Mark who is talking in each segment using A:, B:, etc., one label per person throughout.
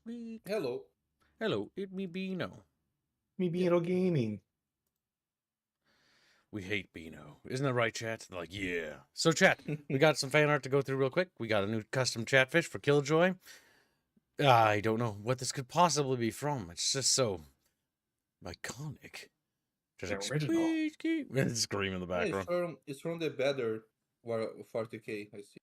A: Squeak.
B: Hello.
A: Hello, it me Beano.
C: Me Beano Gaming.
A: We hate Beano. Isn't that right, chat? They're like, yeah. So, chat, we got some fan art to go through real quick. We got a new custom Chatfish for Killjoy. I don't know what this could possibly be from. It's just so iconic. Just
C: It's
A: like,
C: original.
A: squeaky. Scream in the background.
B: It's from the better 40k, I see.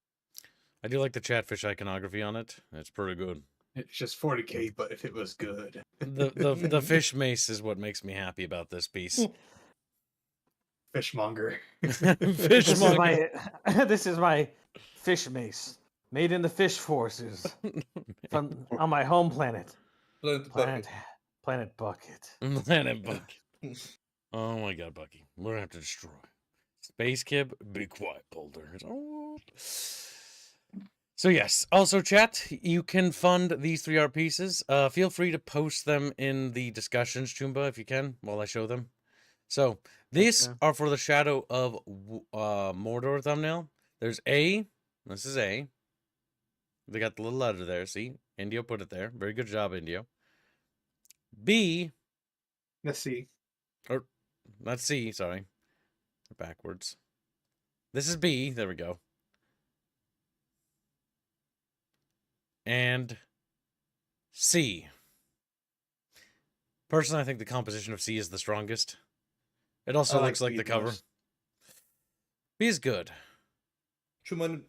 A: I do like the Chatfish iconography on it. It's pretty good.
C: It's just 40k, but if it was good.
A: The fish mace is what makes me happy about this piece.
C: Fishmonger.
A: Fishmonger.
D: This is my fish mace, made in the fish forces, from on my home planet,
B: Planet
D: Planet Bucket.
A: Planet Bucket. Oh my god, Bucky. We're gonna have to destroy. Space Kib, be quiet, Boulder. Oh. So yes, also chat, you can fund these 3 art pieces. Feel free to post them in the discussions, Chumba, if you can, while I show them. So these are for the Shadow of Mordor thumbnail. There's A. This is A. They got the little letter there. See? Indio put it there. Very good job, Indio. B.
C: Let's see.
A: Or, not C, sorry. Backwards. This is B. There we go. And C. Personally, I think the composition of C is the strongest. It also looks like the cover. B is good.
B: Too much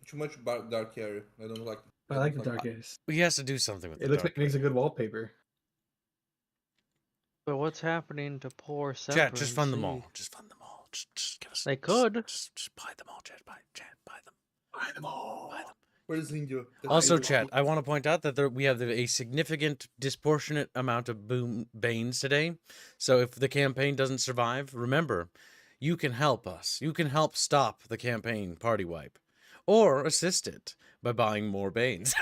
B: dark area. I don't like.
C: I like the dark areas.
A: He has to do something with it.
C: It looks like it makes a good wallpaper.
E: But what's happening to poor
A: Chat, just fund them all. Just fund them all. Just give us.
E: They could.
A: Just buy them all, chat. Buy them.
C: Buy them all.
A: Buy them.
B: Where's Indio?
A: Also, chat, I want to point out that we have a significant disproportionate amount of Banes today. So if the campaign doesn't survive, remember, you can help us. You can help stop the campaign party wipe. Or assist it by buying more Banes.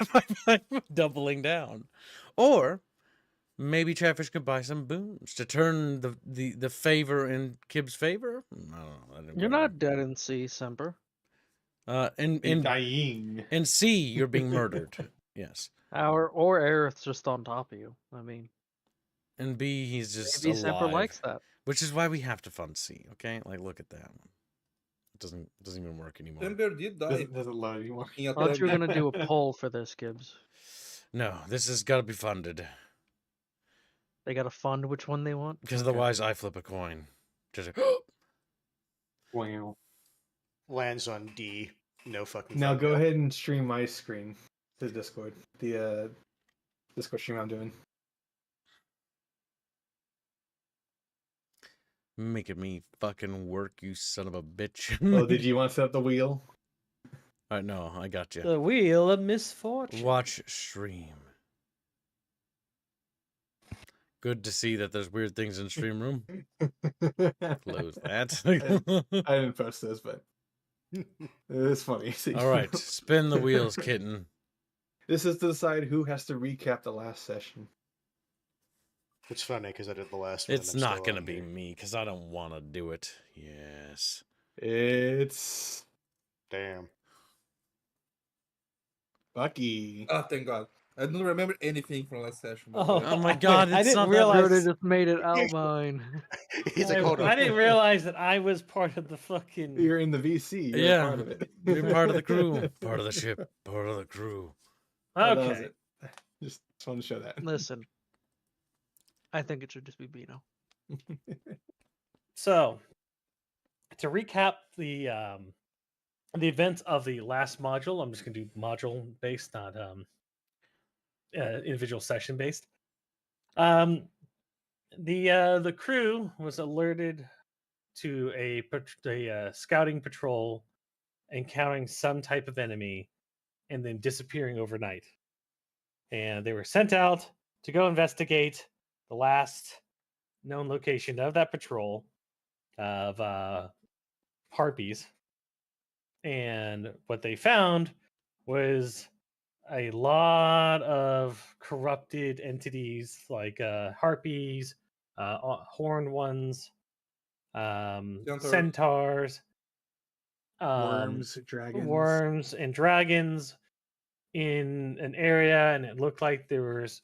A: by doubling down. Or maybe Chatfish could buy some boons to turn the favor in Kib's favor. I don't know.
E: You're not dead in C, Semper.
A: In
C: dying.
A: In C, you're being murdered. Yes.
E: Or Aerith's just on top of you. I mean.
A: And B, he's just
E: maybe
A: alive.
E: Semper likes that.
A: Which is why we have to fund C, okay? Like, look at that one. It doesn't even work anymore.
B: Semper did die.
C: Doesn't load anymore.
E: I thought you were going to do a poll for this, Gibbs.
A: No, this has got to be funded.
E: They got to fund which one they want?
A: Because otherwise I flip a coin. Just
C: Wow.
F: Lands on D. No fucking.
C: Now go ahead and stream my screen to Discord. The Discord stream I'm doing.
A: making me fucking work, you son of a bitch.
C: Oh, did you want to set up the wheel?
A: No, I got you.
D: The wheel of misfortune.
A: Watch stream. Good to see that there's weird things in stream room. Close that.
C: I didn't post this, but it's funny.
A: All right, spin the wheels, kitten.
C: This is to decide who has to recap the last session.
F: It's funny because I did the last one.
A: It's not going to be me because I don't want to do it. Yes.
C: It's
F: Damn.
C: Bucky.
B: Oh, thank God. I don't remember anything from last session.
A: Oh my God,
D: I
A: it's
D: didn't
A: not
D: realize.
E: Broder just made it out mine.
F: He's like, hold on.
D: I didn't realize that I was part of the fucking.
C: You're in the VC. You're
A: Yeah,
C: part of it.
A: you're part of the crew, part of the ship, part of the crew.
C: Oh, that was
D: Okay.
C: it. Just wanted to show that.
E: Listen. I think it should just be Bino.
D: So, to recap the events of the last module, I'm just going to do module based, not individual session based. The crew was alerted to a scouting patrol encountering some type of enemy and then disappearing overnight. And they were sent out to go investigate the last known location of that patrol of harpies. And what they found was a lot of corrupted entities like harpies, horned ones, centaurs,
C: Worms, dragons.
D: worms, and dragons in an area, and it looked like there was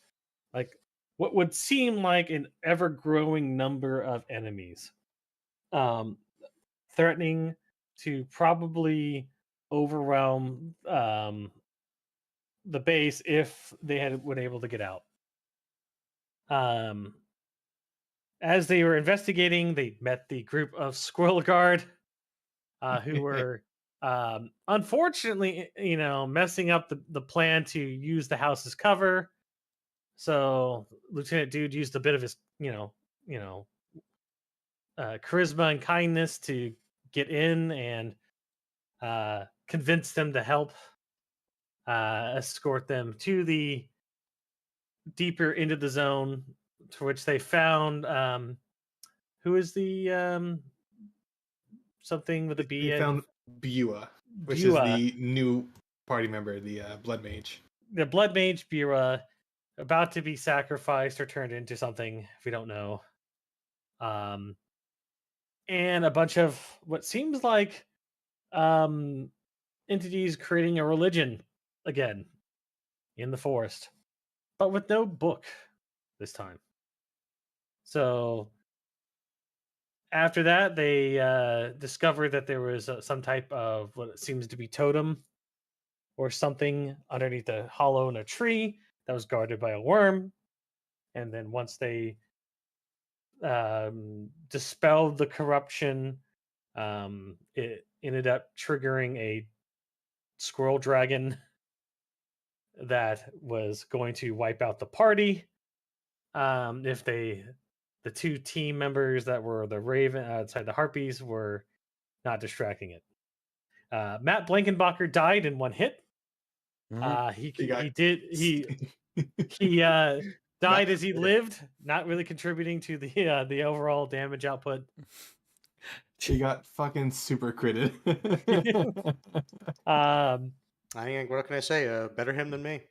D: like what would seem like an ever-growing number of enemies, threatening to probably overwhelm the base if they had been able to get out. As they were investigating, they met the group of Squirrel Guard, who were unfortunately, messing up the plan to use the house as cover. So Lieutenant Dude used a bit of his, charisma and kindness to get in and convince them to help escort them to the deeper into the zone, to which they found who is the something with a B.
C: We found Bua, which is the new party member, the Blood Mage.
D: The Blood Mage Bura, about to be sacrificed or turned into something we don't know. And a bunch of what seems like entities creating a religion again in the forest, but with no book this time. So after that, they discovered that there was some type of what seems to be totem or something underneath a hollow in a tree that was guarded by a worm. And then once they dispelled the corruption, it ended up triggering a squirrel dragon that was going to wipe out the party if the two team members that were the Raven outside the Harpies were not distracting it. Matt Blankenbacher died in one hit. He died as he lived, not really contributing to the overall damage output.
C: She got fucking super critted.
F: I mean, what can I say? Better him than me.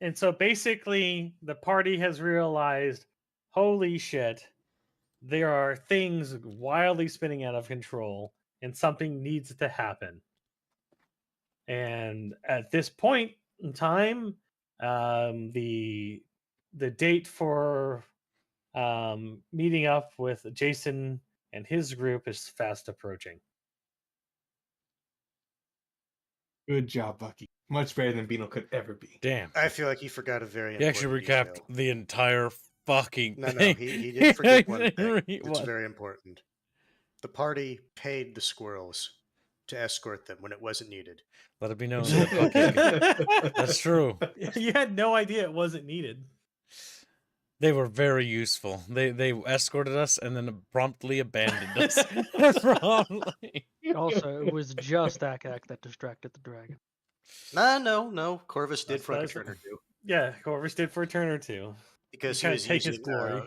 D: And so basically, the party has realized, holy shit, there are things wildly spinning out of control, and something needs to happen. And at this point in time, the date for meeting up with Jason and his group is fast approaching.
C: Good job, Bucky. Much better than Beano could ever be.
A: Damn.
F: I feel like he forgot a very
A: He
F: important
A: actually recapped
F: detail.
A: the entire fucking
F: No,
A: thing.
F: he did forget one thing.
A: Read
F: It's
A: one.
F: very important. The party paid the squirrels to escort them when it wasn't needed.
A: Let it be known that Bucky. That's true.
D: You had no idea it wasn't needed.
A: They were very useful. They escorted us and then promptly abandoned us. Promptly.
E: Also, it was just Akak that distracted the dragon.
F: No. Corvus did for like a
D: That's-
F: turn or two.
D: Yeah, Corvus did for a turn or two.
F: Because he
D: Trying
F: was
D: to take his
F: using
D: glory.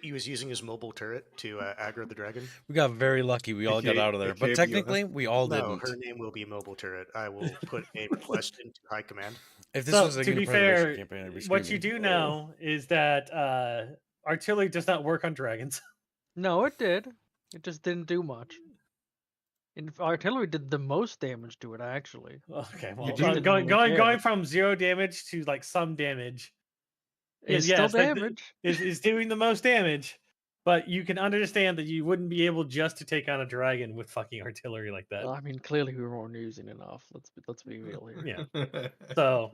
F: he was using his mobile turret to aggro the dragon.
A: We got very lucky. We all got
C: Okay,
A: out of there.
C: okay,
A: But
C: Biola.
A: technically, we all
F: No,
A: didn't.
F: her name will be mobile turret. I will put a request into high command.
A: If this
D: So,
A: was a
D: to be
A: Unit Preservation
D: fair,
A: campaign, I'd be
D: what you
A: screaming.
D: do know is that artillery does not work on dragons.
E: No, it did. It just didn't do much. And artillery did the most damage to it, actually.
D: Okay,
C: You
D: well,
C: didn't
D: going
E: really care.
D: going from 0 damage to like some damage
E: It's
D: yes,
E: still
D: that-
E: damage.
D: is doing the most damage. But you can understand that you wouldn't be able just to take on a dragon with fucking artillery like that.
E: I mean, clearly we weren't using enough. Let's be real here.
D: Yeah. So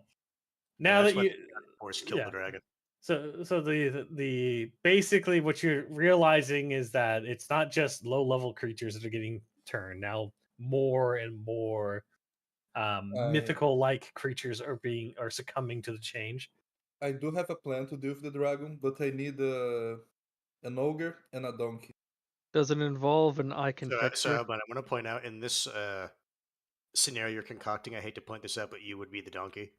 D: now
F: That's
D: that
F: when
D: you
F: Force killed
D: yeah.
F: the dragon.
D: so the basically what you're realizing is that it's not just low level creatures that are getting turned. Now more and more mythical like creatures are succumbing to the change.
B: I do have a plan to deal with the dragon, but I need an ogre and a donkey.
E: Does it involve an I can fix
F: So
E: her?
F: but I want to point out in this scenario you're concocting, I hate to point this out, but you would be the donkey.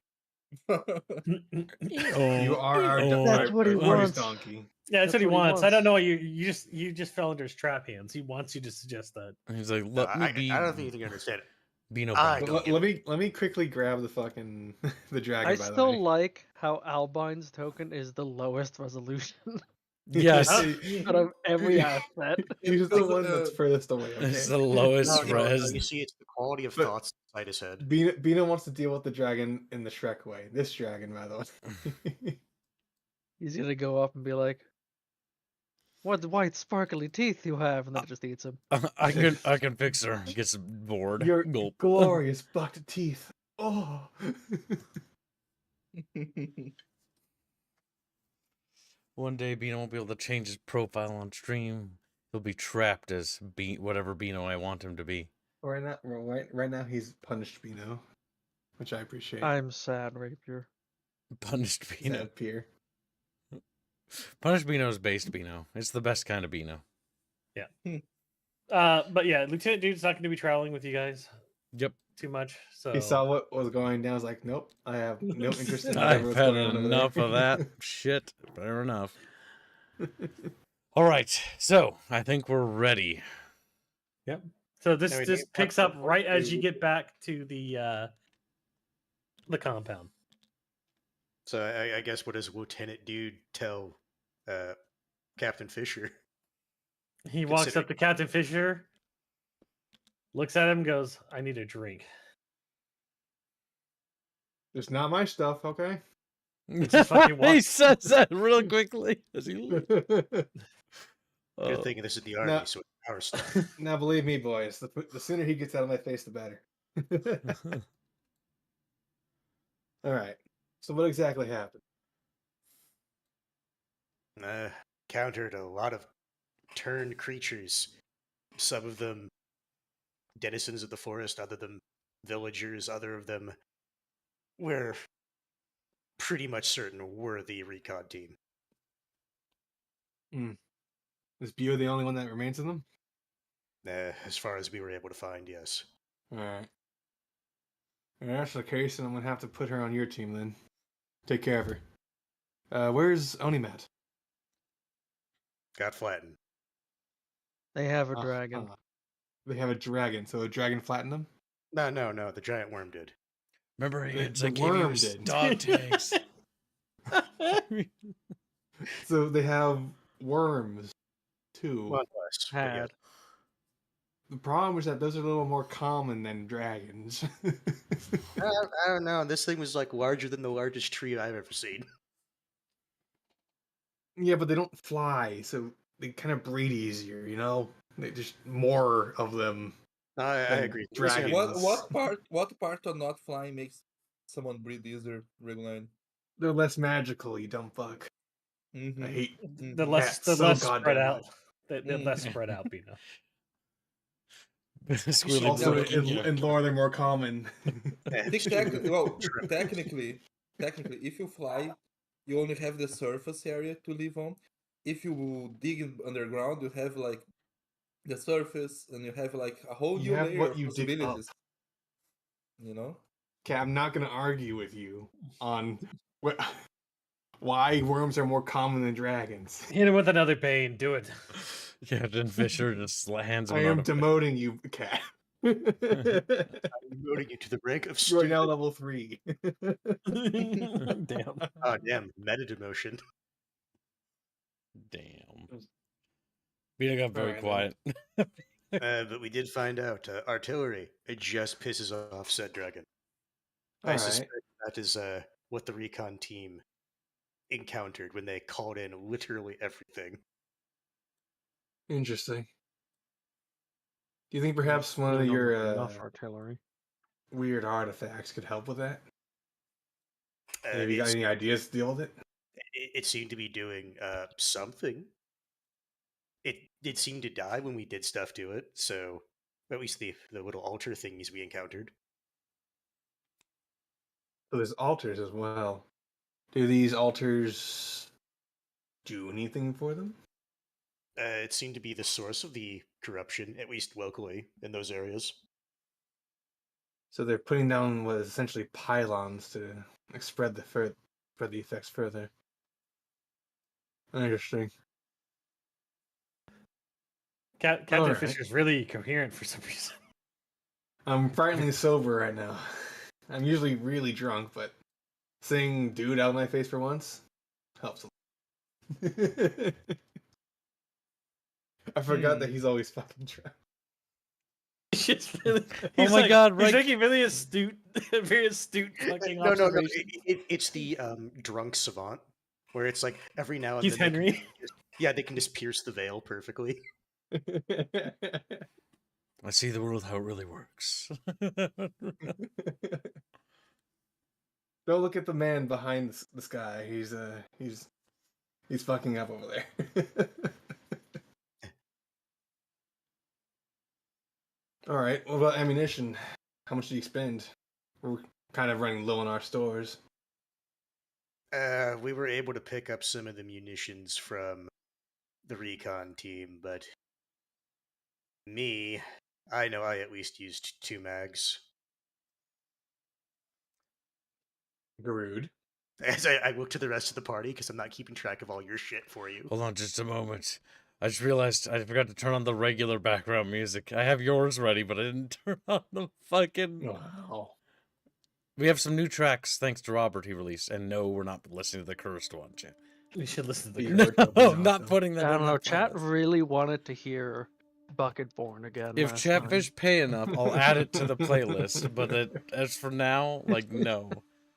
C: You are our
E: That's what he
C: Art's
E: wants.
C: donkey.
D: Yeah, that's what he
E: what he
D: wants. I don't
E: wants.
D: know why you just fell into his trap hands. He wants you to suggest that.
A: He's like,
F: No,
A: let me be.
F: I don't think you think you understand it.
A: Be no
F: I
A: bother."
F: don't
C: Let me quickly grab the fucking the dragon.
E: I
C: by the
E: still
C: way.
E: like how Albine's token is the lowest resolution
A: Yes,
E: out of every asset.
C: He's the one that's furthest away.
A: it's the
C: Okay.
A: lowest
F: No,
A: res.
F: you see, it's the quality of
C: But-
F: thoughts inside his head.
C: Bina wants to deal with the dragon in the Shrek way. This dragon, by the way.
E: He's gonna go up and be like, "What white sparkly teeth you have," and then it just eats him.
A: I can fix her. Gets bored.
C: Your
A: Gulp.
C: glorious bucked teeth. Oh.
A: One day Beano won't be able to change his profile on stream. He'll be trapped as whatever Beano I want him to be.
C: Right now he's punished Beano, which I appreciate.
E: I'm sad, Rapier.
A: Punished Beano.
C: Sad peer.
A: Punished Beano is based Beano. It's the best kind of Beano.
D: But yeah, Lieutenant Dude's not going to be traveling with you guys
A: Yep.
D: too much. So
C: He saw what was going down. I was like, nope, I have no interest in
A: I've
C: what's
A: had
C: going on over
A: enough
C: there.
A: of that shit. Fair enough. All right, so I think we're ready.
D: So this
F: I mean,
D: just picks up right as you get back to the compound.
F: So I guess what does Lieutenant Dude tell Captain Fisher?
D: He walks
F: Consider-
D: up to Captain Fisher, looks at him, goes, "I need a drink."
C: It's not my stuff, okay?
D: just fucking
A: He
D: walks-
A: says that real quickly as he leaves.
F: Good thing this is the army,
C: No.
F: so it's our stuff.
C: Now, believe me, boys, the sooner he gets out of my face, the better. All right. So what exactly happened?
F: Countered a lot of turned creatures. Some of them denizens of the forest, other them villagers, other of them we're pretty much certain were the recon team.
C: Is Bio the only one that remains of them?
F: As far as we were able to find, yes.
C: All right. If that's the case, then I'm gonna have to put her on your team then. Take care of her. Where's Onimat?
F: Got flattened.
E: They have a dragon.
C: Uh-huh. They have a dragon, so a dragon flattened them?
F: No, the giant worm did.
A: Remember,
C: The
A: I gave you
C: worm
A: his
C: did.
A: dog tags.
C: So they have worms too.
F: One less. but yeah.
E: Had.
C: The problem is that those are a little more common than dragons.
F: I don't know. This thing was like larger than the largest tree I've ever seen.
C: Yeah, but they don't fly, so they kind of breed easier, you know? They just more of them.
F: I
C: Than
F: agree.
C: dragons.
B: What part of not flying makes someone breathe easier, Reguline?
C: They're less magical, you dumb fuck.
B: Mm-hmm.
C: I hate
D: The less,
C: cats
D: the less
C: goddamn
D: spread out.
C: much.
D: They're less spread out, Beano.
A: Squirrely
C: Also,
A: Lord.
C: in lore, they're more common.
B: Technically, if you fly, you only have the surface area to live on. If you dig underground, you have like the surface, and you have like a whole
C: You
B: new
C: have
B: layer
C: what
B: of
C: you dig up.
B: possibilities. You know?
C: Okay, I'm not going to argue with you on why worms are more common than dragons.
D: Hit him with another bane. Do it.
A: Captain Fisher just hands him
C: I
A: out
C: am
A: of
C: demoting you, cat.
F: I'm voting you to the rank of
C: You are
F: stupid.
C: now level 3.
D: Damn.
F: Oh, damn. Meta demotion.
A: Damn. Beano got very
C: Alright,
A: quiet.
F: But we did find out artillery. It just pisses off said dragon. I
C: Alright.
F: suspect that is what the recon team encountered when they called in literally everything.
C: Interesting. Do you think perhaps one of
E: Really don't
C: your
E: have enough artillery.
C: weird artifacts could help with that?
F: Uh,
C: Have you got
F: it's-
C: any ideas to deal with it?
F: it seemed to be doing something. It seemed to die when we did stuff to it, so at least the little altar thingies we encountered.
C: So there's altars as well. Do these altars do anything for them?
F: It seemed to be the source of the corruption, at least locally in those areas.
C: So they're putting down what is essentially pylons to spread the effects further. Interesting.
D: Captain
C: Alright.
D: Fisher's really coherent for some reason.
C: I'm frighteningly sober right now. I'm usually really drunk, but saying dude out of my face for once helps a lot. I forgot that he's always fucking drunk.
D: He's just really,
A: Oh
D: he's
A: my God,
D: he's
A: right.
D: making really astute, very astute fucking
F: No.
D: observation.
F: It's the drunk savant. where it's like every now and
D: He's
F: then
D: Henry.
F: they can just pierce the veil perfectly.
A: I see the world how it really works.
C: Don't look at the man behind this guy. He's fucking up over there. All right. What about ammunition? How much do you spend? We're kind of running low on our stores.
F: We were able to pick up some of the munitions from the recon team, but I know I at least used 2 mags.
C: Garude.
F: As I look to the rest of the party, because I'm not keeping track of all your shit for you.
A: Hold on just a moment. I just realized I forgot to turn on the regular background music. I have yours ready, but I didn't turn on the fucking...
C: Wow.
A: We have some new tracks thanks to Robert he released. And no, we're not listening to the cursed one, chat.
D: We should listen to the
C: Yeah.
D: curse.
A: No, I'm not putting that
E: I
A: in
E: don't
A: the
E: know. Chat
A: playlist.
E: really wanted to hear Bucket Born again.
A: If
E: last time.
A: Chatfish pay enough, I'll add it to the playlist. But as for now, like, no.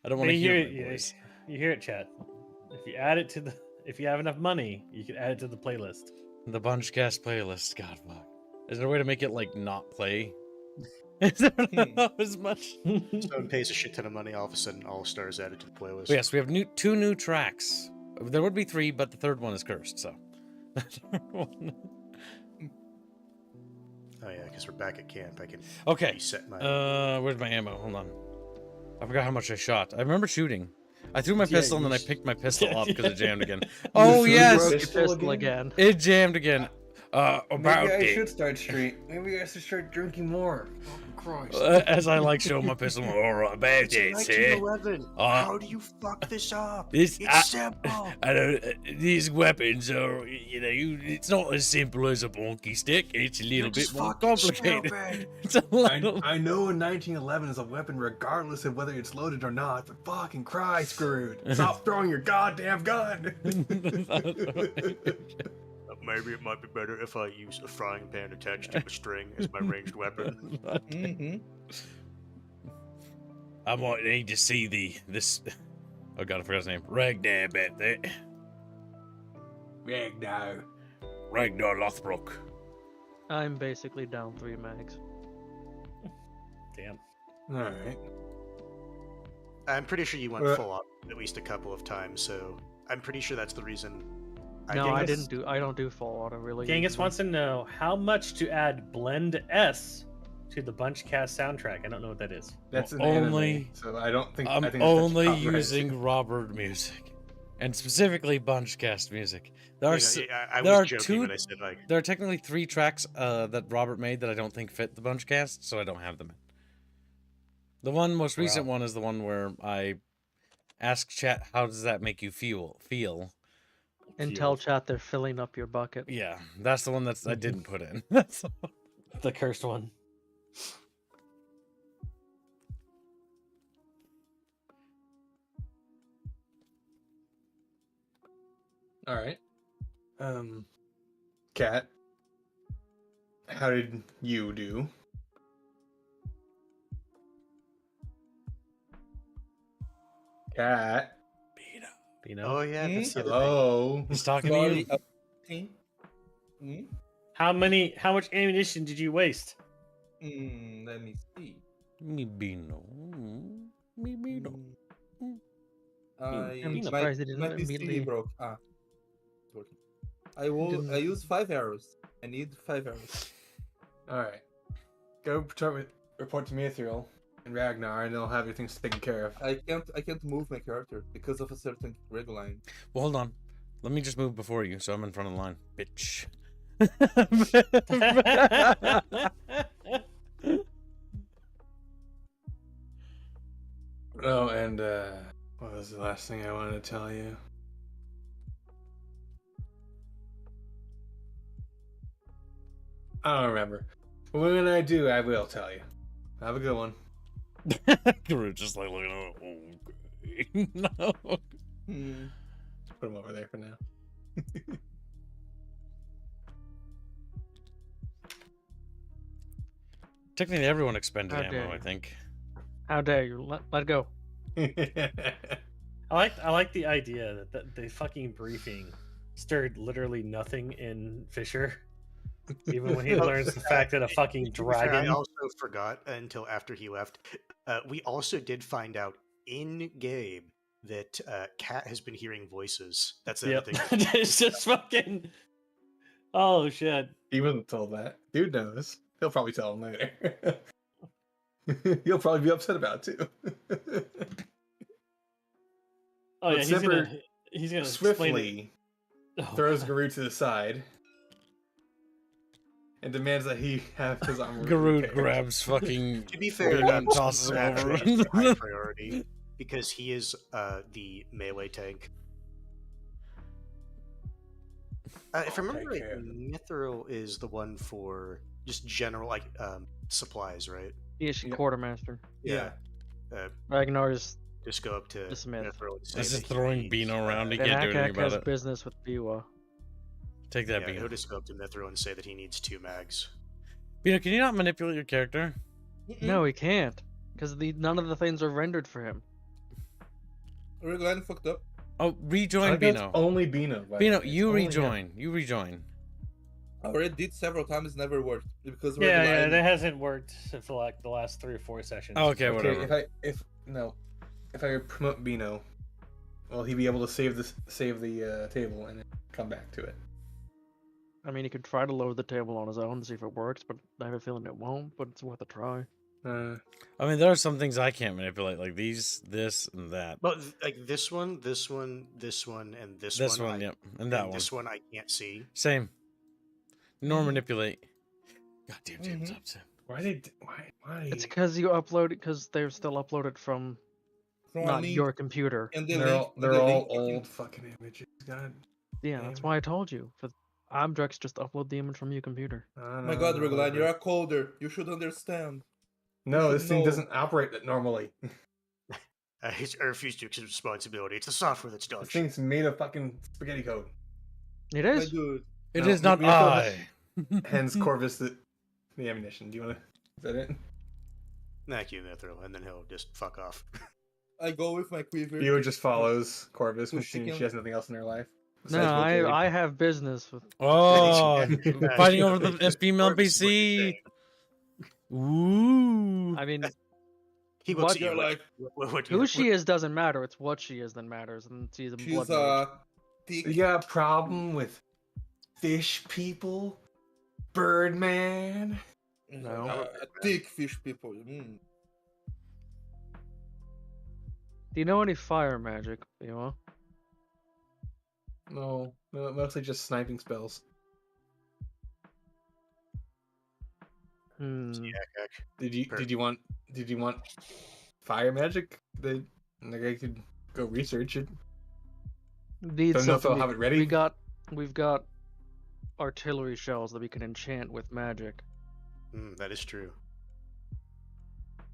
A: I don't want to
D: You
A: hear
D: hear
A: my
D: it,
A: voice.
D: you hear it, chat. If you have enough money, you can add it to the playlist.
A: The Bunchcast playlist, God fuck. Is there a way to make it, like, not play? Is there not as much?
F: Someone pays a shit ton of money, all of a sudden All Stars added to the playlist.
A: But yes, we have two new tracks. There would be 3, but the third one is cursed, so.
F: Oh yeah, because we're back at camp. I can
A: Okay.
F: reset my...
A: Where's my ammo? Hold on. I forgot how much I shot. I remember shooting. I threw my
C: Yeah,
A: pistol and then I picked my pistol up because it jammed again.
C: You
A: Oh,
C: threw
A: yes!
C: your
E: Your
C: pistol
E: pistol again.
A: It jammed again. About
G: Maybe I
A: it.
G: should start Maybe I should start drinking more. Fucking Christ.
A: As I like showing my pistol. Alright, about
F: It's
A: it, sir.
F: 1911.
A: Uh,
F: How do you fuck this up?
A: This-
F: It's simple.
A: I don't. These weapons are, it's not as simple as a bonky stick. It's a little bit
F: It's
A: more
F: fucking
A: complicated.
F: stupid.
A: It's a little.
C: I know in 1911 is a weapon regardless of whether it's loaded or not, but fucking Christ, Garude. Stop throwing your goddamn gun!
F: Maybe it might be better if I use a frying pan attached to a string as my ranged weapon.
B: Mm-hmm.
A: I might need to see this. Oh god, I forgot his name. Ragnar back there.
C: Ragnar.
A: Ragnar Lothbrok.
E: I'm basically down 3 mags.
D: Damn.
C: Alright.
F: I'm pretty sure you went
C: Uh,
F: full up at least a couple of times, so I'm pretty sure that's the reason.
E: No, I
D: Genghis-
E: don't do full auto really.
D: Genghis
E: usually.
D: wants to know how much to add Blend S to the Bunchcast soundtrack. I don't know what that is.
C: That's an
A: Only-
C: anime, so I don't think
A: I'm
C: I think that's
A: only
C: copyrighted.
A: using Robert music, and specifically Bunchcast music. There are
F: I
A: there are
F: was joking
A: two-
F: when I said like
A: there are technically 3 tracks that Robert made that I don't think fit the Bunchcast, so I don't have them. The one most recent one is the one where I ask chat, "How does that make you feel?"
E: And tell chat they're filling up your bucket.
A: Yeah, that's the one I didn't put in. That's the one.
D: The cursed one.
C: Alright. Cat. How did you do? Cat.
D: Bino.
F: oh yeah, that's the other thing.
C: Hello.
A: He's talking to you.
B: Sorry. Mm?
D: How much ammunition did you waste?
B: Let me see.
A: Me Bino. Me Bino.
E: I'm
B: My
E: surprised they didn't
B: my PC
E: immediately-
B: broke. It's working.
E: Didn't-
B: I use 5 arrows. I need 5 arrows.
C: Alright. Go report to Mithril and Ragnar and they'll have your things taken care of.
B: I can't move my character because of a certain red line.
A: Well, hold on. Let me just move before you, so I'm in front of the line, bitch.
C: Oh, and what was the last thing I wanted to tell you? I don't remember. But when I do, I will tell you. Have a good one.
A: We're just like looking at it. Okay. No.
C: Put him over there for now.
A: Technically, everyone expended
E: How
A: ammo,
E: dare
A: I
E: you.
A: think.
E: How dare you? Let go.
D: I like the idea that the fucking briefing stirred literally nothing in Fisher. Even when he learns the fact that a fucking
F: To be fair, I
D: dragon.
F: also forgot until after he left. We also did find out in game that Cat has been hearing voices. That's the
D: Yep.
F: other thing.
D: It's just fucking. Oh shit.
C: He wasn't told that. Dude knows. He'll probably tell him later. He'll probably be upset about it too.
D: Oh yeah,
C: But
D: he's gonna explain it.
C: swiftly
D: Oh,
C: throws Garut to the side and demands that he have his armor
A: Garud
C: repaired.
A: grabs fucking.
F: To be fair,
A: Beano and tosses him
F: actually
A: over.
F: is a high priority because he is the melee tank. If I remember
C: take
F: right,
C: care of him.
F: Mithril is the one for just general like supplies, right?
E: He is
C: Yep.
E: quartermaster.
C: Yeah.
E: Ragnar is
F: Just go up to
E: The Smith.
F: Mithril and say
A: This is
F: that he
A: throwing
F: needs,
A: Beano around. He
E: and
A: can't do anything
E: Akak
A: about
E: has
A: it.
E: business with Biwa.
A: Take that,
F: Yeah, he'll
A: Beano.
F: just go up to Mithril and say that he needs 2 mags.
A: Beano, can you not manipulate your character?
E: No, he can't, because none of the things are rendered for him.
B: Reglan fucked up.
A: Oh, rejoin
C: I think
A: Beano.
C: it's only Beano. by the
A: Beano,
C: way. It's
A: you
C: only him.
A: rejoin. You rejoin.
B: I already did several times, never worked because
D: yeah,
B: Reglan-
D: that hasn't worked for like the last 3 or 4 sessions.
A: Oh, okay,
C: Okay,
A: whatever.
C: if I promote Beano, will he be able to save the table and then come back to it?
E: I mean, he could try to load the table on his own to see if it works, but I have a feeling it won't. But it's worth a try.
A: I mean, there are some things I can't manipulate, like these, this, and that.
F: But like this one, this one, this one, and this one.
A: Yep, and that one.
F: This one I can't see.
A: Same. Nor manipulate. Goddamn James Upton.
C: Why?
E: It's because you upload it because they're still uploaded from
B: from a
E: not
B: link,
E: your computer.
B: and the
C: They're
B: link,
C: all,
B: and
C: they're
B: the
C: all
B: link-
C: old fucking images. God.
E: Yeah, that's
C: damn
E: why I told you. For Objects, just upload the image from your computer.
B: Oh my God, Reglan, you're a coder. You should understand.
C: No,
B: should
C: this thing
B: know.
C: doesn't operate normally.
F: I refuse to accept responsibility. It's the software that's done.
C: This thing's made of fucking spaghetti code.
E: It
B: My
E: is.
B: dude.
A: It
C: No,
A: is not
C: we have to-
A: I.
C: Hence Corvus the ammunition. Do you want to? Is that it?
F: Thank you, Mithril, and then he'll just fuck off.
B: I go with my quiver.
C: Theo just follows Corvus
B: So
C: when
B: she
C: she
B: can-
C: has nothing else in her life.
E: No,
C: besides Bickering.
E: I have business with.
A: Oh,
F: Imagine
A: fighting over the
F: if
A: female
F: Corvus was
A: PC.
F: saying,
A: Ooh.
E: I mean,
F: He looks
E: What?
F: at you
B: You're
F: like,
B: like,
F: what
E: who she is doesn't matter. It's what she is that matters, and she's a
B: she's
E: blood mage.
B: thick.
C: You got a problem with fish people, Birdman?
E: No.
B: Thick fish people. Mm.
E: Do you know any fire magic, Biwa?
C: No, mostly just sniping spells.
E: Hmm.
C: Did you want fire magic? Like I could go research it.
E: Need
C: Don't know if
E: something
C: I'll have it ready.
E: We've got artillery shells that we can enchant with magic.
F: That is true.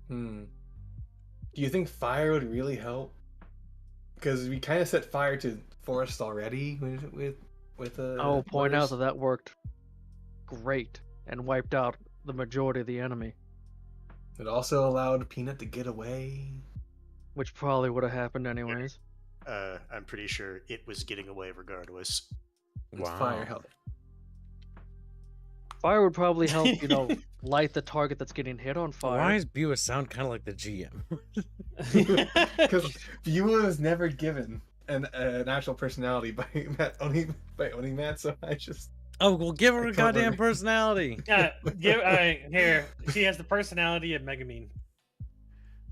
C: Do you think fire would really help? Because we kind of set fire to forest already with
E: I'll point out
C: Mars.
E: that worked great and wiped out the majority of the enemy,
C: It also allowed Peanut to get away.
E: which probably would have happened anyways.
F: I'm pretty sure it was getting away regardless.
C: Does fire help?
E: Fire would probably help, light the target that's getting hit on fire.
A: Why does Bua sound kind of like the GM?
C: Because Beulah was never given an actual personality by Matt, so I just
A: Oh, well, give her a
C: Cover.
A: goddamn personality.
D: Yeah, here. She has the personality of Megumin.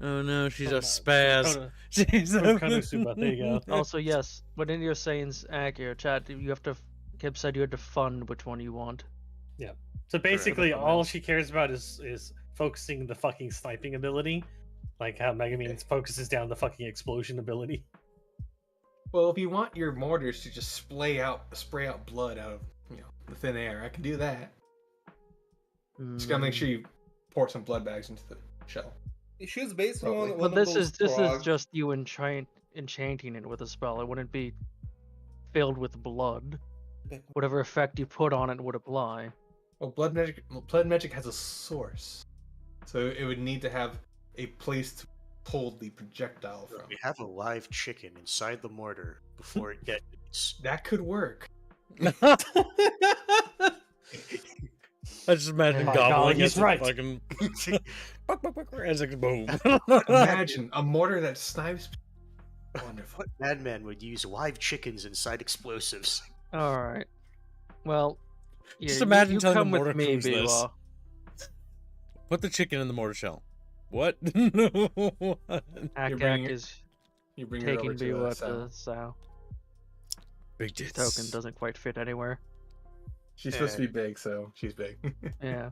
A: Oh no, she's
D: From,
A: a spaz.
D: Kono-
A: She's
D: from Konosuba. There you go.
E: Also, yes, what you're saying's accurate, chat. You have to. Kip said you had to fund which one you want.
D: So basically,
E: Correct.
D: all she cares about is focusing the fucking sniping ability, like how Megumin focuses down the fucking explosion ability.
C: well, if you want your mortars to just spray out blood out of the thin air, I can do that. Just gotta make sure you pour some blood bags into the shell.
B: She's basically
C: Probably.
B: one
E: But
B: of
E: this
B: those
E: is
B: frogs.
E: just you enchanting it with a spell. It wouldn't be filled with blood. Whatever effect you put on it would apply.
C: Well, blood magic has a source, so it would need to have a place pulled the projectile from.
F: We have a live chicken inside the mortar before it detonates.
C: That could work.
A: I just imagine
D: By
A: gobbling
D: golly, he's
A: as it
D: right.
A: fucking as it boom.
C: Imagine a mortar that snipes. Wonderful.
F: What madman would use live chickens inside explosives?
E: All right. Well, yeah,
A: Just imagine
E: you
A: telling the
E: come
A: mortar
E: with me,
A: crews this.
E: Biwa.
A: Put the chicken in the mortar shell. What?
E: Akak is
C: You bring her
E: taking
C: over to
E: Biwa
C: Sal.
E: to Sao.
A: Big
E: His
A: tits.
E: token doesn't quite fit anywhere.
C: She's supposed to be big, so she's big.
E: Yeah.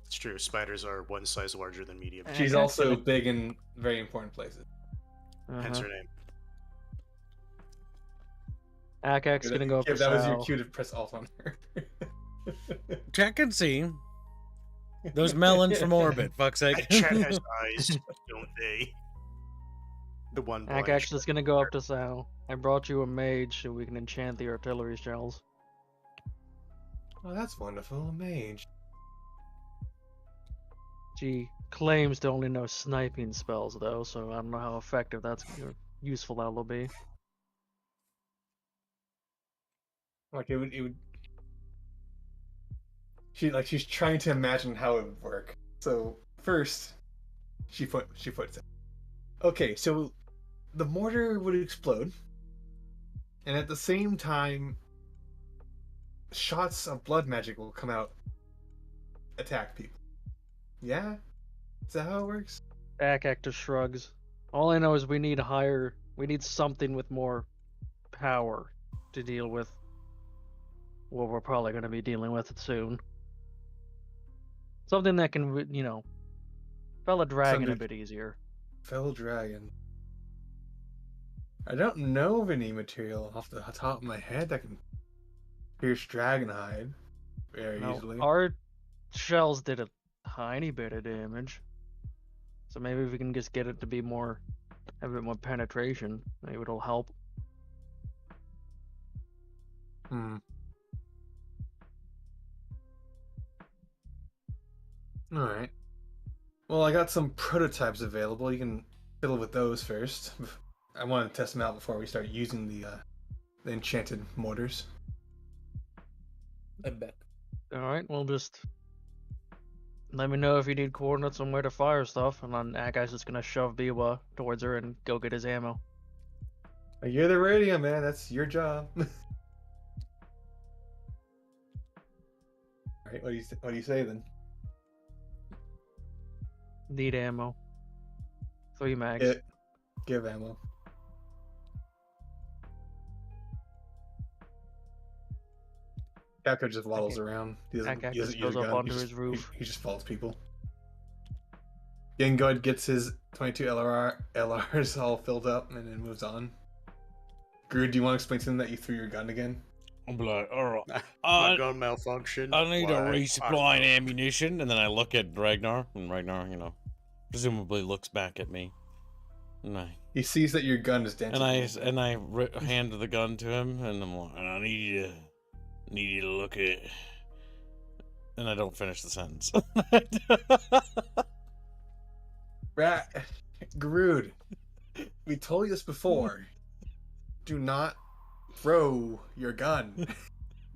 F: It's true. Spiders are one size larger than medium.
C: She's
E: Akak's
C: also
E: gonna-
C: big in very important places.
F: Hence
E: Uh-huh.
F: her name.
E: Akak's gonna go up
C: If
E: to
C: that was your
E: Sao.
C: cue to press alt on her.
A: Chat can see those melons from orbit. Fuck's sake.
F: That chat has eyes, don't they? The one blind
E: Akak's just gonna go up to Sao. I brought you a mage so we can enchant the artillery shells.
C: Oh, that's wonderful. A mage.
E: She claims to only know sniping spells though, so I don't know how effective that's useful that'll be.
C: Like it would. She's trying to imagine how it would work. So first, she puts it. Okay, so the mortar would explode, and at the same time, shots of blood magic will come out, attack people. Yeah, is that how it works?
E: Akak just shrugs. All I know is we need something with more power to deal with what we're probably going to be dealing with soon. Something that can, fell a dragon a
C: Something-
E: bit easier.
C: Fell dragon. I don't know of any material off the top of my head that can pierce dragon hide very
E: No,
C: easily.
E: our shells did a tiny bit of damage. So maybe if we can just get it to be have a bit more penetration, maybe it'll help.
C: Hmm. Alright. Well, I got some prototypes available. You can fiddle with those first. I want to test them out before we start using the enchanted mortars.
B: I'm back.
E: Alright, well just let me know if you need coordinates on where to fire stuff, and then that guy's just gonna shove Biwa towards her and go get his ammo.
C: You're the radio man. That's your job. Alright, what do you say then?
E: Need ammo. 3 mags.
C: Give ammo. Kakko just waddles around. He doesn't,
E: Kakko
C: he doesn't
E: just
C: use
E: goes
C: a
E: up
C: gun.
E: onto his roof.
C: He just follows people. Gengod gets his 22 LRs all filled up and then moves on. Gru, do you want to explain to them that you threw your gun again?
A: I'm like, all right.
F: My gun malfunction.
A: I need to
F: Why?
A: resupply ammunition, and then I look at Ragnar, and Ragnar, presumably looks back at me, and
C: He sees that your gun is dancing.
A: I hand the gun to him, and I'm like, I need you to look at, and I don't finish the sentence.
C: Garud, we told you this before. Do not throw your gun.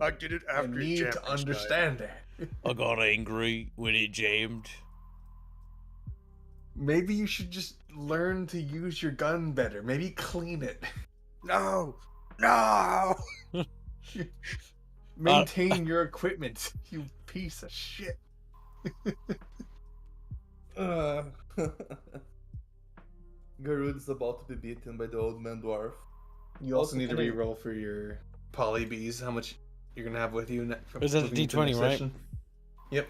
F: I did it
C: I
F: after
C: need
F: Japanese
C: to
F: died.
C: understand that.
A: I got angry when it jammed.
C: Maybe you should just learn to use your gun better. Maybe clean it.
F: No!
C: Maintain your equipment, you piece of shit.
B: Garud is about to be beaten by the old man dwarf.
C: You also
B: Also,
C: need to
B: can I-
C: re-roll for your poly bees. How much you're gonna have with you?
A: Is that a
C: moving into
A: D20,
C: next
A: right?
C: session. Yep.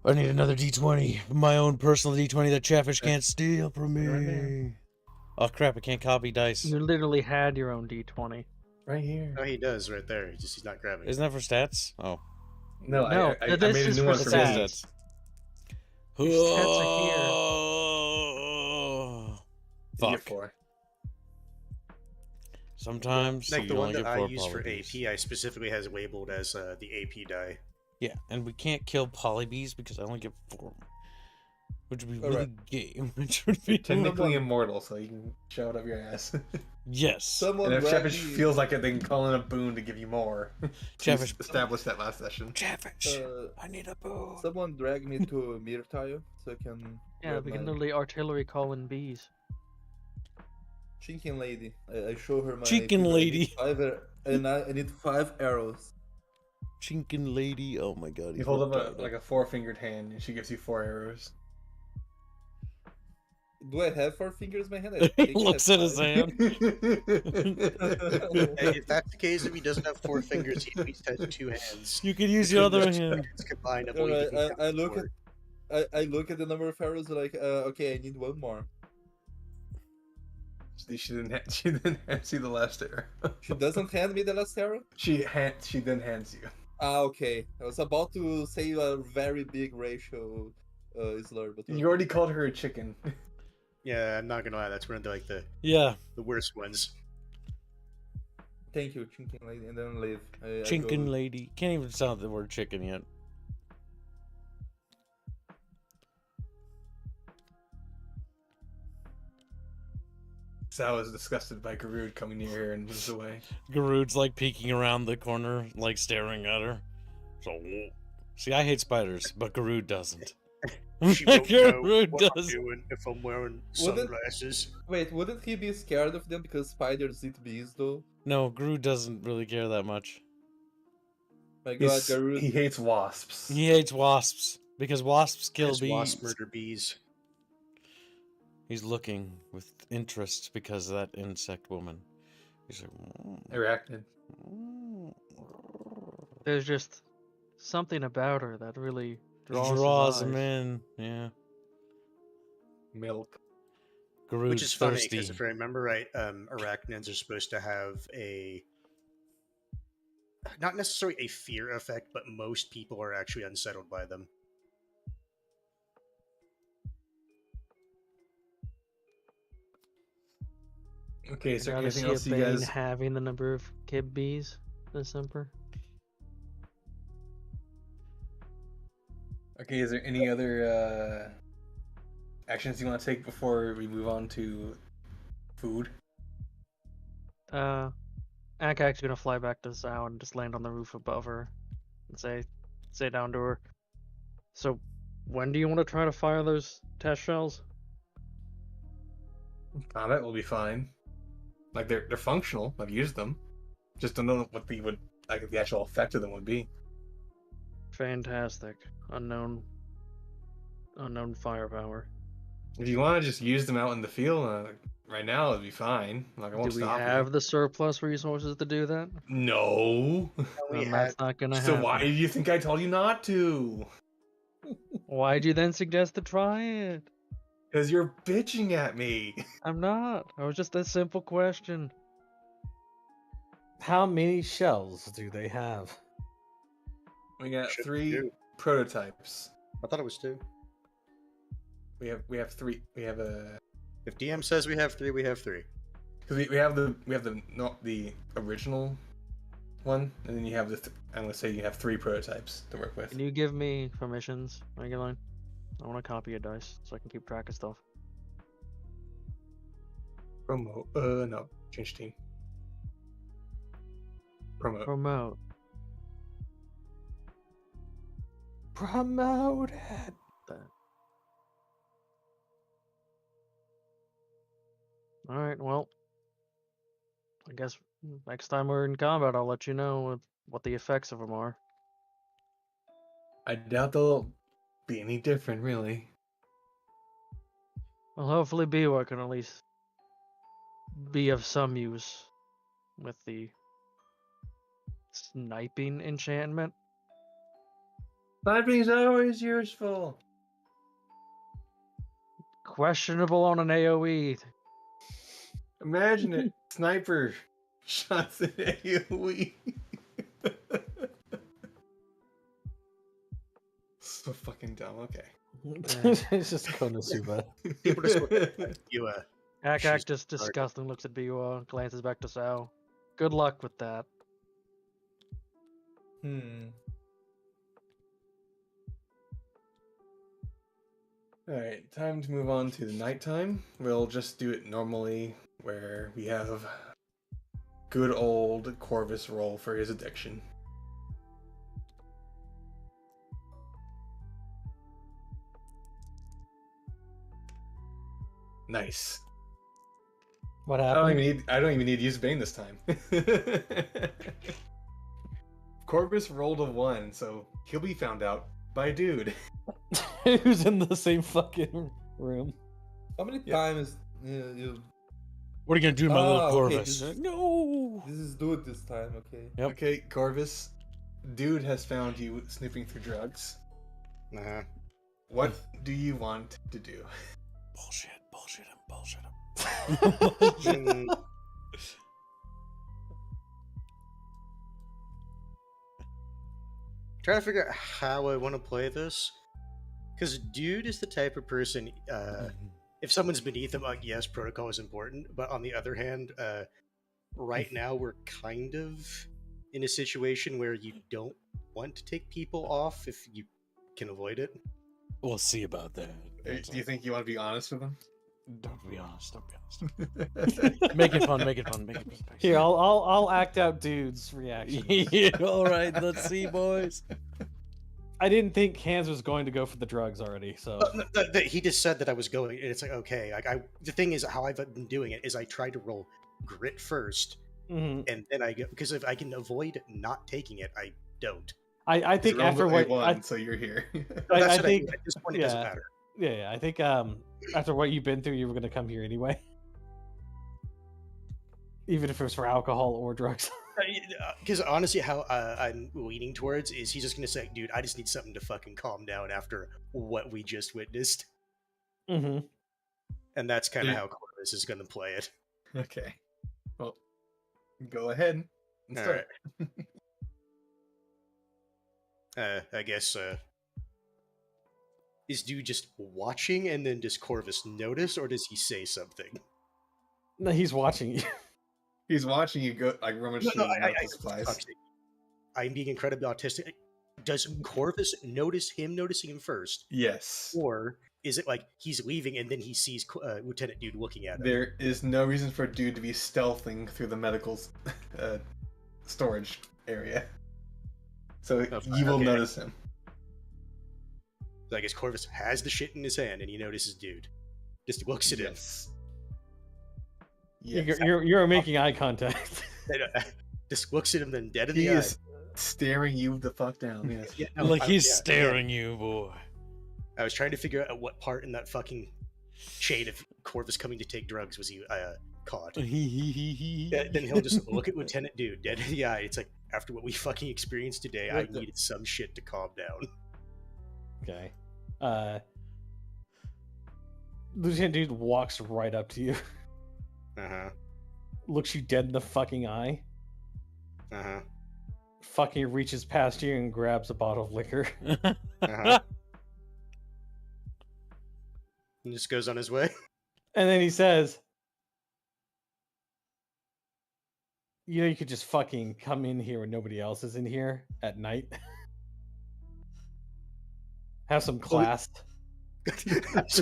A: I need another D20, my own personal D20 that Chatfish can't steal from
C: Right
A: me.
C: there.
A: Oh crap! I can't copy dice.
E: You literally had your own D20.
C: Right here.
F: No, he does right there. He's not grabbing it.
A: Isn't that for stats? Oh.
C: No,
E: No,
C: I
E: this
C: made a
E: is
C: new
E: for
C: one for
E: stats.
C: me.
E: These stats are here.
A: Oh.
C: You get
A: Fuck.
C: 4.
A: Sometimes
F: Like
A: you
F: the one
A: only
F: that
A: get
F: I
A: 4
F: use for
A: polybees.
F: AP, I specifically has labeled as the AP die.
A: Yeah, and we can't kill polybees because I only get 4. which would be
B: All
A: really
B: right.
A: gay. Which would be
C: Technically immortal, so you can shove it up your ass.
A: yes.
B: Someone
C: And if
B: drag
C: Cheffish
B: me.
C: feels like it, they can call in a boon to give you more.
A: Cheffish.
C: Established that last session.
A: Cheffish, I need a boo.
B: Someone drag me to Mirtile so I can.
E: Yeah,
B: grab
E: we can
B: my
E: literally artillery call in bees.
B: Chicken lady. I show her my.
A: Chicken
B: figure.
A: lady.
B: I need 5 arrows.
A: Chinkin lady. Oh my god.
C: You
A: He's
C: hold up
A: retarded.
C: like a 4-fingered hand, and she gives you 4 arrows.
B: Do I have 4 fingers in my hand? I
A: He
B: think I
A: looks
B: have
A: at his
B: 5.
A: hand.
F: If that's the case, if he doesn't have 4 fingers, he at least has 2 hands.
A: You could use your other
F: Between those
A: hand.
F: hands combined, I
B: No,
F: believe he can count
B: I look
F: 4.
B: at I look at the number of arrows like okay, I need 1 more.
C: She didn't hand you the last arrow.
B: She doesn't hand me the last arrow?
C: She then hands you.
B: Ah, okay. I was about to say a very big ratio slur, but
C: You already called her a chicken.
F: Yeah, I'm not gonna lie, that's one of the
A: Yeah.
F: worst ones.
B: Thank you, chicken lady, and then leave. I
A: Chinkin
B: go-
A: lady. Can't even sound the word chicken yet.
C: Sal is disgusted by Garud coming near her and moves away.
A: Garud's like peeking around the corner, like staring at her. So, see, I hate spiders, but Garud doesn't.
F: She won't know
A: Garud
F: what I'm
A: does.
F: doing if I'm wearing
B: Wouldn't-
F: sunglasses.
B: Wait, wouldn't he be scared of them because spiders eat bees though?
A: No, Garud doesn't really care that much.
B: My god,
C: He
B: Garud.
C: hates wasps.
A: He hates wasps because wasps kill
F: Yes,
A: bees.
F: wasps murder bees.
A: He's looking with interest because of that insect woman. He's like,
C: Arachnid.
E: There's just something about her that really draws,
A: draws
E: his
A: him
E: eyes.
A: in. Yeah.
C: Milk.
A: Garud's
F: Which is funny,
A: thirsty.
F: because if I remember right, arachnids are supposed to have not necessarily a fear effect, but most people are actually unsettled by them.
C: Okay, is there
E: Gotta
C: anything
E: see a
C: else you
E: Bane
C: guys...
E: having the number of kib bees this emperor.
C: Okay, is there any other actions you want to take before we move on to food?
E: Akak's gonna fly back to Zao and just land on the roof above her and say down to her. So, when do you want to try to fire those test shells?
C: Combat will be fine. Like they're functional. I've used them. Just don't know what the actual effect of them would be.
E: Fantastic. Unknown firepower.
C: If you want to just use them out in the field right now, it'd be fine. Like I won't
E: Do we
C: stop you.
E: have the surplus resources to do that?
C: No.
E: Then that's not gonna
C: So
E: happen.
C: why do you think I told you not to?
E: Why'd you then suggest to try it?
C: Because you're bitching at me.
E: I'm not. I was just a simple question.
D: How many shells do they have?
C: We got
F: Should
C: 3
F: do.
C: prototypes.
F: I thought it was 2.
C: We have 3. We have a
F: If DM says we have 3, we have 3.
C: because we have the original one, and then you have I'm gonna say you have 3 prototypes to work with.
E: Can you give me permissions, Reguline? I want to copy a dice so I can keep track of stuff.
C: Promo. No. Change team. Promote.
E: Promote.
D: Promoted.
E: Alright, well. I guess next time we're in combat, I'll let you know what the effects of them are.
C: I doubt they'll be any different, really.
E: Well, hopefully Biwa can at least be of some use with the sniping enchantment.
C: Sniping's always useful.
E: Questionable on an AoE.
C: Imagine it. Sniper shots at AoE. So fucking dumb. Okay.
D: It's just Konosuba.
F: People just look at you,
E: Akak
F: She's
E: just
F: hard.
E: disgustingly looks at Biwa, glances back to Sao. Good luck with that.
C: Alright, time to move on to the nighttime. We'll just do it normally, where we have good old Corvus roll for his addiction. Nice.
D: What
C: I don't
D: happened?
C: even need to use Bane this time. Corvus rolled a 1, so he'll be found out by a dude.
D: Who's in the same fucking room?
B: How many
C: Yeah.
B: times you?
A: What are you gonna do to my little
B: Okay,
A: Corvus?
B: this is-
A: No.
B: This is dude this time. Okay.
A: Yep.
C: Okay, Corvus, dude has found you snooping through drugs.
F: Uh-huh.
C: What do you want to do?
A: Bullshit. Bullshit him. Bullshit him.
F: Mm, trying to figure out how I want to play this. Because dude is the type of person, if someone's beneath him, yes, protocol is important. But on the other hand, right now we're kind of in a situation where you don't want to take people off if you can avoid it.
A: We'll see about that.
C: Do you think you want to be honest with him?
A: Don't be honest. Don't be honest. Make it fun. Make it fun. Make it fun.
D: Here, I'll act out dude's reaction.
A: Yeah, all right. Let's see, boys.
D: I didn't think Hans was going to go for the drugs already, so
F: He just said that I was going, and it's like, okay. The thing is, how I've been doing it is I try to roll grit first,
D: Mhm.
F: and then I go, because if I can avoid not taking it, I don't.
D: I think
C: Rolled
D: after
C: a
D: what
C: 1, so you're here.
D: I
F: That's what
D: think
F: at this point it doesn't
D: yeah.
F: matter.
D: yeah, I think after what you've been through, you were gonna come here anyway, even if it was for alcohol or drugs.
F: Because honestly, how I'm leaning towards is he's just gonna say, "Dude, I just need something to fucking calm down after what we just witnessed,"
D: Mm-hmm.
F: and that's kind of
C: Yeah.
F: how Corvus is gonna play it.
C: Okay. Well, go ahead and
F: All
C: start.
F: I guess. Is dude just watching, and then does Corvus notice, or does he say something?
D: No, he's watching you.
C: He's watching you go like rummage through medical supplies.
F: fuck's sake. I'm being incredibly autistic. Does Corvus notice him noticing him first,
C: Yes.
F: or is it like he's leaving and then he sees Lieutenant Dude looking at him?
C: There is no reason for a dude to be stealthing through the medical storage area. So you will
F: okay.
C: notice him.
F: So I guess Corvus has the shit in his hand and he notices Dude. Just looks at him.
C: Yes. Yes.
D: You're making eye contact.
F: Just looks at him, then dead in
C: He
F: the eye.
C: is staring you the fuck down. Yes.
F: Yeah, no,
A: Like he's
F: yeah.
A: staring you, boy.
F: I was trying to figure out at what part in that fucking chain of Corvus coming to take drugs was he caught. Then he'll just look at Lieutenant Dude dead in the eye. It's like, after what we fucking experienced today, I needed some shit to calm down.
D: Okay. Lieutenant Dude walks right up to you,
F: Uh-huh.
D: looks you dead in the fucking eye,
F: Uh-huh.
D: fucking reaches past you and grabs a bottle of liquor.
F: Uh-huh. And just goes on his way.
D: And then he says, "You know, you could just fucking come in here when nobody else is in here at night. Have some class."
F: I'll keep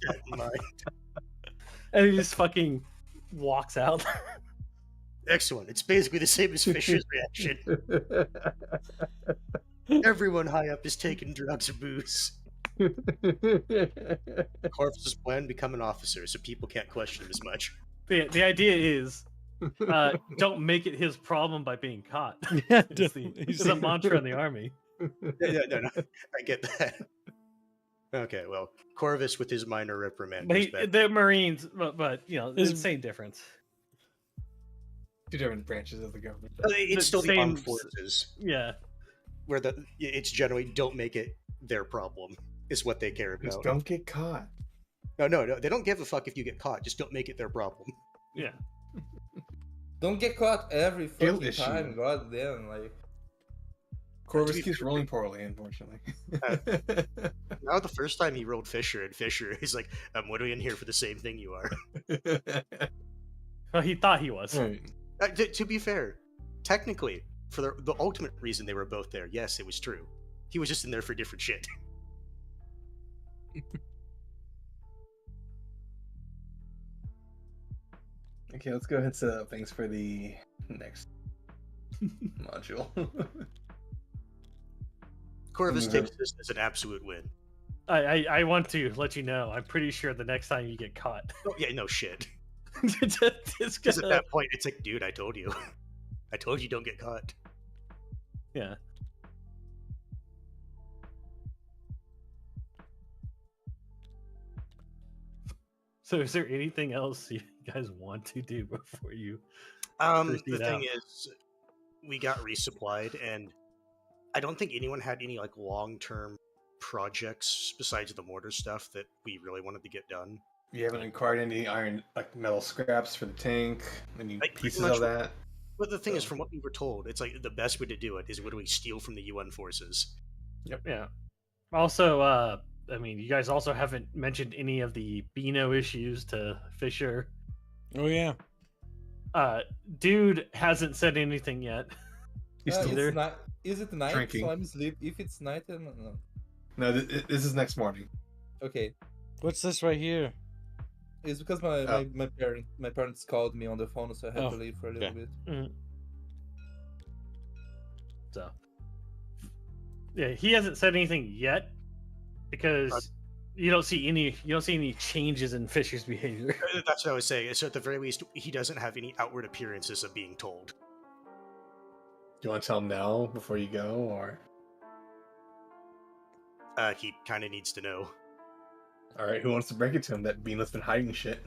F: that in mind.
D: And he just fucking walks out.
F: Excellent. It's basically the same as Fisher's reaction. Everyone high up is taking drugs or booze. Corvus's plan: become an officer, so people can't question him as much.
D: The idea is, don't make it his problem by being caught.
A: Yeah,
D: It's a mantra in the army.
F: No. I get that. Okay, well, Corvus with his minor reprimand.
D: But
F: goes back.
D: the Marines, but you know, it's the
A: Is-
D: same difference.
C: Two different branches of the government.
F: It's still the
D: same-
F: armed forces,
D: Yeah.
F: where it's generally don't make it their problem is what they care
C: Just
F: about.
C: don't get caught.
F: No, they don't give a fuck if you get caught. Just don't make it their problem.
D: Yeah.
B: Don't get caught every
C: Guilt
B: fucking
C: issue.
B: time. God damn, like.
C: Corvus
F: be
C: keeps
F: fair,
C: rolling poorly, unfortunately.
F: Now the first time he rolled Fisher, and Fisher is like, I'm literally in here for the same thing you are.
D: Well, he thought he was.
C: Right.
F: To be fair, technically, for the ultimate reason they were both there, yes, it was true. He was just in there for different shit.
C: Okay, let's go ahead and set up things for the next module.
F: Corvus
C: Mhm.
F: takes this as an absolute win.
D: I want to let you know. I'm pretty sure the next time you get caught,
F: Oh yeah, no shit.
D: it's
F: Because at
D: gonna,
F: that point, it's like, dude, I told you. I told you don't get caught.
D: yeah. So, is there anything else you guys want to do before you?
F: The
D: Proceed
F: thing
D: out.
F: is, we got resupplied, and I don't think anyone had any like long-term projects besides the mortar stuff that we really wanted to get done.
C: You haven't acquired any iron, like metal scraps for the tank, any
F: Like, pretty
C: pieces
F: much
C: of that.
F: But the thing is,
C: So-
F: from what we were told, it's like the best way to do it is literally steal from the UN forces.
D: Yeah. Also, I mean, you guys also haven't mentioned any of the Beano issues to Fisher.
A: Oh yeah.
D: Dude hasn't said anything yet.
C: He's still
D: either.
B: It's night. Is it night?
C: drinking.
B: So I'm asleep. If it's night, then no.
C: No, this is next morning.
B: Okay.
A: What's this right here?
B: It's because
C: Oh.
B: my parents called me on the phone, so I had
A: Oh,
B: to leave for a little
A: okay.
B: bit.
D: So, yeah, he hasn't said anything yet because you don't see any changes in Fisher's behavior.
F: That's what I was saying. So at the very least, he doesn't have any outward appearances of being told.
C: Do you want to tell him now before you go, or?
F: He kind of needs to know.
C: All right, who wants to break it to him that Beano's been hiding shit?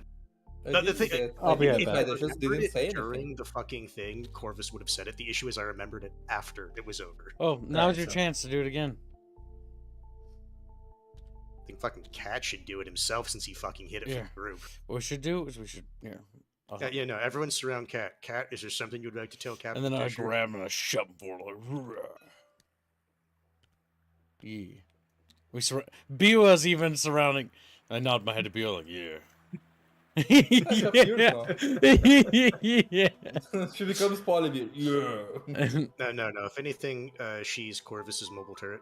B: I
F: But the
B: didn't
F: thing-
B: say it.
D: I'll
B: I
D: be
B: didn't
D: right
B: say
D: back.
B: it, I just
F: Remembered
B: didn't
F: it
B: say
F: during
B: anything.
F: the fucking thing, Corvus would have said it. The issue is I remembered it after it was over.
A: Oh, now's
C: Right,
A: your
C: so-
A: chance to do it again.
F: I think fucking Cat should do it himself since he fucking hit it
A: Yeah.
F: from the group.
A: What we should do is we should
F: Yeah, no, everyone surround Cat. Cat, is there something you'd like to tell Captain
A: and then I
F: Fisher?
A: grab him and I shove him for like. Yeah. Biwa's even surrounding. I nod my head to Biwa like, yeah.
B: That's up here
A: Yeah.
B: She becomes Polybeer. Yeah.
F: No. If anything, she's Corvus's mobile turret.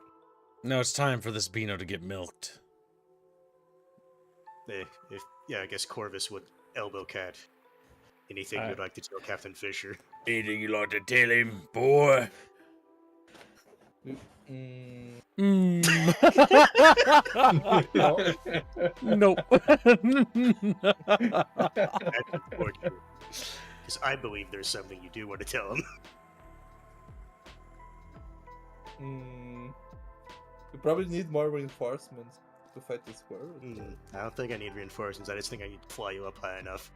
A: Now it's time for this Beano to get milked.
F: I guess Corvus would elbow Cat. Anything
A: Alright.
F: you'd like to tell Captain Fisher?
A: Anything you like to tell him, boy?
B: Mm,
A: Nope.
F: Because I believe there's something you do want to tell him.
B: we probably need more reinforcements to fight this squirrel.
F: I don't think I need reinforcements. I just think I need to fly you up high enough.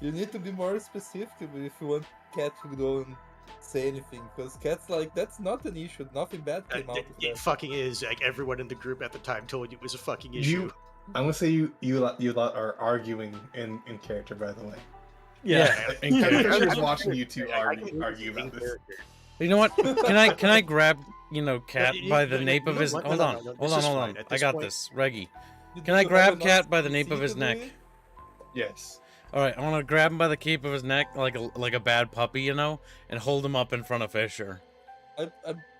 B: You need to be more specific if you want Cat to go and say anything, because Cat's like, that's not an issue. Nothing bad came out of
F: It
B: that.
F: fucking is. Like, everyone in the group at the time told you it was a fucking issue.
C: I'm gonna say you lot are arguing in character, by the way.
D: Yeah.
A: And
C: Captain
A: character.
C: Fisher's watching you two
F: I
C: argue
F: can
C: about
F: in
C: this.
F: character.
A: You know what? Can I grab Cat
F: you-
A: by the
F: you-
A: nape
F: you
A: of
F: know
A: his?
F: what? No,
A: Hold
F: no,
A: on,
F: no, no,
A: hold
F: this
A: on,
F: is
A: hold
F: fine.
A: on.
F: At
A: I
F: this
A: got
F: point-
A: this, Reggie.
B: You
A: Can I
B: do have
A: grab
B: enough
A: Cat by the nape of
B: receipt
A: his
B: to
A: neck?
B: do it?
C: Yes.
A: All right, I want to grab him by the cape of his neck, like a bad puppy, you know, and hold him up in front of Fisher.
B: I'm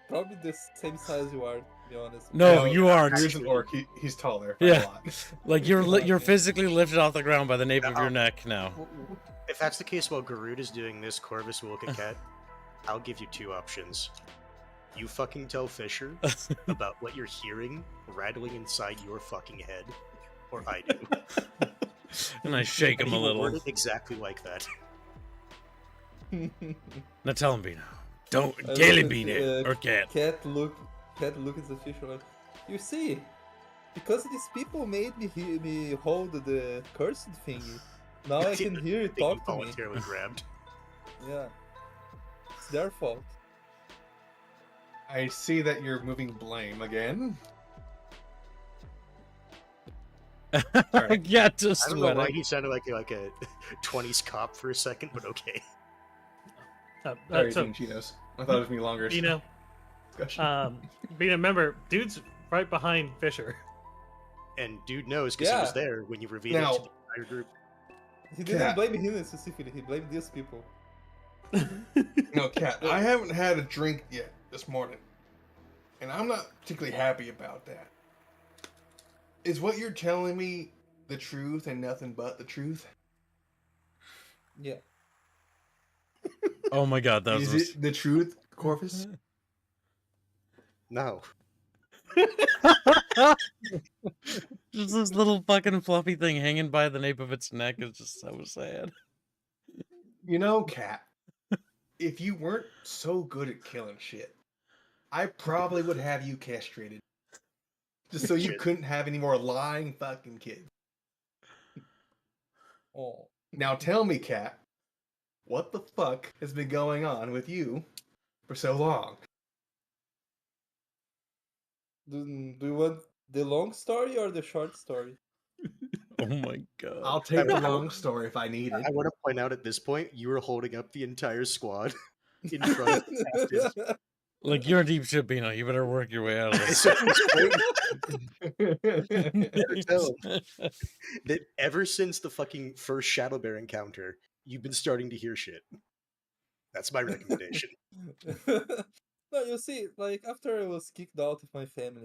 B: probably the same size you are, to be honest.
A: No, you aren't.
C: Here's an orc. He's taller. By
A: Yeah.
C: A lot.
A: Like you're
B: Okay.
A: physically lifted off the ground by the nape of your neck now.
F: If that's the case while Garud is doing this, Corvus will look at Cat. I'll give you two options. You fucking tell Fisher about what you're hearing rattling inside your fucking head, or I do.
A: And I shake
F: And
A: him a
F: he will word
A: little.
F: it exactly like that.
A: Now tell him, Beano. Don't
B: I
A: Gaily
B: look at,
A: Bean it or Cat.
B: Cat look at the fish like, you see, because these people made me hold the cursed thingy. Now I can hear it
F: Being
B: talk to me.
F: voluntarily grabbed.
B: Yeah, it's their fault.
C: I see that you're moving blame again. Alright.
A: Yeah,
F: I
A: just
F: don't know why
A: sweating.
F: he sounded like a 20s cop for a second, but okay.
C: Sorry,
D: So,
C: eating Cheetos. I thought it was me longer.
D: Beano,
C: discussion.
D: Beano, remember, dude's right behind Fisher.
F: And dude knows because he was
B: Yeah.
F: there when you revealed it
C: Now-
F: to the entire group.
B: He didn't
C: Cat.
B: blame him specifically. He blamed these people.
C: No, Cat. I haven't had a drink yet. this morning, and I'm not particularly happy about that. Is what you're telling me the truth and nothing but the truth?
B: Yeah.
A: Oh my god, that
C: Is
A: was
C: it the truth, Corvus?
F: No.
A: just this little fucking fluffy thing hanging by the nape of its neck is just so sad.
C: You know, Cat, if you weren't so good at killing shit, I probably would have you castrated. Just so you
F: Shit.
C: couldn't have any more lying fucking kids.
B: Oh.
C: Now tell me, Cat, what the fuck has been going on with you for so long?
B: Do you want the long story or the short story?
A: Oh my god.
C: I'll take the
F: I-
C: long story if I need it.
F: I want to point out at this point, you were holding up the entire squad in front of the captives.
A: Like, you're in deep shit, Bino. You better work your way out of this.
F: So at this point, tell that ever since the fucking first Shadow Bear encounter, you've been starting to hear shit. That's my recommendation.
B: No, you see, like after I was kicked out of my family,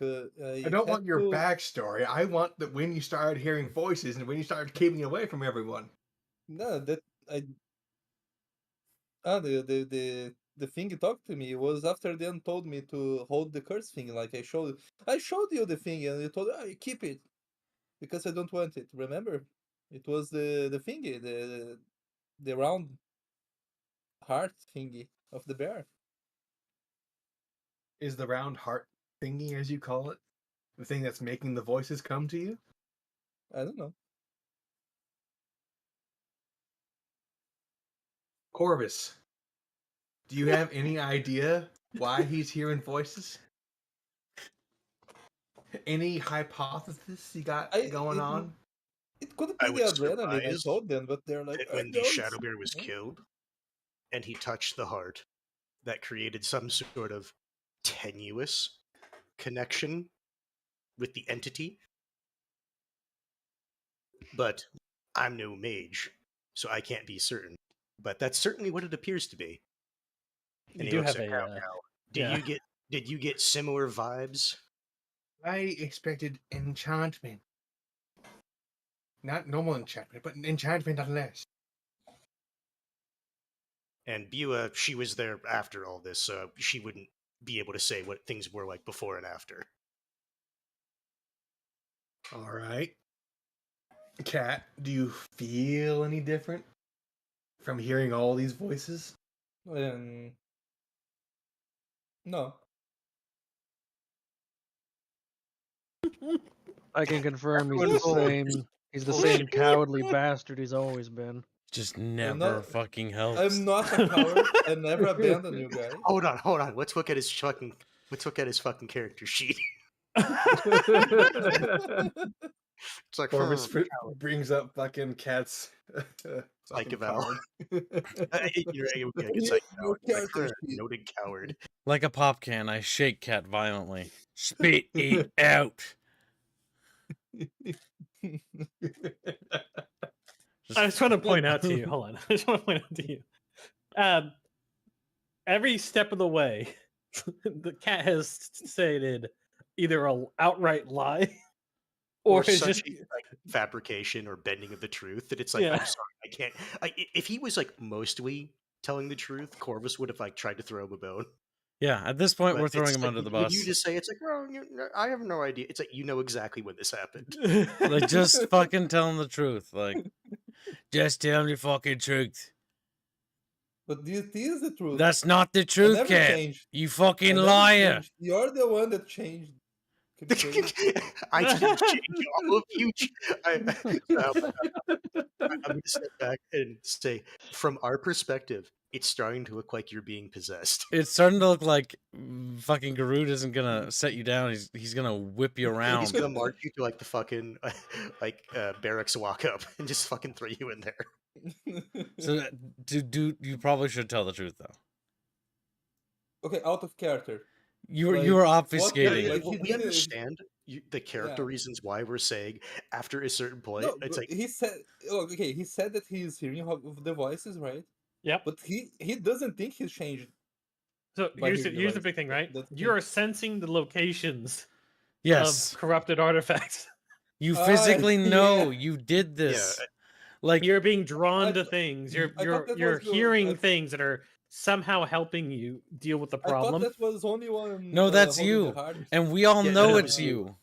C: I don't want your backstory. I want that when you started hearing voices and when you started keeping away from everyone.
B: No, that I. The thing he talked to me was after then told me to hold the curse thing. Like I showed you the thing and you told I keep it because I don't want it. Remember, it was the thingy, the round heart thingy of the bear.
C: Is the round heart thingy, as you call it, the thing that's making the voices come to you?
B: I don't know.
C: Corvus, do you have any idea why he's hearing voices? Any hypothesis you got going on?
B: It could
F: I
B: be the
F: was
B: adrenaline. I
F: surprised
B: told them, but they're like,
F: that when the
B: "No,
F: Shadow
B: it's-
F: Bear was
B: no."
F: killed and he touched the heart, that created some sort of tenuous connection with the entity. But I'm no mage, so I can't be certain. But that's certainly what it appears to be. And
D: You
F: he
D: do
F: looks
D: have
F: at
D: a.
F: Cow Cow.
D: Yeah.
F: Did you get similar vibes?
C: I expected enchantment. Not normal enchantment, but enchantment nonetheless.
F: And Bua, she was there after all this, so she wouldn't be able to say what things were like before and after.
C: All right. Cat, do you feel any different from hearing all these voices?
B: No.
E: I can confirm he's
F: Everyone
E: the
F: full-
E: same. He's the
F: full
E: same
F: shit.
E: cowardly bastard he's always been.
A: Just never
B: not-
A: fucking helps.
B: I'm not a coward. I never abandon you guys.
F: Hold on. Let's look at his fucking character sheet. It's like
C: Corvus brings up fucking Cat's
F: Like
C: fucking
F: a Val.
C: card.
F: It's like
B: Your character sheet.
F: noted coward.
A: Like a pop can, I shake Cat violently. Spit it out.
D: I just want to point out to you. Hold on. I just want to point out to you. Every step of the way, the cat has stated either a outright lie or it's
F: such
D: just
F: like fabrication or bending of the truth that it's like,
D: Yeah.
F: I'm sorry, I can't. If he was like mostly telling the truth, Corvus would have like tried to throw him a bone.
A: Yeah, at this point,
F: But
A: we're
F: it's
A: throwing him
F: like,
A: under the
F: when
A: bus.
F: you just say it's like, well, I have no idea. It's like you know exactly when this happened.
A: Like, just fucking tell him the truth. Like, just tell him the fucking truth.
B: But this is the truth.
A: That's not the
B: I
A: truth,
B: never
A: Cat.
B: changed.
A: You
B: I
A: fucking
B: never
A: liar.
B: changed. You're the one that changed.
F: I didn't change all of you. I'm going to step back and say, from our perspective, it's starting to look like you're being possessed.
A: It's starting to look like fucking Garud isn't gonna set you down. He's gonna whip you around.
F: He's gonna march you to like the fucking barracks walk up and just fucking throw you in there.
A: So, you probably should tell the truth though.
B: Okay, out of character.
A: You were
B: Like,
A: obfuscating.
B: like,
F: Well,
B: he
F: we
B: didn't-
F: understand the character
B: Yeah.
F: reasons why we're saying after a certain point.
B: No,
F: It's
B: but
F: like
B: he said. Okay, he said that he's hearing the voices, right?
D: Yep.
B: But he doesn't think he's changed.
D: So
B: By
D: here's
B: hearing the
D: here's the
B: voice.
D: big thing, right?
B: That's the
D: You
B: thing.
D: are sensing the locations
A: Yes.
D: of corrupted artifacts.
A: You
B: Ah,
A: physically know
B: yeah.
A: you did this. Like
D: You're being drawn
B: I
D: to
B: th-
D: things.
B: I thought that
D: You're
B: was good.
D: hearing things that are somehow helping you deal with the
B: I thought
D: problem.
B: that was only one.
A: no, that's
B: holding the
A: you.
B: heart.
A: And we all
F: Yeah,
A: know
F: that
A: it's
F: was
A: you.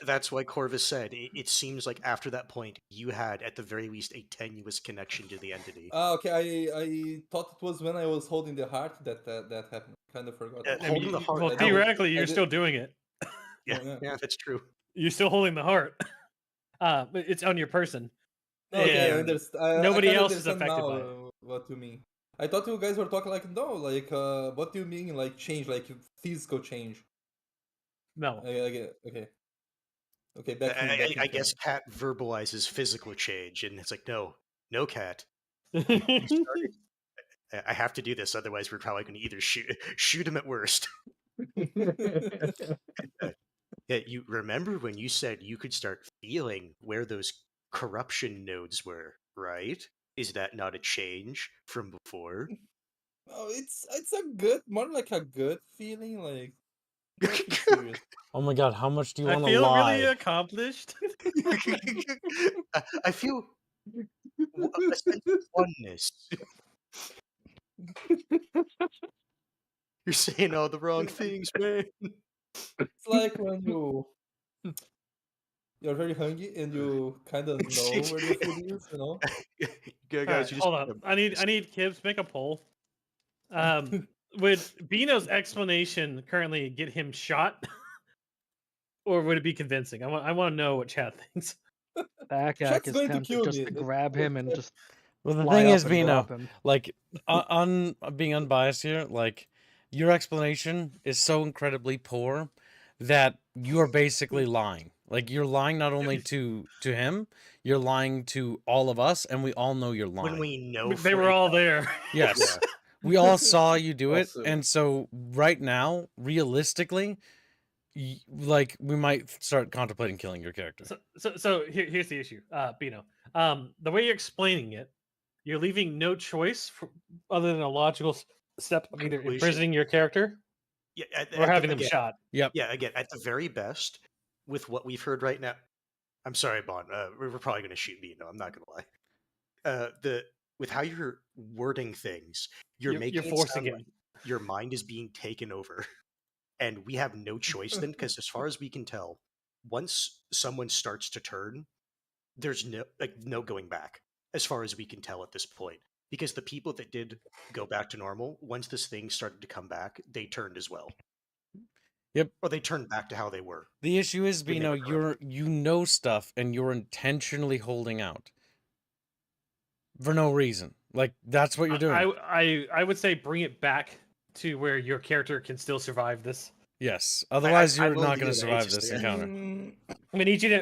F: That's why Corvus said it seems like after that point you had at the very least a tenuous connection to the entity.
B: Ah, okay. I thought it was when I was holding the heart that happened. Kind of forgot.
F: Uh, holding the heart-
D: Well,
F: I
D: theoretically,
B: I
D: you're
B: did-
D: still doing it.
F: Yeah,
B: Yeah.
F: yeah, that's true.
D: You're still holding the heart. But it's on your person.
B: Okay, I
D: And
B: understand.
D: nobody
B: I can
D: else is
B: understand
D: affected
B: now
D: by it.
B: what you mean. I thought you guys were talking like no, like what do you mean like change, like physical change?
D: No.
B: Okay. Okay, back in
F: I
B: camera.
F: guess Cat verbalizes physical change, and it's like, no, Cat. I have to do this, otherwise we're probably going to either shoot him at worst. Yeah, you remember when you said you could start feeling where those corruption nodes were, right? Is that not a change from before?
B: Oh, it's a good, more like a good feeling, like nothing serious.
A: Oh my god, how much do you
D: I
A: want to
D: feel
A: lie?
D: really accomplished.
F: I feel a sense of oneness. You're saying all the wrong things, man.
B: It's like when you're very hungry and you kind of know where the food is, you know.
F: Guys,
D: Alright,
F: you just
D: hold on. I need Kibbs make a poll. Would Bino's explanation currently get him shot, or would it be convincing? I want to know what chat thinks.
E: Back
B: Chat's
E: is
B: going to
E: tempted
B: kill
E: just
B: me.
E: to grab him and just
A: Well, the
E: fly
A: thing
E: up
A: is,
E: and
A: Vino,
E: drop him.
A: like, being unbiased here, like, your explanation is so incredibly poor that you are basically lying. Like, you're lying not only to him, you're lying to all of us, and we all know you're lying.
F: when we know
D: They
F: for
D: were
F: a
D: all there.
A: Yes. We all saw you do it,
B: Also-
A: and so right now, realistically, like, we might start contemplating killing your character.
D: So here's the issue, Bino. The way you're explaining it, you're leaving no choice other than a logical step of either
F: Conclusion.
D: imprisoning your character
F: Yeah,
D: or having them
F: again,
D: shot.
A: Yep.
F: Yeah, again, at the very best, with what we've heard right now. I'm sorry, Bond. We're probably going to shoot Bino. I'm not going to lie. With how you're wording things, you're making
D: You're
F: it
D: forcing
F: sound
D: him.
F: like your mind is being taken over, and we have no choice then. Because as far as we can tell, once someone starts to turn, there's no going back. As far as we can tell at this point, because the people that did go back to normal, once this thing started to come back, they turned as well.
A: Yep.
F: Or they turned back to how they were.
A: The issue is,
F: when they
A: Bino,
F: were
A: you know stuff and you're intentionally holding out for no reason. Like, that's what you're doing.
D: I would say bring it back to where your character can still survive this.
A: Yes. Otherwise,
F: I'm
A: you're
F: willing
A: not
F: to
A: going to
F: do that. It's
A: survive
F: just
A: this
F: like,
A: encounter.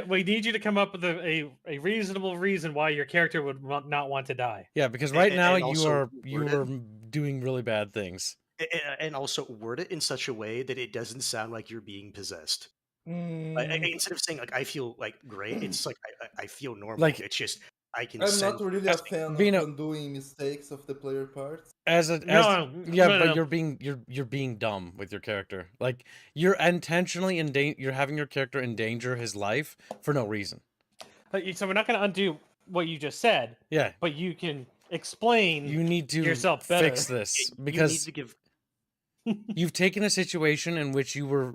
D: We need you to come up with a reasonable reason why your character would not want to die.
A: Yeah, because right now
F: and
A: you
F: also
A: are
F: word
A: doing really bad things.
F: And also word it in such a way that it doesn't sound like you're being possessed.
B: Mm,
F: Instead of saying like I feel like great, it's like I feel normal.
A: Like,
F: it's just I can
B: I'm
F: sense.
B: not really a fan of
A: Vino-
B: undoing mistakes of the player parts.
D: No,
A: but you're being dumb with your character. Like, you're intentionally you're having your character endanger his life for no reason.
D: So we're not going to undo what you just said.
A: Yeah.
D: But you can explain
A: You need to
D: yourself better.
A: fix this
F: You need
A: because
F: to give.
A: you've taken a situation in which you were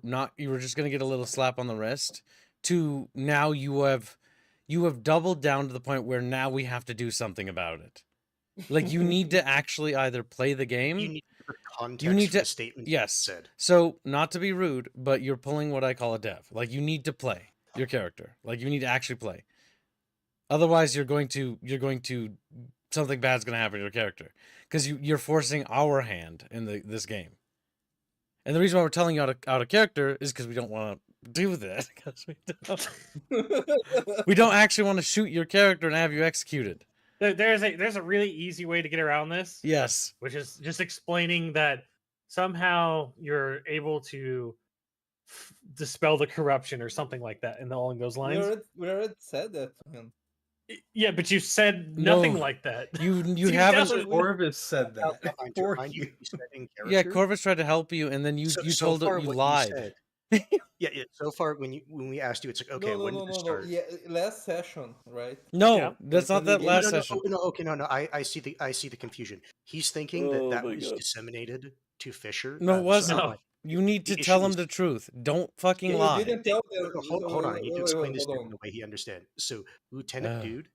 A: just going to get a little slap on the wrist to now you have doubled down to the point where now we have to do something about it. Like, you need to actually either play the game.
F: You need to give context
A: You need
F: for the
A: to-
F: statement.
A: Yes.
F: Said.
A: So, not to be rude, but you're pulling what I call a dev. Like, you need to play your character. Like, you need to actually play. Otherwise, you're going to something bad's going to happen to your character because you're forcing our hand in this game. And the reason why we're telling you out of character is because we don't want to do that. Because we don't actually want to shoot your character and have you executed.
D: There's a really easy way to get around this.
A: Yes.
D: Which is just explaining that somehow you're able to dispel the corruption or something like that, and along those lines.
B: We already said that to him.
D: Yeah, but you said nothing
A: No.
D: like that.
A: You
D: You
A: haven't.
D: definitely-
C: Orvis said that
F: Outline to
C: for
F: remind you
C: you.
F: what you said in
A: Yeah,
F: character.
A: Corvus tried to help you, and then you
F: So
A: told
F: far
A: it you
F: what
A: lied.
F: said, yeah. So far, when we asked you, it's like, okay,
B: no,
F: when did this
B: no.
F: start?
B: Yeah, last session, right?
A: No,
D: Yeah.
A: that's not
B: When you
A: that
B: gave-
A: last
F: no,
A: session.
F: no, okay, no. I see the confusion. He's thinking
A: Oh
F: that
A: my
F: was
A: God.
F: disseminated to Fisher.
A: No, it
F: So
A: wasn't.
D: No.
A: You need to
F: the
A: tell
F: issue
A: him
F: is-
A: the truth. Don't fucking
B: You
A: lie.
B: didn't tell them.
F: hold on. I need to explain this
B: Hold
F: in
B: on.
F: the way he understands. So Lieutenant
A: Ugh.
F: Dude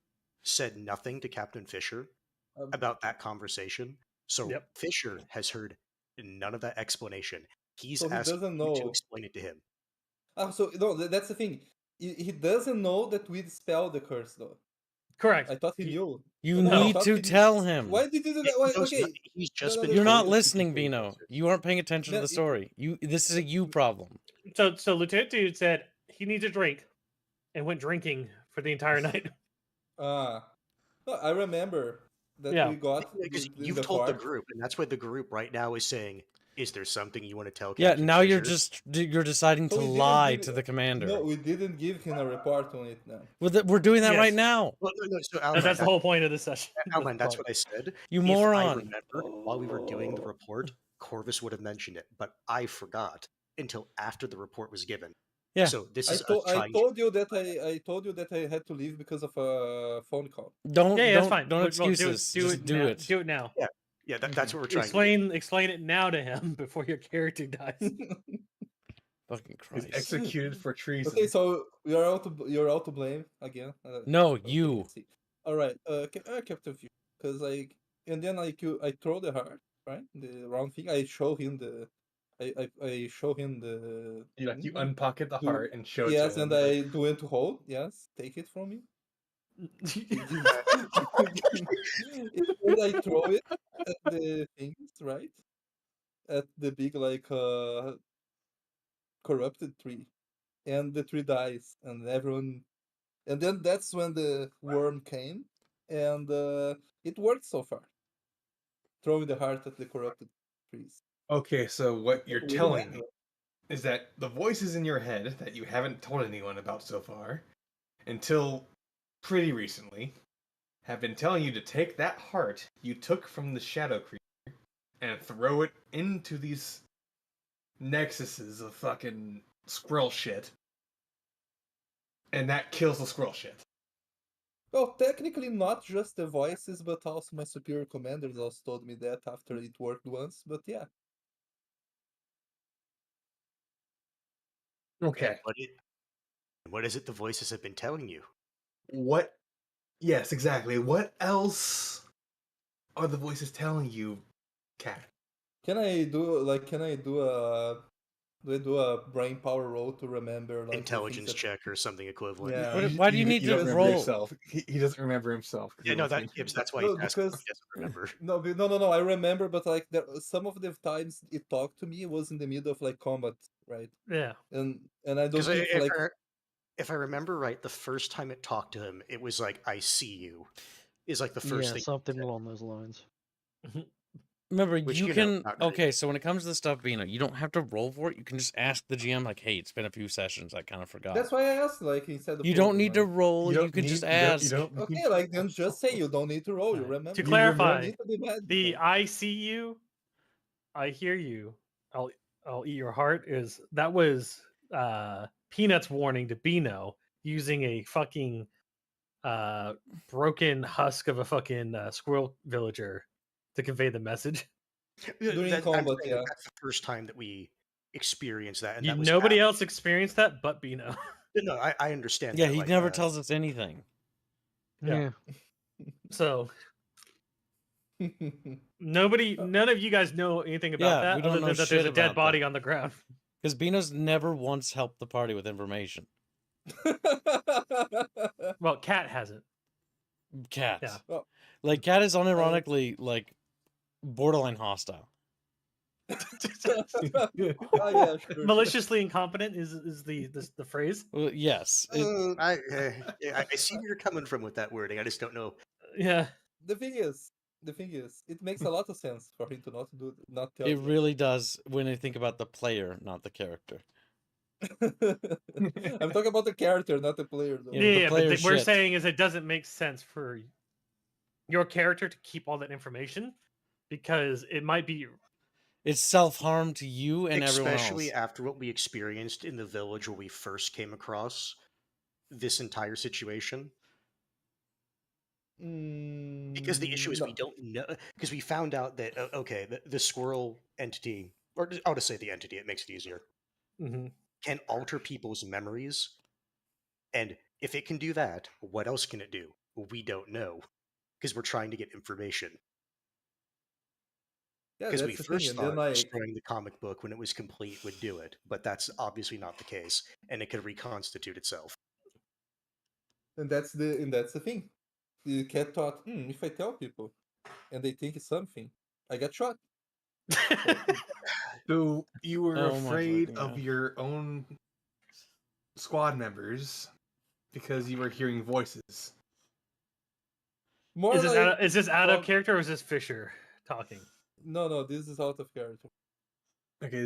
F: said nothing to Captain Fisher
B: Um,
F: about that conversation. So
D: Yep.
F: Fisher has heard none of that explanation. He's
B: So he
F: asking
B: doesn't
F: you to
B: know.
F: explain it to him.
B: So no, that's the thing. He doesn't know that we dispelled the curse, though.
D: Correct.
B: I thought he knew.
A: You
B: No, I
A: need
B: thought
A: to
B: he knew.
A: tell him.
B: Why did you do
F: Yeah,
B: that? Why,
F: he knows
B: okay.
F: nothing. He's just
B: No,
F: been
B: no,
A: You're
B: no,
A: not
F: told
B: no.
A: listening,
F: to
A: Bino.
F: answer.
A: You aren't paying attention to
B: No,
A: the story. This is a you problem.
D: So Lieutenant Dude said he needs a drink and went drinking for the entire night.
B: No, I remember that
D: Yeah.
B: we got
F: Because
B: in
F: you've
B: the
F: told the
B: part.
F: group, and that's what the group right now is saying. Is there something you want to tell
A: Yeah,
F: Captain
A: now you're
F: Fisher?
A: you're deciding
B: So
A: to
B: we didn't
A: lie
B: give-
A: to the commander.
B: No, we didn't give him a report on it now.
A: We're doing that right
D: Yes.
A: now.
F: Well, no, so
D: And
F: Outline,
D: that's the whole point of this session.
F: Outline, that's what I said.
A: You
F: If I
A: moron.
F: remembered while we were doing the report, Corvus would have mentioned it, but I forgot until after the report was given.
A: Yeah.
F: So this
B: I
F: is us
B: told
F: trying.
B: you that I told you that I had to leave because of a phone call.
A: Don't
D: Yeah, that's fine.
A: don't
D: Well,
A: excuses.
D: do
A: Just
D: it
A: do
D: now.
A: it.
D: Do it now.
F: Yeah, that's what we're trying. to do.
D: Explain it now to him before your character dies.
A: Fucking
C: Is
A: Christ.
C: executed for treason.
B: Okay, so you're out to blame again.
A: No,
B: Okay,
A: you.
B: let's see. All right, Captain View, because and then I throw the heart, right? The round thing. I show him the. I show him the.
C: You unpocket the
B: do-
C: heart and show it
B: Yes,
C: to him.
B: and I do it to hold. Yes, take it from me. And I throw it at the things, right? At the big corrupted tree, and the tree dies, and everyone. And then that's when the worm came, and it worked so far. Throwing the heart at the corrupted trees.
C: Okay, so what you're
B: We didn't
C: telling
B: have
C: me
B: it.
C: is that the voices in your head that you haven't told anyone about so far, until pretty recently, have been telling you to take that heart you took from the shadow creature and throw it into these nexuses of fucking squirrel shit. And that kills the squirrel shit.
B: Well, technically not just the voices, but also my superior commanders also told me that after it worked once. But yeah,
C: Okay.
F: What is it the voices have been telling you?
C: What? Yes, exactly. What else are the voices telling you, Cat?
B: can I do a brain power roll to remember the things
F: Intelligence
B: that-
F: check or something equivalent.
B: Yeah.
A: Why do you need
C: don't
A: to
C: remember
A: roll?
C: yourself. He doesn't remember himself. 'cause
F: Yeah,
C: he
F: no,
C: wants me to-
F: Gibbs, that's why
B: No,
F: he's asking if
B: because-
F: he doesn't remember.
B: No. I remember, but some of the times it talked to me was in the middle of combat, right?
D: Yeah.
B: And I don't
F: Because
B: think
F: if I remember right, the first time it talked to him, it was like, I see you. Is like the first
E: Yeah,
F: thing.
E: something along those lines.
A: Remember,
F: Which,
A: you
F: you know,
A: can.
F: not great.
A: Okay, so when it comes to the stuff, Bino, you don't have to roll for it. You can just ask the GM, like, "Hey, it's been a few sessions. I kind of forgot."
B: that's why I asked, instead of
A: You don't
B: rolling,
A: need to
B: like-
A: roll. You
C: don't
A: can
C: need-
A: just
C: you don't-
A: ask.
C: you don't
B: Okay,
C: need-
B: then just say you don't need to roll. You
D: Right.
B: remember.
D: To
B: You
D: clarify,
B: don't need to be mad.
D: The I see you, I hear you, I'll eat your heart that was Peanut's warning to Bino using a fucking broken husk of a fucking squirrel villager to convey the message.
B: During
F: I'm
B: combat,
F: saying
B: yeah.
F: that's the first time that we experienced that, and that was
D: Nobody
F: after-
D: else experienced that but Bino.
F: No, I understand.
A: Yeah,
F: that,
A: he
F: like,
A: never tells us anything.
D: Yeah.
E: Yeah.
D: So none of you guys know anything about
A: Yeah,
D: that
A: we don't
D: other
A: know
D: than that
A: shit
D: there's a dead
A: about
D: body
A: that.
D: on the ground.
A: Because Bino's never once helped the party with information.
D: Well, Cat hasn't.
A: Cat.
D: Yeah.
B: Well,
A: Like, Cat is unironically, like, borderline hostile.
B: Oh, yeah, sure.
D: Maliciously incompetent is the phrase.
A: Well, yes.
F: I see where you're coming from with that wording. I just don't know.
D: Yeah.
B: The thing is, it makes a lot of sense for him to not tell.
A: It
B: us.
A: really does when you think about the player, not the character.
B: I'm talking about the character, not the player, though.
A: Yeah, but the
D: Yeah, but
A: player's
D: we're
A: shit.
D: saying is it doesn't make sense for your character to keep all that information because it might be
A: It's self-harm to you and everyone
F: Especially
A: else.
F: after what we experienced in the village where we first came across this entire situation. Because the issue is we
B: No.
F: don't know. Because we found out that, okay, the squirrel entity, or I'll just say the entity, it makes it easier,
D: Mhm.
F: can alter people's memories. And if it can do that, what else can it do? We don't know. Because we're trying to get information.
B: Yeah,
F: Because we
B: that's the thing.
F: first
B: And then
F: thought
B: like,
F: destroying the comic book when it was complete would do it, but that's obviously not the case, and it could reconstitute itself.
B: and that's the thing. The cat thought, if I tell people and they think it's something, I get shot.
C: So you were
A: Oh my
C: afraid
A: fucking
C: of
A: God.
C: your own squad members because you were hearing voices.
B: More
D: Is this
B: like
D: out of
B: prob-
D: character or is this Fisher talking?
B: no, this is out of character.
C: Okay,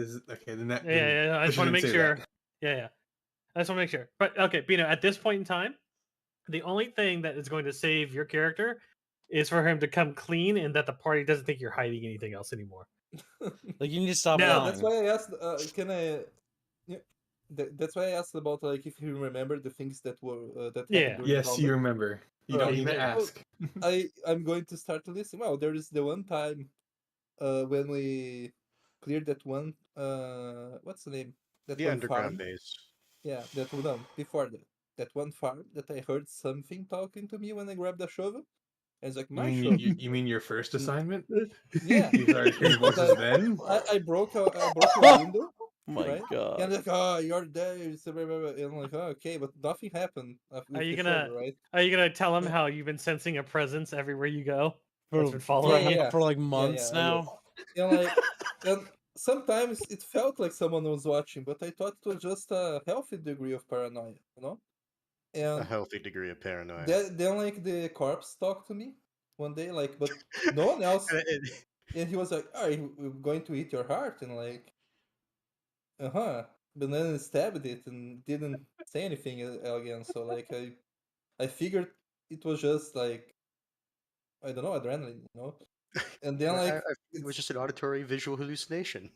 C: then that.
D: Yeah. I just
C: Fisher
D: want to
C: didn't
D: make
C: say
D: sure.
C: that.
D: Yeah. I just want to make sure. But okay, Bino, at this point in time, the only thing that is going to save your character is for him to come clean and that the party doesn't think you're hiding anything else anymore.
A: Like you need to stop
D: No.
B: Yeah,
A: lying.
B: that's why I asked. Can I? Yeah, that's why I asked about like if you remember the things that were that
D: Yeah.
B: happened during
C: Yes,
B: combat.
C: you remember. You don't
B: Alright,
C: need to
A: did.
C: ask.
B: I'm going to start to listen. Well, there is the one time when we cleared that one what's the name? That
F: The
B: one
F: underground
B: farm.
F: base.
B: Yeah, that one no, before that. That one farm that I heard something talking to me when I grabbed the shovel. And it's like
C: You
B: my
C: mean
B: shovel.
C: you mean your first
B: Mm,
C: assignment?
B: Yeah.
C: You started hearing
B: But
C: voices then?
B: I broke a window,
A: My
B: right?
A: God.
B: And like, oh, you're there. And I'm like, oh, okay, but nothing happened
D: Are
B: with
D: you
B: the
D: gonna
B: shovel, right?
D: are you gonna tell him
B: Yeah,
D: how you've been sensing a presence everywhere you go?
A: For,
D: That's been following you?
B: yeah,
A: for like
B: yeah,
A: months
B: I will.
A: now.
B: And like, and sometimes it felt like someone was watching, but I thought it was just a healthy degree of paranoia, you know?
F: A
B: And
F: healthy degree of paranoia.
B: then like the corpse talked to me one day, like, but no one else.
F: And
B: And he was like, "Are you going to eat your heart?" And like, but then stabbed it and didn't say anything again. So like I figured it was just like I don't know, adrenaline, you know. And then
F: I
B: like
F: think it was
B: it's
F: just an auditory visual hallucination.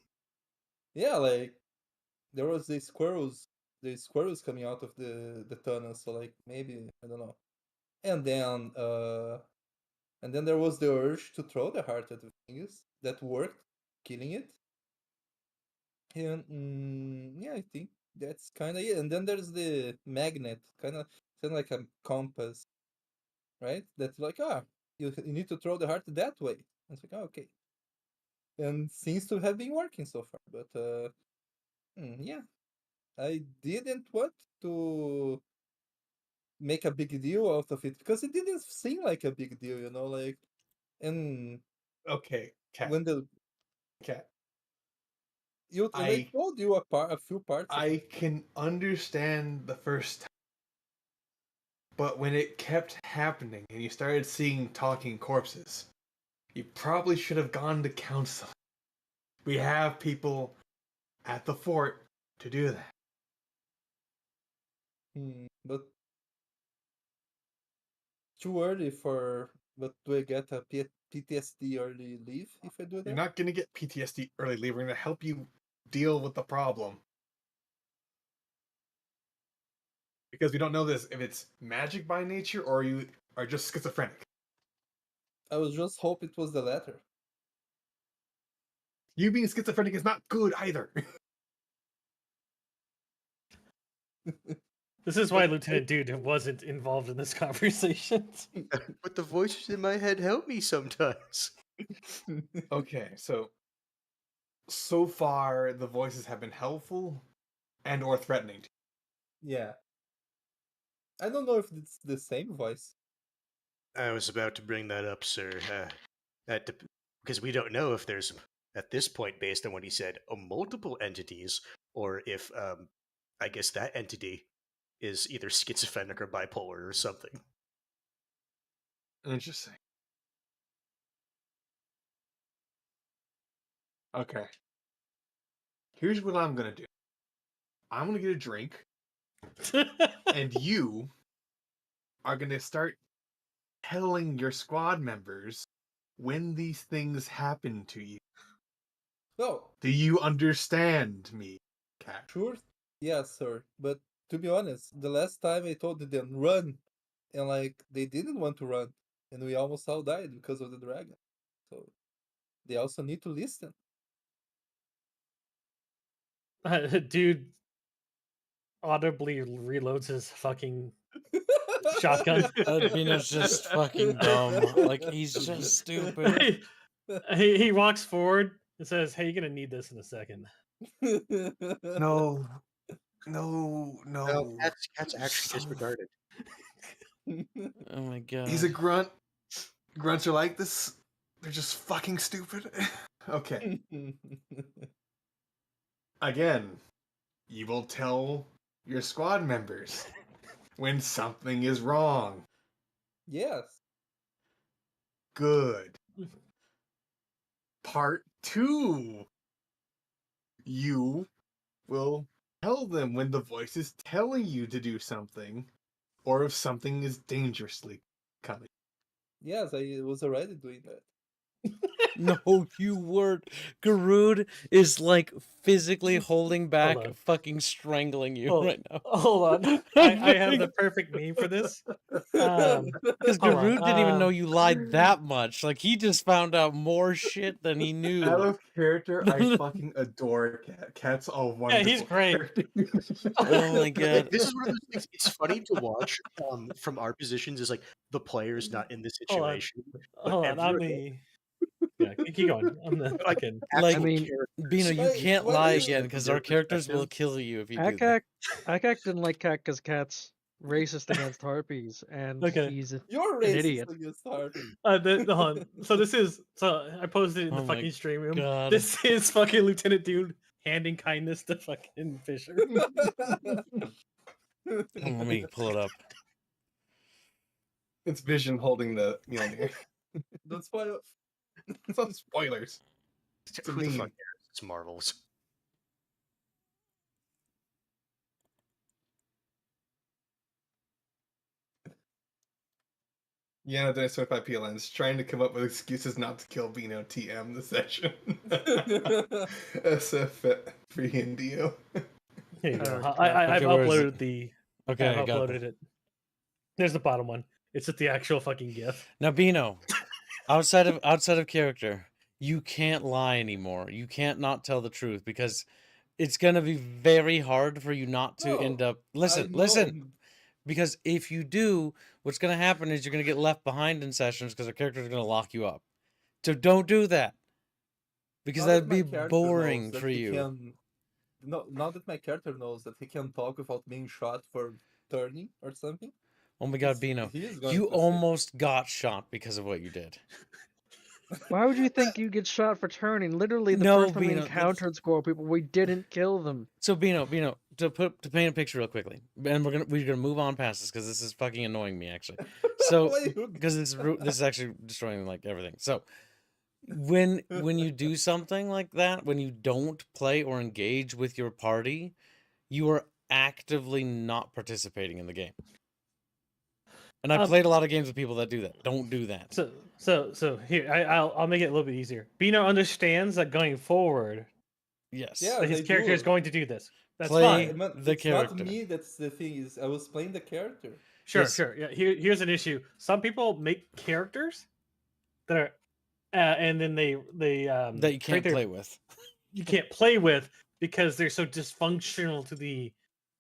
B: yeah, like there was the squirrels coming out of the tunnel. So like maybe I don't know. And then there was the urge to throw the heart at the things that worked, killing it. And yeah, I think that's kind of it. And then there's the magnet, kind of like a compass, right? That's like, you need to throw the heart that way. It's like, okay. And seems to have been working so far. But yeah, I didn't want to make a big deal out of it because it didn't seem like a big deal, you know, like, and
C: Okay, cat.
B: when the
C: Cat.
B: and I
C: I
B: told you a few parts of
C: I
B: it.
C: can understand the first time, but when it kept happening and you started seeing talking corpses, you probably should have gone to council. We have people at the fort to do that.
B: But too early for. But do I get a PTSD early leave if I do
C: You're
B: that?
C: not gonna get PTSD early leave. We're gonna help you deal with the problem. Because we don't know this if it's magic by nature or you are just schizophrenic.
B: I was just hope it was the latter.
C: You being schizophrenic is not good either.
D: This is why Lieutenant Dude wasn't involved in this conversation.
F: But the voices in my head help me sometimes.
C: Okay, so far the voices have been helpful and or threatening.
B: Yeah. I don't know if it's the same voice.
F: I was about to bring that up, sir. Because we don't know if there's, at this point, based on what he said, multiple entities, or if, I guess that entity is either schizophrenic or bipolar or something.
C: Interesting. Okay. Here's what I'm gonna do. I'm gonna get a drink, and you are gonna start telling your squad members when these things happen to you.
B: Oh,
C: Do you understand me, Cat?
B: sure. Yes, sir. But to be honest, the last time I told them run, and like they didn't want to run, and we almost all died because of the dragon. So they also need to listen.
D: Dude audibly reloads his fucking shotgun.
A: Bino's just fucking dumb. Like, he's just stupid.
D: he walks forward and says, "Hey, you're gonna need this in a second."
C: No. No.
F: No, cat's actually disregarded.
A: Oh my god.
C: He's a grunt. Grunts are like this. They're just fucking stupid. Okay. Again, you will tell your squad members when something is wrong.
B: Yes.
C: Good. Part 2. You will tell them when the voice is telling you to do something, or if something is dangerously coming.
B: Yes, I was already doing that.
A: No, you weren't. Garud is like physically holding back,
D: on.
A: fucking strangling you
D: Oh,
A: right now.
D: Hold on. I have the perfect meme for this.
A: Because
D: Hold on,
A: Garud didn't even know you lied that much. Like, he just found out more shit than he
C: Out
A: knew.
C: of character, I fucking adore Cat. Cat's all wonderful.
D: he's great.
A: Oh my god.
F: This is one of those things. It's funny to watch from our positions. Is like the players not in the
D: Hold on.
F: situation. but
D: Hold on, I'm
F: everyone
D: the. Yeah, keep going. I'm the
F: Like,
D: fucking.
A: Like,
F: actual
E: I mean,
F: characters.
A: Bino, you
B: Why-
A: can't
B: why
A: lie
B: do you-
A: again because
F: Their
A: our characters will
F: perspective.
A: kill you if you do that.
E: Akak didn't like Cat because Cat's racist against harpies, and
D: Okay.
E: he's
B: You're
E: an
B: racist
E: idiot.
B: against Harvey.
D: Hold on. So this is. So I posted it in the
A: Oh my
D: fucking stream room.
A: God.
D: This is fucking Lieutenant Dude handing kindness to fucking Fisher.
A: Let me pull it up.
C: It's Vision holding the Mjolnir.
B: Don't spoil.
C: It's not spoilers.
F: Who the fuck cares? It's Marvels.
C: Yeah, there's 25 PLNs trying to come up with excuses not to kill Bino TM the session. SF free Indio.
D: Here you go.
E: Oh,
D: I've
A: Okay, where is
D: uploaded
A: it?
D: the.
A: Okay, I
D: I've
A: got
D: uploaded it. There's the bottom one. It's just the actual fucking GIF.
A: Now, Bino, outside of character, you can't lie anymore. You can't not tell the truth because it's gonna be very hard for you not to end
B: No,
A: up. Listen. Because if you do, what's gonna happen is you're gonna get left behind in sessions because our characters are gonna lock you up. So don't do that. Because
B: Now that
A: that'd
B: my
A: be
B: character
A: boring
B: knows that
A: for
B: he
A: you.
B: can- No, now that my character knows that he can talk without being shot for turning or something.
A: Oh my god,
B: It's-
A: Bino.
B: he is going
A: You
B: to say-
A: almost got shot because of what you did.
E: Why would you think you get shot for turning? Literally, the
A: No,
E: first time we
A: Bino, that's-
E: encountered squirrel people, we didn't kill them.
A: So Bino, to paint a picture real quickly, and we're gonna move on past this because this is fucking annoying me actually. So
B: Why you-
A: because this is actually destroying like everything. So when you do something like that, when you don't play or engage with your party, you are actively not participating in the game. And I've played a lot of games with people that do that. Don't do that.
D: So here I'll make it a little bit easier. Bino understands that going forward,
A: Yes.
B: Yeah,
D: that his
B: they
D: character is
B: do.
D: going to do this. That's
A: Play-
D: fine.
B: Man,
A: the
B: it's
A: character.
B: not me. That's the thing. Is I was playing the character.
D: Sure,
A: Yes.
D: sure. Yeah, here's an issue. Some people make characters that are, and then they
A: That you can't play with.
D: You can't play with because they're so dysfunctional to the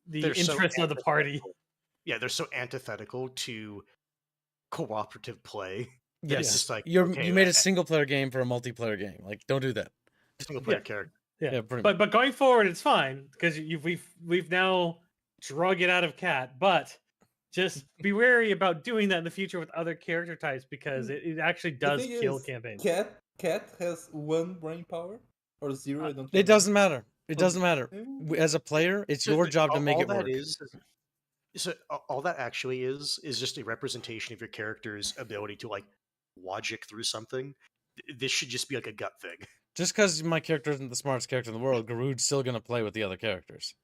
F: They're so
D: interests of the party.
F: antithetical. Yeah, they're so antithetical to cooperative play. that
A: Yes.
F: It's just like
A: you
F: okay,
A: made a single player game for a multiplayer game. Like, don't do that.
F: single player
D: Yeah.
F: character.
A: Yeah, pretty much.
D: But going forward, it's fine because we've now drug it out of Cat. But just be wary about doing that in the future with other character types because it actually
B: The
D: does
B: thing
D: kill
B: is,
D: campaigns.
B: Cat has 1 brain power or 0. I don't.
A: It doesn't matter. It
B: Well,
A: doesn't matter.
B: Mm.
A: As a player, it's your job to make
F: all
A: it work.
F: that so all that actually is just a representation of your character's ability to like logic through something. This should just be like a gut thing.
A: Just because my character isn't the smartest character in the world, Garud's still gonna play with the other characters.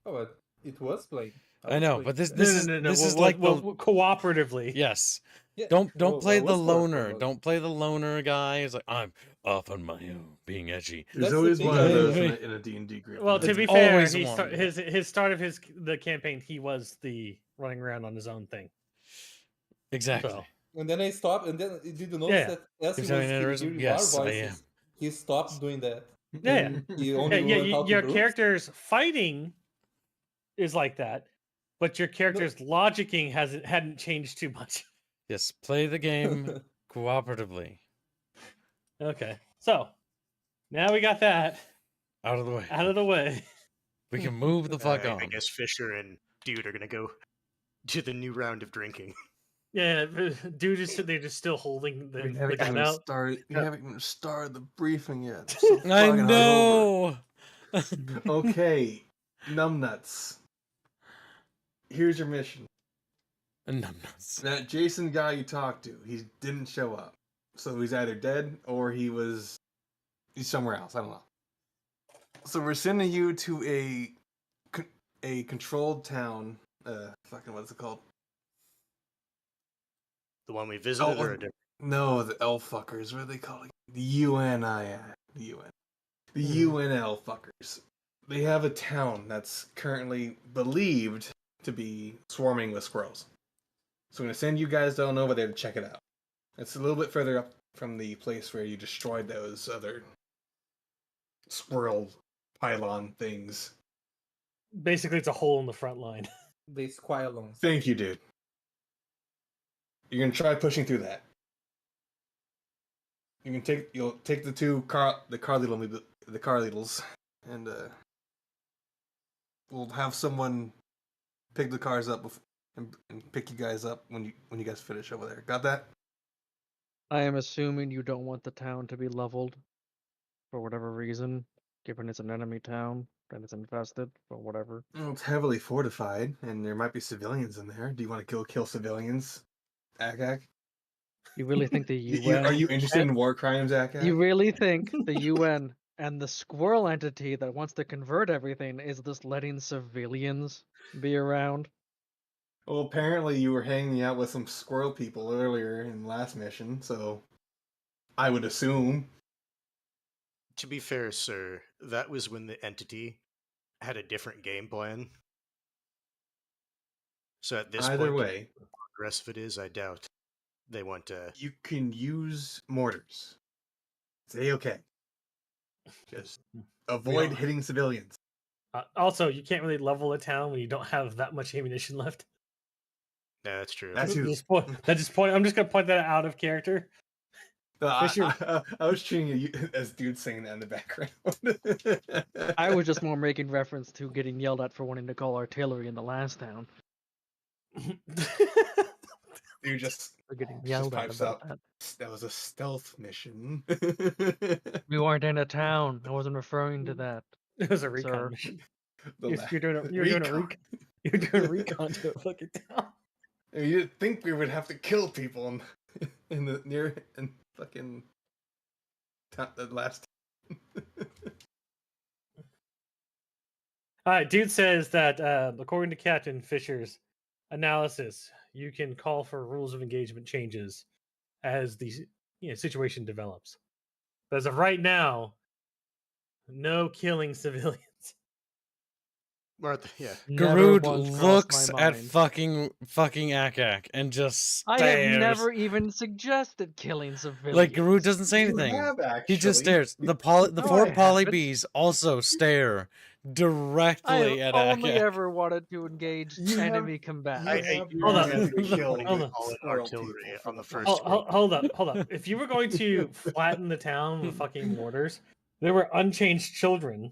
B: Oh, but it was playing.
A: I
B: was
A: know,
B: playing
A: but this
B: that.
A: this is this is like the
D: cooperatively.
A: yes.
B: Yeah,
A: Don't
B: well, I
A: play the
B: was
A: loner.
B: cooperative.
A: Don't play the loner guy. He's like, I'm off on my own, being edgy.
G: There's
B: That's the
G: always
B: thing,
G: one of
B: I-
G: those in a D&D group.
D: Well,
G: man.
D: to
A: It's
D: be fair,
A: always
D: he
A: one.
D: his start of the campaign, he was the running around on his own thing.
A: Exactly.
D: So
B: And then I stopped, and then did you notice
D: Yeah.
B: that as he
A: He's
B: was
A: having an aneurysm?
B: hearing
A: Yes,
B: our
A: I am.
B: voices, he stopped doing that.
D: Yeah,
B: And he only went out
D: your
B: to groups.
D: character's fighting is like that, but your character's logicking hadn't changed too much.
A: Yes, play the game cooperatively.
D: Okay, so now we got that
A: Out of the way.
D: out of the way.
A: We can move the fuck
F: I
A: on.
F: guess Fisher and Dude are gonna go to the new round of drinking.
D: Yeah, dude is they're just still holding
G: We
D: the
G: haven't
D: gun
G: even
D: out.
G: started. We
D: Yeah.
G: haven't even started the briefing yet. So
A: I
G: fucking
A: know.
G: hungover. Okay, numbnuts. Here's your mission.
A: Numbnuts.
G: That Jason guy you talked to, he didn't show up. So he's either dead or he's somewhere else. I don't know. So we're sending you to a controlled town. Fucking what's it called?
F: The one we visited,
G: Oh,
F: or a different?
G: No, the elf fuckers. What are they called? The UNI. The UN. The UNL fuckers. They have a town that's currently believed to be swarming with squirrels. So I'm gonna send you guys down over there to check it out. It's a little bit further up from the place where you destroyed those other squirrel pylon things.
D: Basically, it's a hole in the front line.
B: They squalons.
G: Thank you, dude. You're gonna try pushing through that. You'll take the car leaders, and we'll have someone pick the cars up and pick you guys up when you guys finish over there. Got that?
E: I am assuming you don't want the town to be leveled for whatever reason, given it's an enemy town and it's infested or whatever.
G: Well, it's heavily fortified, and there might be civilians in there. Do you want to kill civilians, Akak?
E: You really think the UN?
G: Are you interested in war crimes, Akak?
E: You really think the UN and the squirrel entity that wants to convert everything is just letting civilians be around?
G: Well, apparently you were hanging out with some squirrel people earlier in the last mission, so I would assume.
F: To be fair, sir, that was when the entity had a different game plan. So at this
G: Either
F: point,
G: way,
F: the rest of it is, I doubt they want to.
G: you can use mortars. It's okay. Just avoid hitting civilians.
D: Also, you can't really level a town when you don't have that much ammunition left.
F: Yeah, that's true.
G: That's who.
D: I'm just gonna point that out of character.
G: I was treating you as dude singing that in the background.
E: I was just more making reference to getting yelled at for wanting to call artillery in the last town.
G: Dude just
E: For getting yelled at
G: pipes
E: about
G: up.
E: that.
G: That was a stealth mission.
E: We weren't in a town. I wasn't referring to that.
D: It was a recon
E: Sir.
D: mission.
G: The
D: You're doing a recon to a fucking town.
G: You didn't think we would have to kill people in the fucking the last.
D: All right, dude says that according to Captain Fisher's analysis, you can call for rules of engagement changes as the situation develops. But as of right now, no killing civilians.
F: Yeah.
E: Never
A: Garud
E: once crossed
A: looks
E: my
A: at
E: mind.
A: fucking Akak and just stares.
E: I have never even suggested killing civilians.
A: Like Garud doesn't say
G: You
A: anything.
G: have,
A: He just
G: actually.
A: stares. The
E: No,
A: four
E: I
A: poly
E: haven't.
A: bees also stare directly
E: I
A: at
E: have only
A: Akak.
E: ever wanted to engage
G: You have-
E: enemy combat.
D: Hold on.
F: Hold
D: on.
F: artillery on the first.
D: Hold up. If you were going to flatten the town with fucking mortars, there were unchanged children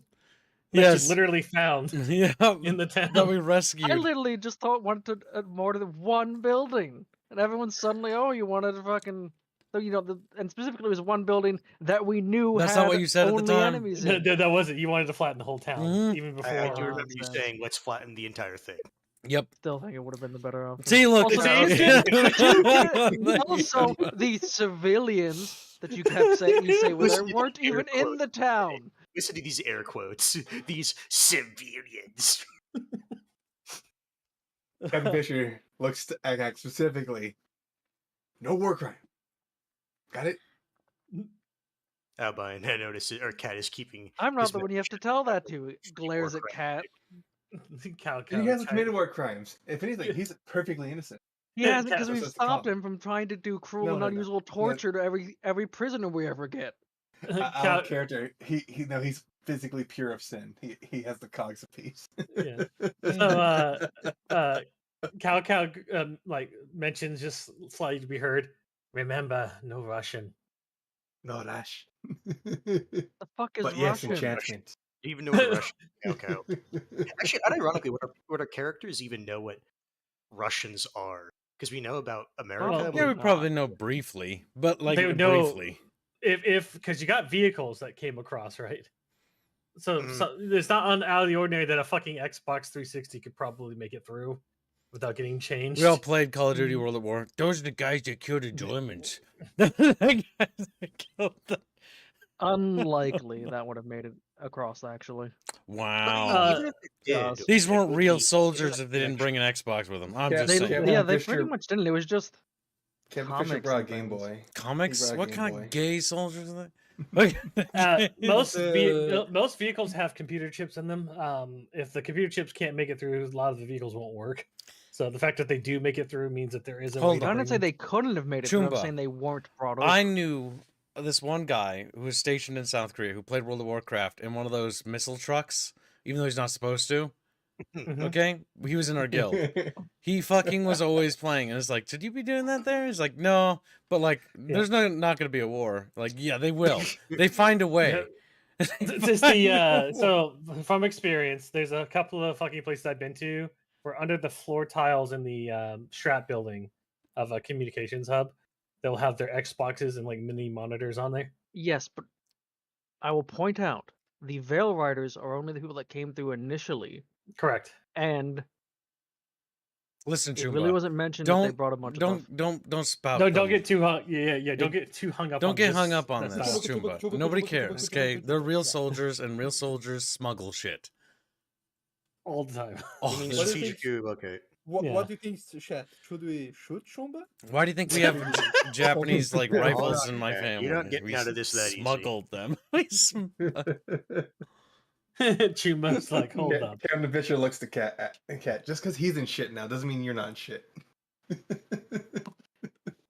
D: that
A: Yes.
D: you literally found
A: Yeah,
D: in the town.
A: that we rescued.
E: I literally just wanted to more than one building, and everyone suddenly, you wanted to fucking, so and specifically it was one building that we knew
A: That's
E: had
A: not what you said at the
E: only
A: time.
E: enemies in.
D: That wasn't. You wanted to flatten the whole town,
A: Mhm.
D: even before.
F: I do remember you
E: nonsense.
F: saying, "Let's flatten the entire thing."
A: Yep.
E: Still think it would have been the better option.
A: See, look.
E: Also, also, the civilians that you kept saying you say were there
F: Listen to
E: weren't
F: the air
E: even in
F: quotes.
E: the town.
F: Listen to these air quotes. These civilians.
G: Captain Fisher looks to Agak specifically. No war crime. Got it?
F: Albine, I notice it, or Cat is keeping.
E: I'm not
F: his
E: the one you have to
F: mouth
E: tell
F: shut.
E: that to. Glares at Cat.
D: Cow,
G: He hasn't committed war crimes. If anything, he's perfectly innocent.
E: He hasn't
D: Cat
E: because we've
G: says to
E: stopped
G: calm.
E: him from trying to do cruel
G: No,
E: and
G: no, no.
E: unusual torture to every prisoner we ever get.
G: Out
D: Cow,
G: of character, he's physically pure of sin. He has the cogs of peace.
D: Yeah. So, Cow, like mentions just slightly to be heard. Remember, no Russian.
G: No Rash.
E: The fuck is
G: But yes,
E: Russian?
G: enchantment.
F: Do you even know what a Russian cow? Actually, unironically, would our characters even know what Russians are? Because we know about America.
E: Probably
A: Yeah, we
E: not.
A: probably know briefly, but like
D: They would know
A: briefly.
D: if because you got vehicles that came across, right? So,
F: Mhm.
D: so it's not out of the ordinary that a fucking Xbox 360 could probably make it through without getting changed.
A: We all played Call of Duty World at War. Those are the guys that killed the Germans. The guys that killed them.
E: Unlikely that would have made it across, actually.
A: Wow.
F: Even if it did,
A: These
F: it
A: weren't
F: would
A: real
F: be-
A: soldiers
F: it
A: if they didn't bring an Xbox with them. I'm
G: Yeah,
A: just
E: They,
A: saying.
G: Captain
E: yeah, they
G: Fisher-
E: pretty much didn't. It was just
G: Captain Fisher
E: comics
G: brought a
E: and
G: Game
E: things.
G: Boy.
A: Comics?
G: He brought a
A: What
G: Game
A: kind
G: Boy.
A: of gay soldiers are they?
D: Most vehicles have computer chips in them. If the computer chips can't make it through, a lot of the vehicles won't work. So the fact that they do make it through means that there is a way
A: Hold
D: to
E: I
A: on.
E: didn't say
D: bring-
E: they couldn't have made it. But I'm
A: Chumba.
E: saying they weren't brought over.
A: I knew this one guy who was stationed in South Korea who played World of Warcraft in one of those missile trucks, even though he's not supposed to.
D: Mhm.
A: Okay? He was in our guild. He fucking was always playing, and it's like, should you be doing that there? He's like, no, but like, there's not going to be a war. Like, yeah, they will. They find a way.
D: Just the so from experience, there's a couple of fucking places I've been to where under the floor tiles in the strap building of a communications hub, they'll have their Xboxes and like mini monitors on there.
E: Yes, but I will point out the Veil Riders are only the people that came through initially,
D: Correct.
E: and
A: Listen,
E: it really
A: Chumba,
E: wasn't mentioned that they
A: don't
E: brought a bunch of stuff.
A: don't spout.
D: Don't
A: them.
D: get too hung. Yeah. Don't get too hung up.
A: Don't
D: on
A: get
D: this-
A: hung up on
D: that
A: this,
D: style.
A: Chumba. Nobody cares. Okay, they're real soldiers, and real soldiers smuggle shit
D: all the time.
A: all
F: You mean
A: the
B: What do
A: time.
B: you
F: strategic okay.
B: What
D: Yeah.
B: do you think, chat? Should we shoot Shumba?
A: Why do you think we have Japanese like
G: Hold
A: rifles
F: on,
A: in my
F: man.
A: family?
F: You're not getting
A: We
F: out of this that easy.
A: smuggled them. We
D: Chumba's like, hold up.
G: Captain Fisher looks to Cat. Just because he's in shit now doesn't mean you're not in shit.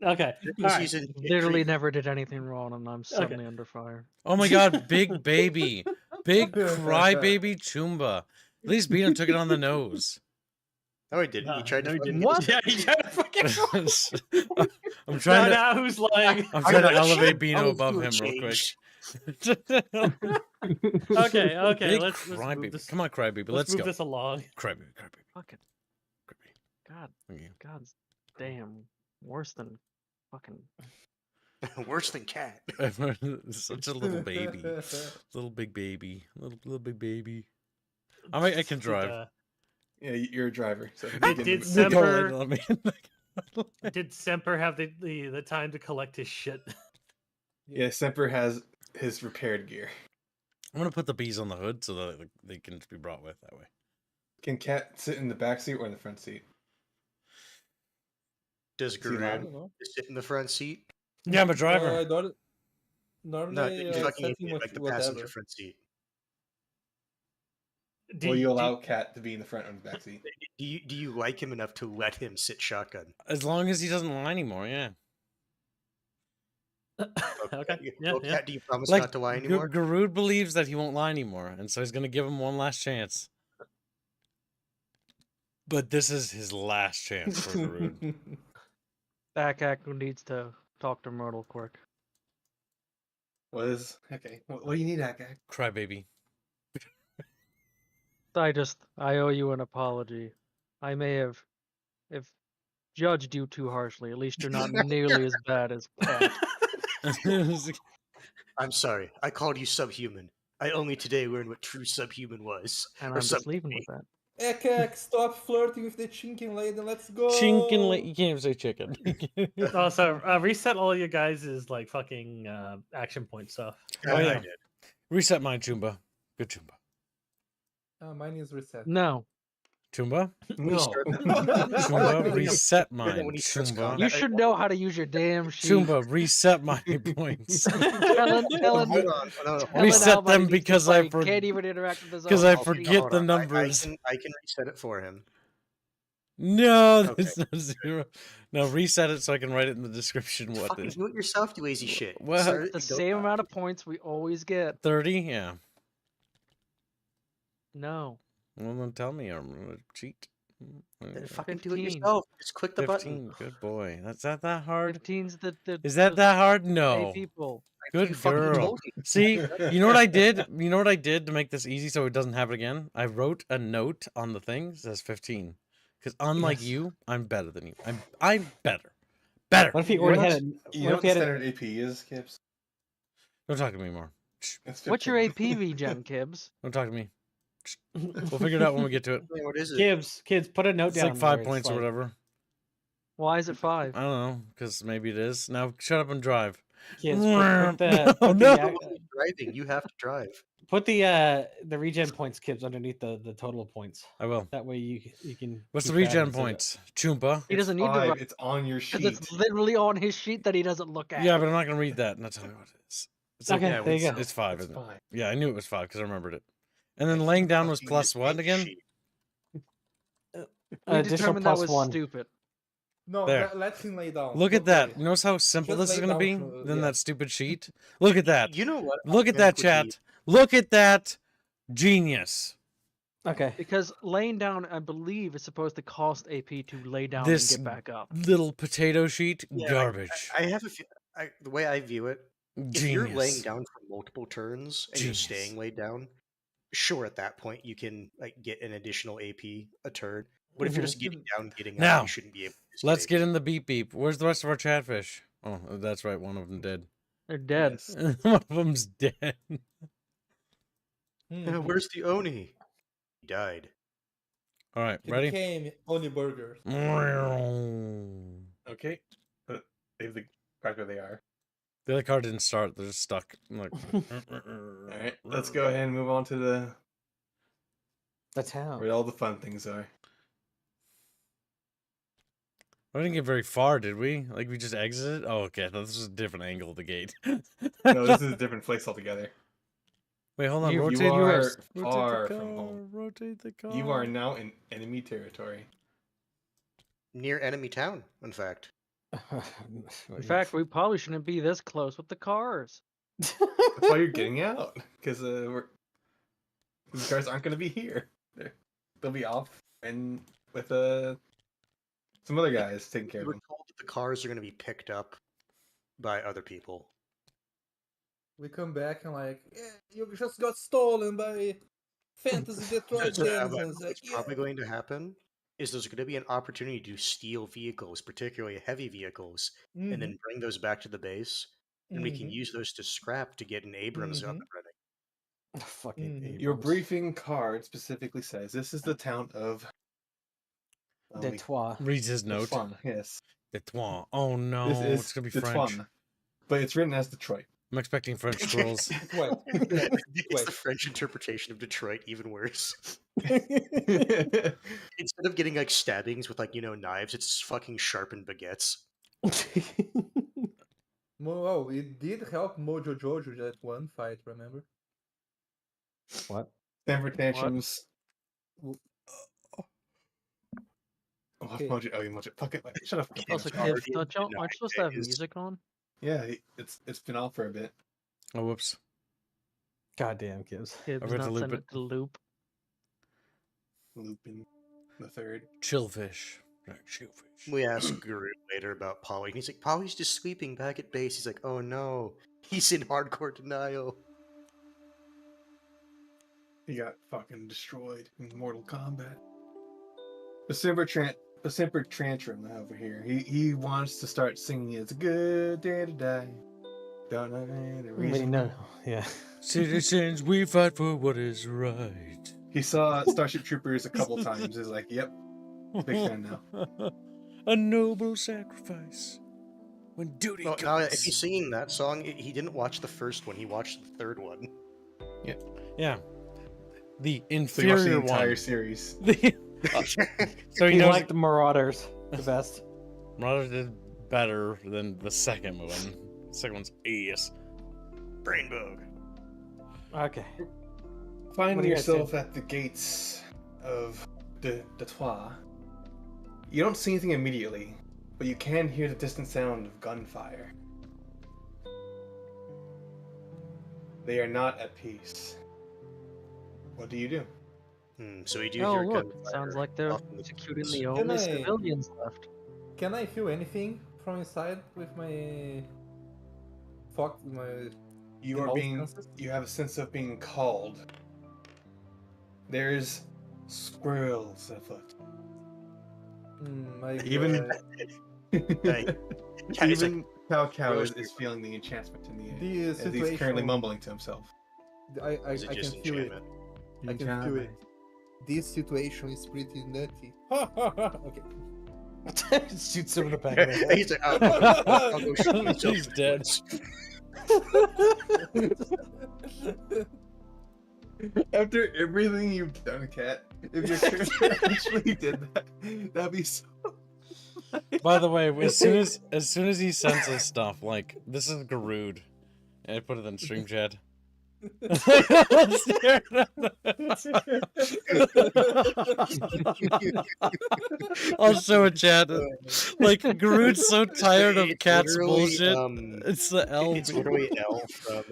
D: Okay. All right.
E: Literally never did anything wrong, and I'm suddenly under fire.
A: Oh my god, big baby. Big crybaby Chumba. At least Beano took it on the nose.
F: No, he didn't. He tried
D: No,
F: to.
D: he
F: fucking
D: didn't.
F: get
D: Yeah, he tried to fucking.
A: I'm trying to
D: Now who's lying?
A: I'm trying to elevate
F: I
A: Beano
F: was
A: above
F: doing
A: him real quick.
F: change.
D: Okay.
A: Big
D: Let's move
A: crybaby.
D: this.
A: Come on, crybaby.
D: Let's
A: Let's
D: move
A: go.
D: this along.
A: Crybaby.
E: Fucking God,
A: Okay.
E: God's damn, worse than fucking.
F: Worse than Cat.
A: Such a little baby. Little big baby. Little big baby. I can drive.
G: Yeah, you're a driver. So
D: Did
A: Go
D: Semper-
A: ahead, let me-
D: Did Semper have the time to collect his shit?
G: Yeah, Semper has his repaired gear.
A: I'm gonna put the bees on the hood so that they can just be brought with that way.
G: Can Cat sit in the back seat or in the front seat?
F: Does
G: he not?
B: I
F: Garud
B: don't know.
F: sit in the front seat?
A: Yeah, I'm a driver.
B: I don't.
F: No,
B: Normally,
F: he's fucking
B: setting
F: like the passenger front seat.
G: Will you allow Cat to be in the front or in the back seat?
F: Do you like him enough to let him sit shotgun?
A: As long as he doesn't lie anymore, yeah.
D: Okay.
F: Well,
D: Yeah.
F: Cat, do you promise
A: Like
F: not to lie anymore?
A: Garud believes that he won't lie anymore, and so he's gonna give him one last chance. But this is his last chance for Garud.
E: Akak who needs to talk to Myrtle quick.
G: What do you need, Akak?
A: Crybaby.
E: I owe you an apology. I may have, if judged you too harshly. At least you're not nearly as bad as Cat.
F: I'm sorry. I called you subhuman. I only today learned what true subhuman was.
E: And
F: Or
E: I'm just
F: sub-
E: leaving with that.
B: Ekek, stop flirting with the chinking lady. Let's go.
A: Chinkin' you can't even say chicken.
D: Also, reset all you guys' like fucking action point stuff.
A: Oh, yeah.
F: I did.
A: Reset mine, Chumba. Good Chumba.
B: Mine is reset.
E: No,
A: Chumba?
G: No.
A: Chumba, reset
F: When
A: mine.
F: he starts
A: Chumba.
F: combat,
E: You should know how to use your damn sheet.
A: Chumba, reset my points.
E: Telling
F: Hold on, hold on.
A: Reset
E: Albert
A: them
E: needs to
A: because I
E: play, can't even interact with his
A: because
E: own
A: I
F: I'll-
A: forget
F: hold
A: the
F: on.
A: numbers.
F: I can reset it for him.
A: No,
F: Okay.
A: that's not zero. No, reset it so I can write it in the description. What
F: Fucking
A: this?
F: do it yourself, you lazy shit.
A: Well,
F: Start
E: the
F: it, don't-
E: same amount of points we always get.
A: 30? Yeah.
E: No.
A: Well, then tell me I'm gonna cheat.
F: Then fucking do it
E: 15.
F: yourself. Just click the button.
A: 15. Good boy. That's not that hard.
E: 15's the
A: Is that hard? No.
E: people.
F: You
A: Good
F: fucking
A: girl.
F: told me.
A: See, you know what I did? You know what I did to make this easy so it doesn't happen again? I wrote a note on the thing that says 15. Because unlike
G: Yes.
A: you, I'm better than you. I'm better. Better.
D: What if he
G: You
D: already
G: know
D: had
G: what-
D: a?
G: You
D: What
G: know
D: if
G: what
D: he
G: the
D: had a?
G: standard AP is, Kips?
A: Don't talk to me more.
G: It's
E: What's your
G: 15.
E: APV gen, Kibbs?
A: Don't talk to me. We'll figure it out when we get to it.
F: What is it?
D: Kids, put a note
A: It's
D: down.
A: like 5
D: where it's
A: points or
D: like-
A: whatever.
E: Why is it 5?
A: I don't know, because maybe it is. Now shut up and drive.
D: Kids, put the
A: No,
D: put
A: no.
D: the,
F: Nobody's driving. You have to drive.
D: put the regen points, Kids, underneath the total points.
A: I will.
D: That way you can.
A: What's the
D: keep track
A: regen
D: instead of-
A: points? Chumpa.
E: He doesn't need to
G: 5,
E: write
G: It's on your
E: because
G: sheet.
E: it's literally on his sheet that he doesn't look at.
A: Yeah, but I'm not gonna read that. And I'll tell you what it is. It's like,
D: Okay,
A: yeah,
D: there you
A: it's,
D: go.
A: it's 5,
G: It's
A: isn't it?
G: 5.
A: Yeah, I knew it was 5 because I remembered it. And then
F: It's
A: laying
F: not
A: down was
F: fucking
A: plus
F: your
A: what
F: date
A: again?
F: sheet.
E: We
D: additional
E: determined that
D: plus
E: was
D: 1.
E: stupid.
B: No,
A: There.
B: let him lay down.
A: Look at
B: Don't
A: that.
B: worry.
A: You notice how simple
B: Just
A: this is
B: lay
A: gonna be
B: down,
A: than
B: yeah.
A: that stupid sheet? Look at that.
F: You know what?
A: Look
F: I'm
A: at that,
F: quickly-
A: chat. Look at that. Genius.
D: Okay.
E: Because laying down, I believe, is supposed to cost AP to lay down
A: This
E: and get back up.
A: little potato sheet,
F: Yeah,
A: garbage.
F: I have a few. The way I view it, if you're laying
A: Genius.
F: down for multiple turns and
A: Genius.
F: you're staying laid down, sure, at that point you can like get an additional AP a turn. But if you're just getting down, getting
A: Now,
F: up, you shouldn't be able to. just
A: Let's
F: AP.
A: get in the beep beep. Where's the rest of our chatfish? Oh, that's right. One of them dead.
E: They're dead.
G: Yes.
A: One of them's dead.
B: Mhm.
F: Where's the Oni? He died.
A: All right,
B: He
A: ready?
B: became only burgers.
A: The
G: Okay. But leave the card where they are.
A: other card didn't start. They're just stuck. I'm like,
G: Alright, let's go ahead and move on to the
D: The town.
G: where all the fun things are.
A: I didn't get very far, did we? Like we just exited? Oh, okay. This is a different angle of the gate.
G: No, this is a different place altogether.
A: Wait, hold on.
E: You-
A: rotate
G: you are
A: rotate
G: far
A: the
G: from
A: car.
G: home.
A: Rotate the car.
G: You are now in enemy territory.
F: Near enemy town, in fact.
E: In fact, we probably shouldn't be this close with the cars.
G: That's why you're getting out, because the cars aren't going to be here. They'll be off and with some other guys taking care
F: We
G: of
F: were
G: them.
F: told that the cars are going to be picked up by other people.
B: We come back and like, yeah, you just got stolen by Fantasy Detroit
F: So,
B: Games.
F: but
B: And it's like,
F: what's
B: yeah.
F: probably going to happen is there's going to be an opportunity to steal vehicles, particularly heavy vehicles, and
B: Mhm,
F: then bring those back to the base, and we can
B: mhm.
F: use those to scrap to get an Abrams up and running.
D: Fucking.
B: Mm.
G: Your
D: Abrams.
G: briefing card specifically says this is the town of
D: Detroit.
A: Reads his note.
G: Detroit, yes.
A: Detroit. Oh no,
G: This is
A: it's gonna be
G: Detroit,
A: French.
G: but it's written as Detroit.
A: I'm expecting French squirrels.
B: Wait,
F: It's the
B: wait.
F: French interpretation of Detroit, even worse.
G: Well,
F: Instead of getting like stabbings with like knives, it's fucking sharpened baguettes.
B: Oh, it did help Mojo Jojo that one fight, remember?
D: What?
G: Stanford tantrums.
B: Okay.
G: Mojo, oh, you Mojo. Fuck it. Shut up.
E: Also,
F: It's already
E: kids, don't y'all, aren't you supposed to have
F: is-
E: music on?
G: Yeah, it's been off for a bit.
A: Oh, whoops.
D: Goddamn kids.
E: Kids,
A: forgot to
E: not
A: loop
E: send
A: it.
E: it to loop.
G: Lupin the third.
A: Chillfish. Right, chillfish.
F: We asked Guru later about Polly, and he's like, Polly's just sleeping back at base. He's like, oh no, he's in hardcore denial.
G: He got fucking destroyed in Mortal Kombat. December Tantrum over here. He wants to start singing "It's a Good Day to Die." Don't know any
D: Wait,
G: reason.
D: no. Yeah.
A: Citizens, we fight for what is right.
G: He saw Starship Troopers a couple times. He's like, "Yep, big fan now."
A: A noble sacrifice. When duty
F: Well,
A: comes.
F: now, if he's singing that song, he didn't watch the first one. He watched the third one.
A: Yeah. The
G: So you watched the
A: inferior
G: entire
A: one.
G: series.
A: So he
D: He
A: knows
D: liked Marauders the best.
A: Marauders did better than the second one. The second one's ace.
F: Brain bug.
D: Okay.
G: Finding
D: What do you guys
G: yourself at the gates of the Trois. You don't see anything immediately, but you can hear the distant sound of gunfire. They are not at peace. What do you do?
F: So we do
E: Oh
F: hear
E: look,
F: gunfire
E: sounds like they're
F: off in the
E: executing
F: distance.
E: the
B: Can
E: only
B: I-
E: civilians left.
B: Can I feel anything from inside with my my
G: You are
B: all
G: being.
B: senses?
G: You have a sense of being called. There's squirrels afoot.
B: my
G: Even-
F: Hey, yeah, it's like,
G: Even Cao Cao
F: Rose
G: is feeling the enchantment in the air.
B: the
G: As
B: situation.
G: he's currently mumbling to himself.
B: I
F: is it
B: can
F: just
B: feel it.
F: enchantment?
B: I can feel it. This situation is pretty nutty. Okay.
D: Shoots him in the back of the head.
F: He's like, I'll go shoot myself
A: He's
F: in the
A: dead.
F: woods.
G: After everything you've done, Cat, if your character actually did that, that'd be so.
A: By the way, as soon as he sends us stuff, like this is Garud, and I put it in stream chat. I'll show a chat. Like Garud's so tired of
F: It's
A: Cat's
F: literally,
A: bullshit. It's the L.
F: It's literally L from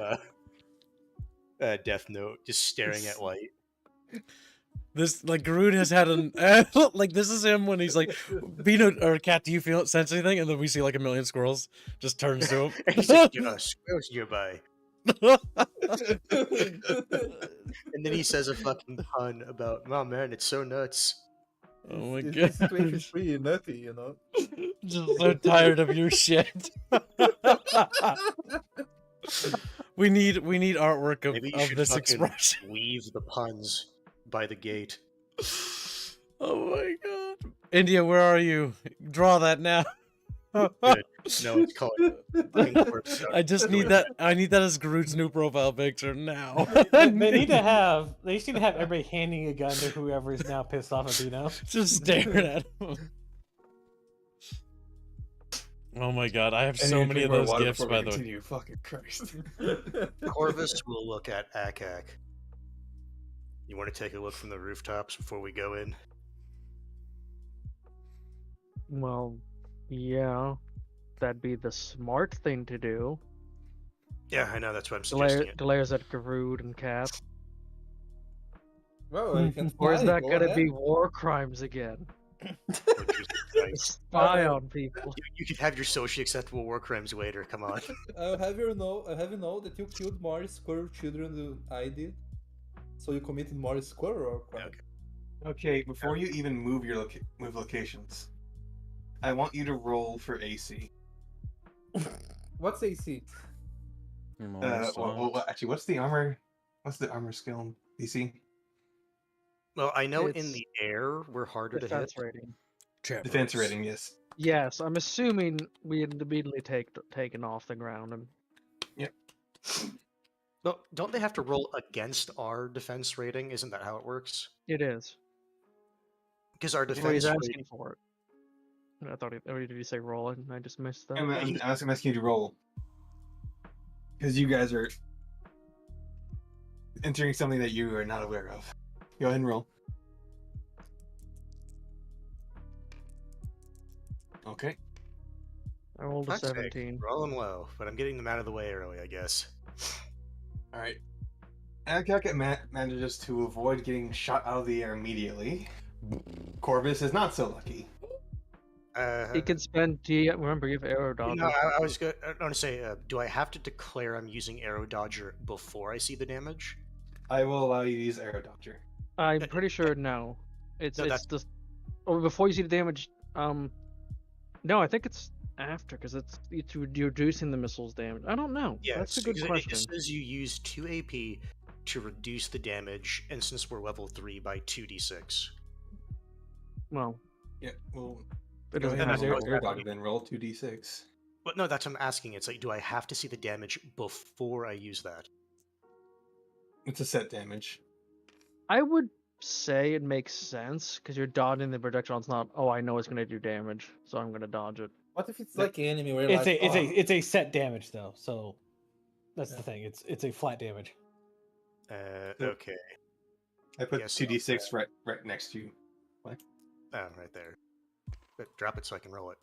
F: Death Note, just staring at light.
A: This like Garud has had an like this is him when he's like, Beano or Cat, do you sense anything? And then we see like a million squirrels just turns to him.
F: And he's like, squirrels nearby. And then he says a fucking pun about, oh man, it's so nuts.
A: Oh my
B: This situation
A: god.
B: is pretty nutty, you know.
A: Just so tired of your shit. we need artwork
F: Maybe you
A: of
F: should
A: this
F: fucking
A: expression.
F: leave the puns by the gate.
A: Oh my god. India, where are you? Draw that now.
F: Good. No, it's called fucking corpse
A: I just need that. I need that as Garud's new profile picture now.
D: They need to have. They just need to have everybody handing a gun to whoever is now pissed off at Bino.
A: Just staring at him. Oh my god, I have so many of those gifts, by the way.
G: Continue. Fucking Christ.
F: Corvus will look at Akak. You want to take a look from the rooftops before we go in?
E: Well, yeah, that'd be the smart thing to do.
F: Yeah, I know, that's what I'm suggesting.
E: Delays at Garud and Cap.
B: Well, you can
E: Or is
B: fly,
E: that
B: go
E: gonna
B: ahead.
E: be war crimes again? Spy on people.
F: You could have your socially acceptable war crimes later, come on.
B: I have you know that you killed more squirrel children than I did. So you committed more squirrel crime.
F: Okay.
G: Okay, before you even move your move locations, I want you to roll for AC.
B: What's AC?
G: Actually, what's the armor? What's the armor skill in DC?
F: Well, I know in
E: It's
F: the air we're harder to hit.
E: Defense rating.
G: Defense rating, yes.
E: Yes, I'm assuming we had immediately taken off the ground and
F: No, don't they have to roll against our defense rating? Isn't that how it works?
E: it is.
F: Because our
E: Well,
F: defense
E: he's
F: rating...
E: asking for it. I thought or did you say roll and I just missed that?
G: I'm asking you to roll. Because you guys are entering something that you are not aware of. Go ahead and roll. Okay.
E: I rolled a
F: Fuck's sake,
E: 17.
F: Roll them low, but I'm getting them out of the way early, I guess.
G: Alright. Akak manages to avoid getting shot out of the air immediately. Corvus is not so lucky.
E: He can spend remember you have arrow dodger.
F: No, I was going to say, do I have to declare I'm using Arrow Dodger before I see the damage?
G: I will allow you to use arrow dodger.
E: I'm pretty sure no. It's
F: No,
E: it's just before you see the damage. No, I think it's after because it's reducing the missile's damage. I don't know.
F: Yeah,
E: That's a good question.
F: It says you use 2 AP to reduce the damage, and since we're level 3 by 2d6.
E: Well,
G: Yeah, well,
E: it
G: go
E: doesn't
G: ahead and
E: have
G: roll
F: zero
G: arrow
F: damage.
G: dodger, then roll 2d6.
F: But no, that's what I'm asking. It's like, do I have to see the damage before I use that?
G: It's a set damage.
E: I would say it makes sense because you're dodging the projectile. It's not. Oh, I know it's gonna do damage, so I'm gonna dodge it.
B: What if it's
C: No.
B: like enemy where
D: It's
B: like
D: it's a set damage though, so that's
B: Yeah.
D: the thing. It's a flat damage.
F: Okay.
C: I put
F: Yes,
C: 2d6 right next to you.
F: Oh, right there. But drop it so I can roll it.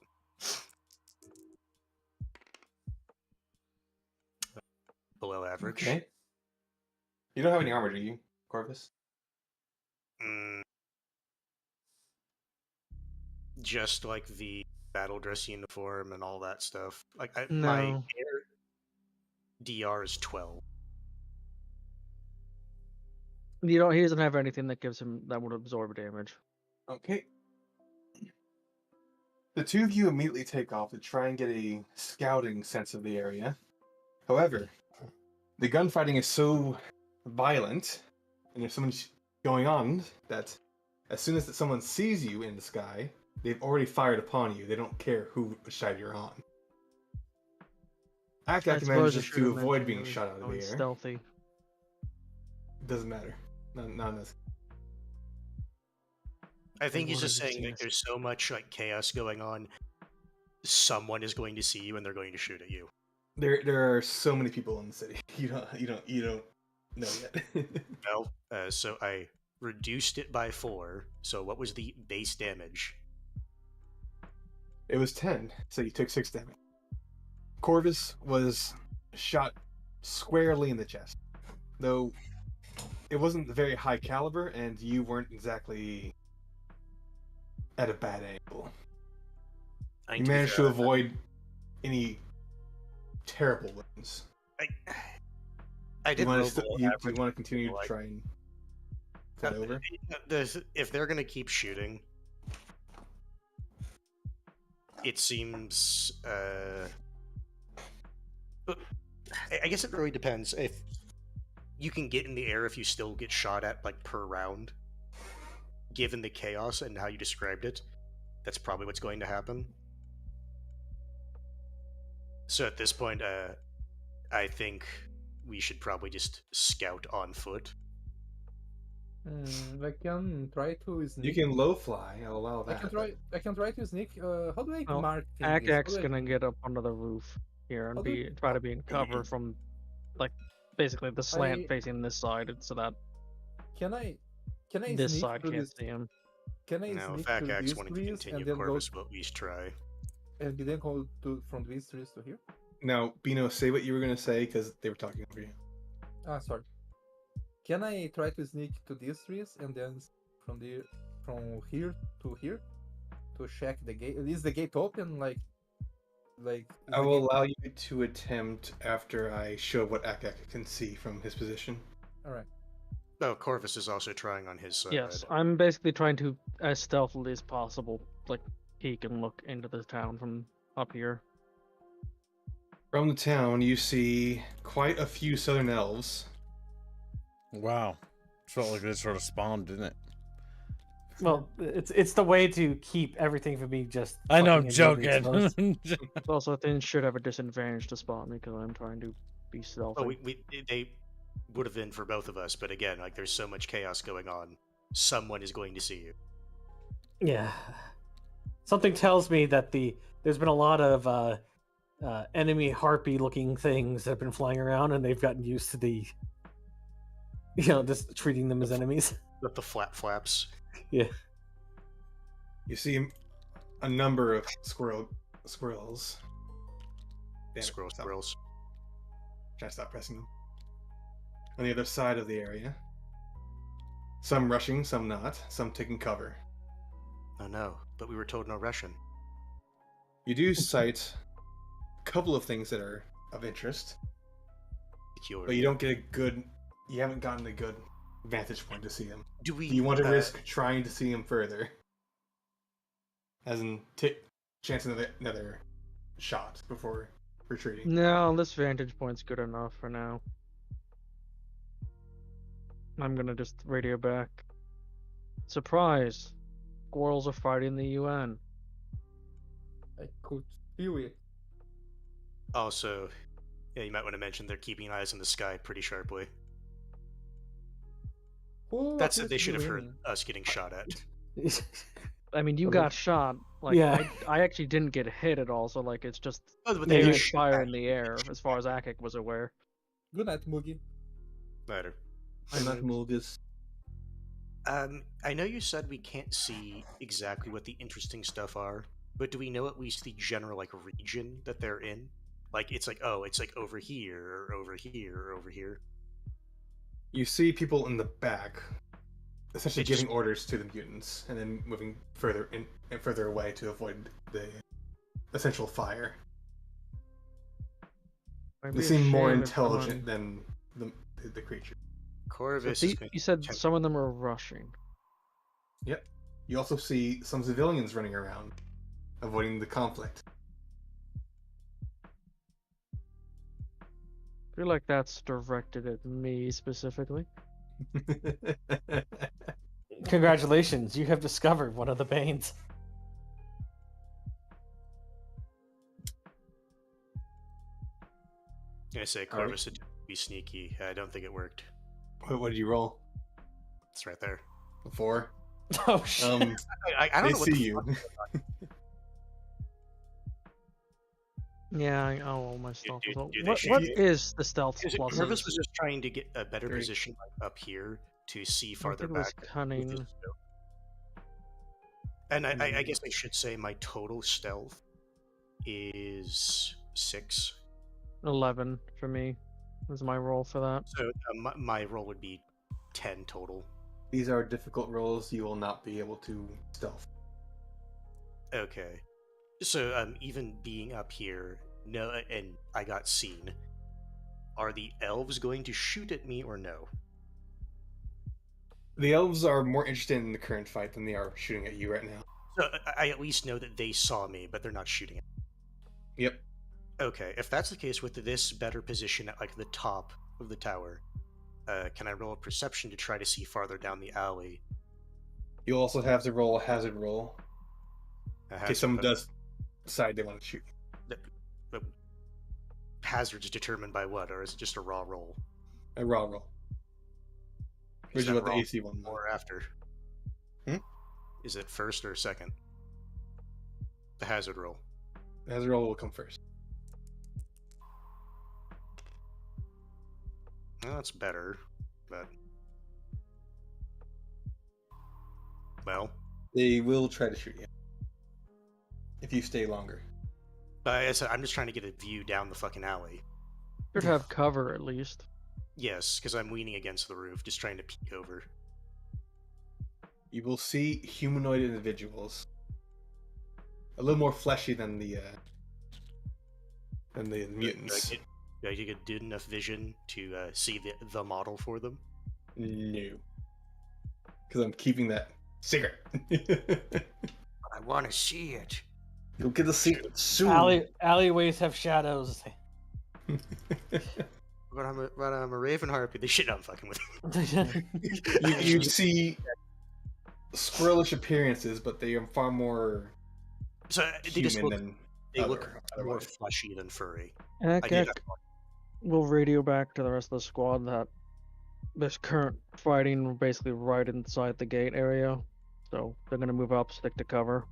F: Below average.
C: Okay. You don't have any armor, do you, Corvus?
F: Mm. Just like the battle dress uniform and all that stuff. Like my
E: No.
F: air DR is 12.
E: You don't. He doesn't have anything that gives him that would absorb damage.
C: Okay. The two of you immediately take off to try and get a scouting sense of the area. However, the gunfighting is so violent, and there's so much going on that as soon as someone sees you in the sky, they've already fired upon you. They don't care who side you're on.
E: I
C: Akak
E: suppose
C: manages
E: you should
C: to
E: have
C: avoid
E: mentioned
C: being
E: it was
C: shot out of the
E: going
C: air.
E: stealthy.
C: Doesn't matter. Not in this.
F: I think he's
E: What
F: just
E: is it,
F: saying that
E: yes.
F: there's so much like chaos going on. Someone is going to see you and they're going to shoot at you.
C: There are so many people in the city. You don't know yet.
F: Well, so I reduced it by 4. So what was the base damage?
C: It was 10, so you took 6 damage. Corvus was shot squarely in the chest, though it wasn't very high caliber, and you weren't exactly at a bad angle.
F: I
C: You
F: need to be
C: managed
F: fair,
C: to avoid any terrible wounds.
F: I
C: You
F: did
C: want
F: roll
C: to
F: below
C: you
F: average.
C: want to continue to
F: like-
C: try and fly over?
F: If they're going to keep shooting, it seems. I guess it really depends. If you can get in the air, if you still get shot at like per round, given the chaos and how you described it, that's probably what's going to happen. So at this point, I think we should probably just scout on foot.
B: I can try to sneak.
C: You can low fly. I'll allow
B: I
C: that.
B: can try. I can try to sneak. How do I
E: Well,
B: mark things?
E: Akak's
B: How do I-
E: gonna get up onto the roof here and
B: How do
E: try to be in cover from, like, basically the slant
B: I-
E: facing this side, so that
B: Can I
E: this
B: sneak
E: side
B: through
E: can't
B: this?
E: see him.
B: Can I
F: Now, if
B: sneak through
F: Akax
B: these
F: wanted to
B: trees
F: continue,
B: and then
F: Corvus will at least try.
B: and then go from these trees to here?
C: Now, Bino, say what you were going to say because they were talking over you.
B: Ah, sorry. Can I try to sneak to these trees and then from here to here to check the gate? Is the gate open? Like is
C: I
B: the
C: will
B: gate-
C: allow you to attempt after I show what Akak can see from his position.
B: All right.
F: Oh, Corvus is also trying on his side.
E: Yes, I'm basically trying to, as stealthily as possible, like, peek and look into the town from up here.
C: From the town, you see quite a few southern elves.
A: Wow. Felt like they sort of spawned, didn't it?
D: Well, it's the way to keep everything from being just.
A: I know, I'm
D: fucking immediately
A: joking.
D: exposed.
E: Also, things should have a disadvantage to spot me because I'm trying to be stealthy.
F: Oh, they would have been for both of us, but again, like there's so much chaos going on. Someone is going to see you.
D: Yeah. Something tells me that there's been a lot of enemy harpy-looking things that have been flying around, and they've gotten used to the, just treating them as enemies.
F: With the flaps.
D: Yeah.
C: You see a number of squirrels. Damn it, stop.
F: Squirrels.
C: Try to stop pressing them. On the other side of the area. Some rushing, some not. Some taking cover.
F: Oh no, but we were told no Russian.
C: You do sight a couple of things that are of interest,
F: Peculiar.
C: but you don't get a good. You haven't gotten a good vantage point to see them.
F: Do we?
C: Do you want to risk trying to see him further? As in, chance another shot before retreating.
E: No, this vantage point's good enough for now. I'm gonna just radio back. Surprise! Squirrels are fighting the UN.
B: I could feel it.
F: Also, yeah, you might want to mention they're keeping eyes in the sky pretty sharply.
B: Who
F: That's
B: appears
F: they
B: to
F: should
B: be
F: have heard
B: winning?
F: us getting shot at.
E: I mean, you
D: Well,
E: got shot. Like,
D: yeah.
E: I actually didn't get hit at all, so like it's just
F: Oh, but
D: Yeah,
F: they
D: you
F: did
E: parent
F: shoot
E: fire
F: back.
E: in the air, as far as Akek was aware.
B: Good night, Moogie.
F: Later.
B: Good night, Moogus.
F: I know you said we can't see exactly what the interesting stuff are, but do we know at least the general like region that they're in? Like it's like, oh, it's like over here or over here or over here.
G: You see people in the back, essentially
F: They just-
G: giving orders to the mutants, and then moving further in and further away to avoid the essential fire.
E: Might
G: They
E: be a
G: seem more
E: shame if
G: intelligent
E: someone-
G: than the creature.
E: So
F: Corvus
E: the-
F: is going
E: you said
F: to
E: some of them are rushing.
G: Yep. You also see some civilians running around, avoiding the conflict.
E: I feel like that's directed at me specifically.
D: Congratulations, you have discovered one of the Banes.
F: I say Corvus would be sneaky. I don't think it worked.
G: What did you roll?
F: It's right there.
G: 4.
D: Oh shit.
F: I don't
G: They
F: know what
G: see
F: the
G: you.
E: Yeah, oh, my stealth.
F: do-
E: as well.
F: do they
E: What
F: shoot
E: what
F: you?
E: is the stealth
F: Corvus
E: plus?
F: was just trying to get a better
G: 3.
F: position like, up here to see
E: I
F: farther
E: think it was
F: back. with his
E: cunning.
F: scope. And I guess I should say my total stealth is 6.
E: 11 for me was my roll for that.
F: So my roll would be 10 total.
G: These are difficult rolls. You will not be able to stealth.
F: Okay. So even being up here, no, and I got seen. Are the elves going to shoot at me or no?
G: The elves are more interested in the current fight than they are shooting at you right now.
F: So I at least know that they saw me, but they're not shooting at me.
G: Yep.
F: Okay, if that's the case with this better position at like the top of the tower, can I roll a perception to try to see farther down the alley?
G: You'll also have to roll a hazard roll
F: A
G: in
F: hazard,
G: case someone
F: but
G: does decide they want to shoot.
F: the hazard's determined by what, or is it just a raw roll?
G: A raw roll.
F: Is
G: Which is
F: that
G: what the
F: raw
G: AC one was.
F: or after?
G: Hmm?
F: Is it first or second? The hazard roll.
G: The hazard roll will come first.
F: Well, that's better, but well,
G: They will try to shoot you if you stay longer.
F: I said I'm just trying to get a view down the fucking alley.
E: Should have cover at least.
F: Yes, because I'm leaning against the roof, just trying to peek over.
G: You will see humanoid individuals, a little more fleshy than the mutants.
F: Do I get good enough vision to see the model for them?
G: No, because I'm keeping that secret.
F: I want to see it.
G: You'll get the secret soon.
D: Alleyways have shadows.
F: But I'm a raven harpy. They shit. I'm fucking with
G: you see squirrelish appearances, but they are far more
F: So they just
G: human
F: look.
G: than
F: They look
G: other-
F: more
G: otherwise.
F: fleshy than furry. I
E: Akek
F: get that.
E: will radio back to the rest of the squad that there's current fighting basically right inside the gate area. So they're gonna move up, stick to cover.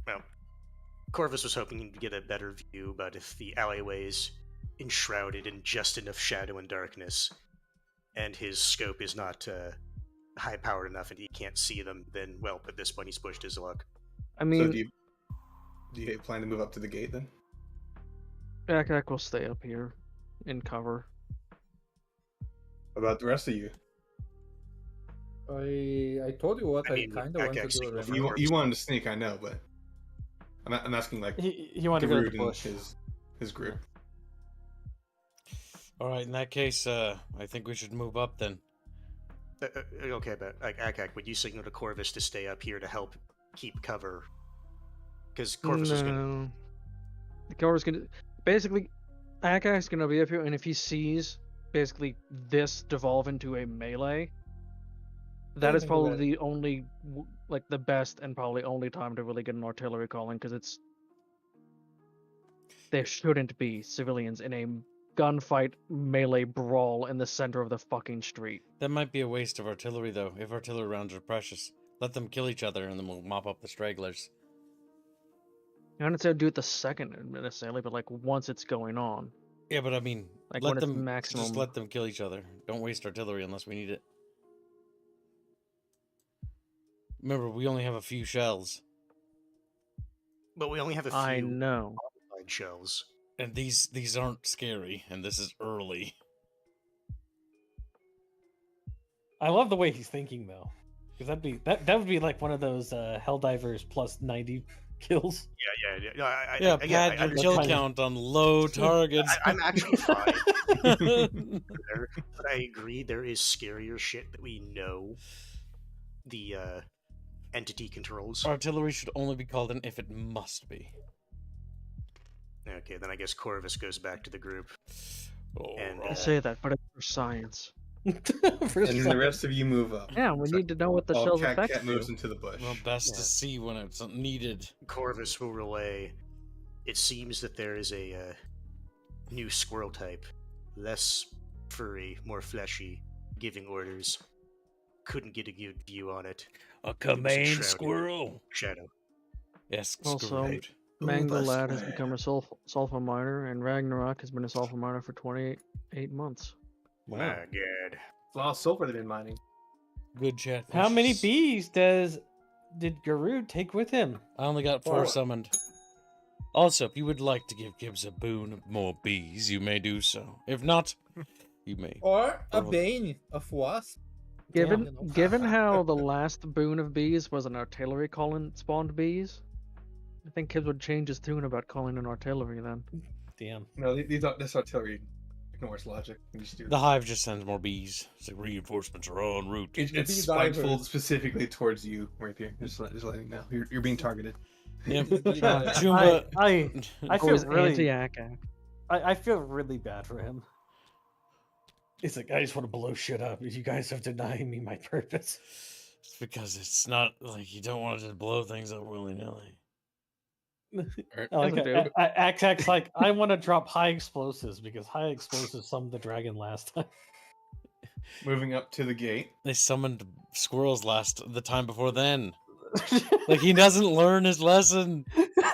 F: Well, Corvus was hoping to get a better view, but if the alleyway's enshrouded in just enough shadow and darkness, and his scope is not high-powered enough and he can't see them, then, well, at this point he's pushed his luck.
E: I
G: So
E: mean,
G: do you plan to move up to the gate then?
E: Akek will stay up here in cover.
G: What about the rest of you?
B: I told you what
F: I
B: I,
F: mean,
B: kind of want to
F: actually,
B: do.
F: go for
B: Remember?
G: You wanted to sneak, I know, but I'm asking like
D: He wanted to go to
G: Garud
D: the
G: and
D: bush.
G: his group.
A: All right, in that case, I think we should move up then.
F: Okay, but like, Akak, would you signal to Corvus to stay up here to help keep cover? Because Corvus is gonna.
E: No. The cover's gonna basically Akek's gonna be up here, and if he sees basically this devolve into a melee, that is probably the only like the best and probably only time to really get an artillery calling, because it's there shouldn't be civilians in a gunfight melee brawl in the center of the fucking street.
A: That might be a waste of artillery, though, if artillery rounds are precious. Let them kill each other, and then we'll mop up the stragglers.
E: I wouldn't say do it the second necessarily, but like once it's going on.
A: Yeah, but I mean,
E: Like
A: let
E: when it's
A: them
E: maximum.
A: just let them kill each other. Don't waste artillery unless we need it. Remember, we only have a few shells,
F: But we only have a few
E: I know.
F: modified shells.
A: and these aren't scary, and this is early.
D: I love the way he's thinking though, because that would be like one of those Helldivers plus 90 kills.
A: Yeah, pad your kill
D: fine.
A: count on low targets.
F: I'm actually fine. But I agree, there is scarier shit that we know the entity controls.
A: Artillery should only be called in if it must be.
F: Okay, then I guess Corvus goes back to the group. And,
E: I say that, but it's for science.
D: First
G: And the rest of you move up.
E: Yeah, we need to know what the
G: Oh,
E: shell's
G: cat
E: effects
G: moves
E: do.
G: into the bush.
A: Well, best to
F: Yeah.
A: see when it's needed.
F: Corvus will relay. It seems that there is a new squirrel type, less furry, more fleshy, giving orders. Couldn't get a good view on it.
A: A
F: command
A: command
F: shrouded.
A: squirrel.
F: Shadow.
A: Yes,
E: Also,
A: screwed.
E: Mango
G: that's
E: Lad has
G: right.
E: become a sulfur miner, and Ragnarok has been a sulfur miner for 28 months.
F: My god.
C: It's a lot of sulfur they've been mining.
A: Good chat.
D: How many bees did Garud take with him?
A: I only got 4 summoned. Also, if you would like to give Gibbs a boon of more bees, you may do so. If not, you may.
B: Or a
A: Well-
B: bane of wasp.
E: Given
B: you know.
E: given how the last boon of bees was an artillery calling spawned bees, I think kids would change his tune about calling in artillery then.
D: Damn.
C: No, this artillery ignores logic. You just do
A: The hive just sends more bees. It's like reinforcements are en route.
C: It's
B: bee
C: spiteful
B: divers.
C: specifically towards you, right here. Just letting you know. You're being targeted.
A: Yep.
B: Yeah.
A: Jumba.
D: I feel
E: Always
D: really
E: anti-Akak.
D: I feel really bad for him. It's like I just want to blow shit up. You guys have denied me my purpose.
A: It's because it's not like you don't want to just blow things up willy nilly.
D: Like
E: Doesn't do.
D: Axax, like I want to drop high explosives because high explosives summoned the dragon last time.
C: Moving up to the gate.
A: They summoned squirrels the time before then. Like he doesn't learn his lesson.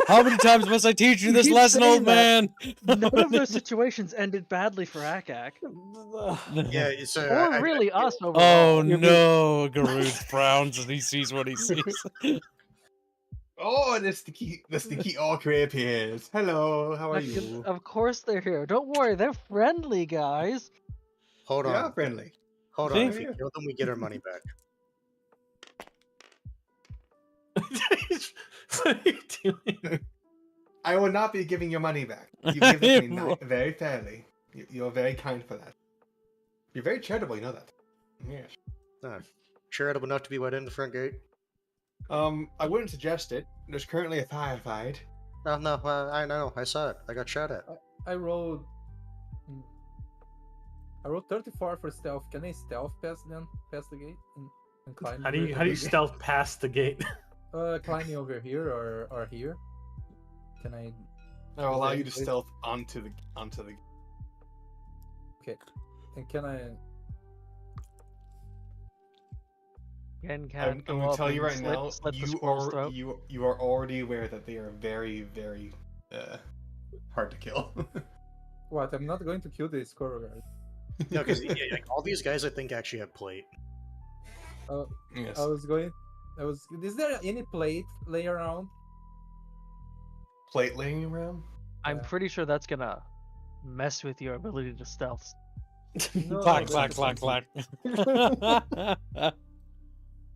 A: How many times must I teach you
E: You
A: this
E: keep
A: lesson,
E: saying
A: old
E: that.
A: man?
E: None of those situations ended badly for Akak.
F: Yeah, it's
E: Or really us overall.
A: Oh no, Garud frowns and he sees what he sees.
C: Oh, the sticky orc appears. Hello, how are
E: Like,
C: you?
E: of course they're here. Don't worry, they're friendly, guys.
F: Hold
C: Yeah,
F: on.
C: friendly.
F: Hold on.
A: Thank
F: If we
C: you.
F: kill them, we get our money back.
D: What are you doing?
C: I will not be giving your money back. You give it to me
A: Bro.
C: very fairly. You're very kind for that. You're very charitable, you know that. Yes.
F: Charitable enough to be let in the front gate?
C: I wouldn't suggest it. There's currently a firefight.
F: No, I know. I saw it. I got shot at.
B: I rolled 34 for stealth. Can I stealth past the gate and climb?
D: How do
B: over
D: you
B: the gate?
D: stealth past the gate?
B: Climbing over here or here? Can I?
C: I'll allow
B: Okay,
C: you to
B: please.
C: stealth onto the.
B: Okay. And can I?
E: Ken
C: I'm
E: can't
C: going
E: go
C: to
E: up
C: tell you
E: and
C: right now.
E: slit the
C: You
E: squirrel's
C: are
E: throat.
C: you are already aware that they are very very hard to kill.
B: What? I'm not going to kill the squirrel guard.
F: No, because like, all these guys I think actually have plate.
C: Yes.
B: Is there any plate lay around?
C: Plate laying around.
E: I'm pretty sure that's gonna mess with your ability to stealth.
B: No,
A: Clack,
B: that's
A: clack, clack,
B: something.
A: clack.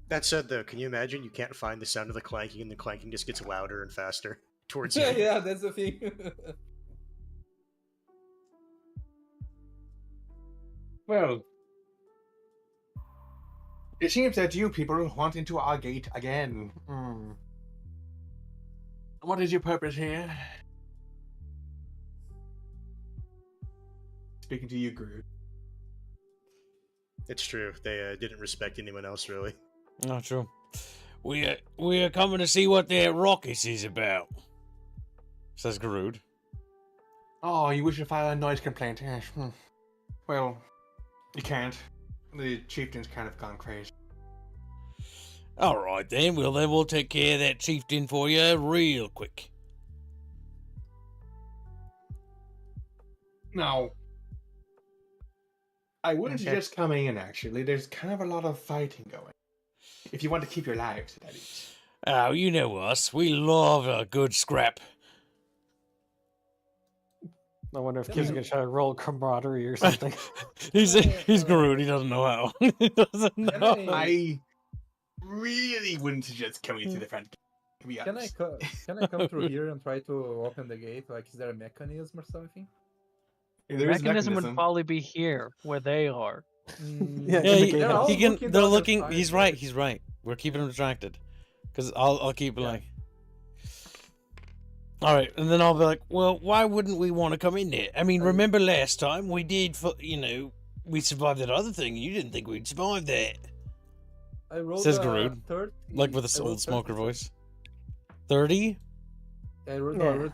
F: That said, though, can you imagine you can't find the sound of the clanking, and the clanking just gets louder and faster towards you?
B: Yeah, that's the thing.
C: Well, it seems that you people want into our gate again. What is your purpose here? Speaking to you, Groot.
F: It's true. They didn't respect anyone else, really.
A: Not true. We are coming to see what the ruckus is about, says Garud.
C: Oh, you wish to file a noise complaint? Yes. Well, you can't. The chieftain's kind of gone crazy.
A: All right then. Well, then we'll take care of that chieftain for you real quick.
C: Now, I wouldn't
E: Okay.
C: suggest coming in, actually. There's kind of a lot of fighting going. If you want to keep your lives, that is.
A: Oh, you know us. We love a good scrap.
D: I wonder if
B: Yeah,
D: kids are
B: man.
D: gonna try to roll camaraderie or something.
A: He's Garud. He doesn't know how. He doesn't
B: Can
A: know.
C: I really wouldn't suggest coming through the front gate, to be
B: Can I
C: honest.
B: can I come through here and try to open the gate? Like, is there a mechanism or something?
C: There is a
E: Mechanism would
C: mechanism.
E: probably be here, where they are.
D: Yeah,
A: Yeah,
D: in the
A: he,
B: they're all
A: he can.
B: looking
A: They're
B: the other
A: looking.
B: side,
A: He's
B: but
A: right.
B: it's-
A: He's right. We're keeping him distracted. Because I'll keep
B: Yeah.
A: like. All right, and then I'll be like, well, why wouldn't we want to come in there? I mean, remember last time we did, we survived that other thing. You didn't think we'd survive that.
B: I rolled
A: Says
B: a
A: Garud,
B: 30,
A: like with
B: I
A: this
B: rolled
A: old smoker
B: 30.
A: voice. 30?
B: I rolled,
D: Yeah.
B: I rolled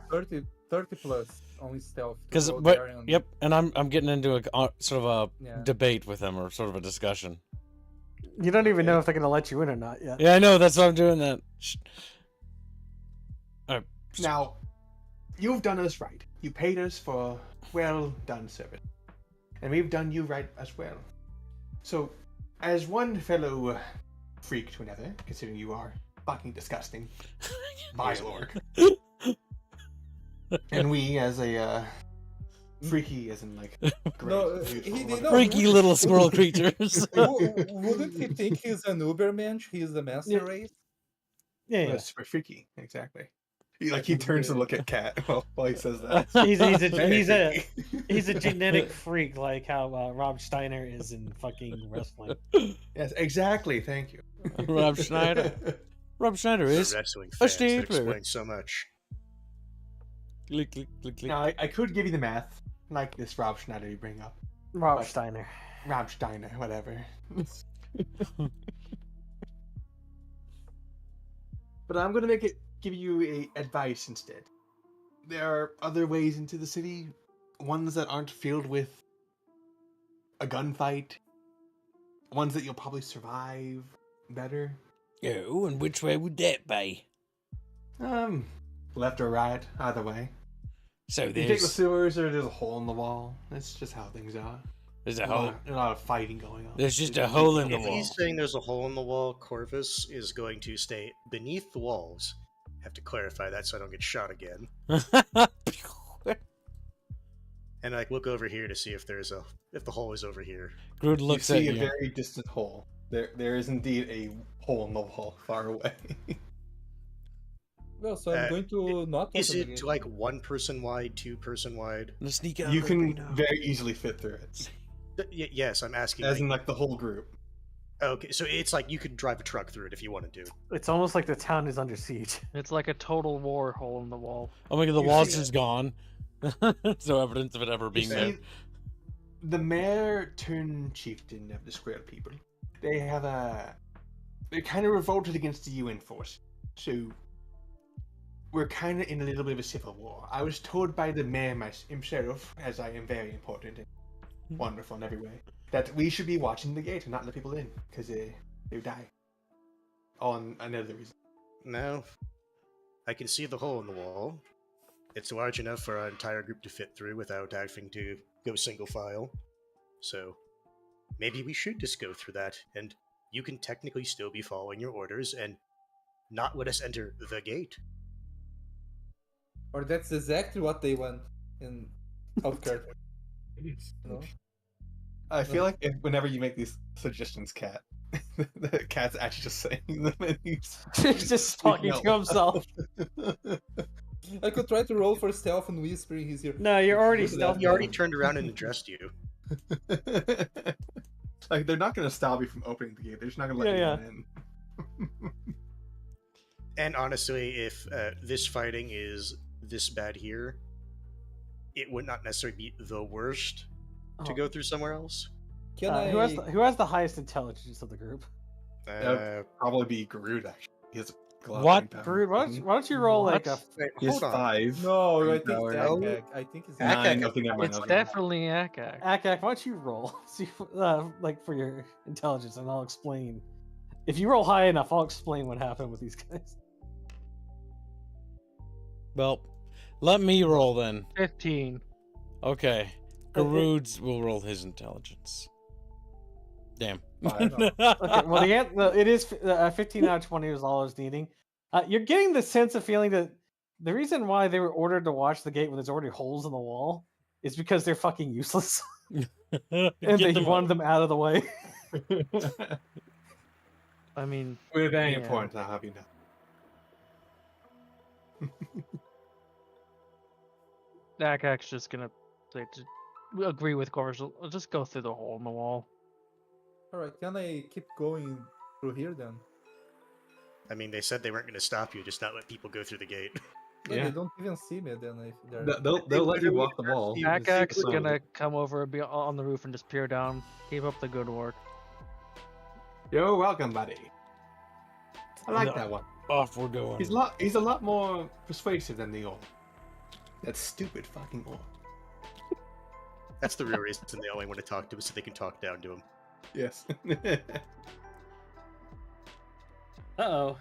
B: 30 plus on stealth. to
A: Because
B: go there and-
A: yep, and I'm getting into a sort of
B: Yeah.
A: a debate with them or sort of a discussion.
D: You don't even
C: Okay.
D: know if they're gonna let you in or not yet.
A: Yeah, I know. That's why I'm doing that. Shh.
C: Now, you've done us right. You paid us for well done service. And we've done you right as well. So, as one fellow freak to another, considering you are fucking disgusting, vile orc, and we as a freaky, as in like great,
B: No,
C: beautiful,
B: he did
C: wonderful-
B: not-
A: Freaky little squirrel creatures.
B: Wouldn't he think he's an Ubermensch? He's the master
D: Yeah.
B: race?
D: Yeah,
C: Well,
D: yeah.
C: it's super freaky, exactly. He turns to look at Cat while he says that.
D: He's a
C: Very
D: he's a
C: freaky.
D: he's a genetic freak, like how Rob Steiner is in fucking wrestling.
C: Yes, exactly. Thank you.
A: Rob Schneider. Rob Schneider
F: The
A: is.
F: wrestling
A: a
F: fans that
A: stapler.
F: explains so much.
A: Click, click, click, click.
C: Now, I could give you the math, like this Rob Schneider you bring up.
D: Rob
C: But-
D: Steiner.
C: Rob Steiner, whatever. But I'm gonna give you a advice instead. There are other ways into the city, ones that aren't filled with a gunfight, ones that you'll probably survive better.
A: Oh, and which way would that be?
C: Left or right, either way.
A: So
C: You take the
A: there's
C: sewers, or there's a hole in the wall. That's just how things are.
A: a
C: A
A: hole.
C: lot of fighting going on.
A: There's just a hole in the
F: If
A: wall.
F: he's saying there's a hole in the wall, Corvus is going to stay beneath the walls. Have to clarify that so I don't get shot again. And like look over here to see if if the hole is over here.
A: Groot
C: You
A: looks at
C: see a
A: you.
C: very distant hole. There is indeed a hole in the wall far away.
B: Well, so I'm going to not
F: Is
B: open the
F: it
B: gate.
F: like 1 person wide, 2 person wide?
A: Let's sneak out.
C: You
A: right
C: can
A: now.
C: very easily fit through it,
F: Yes, I'm asking.
C: as
F: Like,
C: in like the whole group.
F: okay, so it's like you could drive a truck through it if you wanted to.
D: It's almost like the town is under siege.
E: It's like a total war hole in the wall.
A: Oh my god, the
C: You
A: wall's
C: see
A: just gone. No evidence of it ever
C: You
A: being there.
C: see, the mayor turned chieftain of the square people. They're kind of revolted against the UN force. So we're kind of in a little bit of a civil war. I was told by the mayor himself, as I am very important and wonderful in every way, that we should be watching the gate and not let people in, because they die. On another reason.
F: Now, I can see the hole in the wall. It's large enough for our entire group to fit through without having to go single file. So, maybe we should just go through that, and you can technically still be following your orders and not let us enter the gate.
B: Or that's exactly what they want in Outcast. No?
C: I feel like whenever you make these suggestions, Cat, the Cat's actually just saying them and he's
D: He's just talking to himself.
B: I could try to roll for stealth and whisper in his ear.
D: No, you're already
B: Look at
D: stealth.
B: that.
F: He already turned around and addressed you.
C: Like, they're not going to stop you from opening the gate. They're just not going to let
D: Yeah,
C: you in.
F: And honestly, if this fighting is this bad here, it would not necessarily be the worst to
D: Oh.
F: go through somewhere else.
B: Can I?
D: Who has the highest intelligence of the group?
C: That'd probably be Garud, actually. He has
G: Glowing power.
D: Karud, why don't you roll like a?
E: What?
F: Wait,
G: He has
F: hold on.
G: 5.
B: No, I
G: Green
B: think
G: power.
B: it's Akak. I think it's
F: Akak.
G: 9. Okay, never mind.
E: It's
G: I was wrong.
E: definitely Akak.
D: Akak, why don't you roll? See, like for your intelligence, and I'll explain. If you roll high enough, I'll explain what happened with these guys.
A: Well, let me roll then.
E: 15.
A: Okay. Garud's will roll his intelligence. Damn.
D: Okay, well, it is 15 out of 20 is all I was needing. You're getting the sense of feeling that the reason why they were ordered to watch the gate when there's already holes in the wall is because they're fucking useless, and they wanted them out of the way.
E: I mean,
G: We're very
E: Yeah.
G: important, I'll have you know.
E: Akak's just gonna say we agree with Corvus. I'll just go through the hole in the wall.
B: Alright, can I keep going through here then?
F: I mean, they said they weren't going to stop you, just not let people go through the gate.
B: But
G: Yeah.
B: they don't even see me then if they're...
G: They'll let you walk the wall.
E: Akak's
G: So-
E: gonna come over and be on the roof and just peer down. Keep up the good work.
G: You're welcome, buddy. I like
A: No.
G: that one.
A: Off we're going.
G: He's a lot more persuasive than the orc. That stupid fucking orc.
F: That's the real reason they only want to talk to him, so they can talk down to him.
G: Yes.
D: Uh-oh.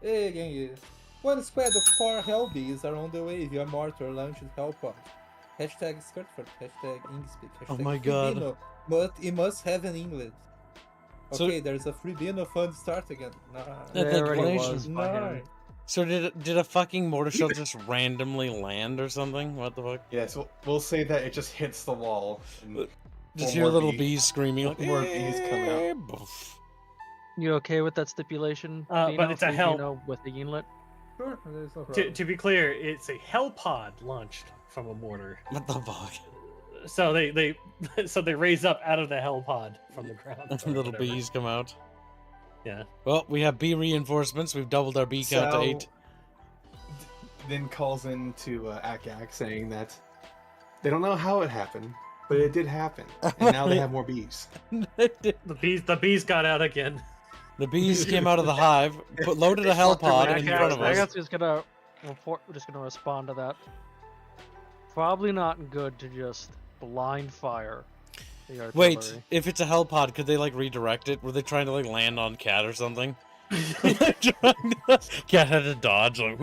B: Hey, Genghis. One squad of 4 Hellbees are on the way via mortar launched Hellpod. Hashtag Skirtford, hashtag Ingspeak, hashtag
A: Oh my God.
B: Freebino, but it must have an English.
A: So-
B: Okay, there's a Freebino fund start again. Nah.
A: That's
E: There already
A: explanation.
E: was by
B: Nah.
E: him.
A: So did a fucking mortar shell just randomly land or something? What the fuck?
G: Yes, we'll say that it just hits the wall. And
A: Just
G: More
A: hear little
G: bees.
A: bees screaming like
G: More bees coming out.
A: "Eh, boof."
E: You okay with that stipulation?
D: But
E: Dino,
D: it's a
E: for
D: hell-
E: Dino with the inlet.
B: Sure, there's no problem.
D: To be clear, it's a hell pod launched from a mortar.
A: What the fuck?
D: So they so they raise up out of the hell pod from the ground. or
A: Little
D: whatever.
A: bees come out.
D: Yeah.
A: Well, we have bee reinforcements. We've doubled our bee count to
G: Sal
A: 8.
G: Then calls in to Akak saying that they don't know how it happened, but it did happen, and now they have more bees.
D: The bees got out again.
A: The bees came out of the hive, loaded a hell pod in front of us.
E: Akak's just gonna report. We're just gonna respond to that. Probably not good to just blind fire the artillery.
A: Wait, if it's a hell pod, could they like redirect it? Were they trying to like land on Cat or something? Cat had to dodge like.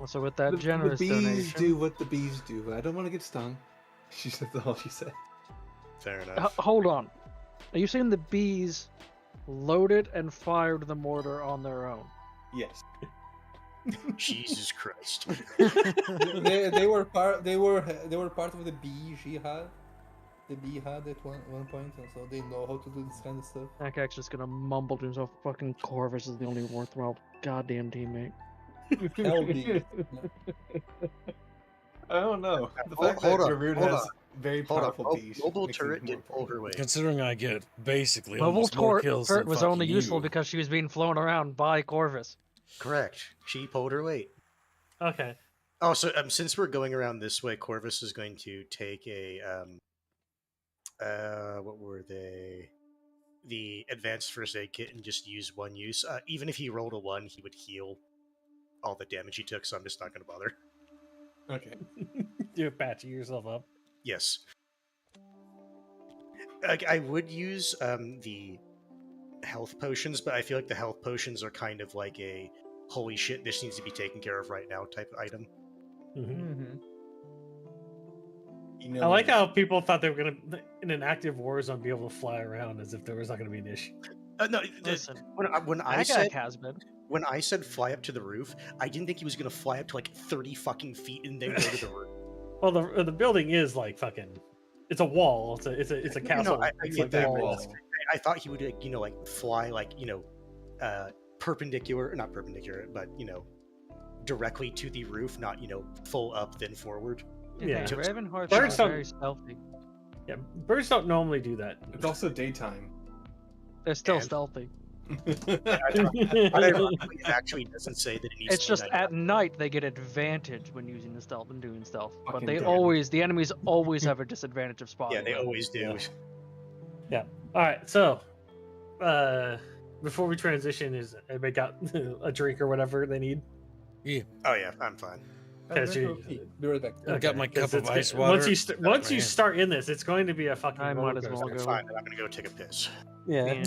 E: So with that
G: The
E: generous
G: bees
E: donation,
G: do what the bees do. I don't want to get stung. She said that's all she said.
F: Fair enough.
E: Hold on. Are you saying the bees loaded and fired the mortar on their own?
G: Yes.
F: Jesus Christ.
B: they were part of the bee jihad. The bee had at one point, and so they know how to do this kind of stuff.
E: Akak's just gonna mumble to himself, fucking Corvus is the only worthwhile goddamn teammate.
B: Hell bee.
G: I don't know. The
F: Hold-
G: fact
F: hold
G: that
F: on,
G: Garud
F: hold
G: has
F: on,
G: very
F: Hold on.
G: powerful
F: Oh,
G: bees.
F: mobile
G: makes him
F: turret
G: more
F: did pull her weight.
A: Considering I get basically
E: Mobile
A: almost more kills
E: turret
A: than
E: was only
A: fucking
E: useful
A: you.
E: because she was being flown around by Corvus.
F: Correct. She pulled her weight.
D: Okay.
F: Oh, so since we're going around this way, Corvus is going to take a what were they? The advanced first aid kit and just use one use. Even if he rolled a 1, he would heal all the damage he took. So I'm just not going to bother.
G: Okay.
D: You're patching yourself up.
F: Yes. I would use the health potions, but I feel like the health potions are kind of like a holy shit, this needs to be taken care of right now type of item.
B: Mm-hmm.
G: You know,
D: I like how people thought they were gonna, in an active war zone, be able to fly around as if there was not gonna be an issue.
F: No,
E: Listen,
F: when I
E: Akak
F: said
E: has been.
F: when I said fly up to the roof, I didn't think he was gonna fly up to like 30 fucking feet and then go to the roof.
D: Well, the building is like fucking. It's a wall. It's a castle.
F: I
D: It's
F: get
D: like
F: that,
D: walls.
F: but I thought he would like fly like perpendicular, not perpendicular, but directly to the roof, not full up then forward.
D: Yeah.
E: Ravenhearts
D: Birds
E: are
D: don't-
E: very stealthy.
D: Yeah, birds don't normally do that.
G: it's also daytime.
E: They're still
F: And-
E: stealthy.
F: But ironically, it actually doesn't say that it needs
E: It's
F: to be
E: just at night they get advantage when using the stealth and doing stealth. But
G: Fucking
E: they
G: damn.
E: the enemies always have a disadvantage of spotting.
F: Yeah, they
E: them.
F: always do.
D: All right, so before we transition, is everybody got a drink or whatever they need?
A: Yeah.
F: Oh yeah, I'm fine.
B: I'm
D: Because
B: going
D: you
B: to pee. Be right back.
A: I've got my
D: 'cause
A: cup of
D: it's
A: ice
D: go-
A: water.
D: once you
A: Man.
D: start in this, it's going to be a fucking.
E: I might as
D: roller
E: well
D: coaster.
E: go.
F: Fine, then I'm gonna go take a piss.
D: Yeah.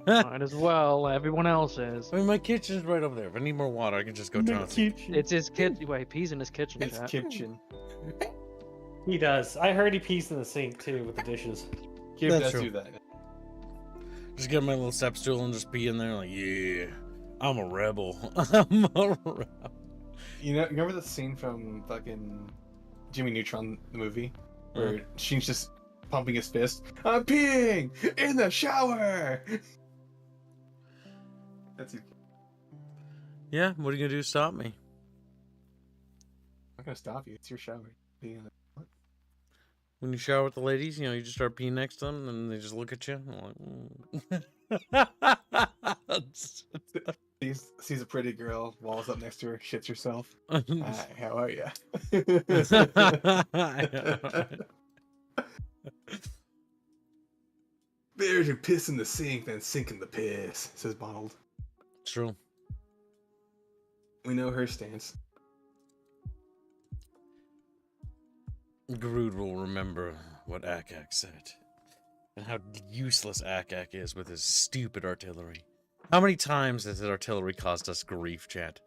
E: Yeah, might as well. Everyone else is.
A: I mean, my kitchen's right over there. If I need more water, I can just go Chauncey.
E: It's his kitchen. Wait, he's in his kitchen.
G: It's
E: Chat.
G: kitchen.
D: He does. I heard he pees in the sink too with the dishes.
G: Kib
A: That's
G: does
A: true.
G: do that.
A: Just get my little step stool and just be in there like, yeah, I'm a rebel. I'm a rebel.
G: You know, remember the scene from fucking Jimmy Neutron, the movie, where Sheen's just pumping his fist? I'm peeing in the shower. That's it.
A: Yeah, what are you gonna do to stop me?
G: I'm not gonna stop you. It's your shower. Peeing in the... What?
A: When you shower with the ladies, you just start peeing next to them, and they just look at you. I'm like,
G: Sees a pretty girl, walls up next to her, shits herself. Hi, how are ya? Better to piss in the sink than sink in the piss, says Bonald.
A: True.
G: We know her stance.
A: Groot will remember what Akak said, and how useless Akak is with his stupid artillery. How many times has his artillery caused us grief, chat?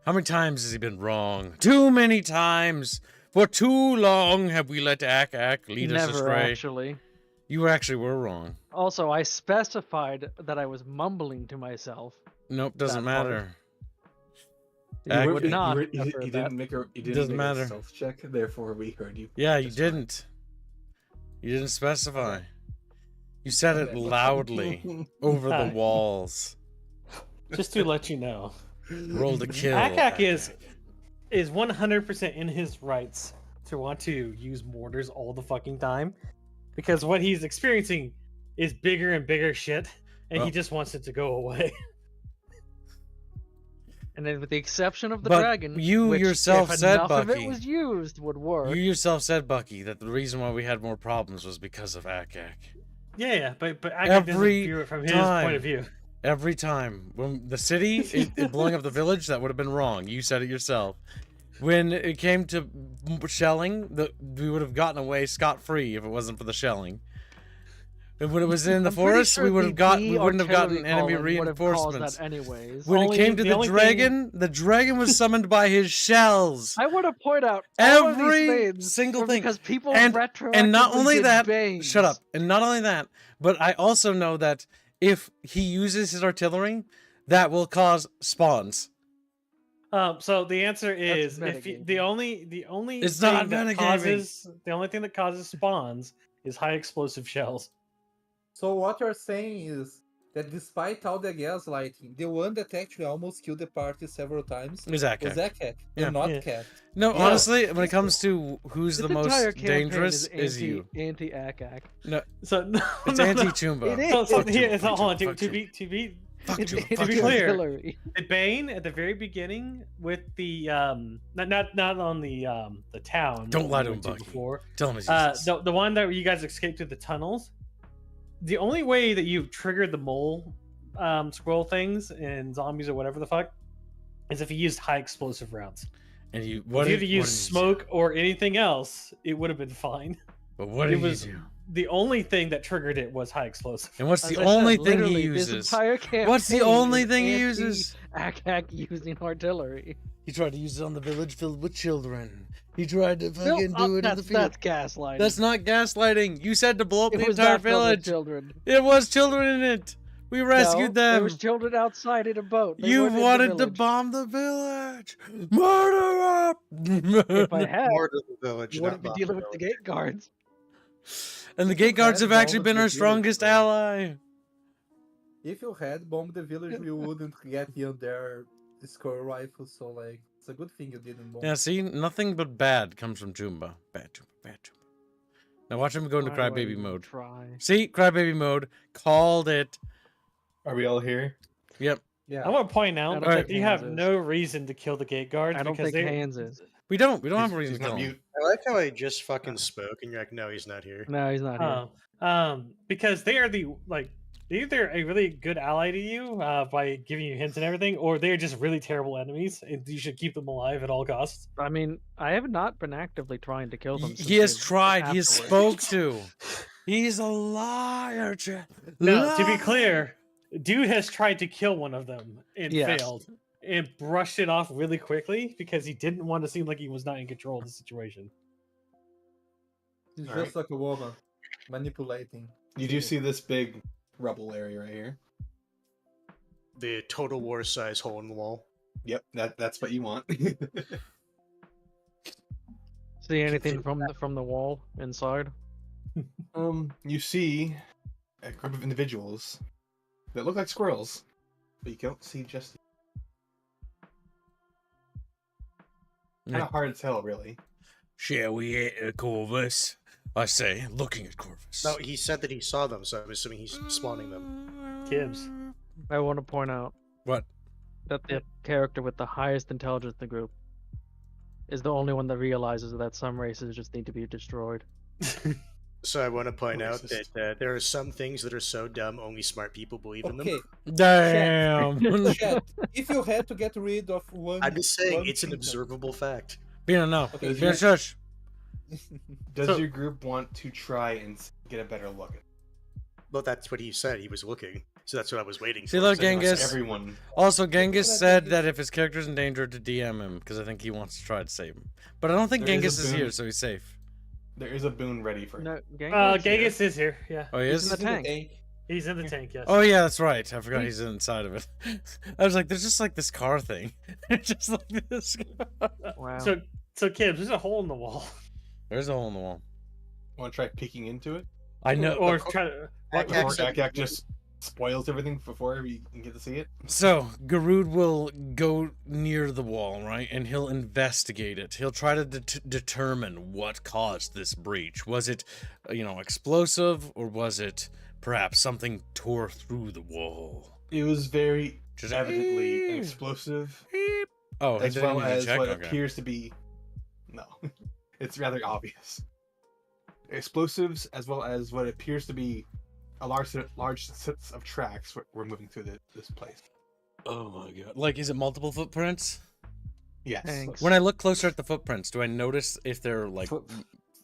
A: How many times has he been wrong? Too many times! For too long have we let Akak lead us
E: Never
A: astray.
E: actually.
A: You actually were wrong.
E: Also, I specified that I was mumbling to myself.
A: Nope, doesn't
E: That part.
A: matter.
E: You would not.
G: You
E: have heard that.
G: didn't make a
A: Doesn't matter.
G: self check, therefore we heard you.
A: Yeah, you
G: just fine.
A: didn't. You didn't specify. You said it
G: Okay.
A: loudly over the walls.
D: Just to let you know,
A: Roll to kill.
D: Akak is 100% in his rights to want to use mortars all the fucking time, because what he's experiencing is bigger and bigger shit, and
A: Well-
D: he just wants it to go away.
E: And then, with the exception of the
A: But
E: dragon,
A: you
E: which,
A: yourself
E: if
A: said,
E: enough of
A: Bucky.
E: it was used, would work.
A: You yourself said, Bucky, that the reason why we had more problems was because of Akak.
D: Yeah, but Akak
A: Every
D: doesn't view it from his
A: time.
D: point of view.
A: Every time. When the city, it blowing up the village, that would have been wrong. You said it yourself. When it came to shelling, we would have gotten away scot-free if it wasn't for the shelling. And when it was in the
E: I'm pretty
A: forest,
E: sure
A: we wouldn't have gotten enemy
E: artillery calling would have caused
A: reinforcements.
E: that anyways.
A: When
D: Only-
A: it came to
D: the
A: the
D: only thing-
A: dragon, the dragon was summoned by his shells.
E: I want to point out all of
A: Every
E: these things
A: single
E: were
A: thing.
E: because people
A: And not
E: retroactively
A: only
E: did
A: that,
E: bangs.
A: shut up. And not only that, but I also know that if he uses his artillery, that will cause spawns.
D: So the answer is
E: metagaming.
D: the only
A: It's
D: thing
A: not
D: that
A: metagaming.
D: causes the only thing that causes spawns is high explosive shells.
B: So what you're saying is that despite all the gaslighting, the one that actually almost killed the party several times
A: Is Akak.
B: was Akak,
A: Yeah.
B: and not
D: Yeah.
B: Cat.
A: No,
B: Yeah.
A: honestly, when it comes to who's
E: This
A: the most
E: entire campaign
A: dangerous, is
E: anti,
A: you.
E: Anti-Akak.
A: No,
D: So no,
A: it's
D: no,
A: anti-Chumba.
E: It is.
D: So,
A: Fuck
D: here,
A: Chumba,
D: so
A: fuck
D: hold on.
A: Chumba,
D: To
A: fuck
D: be to be
A: Fuck
E: It's
A: Chumba,
D: to
A: fuck
D: be
A: Chumba.
D: clear,
E: artillery.
D: the Bane at the very beginning with the not on the town.
A: Don't
D: that
A: lie
D: we
A: to
D: went
A: him, Bucky.
D: Before.
A: Tell him it's
D: The one that you guys escaped through the tunnels. The only way that you've triggered the mole scroll things and zombies or whatever the fuck is if you used high explosive rounds.
A: And you,
D: If
A: what
D: you had
A: did
D: to
A: what
D: use
A: did you
D: smoke or anything else, it would have been fine.
A: do? But what
D: it
A: did
D: was-
A: you do?
D: The only thing that triggered it was high explosive.
A: And what's
E: As
A: the
E: I said,
A: only thing he
E: literally,
A: uses?
E: This entire campaign
A: What's the only
E: is
A: thing he uses?
E: Akak using artillery.
A: He tried to use it on the village filled with children. He tried to
E: Bill,
A: fucking do it in the
E: that's,
A: field.
E: that's gaslighting.
A: That's not gaslighting. You said to blow up
E: it
A: the
E: was
A: entire
E: not filled with
A: village.
E: children.
A: It was children in it. We rescued
E: No,
A: them.
E: There was children outside in a boat. They
A: You
E: weren't in the
A: wanted to
E: village.
A: bomb the village. Murder
E: If I had,
F: More to the village,
E: you
F: not
E: wouldn't be
F: bomb
E: dealing
F: the
E: with the
F: village.
E: gate guards.
A: And the gate guards
B: had
A: have actually
B: bombed
A: been
B: the
A: our
B: village,
A: strongest
B: bro.
A: ally.
B: If you had bombed the village, you wouldn't get in their score rifles. So like, it's a good thing you didn't bomb.
A: Yeah, see, nothing but bad comes from Chumba. Bad Chumba, bad Chumba. Now watch him go into
E: Why do I
A: crybaby
E: even
A: mode.
E: Try.
A: See, crybaby mode. Called it.
G: Are we all here?
A: Yep.
B: Yeah.
D: I want to point
E: I
D: out
E: don't
D: that
A: think
D: you have
E: Hans is.
D: no reason to kill the gate guards
E: I don't
D: because
E: think
D: they
E: Hans is.
A: We don't have a
G: He's-
A: reason
G: he's
A: to
G: not
A: kill him.
G: mute.
F: I like how I just fucking spoke, and you're like, no, he's not here.
E: No, he's not here.
D: because they are the either a really good ally to you by giving you hints and everything, or they're just really terrible enemies, and you should keep them alive at all costs.
E: I mean, I have not been actively trying to kill them.
A: He has
E: since
A: tried. He has
E: afterwards.
A: spoke to. He's a liar,
D: Now, to be clear, dude has tried to kill one of them and
E: Yes.
D: failed, and brushed it off really quickly because he didn't want to seem like he was not in control of the situation.
B: He's
G: Alright.
B: just like a woman, manipulating.
G: You do see this big rubble area right here.
F: The Total War size hole in the wall.
G: Yep, that's what you want.
E: See anything from the wall inside?
G: You see a group of individuals that look like squirrels, but you don't see just. Kind of hard to tell, really.
A: Shall we eat Corvus? I say, looking at Corvus.
F: No, he said that he saw them, so I'm assuming he's spawning them.
D: Kibbs.
E: I want to point out
A: What?
E: that the character with the highest intelligence in the group is the only one that realizes that some races just need to be destroyed.
F: So I want to point out
G: Racist.
F: that there are some things that are so dumb only smart people believe in them.
B: Okay,
A: Damn.
B: chat. If you had to get rid of one,
F: I'm just saying
B: one
F: it's an
B: thing-
F: observable fact.
A: Bina, no.
B: Okay,
A: Bina, shush.
G: Does
D: So-
G: your group want to try and get a better look at?
F: Well, that's what he said. He was looking, so that's what I was waiting
A: See,
F: for.
A: look,
F: So he must-
A: Genghis.
G: Everyone.
A: Also, Genghis
B: What I
A: said
B: think
A: that
B: is-
A: if his character's in danger, to DM him because I think he wants to try to save him. But I don't think
G: There is a
A: Genghis is here,
G: boon.
A: so he's safe.
G: There is a boon ready for
E: No,
D: Genghis is here. Yeah,
A: Oh, he
E: He's
A: is.
E: in the tank.
D: he's in the tank. Yes.
A: Oh yeah, that's right. I forgot he's inside of it. I was like, there's just like this car thing, just like this.
E: Wow.
D: So Kibbs, there's a hole in the wall.
A: There's a hole in the wall.
G: Want to try peeking into it?
A: I know.
D: Or try to.
F: Akak
G: Or
F: said-
G: Akak just spoils everything before you can get to see it.
A: So Garud will go near the wall, right, and he'll investigate it. He'll try to determine what caused this breach. Was it, explosive, or was it perhaps something tore through the wall?
G: It was very
A: Just
G: evidently an
A: "Eep,
G: explosive,
A: eep." Oh, he
G: as
A: didn't
G: well
A: even
G: as
A: check?
G: what
A: Okay.
G: appears to be. No, it's rather obvious. Explosives, as well as what appears to be a large sets of tracks. We're moving through this place.
A: Oh my god! Like, is it multiple footprints?
G: Yes.
E: Thanks.
A: When I look closer at the footprints, do I notice if they're like
G: Foot-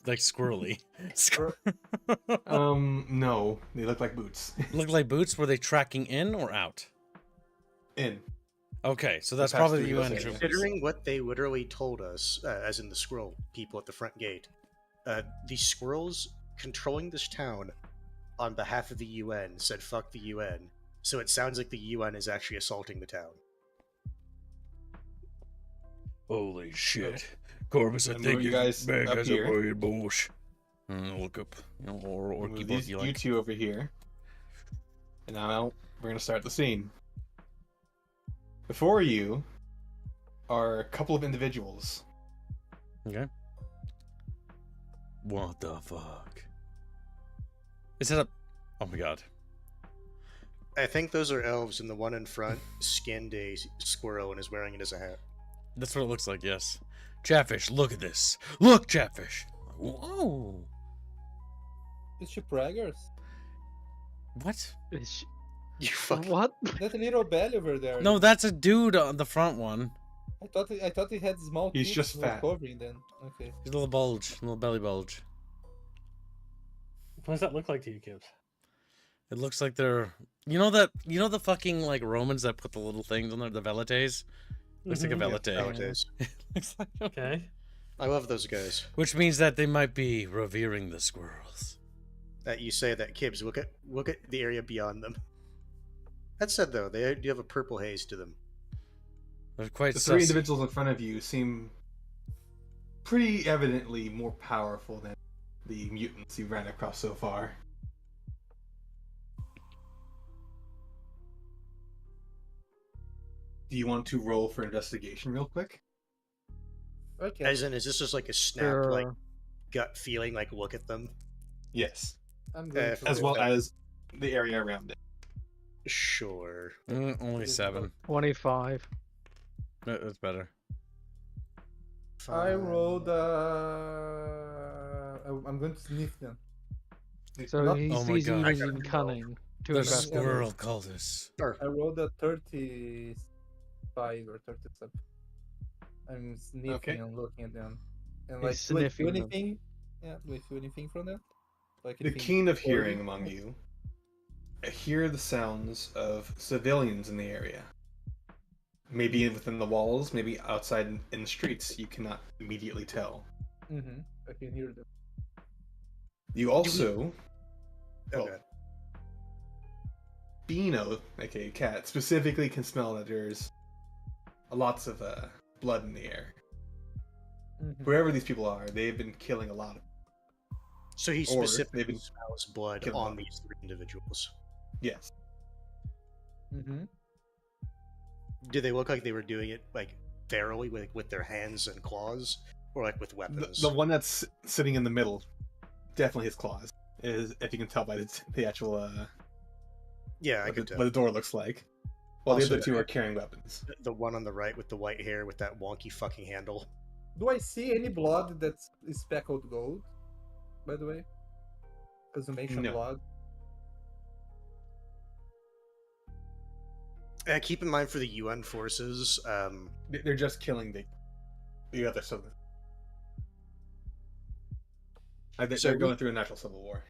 A: squirrely?
G: No, they look like boots.
A: Look like boots? Were they tracking in or out?
G: In.
A: Okay, so that's
G: passed
A: probably the
G: through
A: UN
G: those
A: troops.
F: Considering what they literally told us, as in the squirrel people at the front gate, the squirrels controlling this town on behalf of the UN said fuck the UN, so it sounds like the UN is actually assaulting the town.
A: Holy shit. Corvus, I
G: I'm
A: think
G: moving
A: is
G: you guys
A: big
G: up
A: as
G: here.
A: a bird bush. Look up, or
G: Move
A: keep
G: these,
A: on
G: you two over here. And now we're gonna start the scene. Before you are a couple of individuals.
A: Okay. What the fuck? Is that a... Oh my god.
F: I think those are elves, and the one in front skinned a squirrel and is wearing it as a hat.
A: That's what it looks like, yes. Chatfish, look at this. Look, Chatfish. Whoa.
B: Is she braggers?
A: What?
E: Is
F: You fucking...
E: what?
B: That little belly over there.
A: No, that's a dude on the front one.
B: I thought he had small.
G: He's
B: tits
G: just
B: who were
G: fat.
B: Covering then. Okay.
A: He's a little bulge, a little belly bulge.
D: What does that look like to you, Kibbs?
A: It looks like they're... You know the fucking, like, Romans that put the little things on there, the velites? Looks like a
D: Mhm.
A: velite.
F: Nowadays.
A: Looks like a-
D: Okay.
F: I love those guys.
A: Which means that they might be revering the squirrels.
F: That you say that, Kibbs, look at the area beyond them. That said, though, they do have a purple haze to them.
A: They're quite
G: The three
A: sus.
G: individuals in front of you seem pretty evidently more powerful than the mutants you ran across so far. Do you want to roll for investigation real quick?
B: Okay.
F: As in, is this just like a snap,
E: Sure.
F: like, gut feeling, like, look at them?
G: Yes.
B: I'm going to
G: As
B: roll.
G: well as the area around it.
F: Sure.
A: Only 7.
E: 25.
A: That's better.
B: I rolled. I'm going to sniff them.
E: So
B: Not-
E: he's,
A: Oh my
E: he's
A: God.
E: using cunning to
A: The
E: invest in.
A: squirrel cultists.
F: Or
B: I rolled a 35 or 37. I'm sniffing
C: Okay.
B: and looking at them. And
E: He's
B: like, do I do
E: sniffing them.
B: anything? Yeah, do I feel anything from that? Like
G: The
B: anything
G: keen of
B: disturbing?
G: hearing among you hear the sounds of civilians in the area. Maybe within the walls, maybe outside in the streets. You cannot immediately tell.
B: Mm-hmm. I can hear them.
G: You also, well,
F: okay.
G: Beano, aka Cat, specifically can smell that there's lots of blood in the air.
B: Mm-hmm.
G: Wherever these people are, they've been killing a lot of.
F: So he
G: Or
F: specifically
G: maybe
F: smells blood
G: kill
F: on
G: them.
F: these 3 individuals.
G: Yes.
B: Mm-hmm.
F: Do they look like they were doing it like thoroughly with their hands and claws, or like with
G: The,
F: weapons?
G: the one that's sitting in the middle, definitely his claws. Is if you can tell by the actual
F: Yeah, I
G: what,
F: could
G: the,
F: tell.
G: what the door looks like. While
F: Also,
G: the other two are carrying weapons.
F: The one on the right with the white hair with that wonky fucking handle.
B: Do I see any blood that's speckled gold? By the way, consummation
G: No.
B: blood.
F: Keep in mind for the UN forces,
G: They're just killing the other civilians.
F: So
G: They're
F: we-
G: going through a natural civil war.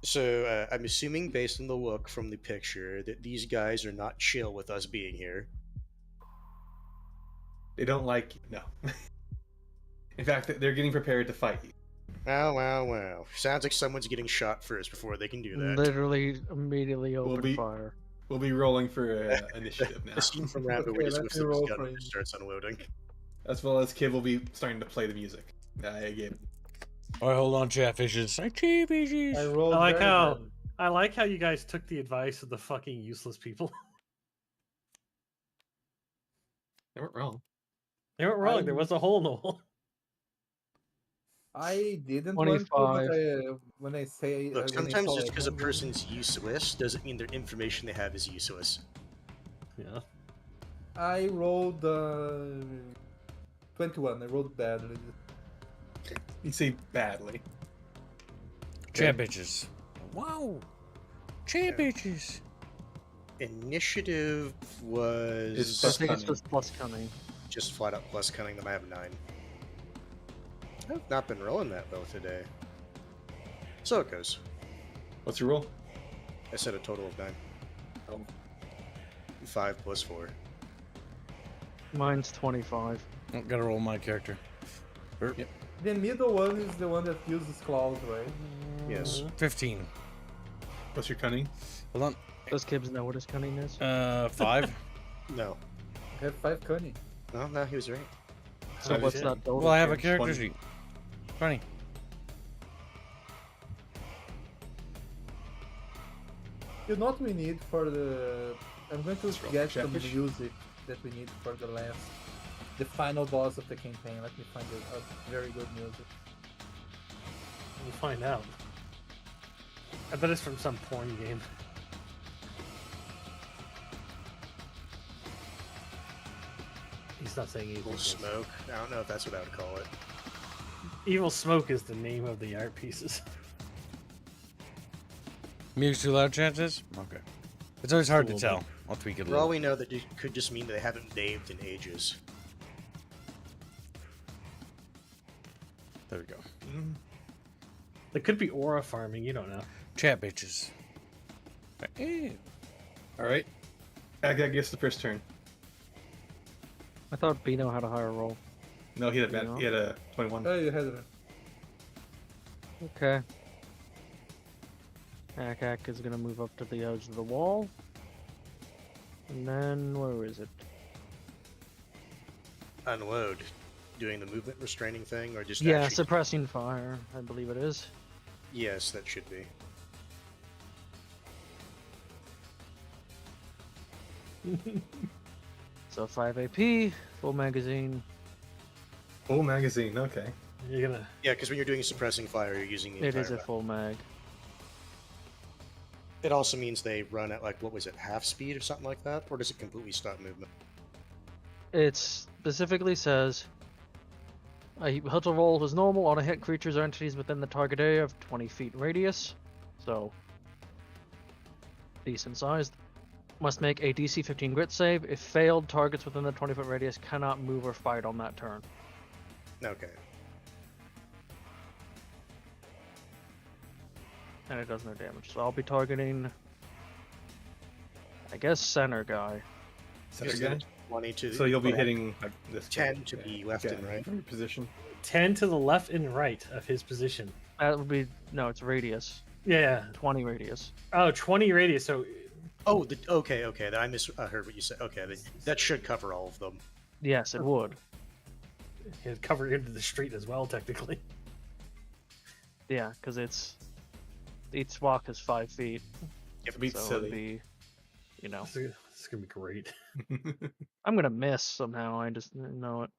F: so I'm assuming based on the look from the picture that these guys are not chill with us being here.
G: They don't like you. No. In fact, they're getting prepared to fight you.
F: Wow. Sounds like someone's getting shot first before they can do that.
E: Literally immediately open
G: be-
E: fire.
G: We'll be rolling for initiative now.
F: The scene from Rambo
B: Okay,
F: where he
B: let
F: whips
B: me
F: up his
B: roll
F: gun
B: for
F: and just starts unloading.
G: As well as Kid will be starting to play the music. I gave him.
A: All right, hold on, chatfishes. Like cheepies.
B: I rolled.
D: I like
B: very
D: how-
B: bad.
D: I like how you guys took the advice of the fucking useless people.
G: They weren't wrong.
D: They weren't wrong. There was a hole in the wall.
B: I didn't want to, but
E: 25.
B: when I say
F: Look,
B: when I
F: sometimes
B: saw
F: just
B: it,
F: because a
B: I'm
F: person's useless doesn't mean their information they have is useless.
D: Yeah.
B: I rolled 21. I rolled badly.
G: You say badly.
A: Chat bitches. Wow. Chat
F: Yeah.
A: bitches.
F: Initiative
G: It's
F: was
E: I
G: plus
E: think it's
G: cunning.
E: just plus cunning.
F: just flat up plus cunning them. I have 9. I've not been rolling that well today. So it goes.
G: What's your roll?
F: I said a total of 9.
G: Oh.
F: 5 plus 4.
E: Mine's 25.
A: Oh, gotta roll my character.
G: Yep.
B: The middle one is the one that uses claws, right?
F: Yes.
A: 15.
G: What's your cunning?
A: Hold
E: Does Kibbs know what his cunning is?
A: on. 5.
F: No.
B: I have 5 cunning.
F: No, he was right.
E: So what's
A: shit.
E: that total?
A: Well, I have a
E: Kibbs?
A: character
G: 20.
A: sheet. 20.
B: You know what we need for the... I'm going to
G: roll
B: get
G: for
B: some
G: Chatfish.
B: music that we need for the final boss of the campaign. Let me find a very good music.
D: We'll find out. I bet it's from some porn game. He's not saying evil
F: Evil smoke. I don't know if that's what I would call it.
D: Evil Smoke is the name of the art pieces.
A: Music too loud, chances? Okay. It's always hard to
D: A little
A: tell. I'll tweak it a
F: For all
A: little.
F: we know, that it could just mean they haven't bathed in ages.
A: There we go.
D: It could be aura farming. You don't know.
A: Chat bitches. Ew.
G: All right. I guess the first turn.
E: I thought Bino had a higher roll.
G: No, he had a bad.
E: Yeah.
G: He had a 21.
B: Oh, you had it.
E: Okay. Akak is gonna move up to the edge of the wall. And then, where is it?
F: Unload. Doing the movement restraining thing, or just
E: Yeah,
F: actually...
E: suppressing fire, I believe it is.
F: Yes, that should be.
E: So 5 AP, full magazine.
G: Full magazine. Okay.
D: You're gonna.
F: Yeah, because when you're doing suppressing fire, you're using the
E: It
F: entire
E: is a
F: weapon.
E: full mag.
F: It also means they run at, like, what was it, half speed or something like that? Or does it completely stop movement?
E: It specifically says a hit roll is normal on a hit creatures or entities within the target area of 20 feet radius. So, decent sized. Must make a DC 15 grit save. If failed, targets within the 20-foot radius cannot move or fight on that turn.
F: Okay.
E: And it does no damage. So I'll be targeting, I guess, center guy.
G: Center
F: Is
G: guy?
F: it 20 to
G: So you'll be
F: left,
G: hitting like, this
F: 10
G: way.
F: to be left and right.
G: From your position.
D: 10 to the left and right of his position.
E: That would be, no, it's radius.
D: Yeah.
E: 20 radius.
D: Oh, 20 radius. So
F: Oh, okay. Then I misheard what you said. Okay, that should cover all of them.
E: Yes, it would.
D: it covered into the street as well, technically.
E: Yeah, because each walk is 5 feet.
G: It's a bit
E: So it'd
G: silly.
E: be, you know.
D: This is gonna be great.
E: I'm gonna miss somehow. I just know it.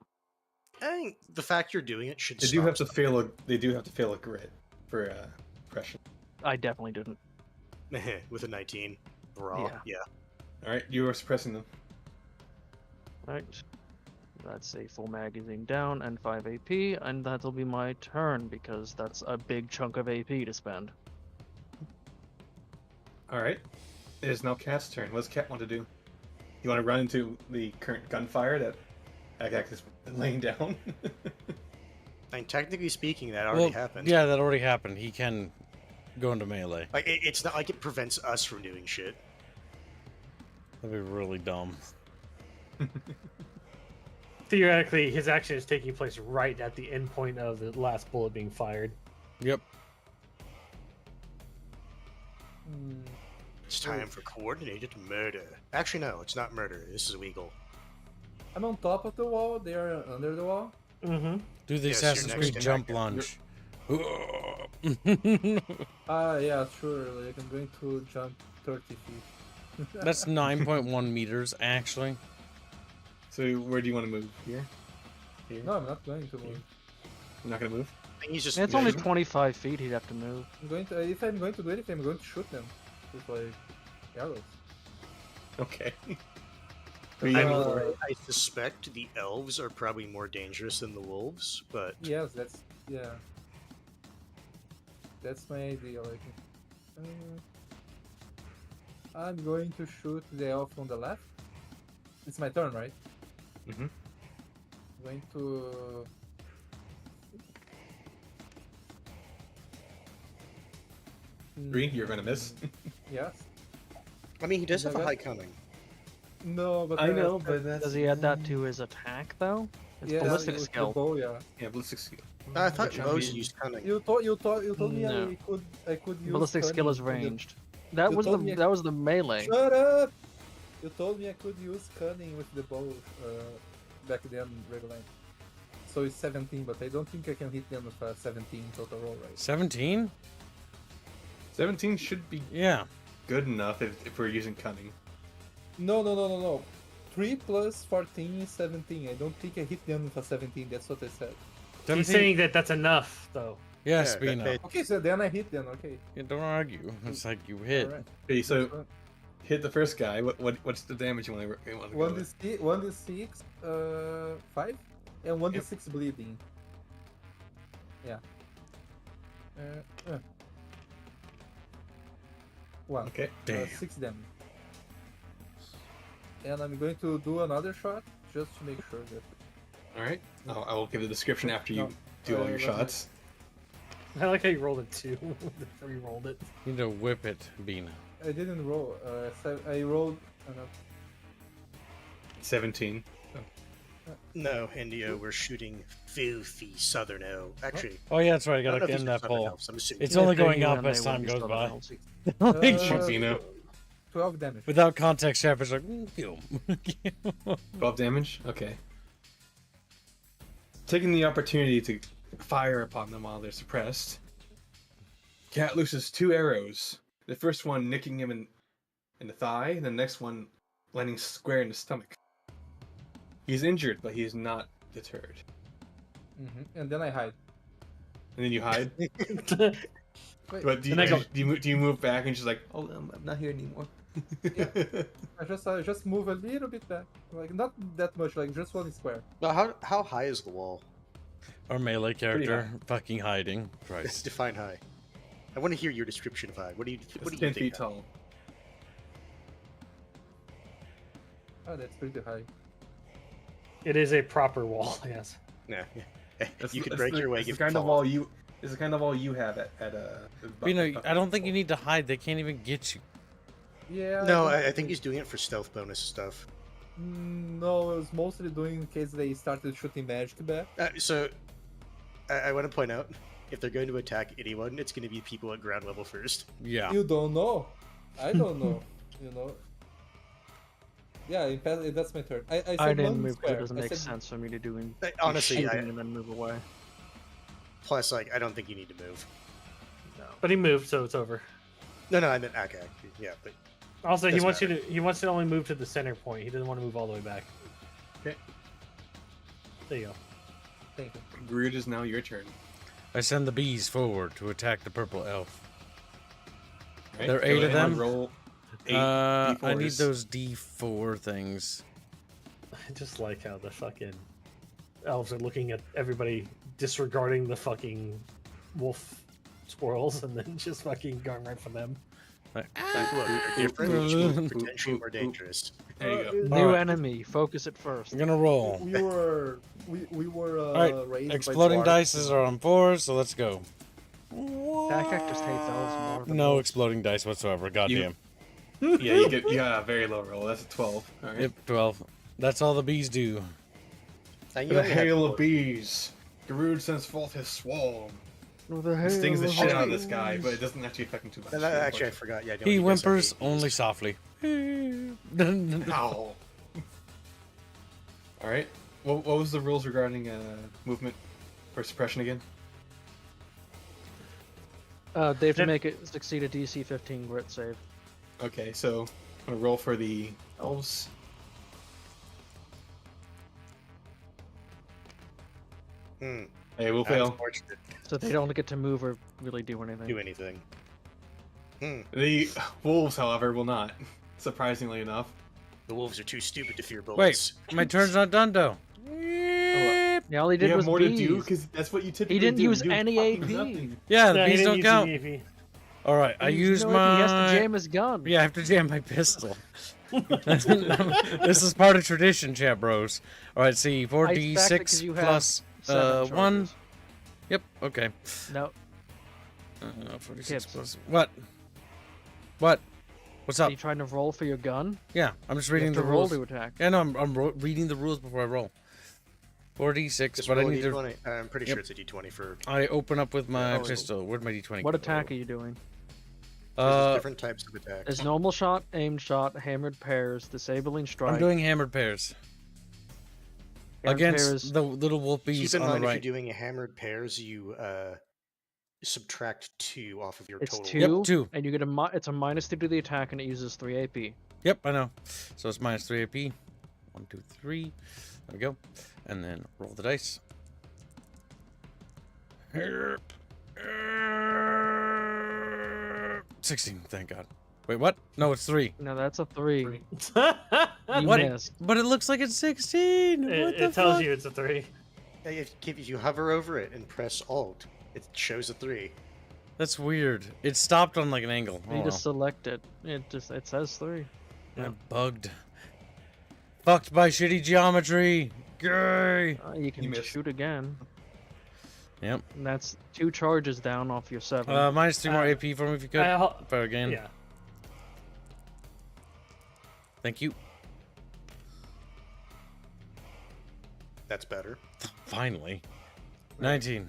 F: I think the fact you're doing it should
G: They
F: stop.
G: do have to fail a. They do have to fail a grit for pressure.
E: I definitely didn't.
F: with a 19 raw. Yeah.
G: All right, you are suppressing them.
E: Right. That's a full magazine down and 5 AP, and that'll be my turn because that's a big chunk of AP to spend.
G: All right, it is now Cat's turn. What does Cat want to do? You want to run into the current gunfire that Agak is laying down?
F: I mean, technically speaking, that already happened.
A: Yeah, that already happened. He can go into melee.
F: Like, it's not like it prevents us from doing shit.
A: That'd be really dumb.
D: Theoretically, his action is taking place right at the end point of the last bullet being fired.
A: Yep.
F: It's time for coordinated murder. Actually, no, it's not murder. This is illegal.
B: I'm on top of the wall. They are under the wall.
D: Mm-hmm.
A: Do the
F: Yes, you're
A: Assassin's
F: next
A: Creed
F: to
A: jump
F: Agak.
A: lunge.
B: Yeah, sure. Like I'm going to jump 30 feet.
A: That's 9.1 meters, actually.
G: So where do you want to move? Here? Here?
B: No, I'm not going to move.
G: You're not gonna move?
F: I think he's just.
E: It's only
F: measuring.
E: 25 feet he'd have to move.
B: I'm going to. If I'm going to do anything, I'm going to shoot them with like arrows.
G: Okay.
B: I
F: I,
B: mean,
F: mean, I suspect the elves are probably more dangerous than the wolves, but
B: Yes, that's that's my idea. Like, I'm going to shoot the elf on the left. It's my turn, right?
G: Mhm.
B: I'm going to.
G: Three, you're gonna miss.
B: Yes.
F: I mean, he does have a
B: Okay.
F: high cunning.
B: No, but
G: that's.
E: Does he add that to his attack though? It's ballistic
B: with the
E: skill.
B: bow, yeah.
G: Yeah, ballistic skill.
F: I thought
G: Good
F: Rose
G: job.
F: used cunning.
B: You told me
E: No.
B: I could use
E: Ballistic skill is
B: cunning in the-
E: ranged. That
B: you
E: was
B: told me-
E: that was the melee.
B: Shut up! You told me I could use cunning with the bow back then, regular. So it's 17, but I don't think I can hit them with a 17 total roll, right?
A: 17?
G: 17 should be
A: Yeah.
G: good enough if we're using cunning.
B: No. 3 plus 14 is 17. I don't think I hit them with a 17, that's what I said.
D: He's
A: 17?
D: saying that that's enough, though.
A: Yes,
F: Yeah,
A: Bina.
F: that-
B: Okay, so then I hit them, okay.
A: Yeah, don't argue. It's like you hit.
B: Alright.
G: Okay, so hit the first guy. What's the damage you want to go with?
B: 1d6, 5, and 1d6 bleeding. Yeah. One.
G: Okay.
A: Damn.
B: 6 damage. And I'm going to do another shot just to make sure that.
G: All right. I will give the description after you
B: No,
G: do all your
B: let me-
G: shots.
D: I like how you rolled it too. Before you rolled it.
A: You need to whip it, Bina.
B: I didn't roll. I rolled.
G: 17.
F: No, India, we're shooting filthy southern elf. Actually,
A: Oh, yeah, that's right. I
F: I don't know
A: gotta
F: if
A: get
F: these
A: in
F: are
A: that
F: southern
A: pole.
F: elves, I'm assuming.
A: It's
E: If
A: only
E: they're
A: going
E: UN,
A: up
E: they
A: as time
E: wouldn't be
A: goes by.
E: southern elves.
G: Shoot Bino.
B: 12 damage.
A: Without context, Shepard's like, kill him.
G: 12 damage? Okay. Taking the opportunity to fire upon them while they're suppressed, Cat looses 2 arrows. The first one nicking him in the thigh, and the next one landing square in the stomach. He's injured, but he is not deterred.
B: And then I hide.
G: And then you hide.
B: Wait,
G: But do
D: And I go-
G: you move back and just like, oh, I'm not here anymore.
B: I just move a little bit back, like not that much, like just 1 square.
F: But how high is the wall?
A: Our melee character
G: high.
A: fucking hiding. Christ.
F: Define high. I want to hear your description of hide. What do you
G: It's
F: think?
G: 10 feet
F: Hide?
G: tall.
B: Oh, that's pretty high.
D: It is a proper wall. Yes.
F: Yeah.
G: It's-
F: You could
G: it's
F: break
G: the-
F: your leg
G: It's
F: if
G: the
F: you
G: kind of
F: fall.
G: wall you. It's the kind of wall you have at
A: You know, I don't think you need to hide. They can't even get you.
B: Yeah.
F: No,
B: don't
F: I think he's doing it for stealth bonus stuff.
B: No, it was mostly doing in case they started shooting magic back.
F: So, I want to point out, if they're going to attack anyone, it's going to be people at ground level first.
A: Yeah.
B: You don't know. I don't know. You know. Yeah, in fact, that's my turn. I said
E: I didn't
B: one
E: move because
B: square.
E: it doesn't
B: I
E: make
B: said-
E: sense for me to do
F: Honestly,
E: shooting and then move away.
F: plus, like, I don't think you need to move.
D: But he moved, so it's over.
F: No, I meant okay. Yeah, but
D: Also, he
F: Doesn't
D: wants
F: matter.
D: you to only move to the center point. He doesn't want to move all the way back.
G: Okay.
D: There you go.
B: Thank you.
G: Groot is now your turn.
A: I send the bees forward to attack the purple elf.
G: Right?
A: There are
G: Go
A: 8 of
G: ahead and
A: them?
G: Roll 8
A: I need
G: D4s.
A: those D4 things.
D: I just like how the fucking elves are looking at everybody disregarding the fucking wolf squirrels and then just fucking going right for them.
A: Like,
F: like, look, they're different, each one potentially more dangerous.
G: There you go.
B: Uh,
E: New
A: Alright.
E: enemy. Focus it first.
A: I'm gonna roll.
B: We were
A: Alright,
B: raised by
A: Exploding
B: dwarves.
A: dices are on 4, so let's go.
E: That just hates elves more than
A: No
E: wolves.
A: exploding dice whatsoever. Goddamn.
G: Yeah, you got a very low roll. That's a 12. All right.
A: Yep, 12. That's all the bees do.
F: Now, you
G: The
F: only had
G: hail of
F: four.
G: bees. Garud sends forth his swarm.
E: With the
G: It stings the
E: hail
G: shit
E: of
G: out of this
E: bees.
G: guy, but it doesn't actually affect him too much.
F: Actually, I forgot. Yeah,
A: He
F: you guys have
A: whimpers
F: 8 bees.
A: only softly.
G: Ow. All right. What was the rules regarding movement for suppression again?
E: They have to
D: Yep.
E: make it succeed a DC 15 grit save.
G: Okay, so I'm gonna roll for the elves.
F: Hmm,
G: Hey, we'll
F: that's
G: fail.
F: unfortunate.
E: So they don't get to move or really do anything.
F: Do anything. Hmm.
G: The wolves, however, will not. Surprisingly enough.
F: The wolves are too stupid to fear
A: Wait,
F: bullets.
A: my turn's not done though.
E: Yeah, all he
G: Do
E: did
G: you have
E: was
G: more
E: bees.
G: to do? Because that's what you typically
E: didn't
G: do.
E: use
G: You do
E: any
G: fucking
E: AP.
G: nothing.
A: Yeah, the
D: No, he
A: bees
D: didn't
A: don't
D: use
A: count.
D: the EV.
A: All right, I
E: He
A: used
E: no AP, He has to
A: my.
E: jam his gun.
A: Yeah, I have to jam my pistol. This is part of tradition, chat bros. All right, see,
E: I stacked it 'cause
A: 4d6
E: you have
A: plus
E: 7
A: 1.
E: charges.
A: Yep. Okay.
E: No,
A: 46
E: Gibbs.
A: plus what? What? What's
E: are
A: up?
E: you trying to roll for your gun?
A: Yeah, I'm just
E: You
A: reading
E: have
A: the
E: to roll
A: rules.
E: to attack.
A: Yeah, no, I'm reading the rules before I roll. 4d6,
F: Just
A: but I
F: roll a
A: need to.
F: D20. I'm pretty
A: Yep.
F: sure it's a D20 for.
A: I open up with my
F: Oh,
A: pistol. Where'd my d20?
E: What
A: go?
E: attack are you doing?
F: There's different types of attacks.
E: There's normal shot, aimed shot, hammered pairs, disabling strike.
A: I'm doing hammered pairs
E: hammered
A: against
E: pairs.
A: the little wolf
F: Keep
A: bees
F: in
A: on the
F: mind, if
A: right.
F: you're doing a hammered pairs, you subtract 2 off of your
E: It's
F: total.
E: 2,
A: Yep, 2.
E: and you get it's a -2 to the attack, and it uses 3 AP.
A: Yep, I know. So it's minus 3 AP. 1, 2, 3. There we go. And then roll the dice. 16, thank God. Wait, what? No, it's 3.
E: No, that's a 3.
G: Three.
E: You
A: What?
E: missed.
A: But it looks like it's 16. What the
D: It tells
A: fuck?
D: you it's a 3.
F: If you hover over it and press Alt, it shows a 3.
A: That's weird. It stopped on like an angle.
E: You
A: Oh,
E: just select it. It says 3.
A: well. I'm bugged. Fucked by shitty geometry. Gay.
E: You can
G: missed.
E: shoot again.
A: Yep.
E: And that's 2 charges down off your 7.
A: Minus 3 more
D: Uh,
A: AP for me if you could. If I again.
D: Yeah.
A: Thank you.
F: That's better.
A: Finally. 19.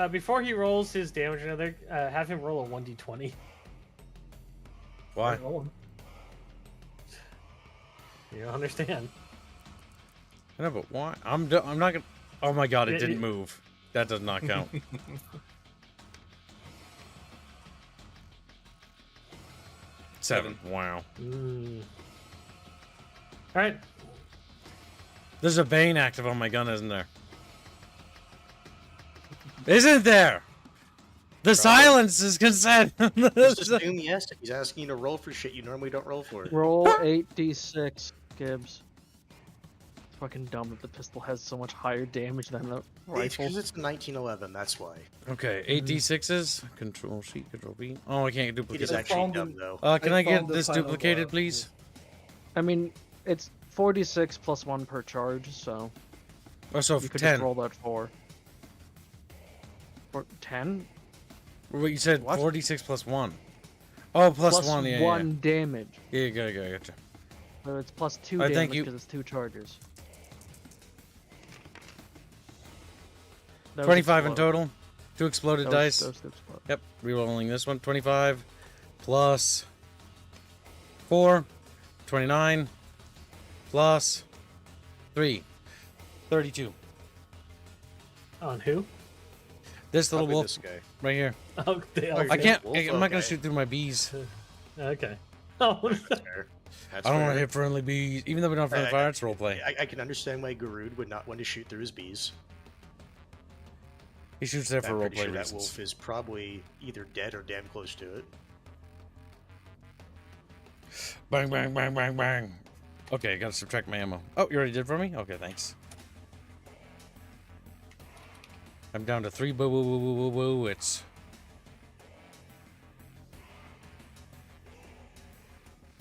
D: Before he rolls his damage, another have him roll a 1d20.
A: Why?
D: You don't understand.
A: I know, but why? I'm not gonna. Oh my God! It
D: Yeah,
A: didn't
D: it-
A: move. That does not count. 7. Wow.
D: All right.
A: There's a vein active on my gun, isn't there? Isn't there? The silence is consent.
F: Just assume yes. If he's asking you to roll for shit you normally don't roll for.
E: Roll 8d6, Gibbs. fucking dumb that the pistol has so much higher damage than the
F: It's
E: rifle.
F: because it's a 1911, that's why.
A: Okay, 8d6s. Control C, Control V. Oh, I can't
F: It
A: duplicate
F: is
A: that.
F: actually
B: found
F: dumb,
B: them-
F: though.
A: Can
B: I
A: I get
B: found the
A: this
B: final
A: duplicated,
B: bar.
A: please?
E: I mean, it's 46 plus 1 per charge, so
A: Oh, so
E: you could
A: 10.
E: just roll that 4. For 10?
A: What you said?
E: What?
A: 46 plus 1. Oh, plus
E: Plus
A: 1. Yeah,
E: 1 damage.
A: yeah. Yeah, gotcha.
E: So it's plus 2
A: Alright, thank
E: damage
A: you.
E: because it's 2 charges. Those
A: 25 in
E: explode.
A: total. 2 exploded
E: Those-
A: dice.
E: those explode.
A: Yep, rerolling this one. 25 plus 4. 29 plus 3. 32.
D: On who?
A: This little
F: Probably
A: wolf
F: this guy.
A: right here.
D: Oh, the
F: Oh,
A: I
D: elf.
A: can't.
F: wolf?
A: I'm not gonna
F: Okay.
A: shoot through my bees.
D: Okay. Oh,
F: Fair. That's
A: I don't want
F: fair.
A: to hit friendly bees, even though we don't have friendly
F: I-
A: fire arts roleplay.
F: I can understand why Garud would not want to shoot through his bees.
A: He shoots there for
F: I'm pretty
A: roleplay
F: sure that
A: reasons.
F: wolf is probably either dead or damn close to it.
A: Bang, bang, bang, bang, bang. Okay, gotta subtract my ammo. Oh, you already did for me? Okay, thanks. I'm down to 3 boo boo boo boo boo boo. It's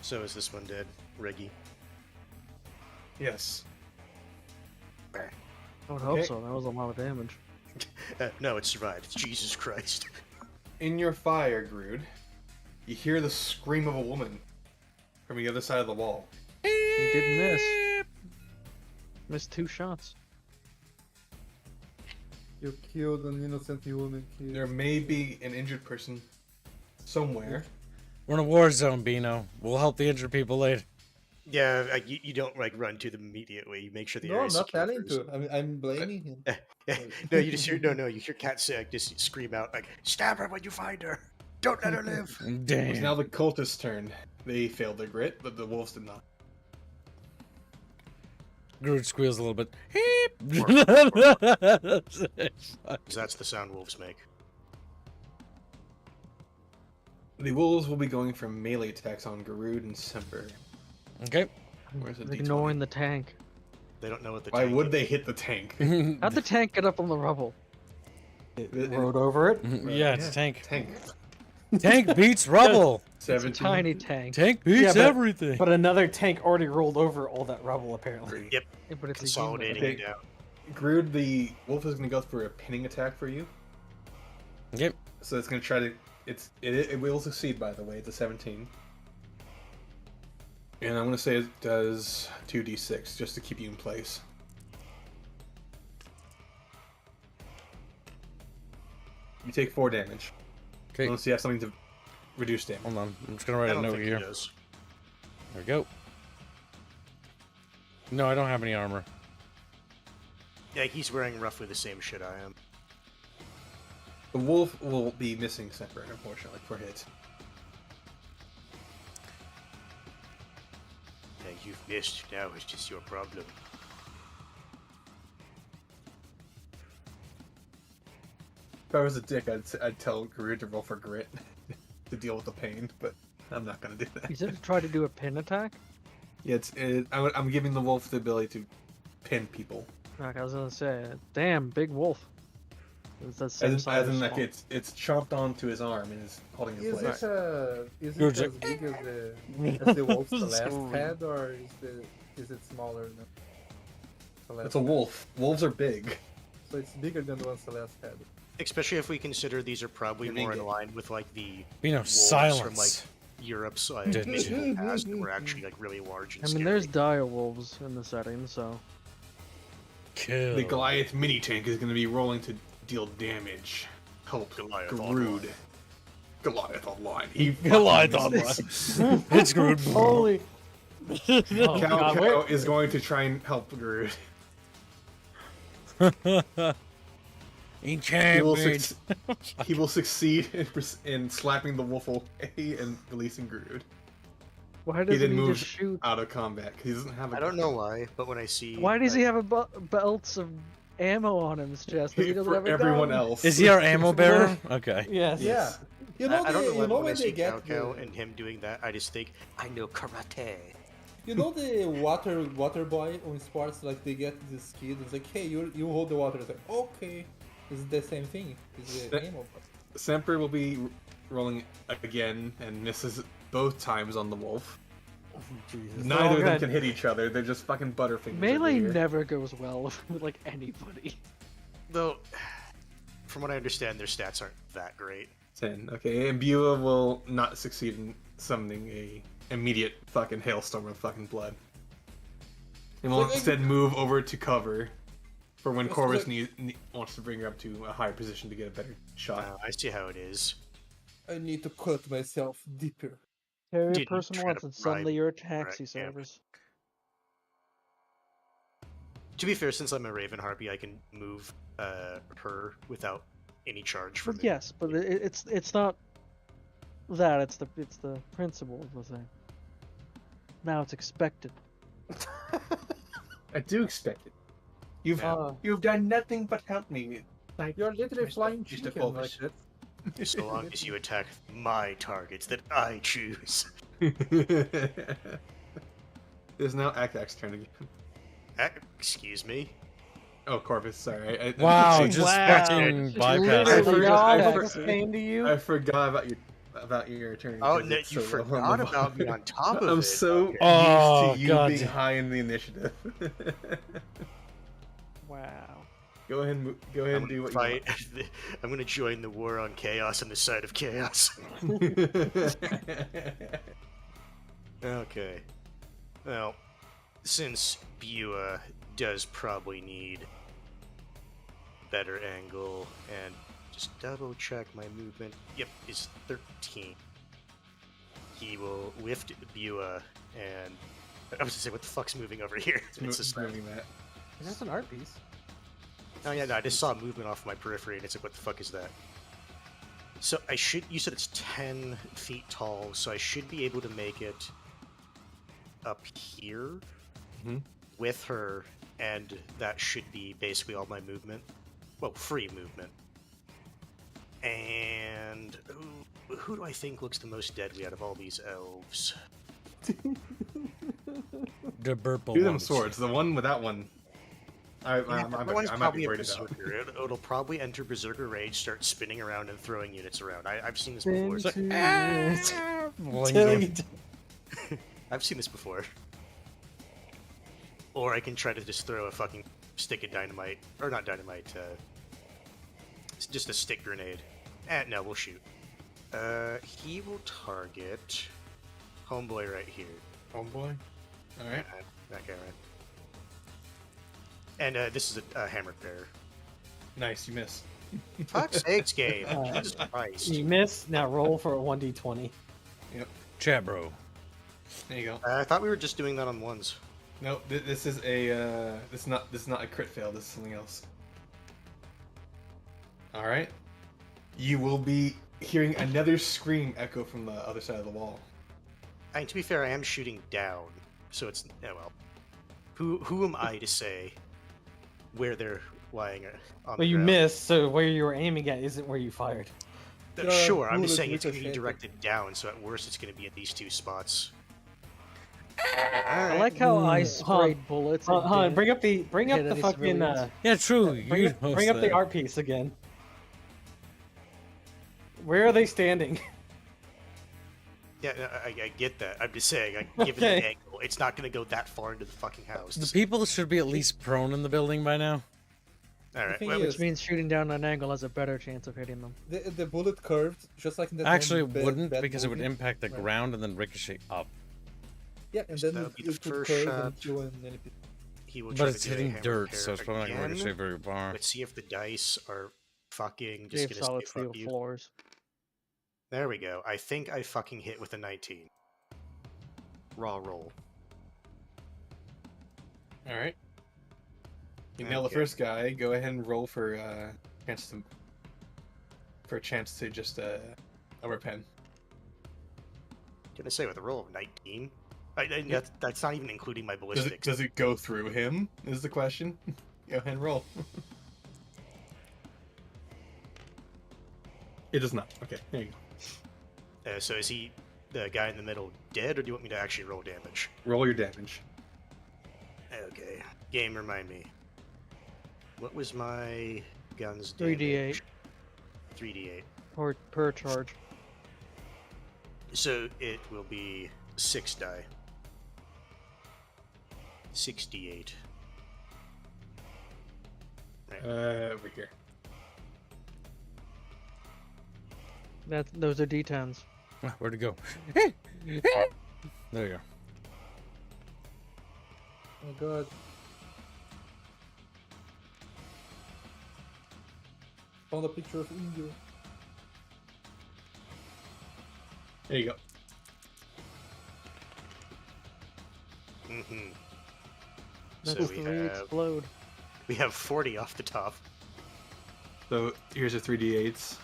F: So is this one dead, Reggie?
G: Yes.
E: I would hope
G: Okay.
E: so. That was a lot of damage.
F: No, it survived. Jesus Christ.
G: In your fire, Grood, you hear the scream of a woman from the other side of the wall.
E: He did miss. Missed 2 shots.
B: You killed an innocent woman. Kid.
G: There may be an injured person somewhere.
A: we're in a war zone, Bino. We'll help the injured people later.
F: Yeah, you don't like run to them immediately. You make sure the
B: No,
F: area
B: I'm
F: is
B: not
F: secure
B: telling
F: first.
B: to. I'm blaming him.
F: No, you just hear you hear Cat say like, just scream out like, "Stab her when you find her! Don't let her live!"
G: It's
A: Damn.
G: now the cultists' turn. They failed their grit, but the wolves did not.
A: Groot squeals a little bit.
F: Because that's the sound wolves make.
G: The wolves will be going for melee attacks on Garud and Semper.
A: Okay.
G: Where's the
E: Ignoring
G: D20?
E: the tank.
F: They don't know what the
G: Why
F: tank
G: would
F: is.
G: they hit the tank?
E: How'd the tank get up on the rubble?
D: rode over it.
A: Yeah, it's a tank.
G: Tank.
A: Tank beats rubble.
E: It's a
G: 17.
E: tiny tank.
A: Tank beats
D: Yeah, but-
A: everything.
D: But another tank already rolled over all that rubble, apparently.
F: Yep,
E: Yeah, but it's
F: consolidating
E: a
G: Okay.
F: it down.
G: Grood, the wolf is going to go for a pinning attack for you.
A: Yep.
G: So it's going to try to. It will succeed, by the way. It's a 17. And I'm going to say it does 2d6 just to keep you in place. You take 4 damage.
A: Okay.
G: Unless you have something to reduce damage.
A: Hold on. I'm just gonna
F: I
A: write a
F: don't
A: note
F: think
A: here.
F: he does.
A: There we go. No, I don't have any armor.
F: Yeah, he's wearing roughly the same shit I am.
G: The wolf will be missing Semper, unfortunately, for hits.
F: Yeah, you've missed. Now it's just your problem.
G: If I was a dick, I'd tell Garud to roll for grit to deal with the pain, but I'm not going to do that.
E: You said try to do a pin attack?
G: Yeah, I'm giving the wolf the ability to pin people.
E: Like I was gonna say, damn, big wolf. It's the same
G: As
E: size
G: in,
E: as
G: like,
E: small.
G: it's chomped onto his arm and is holding in
B: Is
G: place.
B: it
A: Good
B: as big as the wolf's last
A: Sorry.
B: head, or is it smaller than Celeste's
G: It's a wolf. Wolves are big.
B: So it's bigger than the one Celeste had.
F: Especially if we consider these are probably
G: You're
F: more in
G: being-
F: line with like the
A: Bino,
F: wolves
A: silence.
F: from like Europe's like
A: Did-
F: medieval past that were actually like really large and
E: I mean,
F: scary.
E: there's dire wolves in the setting, so
A: Kill.
G: The Goliath mini tank is going to be rolling to deal damage. Help
F: Goliath
G: Garud.
F: online.
G: Goliath online. He
A: Goliath
G: fucking
A: online.
G: misses.
A: It's Groot.
D: Holy! Oh,
G: Cow
D: God,
G: Cow
D: where-
G: is going to try and help Garud.
A: Enchantment.
G: He will succeed in slapping the wolf away and releasing Garud
E: why doesn't
G: then
E: he
G: moves
E: just shoot?
G: out of combat. 'Cause he doesn't have a
F: I don't know why, but when I see
E: Why does he
F: like,
E: have a belts of ammo on his chest? 'Cause he doesn't
G: for
E: have a
G: everyone
E: gun?
G: else.
A: Is he our ammo bearer? Okay.
D: Yes.
B: Yeah. You know,
F: I don't know why,
B: you know
F: but when I
B: when
F: see
B: they get
F: Cow
B: the,
F: and him doing that, I just think I know karate.
B: You know the water boy on sports, like they get this kid, it's like, hey, you hold the water. It's like, okay. Is it the same thing? Is the aim of it?
G: Semper will be rolling again and misses both times on the wolf.
D: Jesus.
G: Neither of them
E: good.
G: can hit each other. They're just fucking butterfingers.
E: Melee
G: over here.
E: never goes well with like anybody.
F: Though, from what I understand, their stats aren't that great.
G: 10. Okay, and Beulah will not succeed in summoning a immediate fucking hailstorm of fucking blood. And will instead move over to cover for when Corvus wants to bring her up to a higher position to get a better shot.
F: I see how it is.
B: I need to cut myself deeper.
E: Carry a
F: Didn't
E: person
F: try
E: once
F: to
E: and suddenly
F: bribe
E: you're a taxi
F: Right, yeah.
E: service.
F: To be fair, since I'm a Raven Harpy, I can move her without any charge from
E: But
F: me.
E: yes, but it's not that. It's the principle of the thing. Now it's expected.
G: I do expect it. You've done nothing but help me.
B: You're literally
G: Mr.
B: flying
G: Mr.
B: chicken
G: Corvus.
B: like that.
F: So long as you attack my targets that I choose.
G: It's now Akak's turn again.
F: Excuse me.
G: Oh, Corvus, sorry.
A: Wow,
G: I,
A: just
E: Wow.
A: fucking
E: Literally
A: bypass.
G: I
A: it.
G: forgot- I
E: taxi.
G: forgot-
D: Came to you.
G: I forgot about your turn.
F: Oh,
G: because
F: no,
G: it's
F: you
G: so low on
F: forgot
G: the
F: about me
G: bar.
F: on top of
G: I'm
F: it.
G: so
F: Okay.
A: Oh,
G: used to you
A: God
G: being
A: damn.
G: high in the initiative.
E: Wow.
G: Go ahead and
F: I'm
G: do
F: gonna
G: what
F: fight. I'm gonna join the war on chaos on the side of chaos.
G: you want.
F: Okay. Well, since Bua does probably need better angle and just double check my movement. Yep, is 13. He will lift Bua and I was gonna say, what the fuck's moving over here? It's a slab.
G: moving that.
D: That's an art piece.
F: Oh yeah, no, I just saw movement off my periphery, and it's like, what the fuck is that? So I should. You said it's 10 feet tall, so I should be able to make it up here
G: Mhm.
F: with her, and that should be basically all my movement. Well, free movement. And who do I think looks the most deadly out of all these elves?
A: The purple
G: Do them
A: ones.
G: swords. The one with that one. I
F: That one's
G: might be
F: probably a
G: worried about.
F: berserker. It'll probably enter berserker rage, start spinning around and throwing units around. I've seen this before.
A: It's like,
D: Till you
A: blinking.
F: I've seen this before. Or I can try to just throw a fucking stick of dynamite, or not dynamite. It's just a stick grenade. No, we'll shoot. He will target homeboy right here.
G: Homeboy. All right.
F: That guy, right? And this is a hammer pair.
G: Nice. You missed.
F: Fuck's sakes, game.
D: Uh,
F: Jesus Christ.
D: You miss. Now roll for a 1d20.
A: Chat, bro.
G: There you go.
F: I thought we were just doing that on ones.
G: No, this is a this is not a crit fail. This is something else. All right. You will be hearing another scream echo from the other side of the wall.
F: I mean, to be fair, I am shooting down, so it's well. Who am I to say where they're lying on
D: Well,
F: the
D: you
F: ground?
D: missed, so where you were aiming at isn't where you fired.
F: Sure, I'm just
B: bullet
F: saying it's going to be
B: ricocheted.
F: directed down, so at worst it's going to be at these two spots.
E: I like how I sprayed bullets. and
D: Hold on,
E: didn't
D: bring up the
E: hit
D: fucking
E: any civilians.
A: Yeah, true.
D: bring
A: You
D: up,
A: host
D: bring up the
A: that.
D: art piece again. Where are they standing?
F: Yeah, I get that. I'm just saying, given the
D: Okay.
F: angle, it's not going to go that far into the fucking house.
A: The people should be at least prone in the building by now.
F: All right,
B: thing
F: well,
B: is-
E: Which means shooting down an angle has a better chance of hitting them.
B: The bullet curved just like in that
A: Actually,
B: one
A: it
B: bad-
A: wouldn't
B: bad
A: because it would
B: movie.
A: impact the
B: Right.
A: ground and then ricochet up.
B: Yeah, and
F: So
B: then
F: that
B: it
F: would be the
B: would
F: first
B: curve
F: shot.
B: and kill an enemy.
F: he will
A: But
F: try
A: it's
F: to do a
A: hitting
F: hammer
A: dirt,
F: pair
A: so it's probably not going to ricochet
F: again.
A: very far.
F: Let's see if the dice are fucking
E: They
F: just
E: have
F: going to
E: solid
F: say
E: steel
F: fuck you.
E: floors.
F: There we go. I think I fucking hit with a 19. Raw roll.
G: All right. You nail the
F: Okay.
G: first guy. Go ahead and roll for a chance to just overpen.
F: Gonna say with a roll of 19. That's not even including my
G: Does
F: ballistics.
G: does it go through him? Is the question. Go ahead and roll. It does not. Okay, there you go.
F: So is he the guy in the middle dead, or do you want me to actually roll damage?
C: Roll your damage.
F: Okay. Game, remind me. What was my gun's
E: 3d8
F: damage? 3d8.
E: per charge.
F: So it will be 6 die. 68. Right.
C: Over here.
E: Those are d10s.
A: Ah, where'd it go? There you are.
B: Oh god. Found a picture of India.
C: There you go.
F: Mm-hmm.
E: That's
F: So
E: the explode.
F: we have 40 off the top.
C: So here's your 3d8s.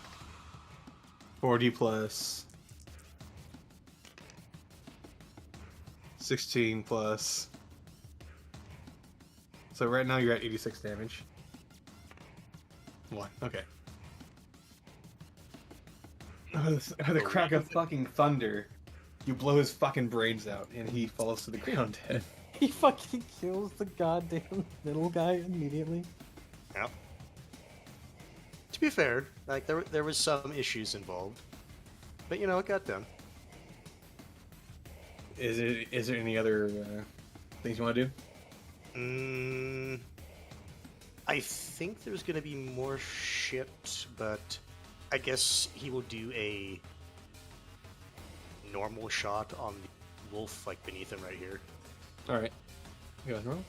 C: 40 plus 16 plus. So right now you're at 86 damage. 1. Okay. The crack of fucking thunder. You blow his fucking brains out, and he falls to the ground dead.
D: He fucking kills the goddamn middle guy immediately.
F: Yep. To be fair, like there was some issues involved, but you know it got done.
C: Is there any other things you want to do?
F: I think there's gonna be more shipped, but I guess he will do a normal shot on the wolf, like beneath him right here.
C: All right. You guys roll.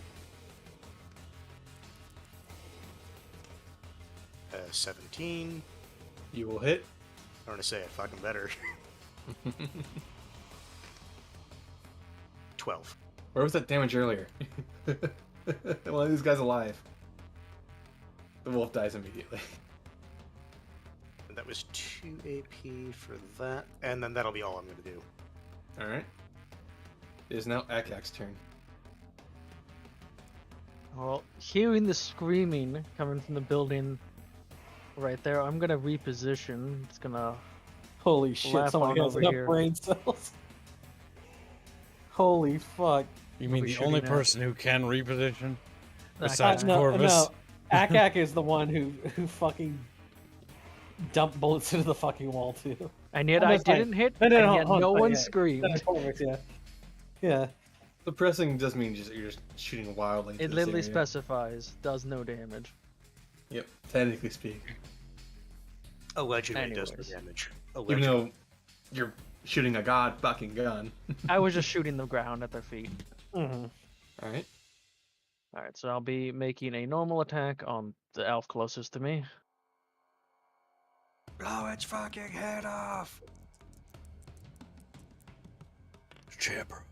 F: 17.
C: You will hit.
F: I want to say it fucking better. 12.
C: Where was that damage earlier? One of these guys alive. The wolf dies immediately.
F: That was 2 AP for that, and then that'll be all I'm going to do.
C: All right. It is now Akak's turn.
E: Well, hearing the screaming coming from the building right there, I'm gonna reposition. It's gonna
D: Holy shit,
E: laugh
D: someone
E: on
D: has
E: over
D: enough
E: here.
D: brain cells. Holy fuck.
A: You mean
E: We're
A: the only
E: shooting at-
A: person who can reposition?
E: Akak.
A: Besides
D: no,
A: Corvus?
D: no. Akak is the one who fucking dumped bullets into the fucking wall too.
E: And yet
D: I'm
E: I
D: just like-
E: didn't hit,
D: No,
E: and
D: hold
E: yet
D: on,
E: no
D: sorry,
E: one
D: yeah.
E: screamed.
D: That's Corvus, yeah. Yeah.
C: Suppressing does mean you're just shooting wildly. into
E: It
C: this
E: literally
C: area.
E: specifies does no damage.
C: Yep, technically speaking.
F: Allegedly it does no
E: Anyways.
F: damage.
C: Even
F: Allegedly.
C: though you're shooting a god fucking gun.
E: I was just shooting the ground at their feet.
D: Mm-hmm.
C: All right.
E: Alright, so I'll be making a normal attack on the elf closest to me.
F: Blow its fucking head off!
A: Chipper.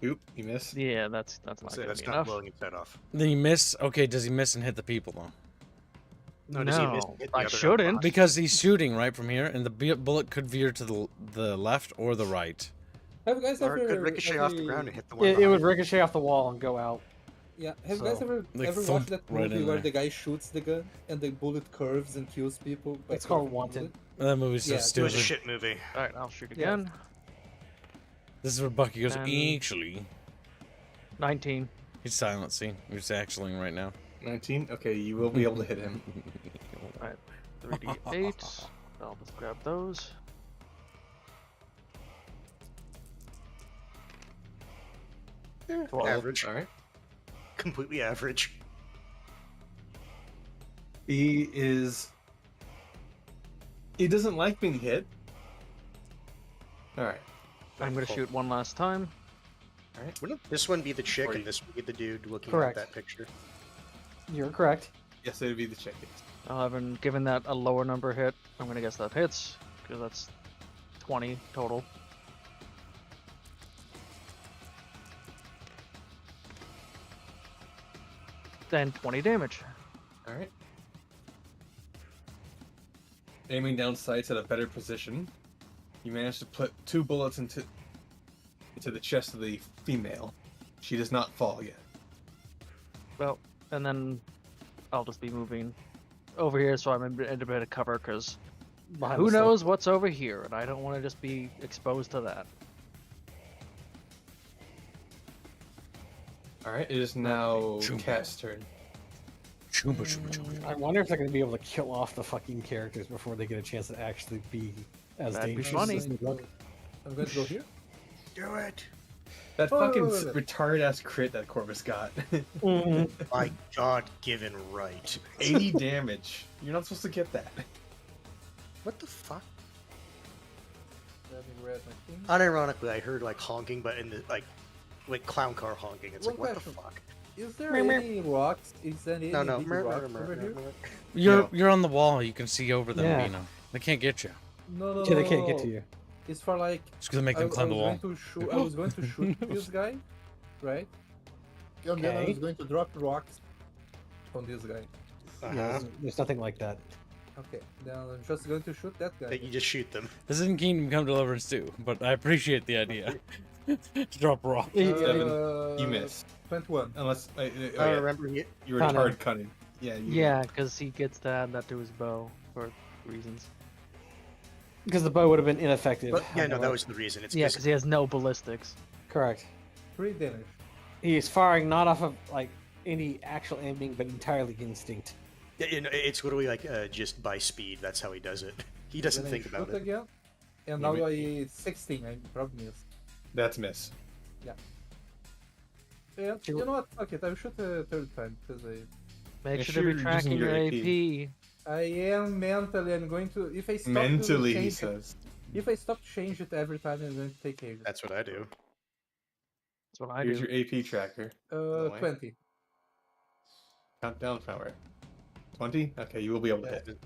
C: Oop, you miss.
E: Yeah, that's not
F: So
E: gonna
F: that's
E: be
F: not
E: enough.
F: blowing its head off.
A: Then he miss. Okay, does he miss and hit the people though?
F: No, does he miss
E: No,
F: and hit the
E: I
F: other
E: shouldn't.
F: elf?
A: Because he's shooting right from here, and the bullet could veer to the left or the right.
B: Have you guys
F: Or it
B: ever
F: could ricochet off the
B: ever-
F: ground and hit the one
D: It would
F: behind.
D: ricochet off the wall and go out.
B: Yeah, have you guys
D: So,
B: ever
A: like,
B: ever
A: thump
B: watched that
A: right
B: movie
A: in
B: where
A: there.
B: the guy shoots the gun and the bullet curves and kills people? by
D: It's called
B: curving the
D: Wanted.
B: bullet?
A: That movie's so
B: Yeah, it
F: It was
A: stupid.
F: a shit movie.
E: Alright, I'll shoot
B: Yeah.
E: again.
A: This is where Bucky goes,
E: And-
A: actually.
E: 19.
A: He's silencing. He's actually right now.
C: 19. Okay, you will be able to hit him.
E: Alright, 3d8. I'll just grab those.
F: Yeah,
E: 12.
F: average.
C: All right.
F: Completely average.
C: He doesn't like being hit. All right.
E: I'm gonna shoot one last time.
F: Wouldn't this one be the chick
C: Or-
F: and this would be the dude looking
D: Correct.
F: at that picture?
D: You're correct.
C: Yes, it would be the chick.
E: I haven't given that a lower number hit. I'm gonna guess that hits, because that's 20 total. Then 20 damage.
C: All right. Aiming down sights at a better position, you manage to put 2 bullets into the chest of the female. She does not fall yet.
E: Well, and then I'll just be moving over here so I'm in a bit of cover, because
D: Behind
E: who
D: the slope.
E: knows what's over here, and I don't want to just be exposed to that.
G: All right, it is now
A: Chumba.
G: Cat's turn.
A: Chumba, chumba, chumba.
D: I wonder if they're going to be able to kill off the fucking characters before they get a chance to actually be as
E: That'd be
D: dangerous
E: funny.
D: as they look.
B: I'm going to go here.
F: Do it.
G: That
B: Oh,
G: fucking
B: wait, wait, wait.
G: retarded ass crit that Corvus got.
F: My God-given right.
G: 80 damage. You're not supposed to get that.
F: What the fuck?
B: Let me grab my thing.
F: Unironically, I heard like honking, but in the like clown car honking. It's like,
B: One
F: what the
B: question.
F: fuck?
B: Is there any rocks? Is there any
F: No.
B: big rocks over here?
A: You're on the wall. You can see over them,
D: Yeah.
A: Vino. They can't get you.
B: No,
D: Yeah, they can't get to you.
B: It's for like
A: Just gonna make them climb the wall.
B: I was going to shoot this guy, right? And then I
D: Okay.
B: was going to drop rocks on this guy.
D: Yeah, there's nothing like that.
B: Okay, then I'm just going to shoot that guy.
F: You just shoot them.
A: This isn't Kingdom Come Deliverance 2, but I appreciate the idea. To drop rock.
G: You miss.
B: 21.
G: Unless
F: I
G: yeah,
F: remember you.
G: you were
D: Cunning.
G: hard cutting. Yeah.
E: Yeah, because he gets to add that to his bow for reasons.
D: Because the bow would have been ineffective.
F: But yeah, no, that was the reason. It's
E: Yeah,
F: 'cause-
E: because he has no ballistics.
D: Correct.
B: 3 damage.
D: He's firing not off of like any actual aiming, but entirely instinct.
F: yeah, you know, it's literally like just by speed. That's how he does it. He doesn't
B: Then
F: think
B: I
F: about
B: shoot
F: it.
B: again. And
G: Yeah,
B: now
G: but-
B: I 16. I probably miss.
G: That's miss.
B: Yeah, you know what? Fuck it. I'll shoot a third time because
E: Make
G: Make
E: sure
G: sure
E: to
G: you're
E: be tracking
G: using
E: your
G: your
E: AP.
B: I am mentally. I'm going to. If I stop
G: Mentally,
B: to
G: he
B: change it,
G: says.
B: if I stop to change it every time, I'm going to take Asia.
F: That's what I do.
E: That's what I
G: Here's
E: do.
G: your AP tracker. way.
B: 20.
G: Count down power. 20? Okay, you will be able to
B: Yeah.
G: hit.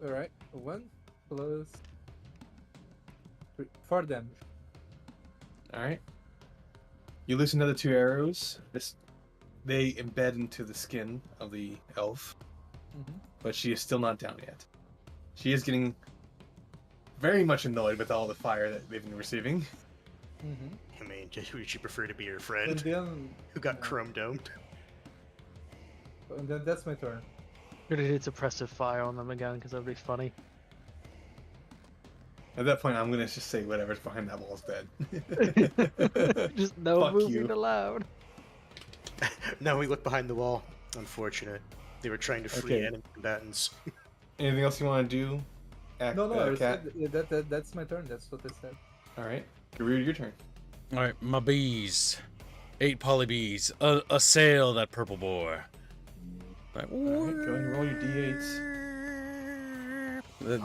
B: All right. 1 plus 3, 4 damage.
G: Alright. You lose another 2 arrows. They embed into the skin of the elf,
B: Mhm.
G: but she is still not down yet. She is getting very much annoyed with all the fire that they've been receiving.
F: I mean, would you prefer to be your
B: And
F: friend
B: then,
F: who got chrome domed?
B: and then that's my turn.
E: Gonna hit suppressive fire on them again because that'd be funny.
G: At that point, I'm gonna just say whatever's behind that wall is dead.
E: Just no
G: Fuck
E: moving
G: you.
E: allowed.
F: No, we look behind the wall. Unfortunate. They were trying to free
G: Okay.
F: enemy combatants.
G: Anything else you want to do?
B: No, I
G: Cat.
B: said, that's my turn. That's what I said.
G: All right, Garud, your turn.
A: All right, my bees. 8 poly bees. Assail that purple boy. Like,
G: All right, go ahead and roll your d8s.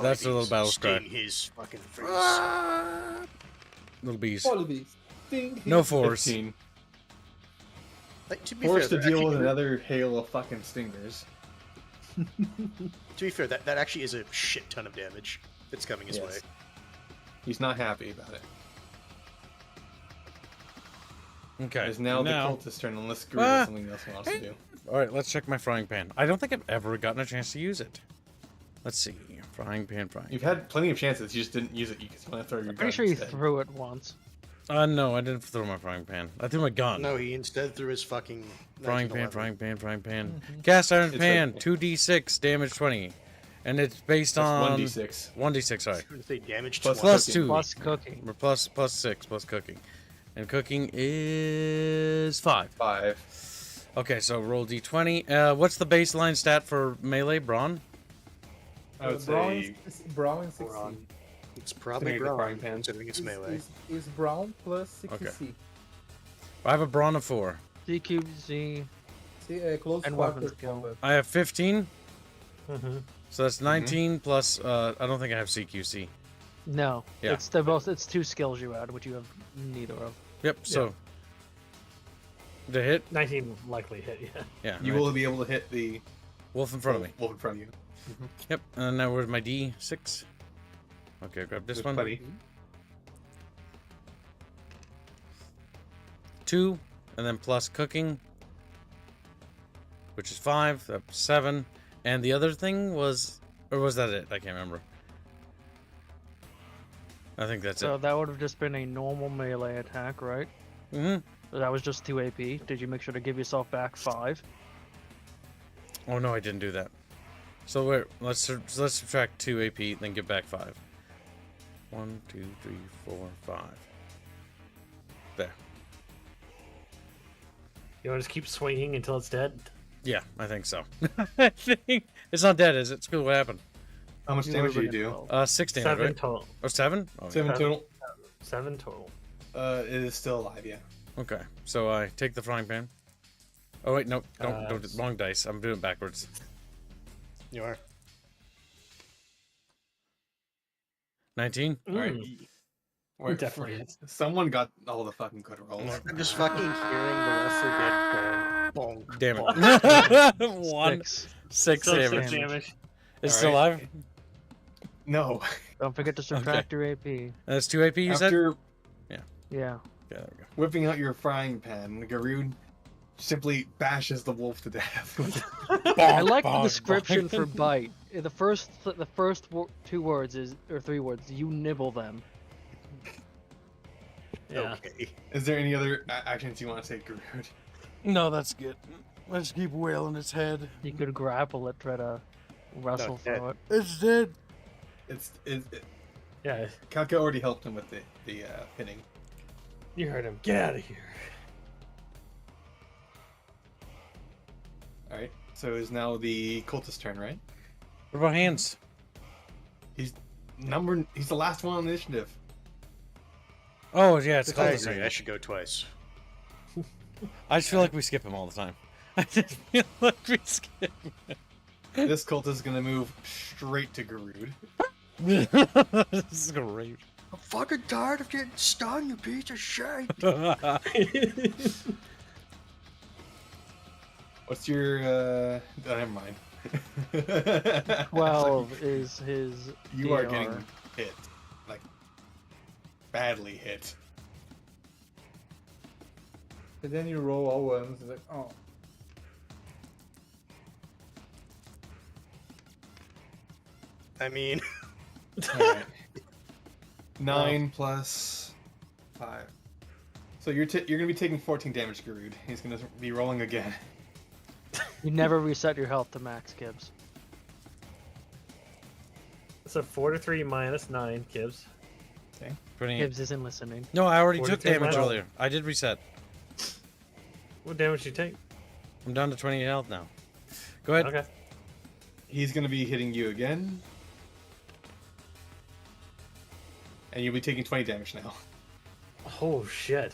A: That's a little battle
F: Sting
A: cry.
F: his fucking face.
A: Little bees.
B: Polybees. Ding.
A: No force.
G: 15.
F: Like, to be
G: Forced
F: fair,
G: to
F: that
G: deal with
F: actually-
G: another hail of fucking stingers.
F: To be fair, that actually is a shit ton of damage that's coming his
G: Yes.
F: way.
G: He's not happy about it.
A: Okay.
G: It's now the cultist's turn, unless Garud has something else he wants to do.
A: All right, let's check my frying pan. I don't think I've ever gotten a chance to use it. Let's see. Frying pan.
G: You've had plenty of chances, you just didn't use it because you want to throw your gun
E: Pretty sure you
G: instead.
E: threw it once.
A: No, I didn't throw my frying pan. I threw my gun.
F: No, he instead threw his fucking
A: Frying pan,
F: 1911.
A: frying pan. Cast iron
G: It's
A: pan,
G: right-
A: 2d6, damage 20. And it's based
G: That's
A: on
G: 1d6.
A: 1d6, sorry.
F: I was gonna say damage
G: Plus
F: 20.
A: Plus
G: cooking.
A: 2.
E: Plus cooking.
A: Or plus 6, plus cooking. And cooking is 5.
G: 5.
A: Okay, so roll d20. What's the baseline stat for melee, brawn?
G: I would
B: brown,
G: say
B: brown and 16.
F: It's probably
G: Make the frying
F: brown,
G: pan.
F: considering it's melee.
B: Is brown plus 60
A: Okay.
B: C.
A: I have a brawn of 4.
E: CQC.
B: See, close
E: And
B: quarter
E: weapons skill.
B: combat.
A: I have 15,
D: Mm-hmm.
A: so that's 19 plus, I don't think I have CQC.
E: No.
A: Yeah.
E: It's the both. It's 2 skills you add, which you have neither of.
A: Yep, so. The hit?
D: 19 likely hit, yeah.
A: Yeah.
G: you
A: right.
G: will be able to hit the
A: Wolf in front of me.
G: wolf in front of you.
A: Yep, and now where's my D6? Okay, grab this
G: There's
A: one.
G: plenty.
A: 2, and then plus cooking, which is 5. That's 7. And the other thing was, or was that it? I can't remember. I think that's
E: So
A: it.
E: that would have just been a normal melee attack, right?
A: Mm-hmm.
E: So that was just 2 AP. Did you make sure to give yourself back 5?
A: Oh no, I didn't do that. So wait, let's subtract 2 AP, then give back 5. 1, 2, 3, 4, 5. There.
D: You want to just keep swinging until it's dead?
A: Yeah, I think so. I think it's not dead, is it? Screw, what happened?
G: How much damage do you do?
A: 6 damage,
D: 7
A: right?
D: total.
A: Oh, 7? Oh,
G: 7
D: yeah.
G: total.
D: 7 total.
G: It is still alive, yeah.
A: Okay, so I take the frying pan. Oh wait, no, don't
D: s-
A: wrong dice. I'm doing it backwards.
F: You are.
A: 19.
G: Alright.
D: Mm,
G: Wait,
D: definitely hits.
G: someone got all the fucking good rolls.
F: I'm just fucking hearing the Wrestler dead bonk.
A: Damn
F: bonk.
A: it. 1. 6
D: Still
A: damage.
D: 6 damage.
A: It's still
G: Alright.
A: alive?
G: No.
E: Don't forget to subtract your AP.
A: That's 2 AP, you said?
G: After
E: Yeah.
A: Yeah, there we go.
G: whipping out your frying pan, Garood simply bashes the wolf to death.
E: I like the
A: bonk,
E: description
A: bonk.
E: for bite. The first 2 words is or 3 words. You nibble them.
D: Yeah.
F: Okay.
G: Is there any other actions you want to take, Garood?
A: No, that's good. Let's keep wailing its head.
E: You could grapple it, try to wrestle
F: dead.
E: through it.
A: It's dead.
D: Yeah.
G: Kalka already helped him with the pinning.
D: You heard him. Get out of here.
G: Alright, so it's now the cultist turn, right?
A: What about hands?
G: He's the last one on the initiative.
A: Oh, yeah, it's
F: I
A: called
F: agree. I should go twice.
A: I just feel like we skip him all the time. I just feel like we skip
G: This cultist is gonna move straight to Garood.
A: him. This is great.
F: I'm fucking tired of getting stung, you piece of shit.
G: What's your oh, never mind.
E: 12 is his.
G: You are
E: DR.
G: getting hit. Like badly hit.
B: And then you roll all ones. It's like, oh.
F: I mean,
G: Alright. 9 plus 5. So you're gonna be taking 14 damage, Garood. He's gonna be rolling again.
E: You never reset your health to max, Gibbs.
D: So 4 to 3 minus 9, Gibbs.
A: 28.
E: Gibbs isn't listening.
A: No, I already took
D: 42
A: damage
D: minus-
A: earlier. I did reset.
D: What damage did you take?
A: I'm down to 28 health now. Go ahead.
D: Okay.
G: He's gonna be hitting you again. And you'll be taking 20 damage now.
D: Oh, shit.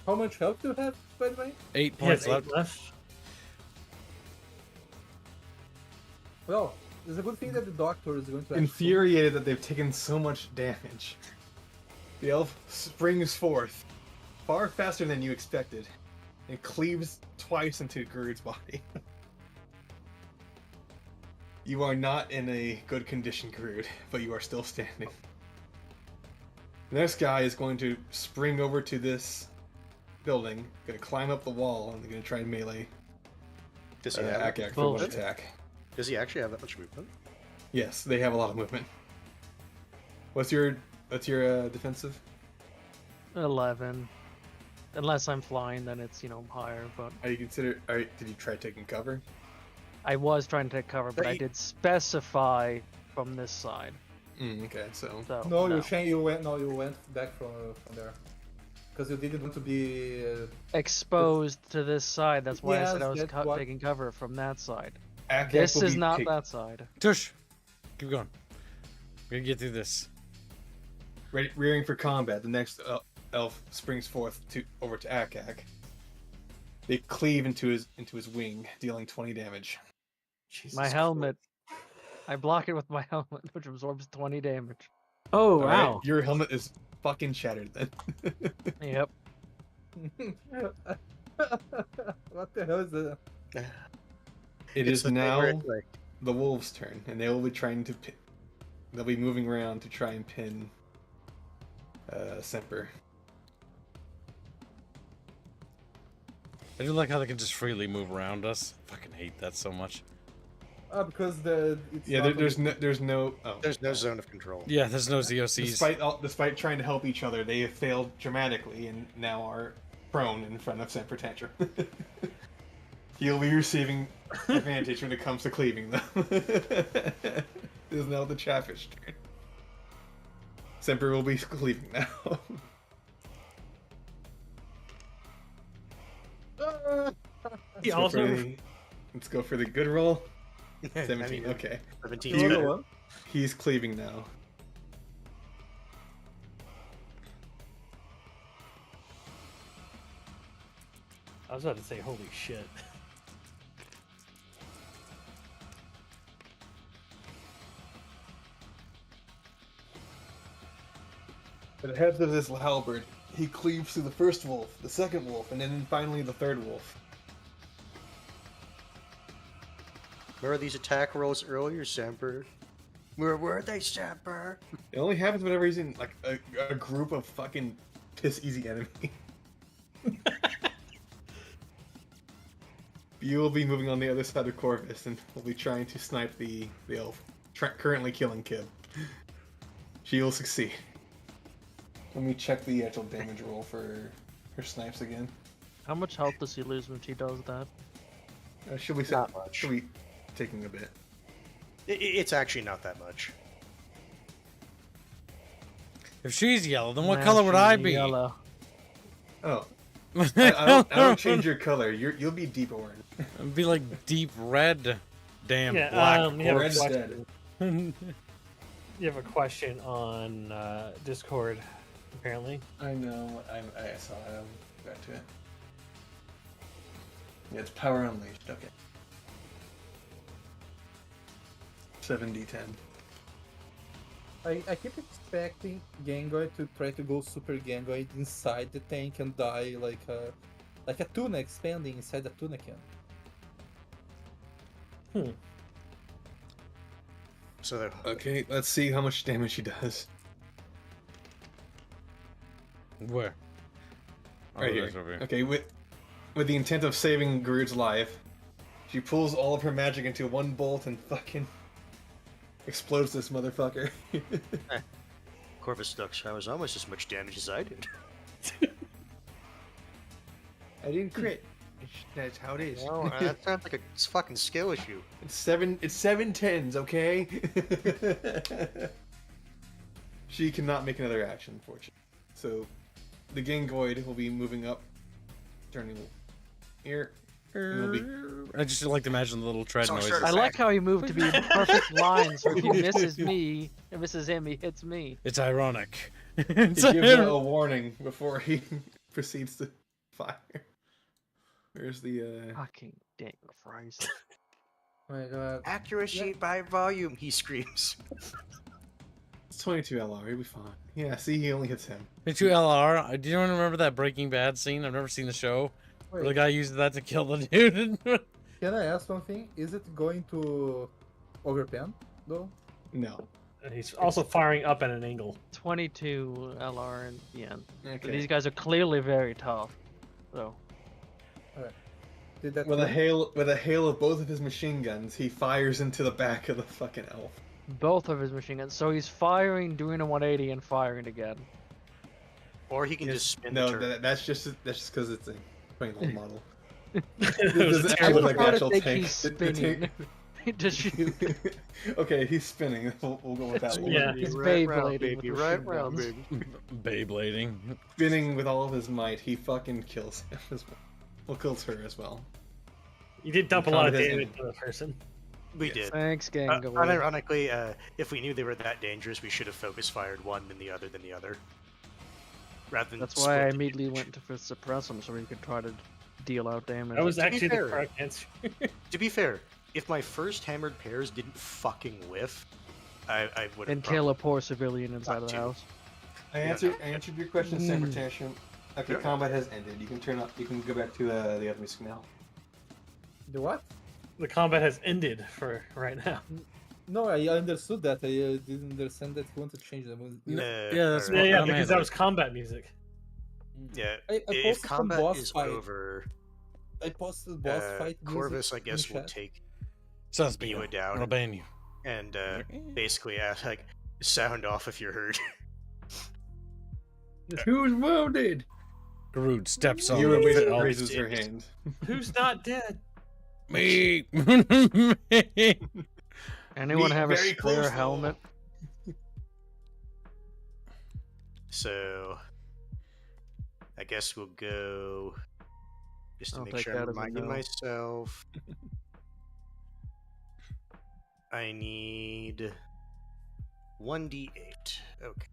B: How much health do you have, by the way?
A: 8
D: He has
A: points
D: 8
A: left.
D: left.
B: Well, it's a good thing that the doctor is going to actually-
G: Infuriated that they've taken so much damage, the elf springs forth, far faster than you expected, and cleaves twice into Garood's body. You are not in a good condition, Garood, but you are still standing. The next guy is going to spring over to this building, going to climb up the wall, and they're going to try and melee
F: does he have?
G: Akak for one
E: Bullshit.
G: attack.
F: Does he actually have that much movement?
G: Yes, they have a lot of movement. What's your defensive?
E: 11. Unless I'm flying, then it's, higher, but
G: Did you try taking cover?
E: I was trying to take cover, but I
F: Hey.
E: did specify from this side.
G: Okay, so
E: So
B: No, you went back from there. Because you didn't want to be...
E: exposed to this side. That's why I said
B: Yes,
E: I was
B: that's what-
E: taking cover from that side.
G: Akak
E: This
G: will
E: is
G: be
E: not
G: take-
E: that side.
A: Tush. Keep going. We're gonna get through this.
G: rearing for combat. The next elf springs forth over to Akak. They cleave into his wing, dealing 20 damage.
E: My helmet. I block it with my helmet, which absorbs 20 damage.
D: Oh,
G: All right,
D: wow.
G: your helmet is fucking shattered then.
E: Yep.
B: What the hell is that?
G: It
F: It's
G: is
F: the thing
G: now
F: where it's like,
G: the wolves' turn, and they will be trying to they'll be moving around to try and pin Semper.
A: I do like how they can just freely move around us. Fucking hate that so much.
B: Because it's
G: Yeah,
B: not
G: there's no
F: there's no zone of control.
A: Yeah, there's no ZOCs.
G: Despite trying to help each other, they have failed dramatically and now are prone in front of Semper Tantrum. He'll be receiving advantage when it comes to cleaving them. It is now the Chatfish turn. Semper will be cleaving now.
D: He
G: Let's go,
D: also-
G: for let's go for the good roll.
F: I
G: 17.
F: mean,
G: Okay.
F: 17
G: He-
F: is better.
G: He's cleaving now.
D: I was about to say, holy shit.
G: But ahead of this halberd, he cleaves through the first wolf, the second wolf, and then finally the third wolf.
F: Remember these attack rolls earlier, Semper? Where were they, Semper?
G: It only happens whenever he's in like a group of fucking piss easy enemy. You will be moving on the other side of Corvus and will be trying to snipe the elf. Currently killing Kib. She will succeed. Let me check the actual damage roll for her snipes again.
E: How much health does he lose when she does that?
G: She'll be
F: Not much.
G: She'll be taking a bit.
F: It's actually not that much.
A: If she's yellow, then what color would I be?
E: Yellow.
G: Oh, I don't change your color. You'll be deep orange.
A: It'd be like deep red. Damn,
D: Yeah,
A: black.
D: you have a
G: Red's
D: question.
G: dead.
D: You have a question on Discord, apparently.
G: I know. I saw it. I'll go back to it. Yeah, it's Power Unleashed. Okay. 7d10.
B: I keep expecting Gangoy to try to go Super Gangoy inside the tank and die like a tuna expanding inside a tuna can.
F: So
G: Okay, let's see how much damage she does.
A: Where? Oh,
G: Right here.
A: that's over here.
G: Okay, with the intent of saving Garud's life, she pulls all of her magic into one bolt and fucking explodes this motherfucker.
F: Corvus Ducks was almost as much damage as I did.
G: I didn't crit. That's how it is.
F: No, that sounds like a fucking skill issue.
G: It's seven tens, okay? She cannot make another action, unfortunately. So the Gangoid will be moving up, turning here. and will be
A: I just like to imagine the little tread
F: So
A: noises.
F: sure.
E: I like how he moved to be in perfect line, so if he misses me, and misses him, he hits me.
A: It's ironic.
G: he
A: It's
G: gives out a warning before he proceeds to fire. Where's the
E: Fucking dang Christ.
B: Oh my god.
F: Accuracy by volume, he screams.
G: it's 22 LR, he'll be fine. Yeah, see, he only hits him.
A: Hit you LR. Do you remember that Breaking Bad scene? I've never seen the show. Where the
B: Wait,
A: guy used that to kill the dude.
B: can I ask one thing? Is it going to overpan though?
G: No.
D: And he's also firing up at an angle.
E: 22 LR and yeah. But
G: Okay.
E: these guys are clearly very tough. So
B: Did that
G: With a
B: work?
G: hail of both of his machine guns, he fires into the back of the fucking elf.
E: both of his machine guns. So he's firing, doing a 180, and firing again.
F: Or he can
G: Yes,
F: just spin
G: no,
F: the turret.
G: that's just because it's a plain old model.
D: It
G: This
D: was
G: is
D: terrible.
G: like the
E: I
G: actual
E: think
G: tank.
E: he's
G: The tank-
E: spinning to shoot.
G: Okay, he's spinning. We'll go with that one.
D: Yeah.
E: He's
F: Right round,
E: Beyblading
F: baby,
E: with
F: right
E: machine
F: round,
E: guns.
F: baby.
A: Beyblading.
G: Spinning with all of his might, he fucking kills him as well. Well, kills her as well.
D: You did dump a lot of
G: Combat
D: damage
G: has
D: to the person.
F: We did.
E: Thanks, Gango.
F: Unironically, if we knew they were that dangerous, we should have focus fired one and the other than the other. Rather than
E: That's why I
F: split the
E: immediately
F: damage.
E: went to suppress him so he could try to deal out damage.
D: That was
F: To be
D: actually the
F: fair-
D: correct answer.
F: To be fair, if my first hammered pairs didn't fucking whiff, I would have.
E: and kill a poor civilian inside of the
F: to.
E: house.
G: I answered your question, Saber Tantrum. Okay,
F: Yeah.
G: combat has ended. You can turn up. You can go back to the other music now.
B: The what?
D: The combat has ended for right now.
B: No, I understood that. I didn't understand that he wanted to change the music.
A: Yeah, that's
F: or-
D: Yeah, yeah,
A: I'm
D: because
A: in.
D: that was combat music.
F: Yeah,
B: I
F: if
B: posted some
F: combat
B: boss
F: is
B: fight.
F: over,
B: I posted boss fight music
F: Corvus, I
B: in
F: guess, will
B: chat.
F: take
A: Sounds
F: you
A: big.
F: down
A: I'll ban you.
F: and basically like sound off if you're hurt.
G: Who's wounded?
A: Garud steps on
G: You
A: the
G: basically
A: fit-
G: raises her hand.
D: Who's not dead?
A: Me.
E: Anyone
G: Me
E: have a
G: very close,
E: spare
G: though.
E: helmet?
F: So I guess we'll go Just to
E: I'll
F: make
E: take
F: sure I'm
E: that as a
F: reminding
E: no.
F: myself. I need 1d8. Okay.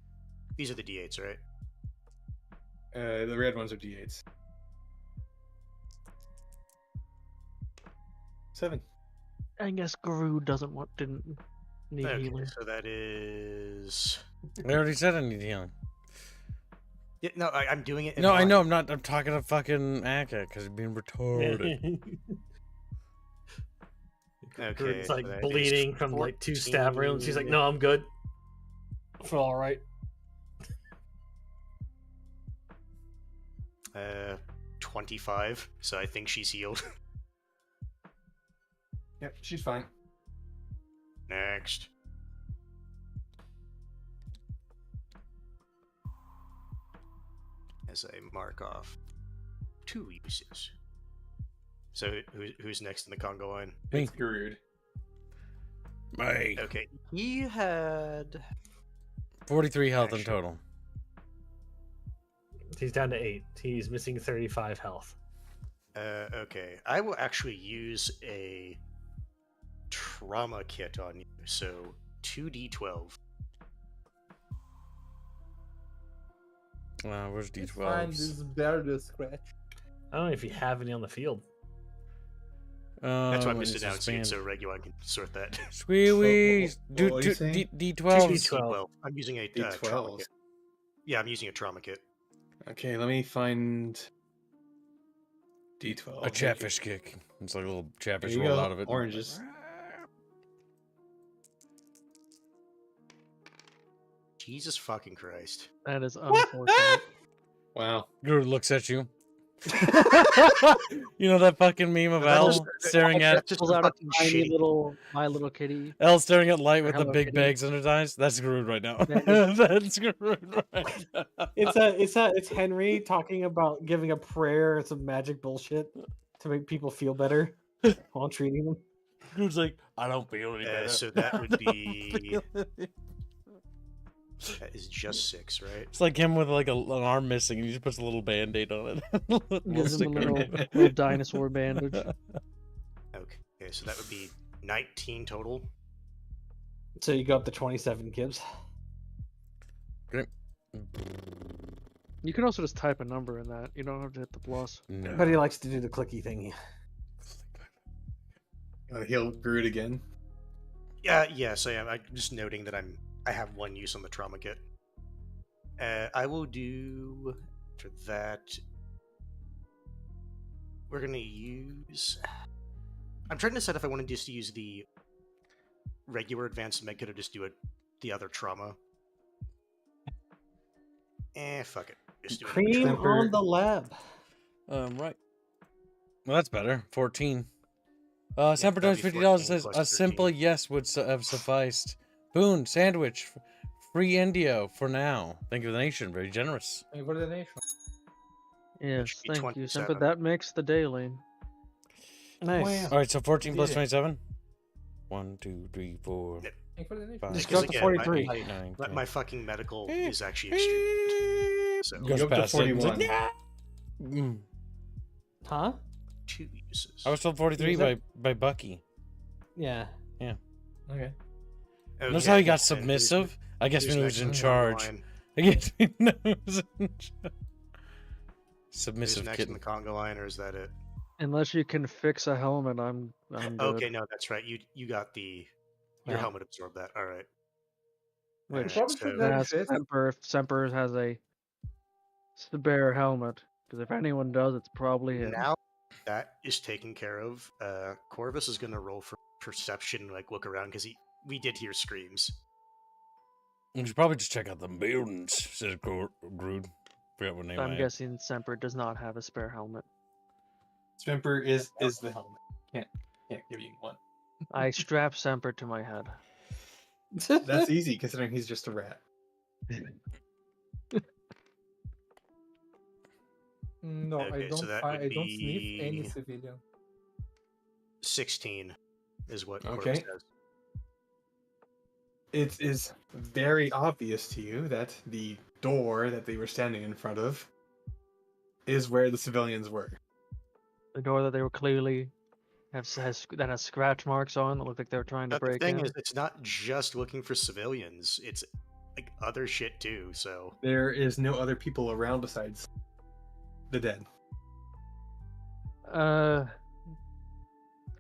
F: These are the d8s, right?
C: The red ones are d8s. 7.
E: I guess Guru didn't need
F: Okay,
E: healing.
F: so that is.
A: I already said I need healing.
F: Yeah, no, I'm doing it. In
A: No, I know.
F: line.
A: I'm not. I'm talking to fucking Akka because he's being retarded.
F: Okay,
D: It's
F: so
D: like
F: that is
D: bleeding from like 2 stab wounds. He's like, no, I'm good. I feel all right.
F: 25. So I think she's healed.
C: Yep, she's fine.
F: Next. As I mark off 2 uses. So who's next in the Congo line?
A: Me.
C: It's Garud.
A: Hey.
F: Okay, he had
A: 43 health in
F: Actually-
A: total.
D: He's down to 8. He's missing 35 health.
F: okay. I will actually use a trauma kit on you. So 2d12.
A: Where's
B: It's fine. This
A: D12s?
B: is barely a scratch.
D: I don't know if you have any on the field.
F: That's why I
A: Let me
F: missed announcing it,
A: expand.
F: so regular can sort that.
A: Squeewies.
C: What were you saying?
A: D12s.
D: D12.
F: I'm using a trauma
C: D12s.
F: kit. Yeah, I'm using a trauma kit.
C: Okay, let me find D12.
A: A chatfish kick. It's like a little
C: There
A: chatfish
C: you
A: roll
C: go.
A: out of it.
C: Oranges.
F: Jesus fucking Christ.
E: That is unfortunate.
C: Wow.
A: Guru looks at you. You know that fucking meme of
F: That's
A: Al
F: just-
A: staring at
F: That's just
E: Pulls
F: a
E: out a
F: fucking
E: tiny
F: shitty-
E: little My Little Kitty.
A: Al staring at light
E: Or
A: with the
E: Hello
A: big
E: Kitty.
A: bags under his eyes. That's Guru right now.
E: That
A: That's Guru right now.
D: It's Henry talking about giving a prayer and some magic bullshit to make people feel better while treating them.
A: Guru's like, I don't feel any better.
F: so that
A: I
F: would
A: don't
F: be-
A: feel any-"
F: That is just 6, right?
A: It's like him with like an arm missing, and he just puts a little band-aid on it. Little
E: Gives him a
A: sticker.
E: little dinosaur bandage.
F: Okay, so that would be 19 total.
D: So you go up to 27 Gibbs.
E: You can also just type a number in that. You don't have to hit the plus.
A: No.
D: But he likes to do the clicky thingy.
C: You want to heal Garud again?
F: Yeah, yes, I am. I'm just noting that I have 1 use on the trauma kit. I will do for that. We're gonna use. I'm trying to decide if I want to just use the regular advanced med kit or just do the other trauma. Fuck it. Just do it.
D: Cream
C: Temper-
D: on the lab.
A: Right. Well, that's better. 14. Semper
F: that'd
A: does
F: be
A: $50
F: 14
A: says
F: plus
A: a simple
F: 13.
A: yes would have sufficed. Boon, sandwich, free Indio for now. Thank you, the nation. Very generous.
B: Thank you for the nation.
E: Yes,
F: should be
E: thank you. Simple.
F: 27.
E: That makes the day lane.
D: Nice.
A: All right, so 14 plus
D: did it.
A: 27. 1, 2, 3, 4,
F: Yep.
B: Thank you for the nation.
A: 5,
D: Just
F: Because
D: go up to
F: again,
D: 43.
A: 8, 9,
F: My,
A: 10.
F: my fucking medical is actually extreme. So
A: Goes
C: Go up to
A: past it. He's like,
C: 41.
A: "Yeah." Mm.
D: Huh?
F: 2 uses.
A: I was told 43
D: Is that-
A: by Bucky.
D: Yeah.
B: Okay.
A: Notice how he got
F: and who's-
A: submissive? I guess
F: who's
A: when he
F: next
A: was in
F: the
A: charge.
F: line?
A: I guess he was in charge.
F: Who's
A: Submissive
F: next
A: kitten.
F: in the Congo line, or is that it?
E: Unless you can fix a helmet, I'm good.
F: Okay, no, that's right. You got your
D: Yeah.
F: helmet absorbed that. All right.
E: Which
B: Probably
F: so-
B: should have
E: that's
B: this.
E: Semper. If Semper has a spare helmet, because if anyone does, it's probably him.
F: Now that is taken care of. Corvus is gonna roll for perception, like look around, because we did hear screams.
A: You should probably just check out the buildings, says Grood. Forgot what name
E: I'm
A: I
E: guessing Semper does not have a spare helmet.
C: Semper is the helmet. Can't give you one.
E: I strap Semper to my head.
C: That's easy considering he's just a rat.
B: No,
F: Okay, so that would
B: I don't sniff any
F: be-
B: civilian.
F: 16 is what
C: Okay.
F: Corvus says.
C: It is very obvious to you that the door that they were standing in front of is where the civilians were.
E: The door that they were clearly that has scratch marks on that look like they were trying to
F: But the
E: break
F: thing
E: in.
F: is, it's not just looking for civilians. It's like other shit too. So
C: There is no other people around besides the dead.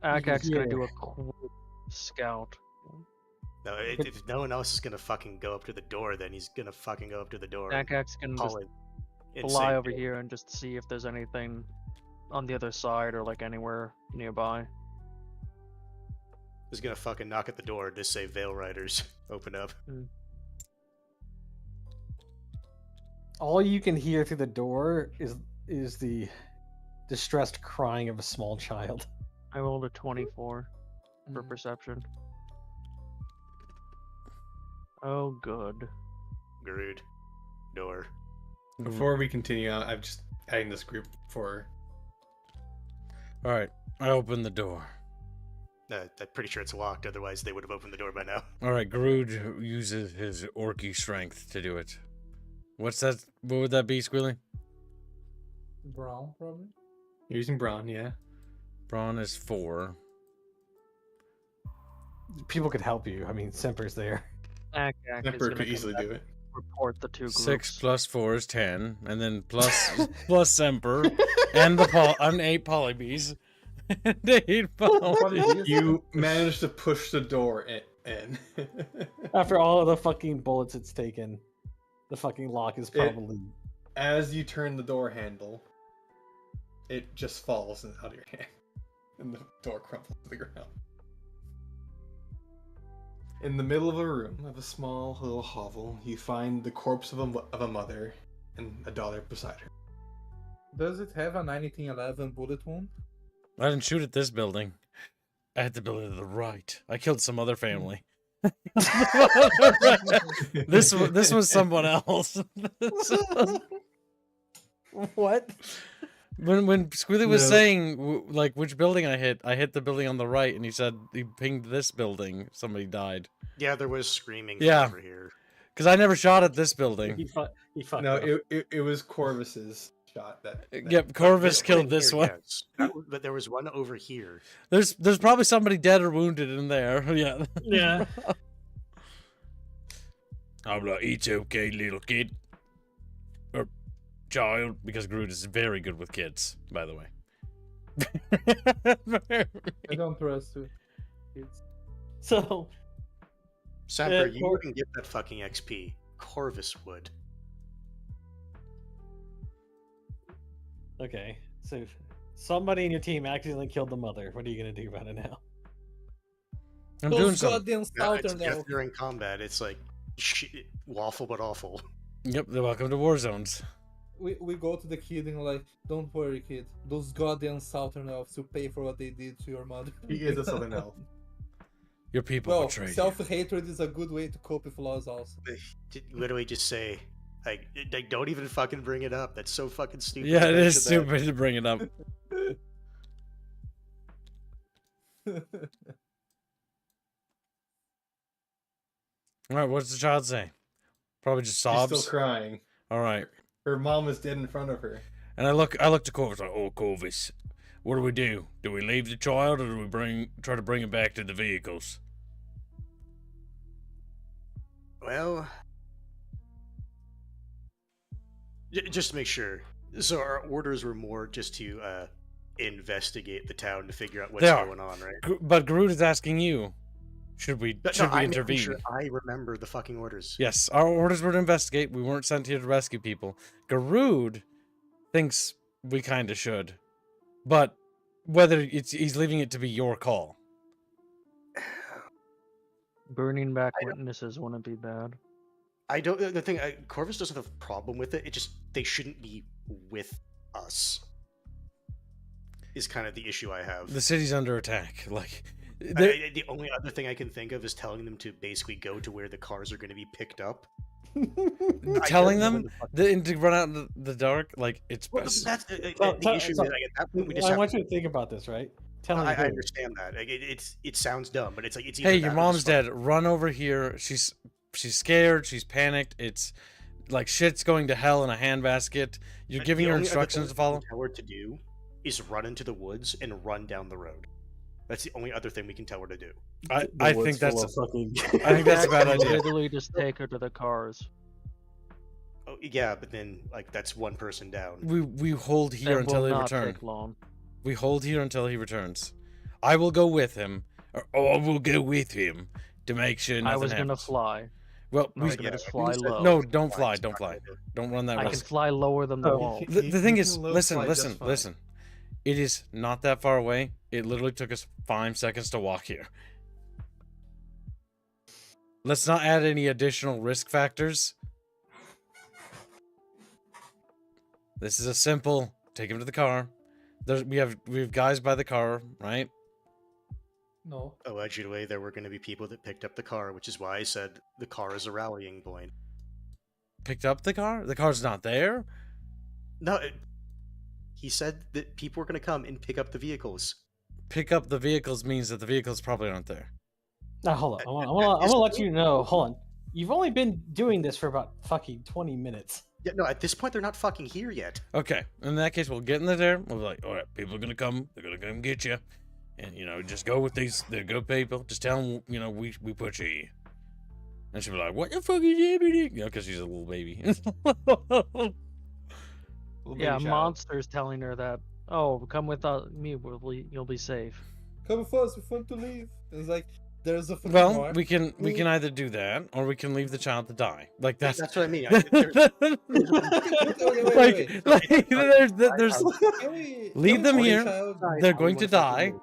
E: Akak's gonna
D: hear-
E: do a quick scout.
F: no, if no one else is gonna fucking go up to the door, then he's gonna fucking go up to the door. and
E: Akak's gonna
F: call
E: just
F: it and
E: fly
F: say,
E: over here and just see if there's anything on the other side or like anywhere nearby.
F: He's gonna fucking knock at the door and just say, "Veil Riders, open up."
D: All you can hear through the door is the distressed crying of a small child.
E: I rolled a 24 for
B: Mm.
E: perception. Oh, good.
F: Garud, door.
C: Before we continue, I'm just adding this group for.
A: All right, I open the door.
F: I'm pretty sure it's locked. Otherwise, they would have opened the door by now.
A: All right, Garud uses his orky strength to do it. What's that? What would that be, Squealy?
B: Brown, probably.
C: You're using brawn, yeah.
A: Brawn is 4.
D: People could help you. I mean, Semper's there.
E: Akak is
C: Emperor
E: gonna
C: could easily
E: come
C: do
E: back
C: it.
E: and report the two groups.
A: 6 plus 4 is 10, and then plus Semper, and and 8 polybees, and 8 polybees.
C: You managed to push the door in.
D: After all of the fucking bullets it's taken, the fucking lock is probably.
C: As you turn the door handle, it just falls out of your hand, and the door crumples to the ground. In the middle of a room of a small little hovel, you find the corpse of a mother and a daughter beside her.
B: Does it have a 1911 bullet wound?
A: I didn't shoot at this building. I had the building to the right. I killed some other family. This was someone else.
D: What?
A: When Squealy was
C: No.
A: saying like which building I hit the building on the right, and he said he pinged this building. Somebody died.
F: Yeah, there was screaming
A: Yeah.
F: from over here.
A: Because I never shot at this building.
D: He fucked
C: No,
D: up.
C: it was Corvus's shot that.
A: Yep, Corvus
F: One
A: killed
F: in
A: this
F: here,
A: one.
F: yes. But there was one over here.
A: There's probably somebody dead or wounded in there. Yeah.
D: Yeah.
A: I'm like, it's okay, little kid. Or child, because Groot is very good with kids, by the way.
B: I don't trust you. Kids.
D: So
F: Samper, you
D: Cor-
F: wouldn't get that fucking XP. Corvus would.
D: okay, so somebody in your team accidentally killed the mother. What are you gonna do about it now?
A: I'm doing
B: Those
A: something.
B: goddamn
F: No, it's
B: Southern
F: death
B: elf.
F: during combat. It's like waffle but awful.
A: Yep, they're welcome to war zones.
B: We go to the kid and like, don't worry, kid. Those goddamn Southern elves will pay for what they did to your mother.
C: He is a Southern elf.
A: Your people
B: Well,
A: betrayed you.
B: self-hatred is a good way to cope with loss also.
F: Literally just say, like, don't even fucking bring it up. That's so fucking stupid.
A: Yeah,
F: to
A: it is
F: mention that.
A: stupid to bring it up. All right, what's the child say? Probably just
C: She's
A: sobs.
C: still crying.
A: All right,
C: Her mom is dead in front of her.
A: and I look to Corvus like, oh, Corvus, what do we do? Do we leave the child, or do we try to bring him back to the vehicles?
F: Well, just to make sure. So our orders were more just to investigate the town to figure out what's
A: They are.
F: going on, right?
A: But Groot is asking you, should we
F: But
A: should
F: no,
A: we
F: I'm making
A: intervene?
F: sure I remember the fucking orders.
A: Yes, our orders were to investigate. We weren't sent here to rescue people. Garud thinks we kind of should, but whether he's leaving it to be your call.
E: Burning back witnesses wouldn't be bad.
F: I don't. The thing, Corvus doesn't have a problem with it. It just they shouldn't be with us. Is kind of the issue I have.
A: The city's under attack. Like,
F: The only other thing I can think of is telling them to basically go to where the cars are going to be picked up.
A: telling
F: I don't know
A: them
F: when the fuck-
A: to run out in the dark, like it's
F: Well,
A: best.
F: that's
D: Well,
F: the issue. Is like, at that point, we just
D: I
F: have
D: want you to think about this, right? Tell me.
F: I
D: who.
F: understand that. Like, it sounds dumb, but it's like it's. Either
A: Hey,
F: that
A: your
F: or
A: mom's
F: just fucking-
A: dead. Run over here. She's scared. She's panicked. It's like shit's going to hell in a handbasket. You're
F: The
A: giving her
F: only other
A: instructions
F: thing
A: to follow.
F: Tell her to do is run into the woods and run down the road. That's the only other thing we can tell her to do.
A: I think that's
D: fucking.
A: I think that's a bad
E: Axe can
A: idea.
E: literally just take her to the cars.
F: Oh yeah, but then like that's one person down.
A: We hold here
E: That
A: until
E: will
A: they
E: not
A: return.
E: take long.
A: We hold here until he returns. I will go with him, or I will go with him to make sure nothing
E: I was gonna
A: happens.
E: fly.
A: Well,
E: No,
A: we
E: I was gonna just
F: you
E: fly
F: said
E: low.
A: no, don't fly,
F: Flying's
A: don't
F: not
A: fly,
F: gonna do.
A: don't run that
E: I can
A: risk.
E: fly lower than the
G: Oh,
E: wall.
G: he-
A: The thing
G: you
A: is,
G: can low
A: listen,
G: fly just
A: listen,
G: fine.
A: listen. It is not that far away. It literally took us 5 seconds to walk here. Let's not add any additional risk factors. This is a simple take him to the car. We have guys by the car, right?
C: No.
F: Allegedly, there were going to be people that picked up the car, which is why I said the car is a rallying point.
A: Picked up the car? The car's not there?
F: No, he said that people were going to come and pick up the vehicles.
A: Pick up the vehicles means that the vehicles probably aren't there.
D: Now hold on. I'm gonna let you know. Hold on. You've only been doing this for about fucking 20 minutes.
F: Yeah, no, at this point, they're not fucking here yet.
A: Okay, in that case, we'll get in there. We'll be like, all right, people are gonna come. They're gonna come get you, and just go with these. They're good people. Just tell them, we put you here. And she'll be like, what the fuck is happening? Because she's a little baby.
C: Little
E: Yeah,
C: baby child.
E: monster's telling her that. Oh, come with me. You'll be safe.
B: Come with us, we want to leave. It's like there's a fucking
A: Well,
B: mark.
A: we can either do that or we can leave the child to die. Like that's
F: That's what I mean.
A: like there's
B: Can we
A: leave them
B: put the
A: here.
B: child-
A: They're going to die.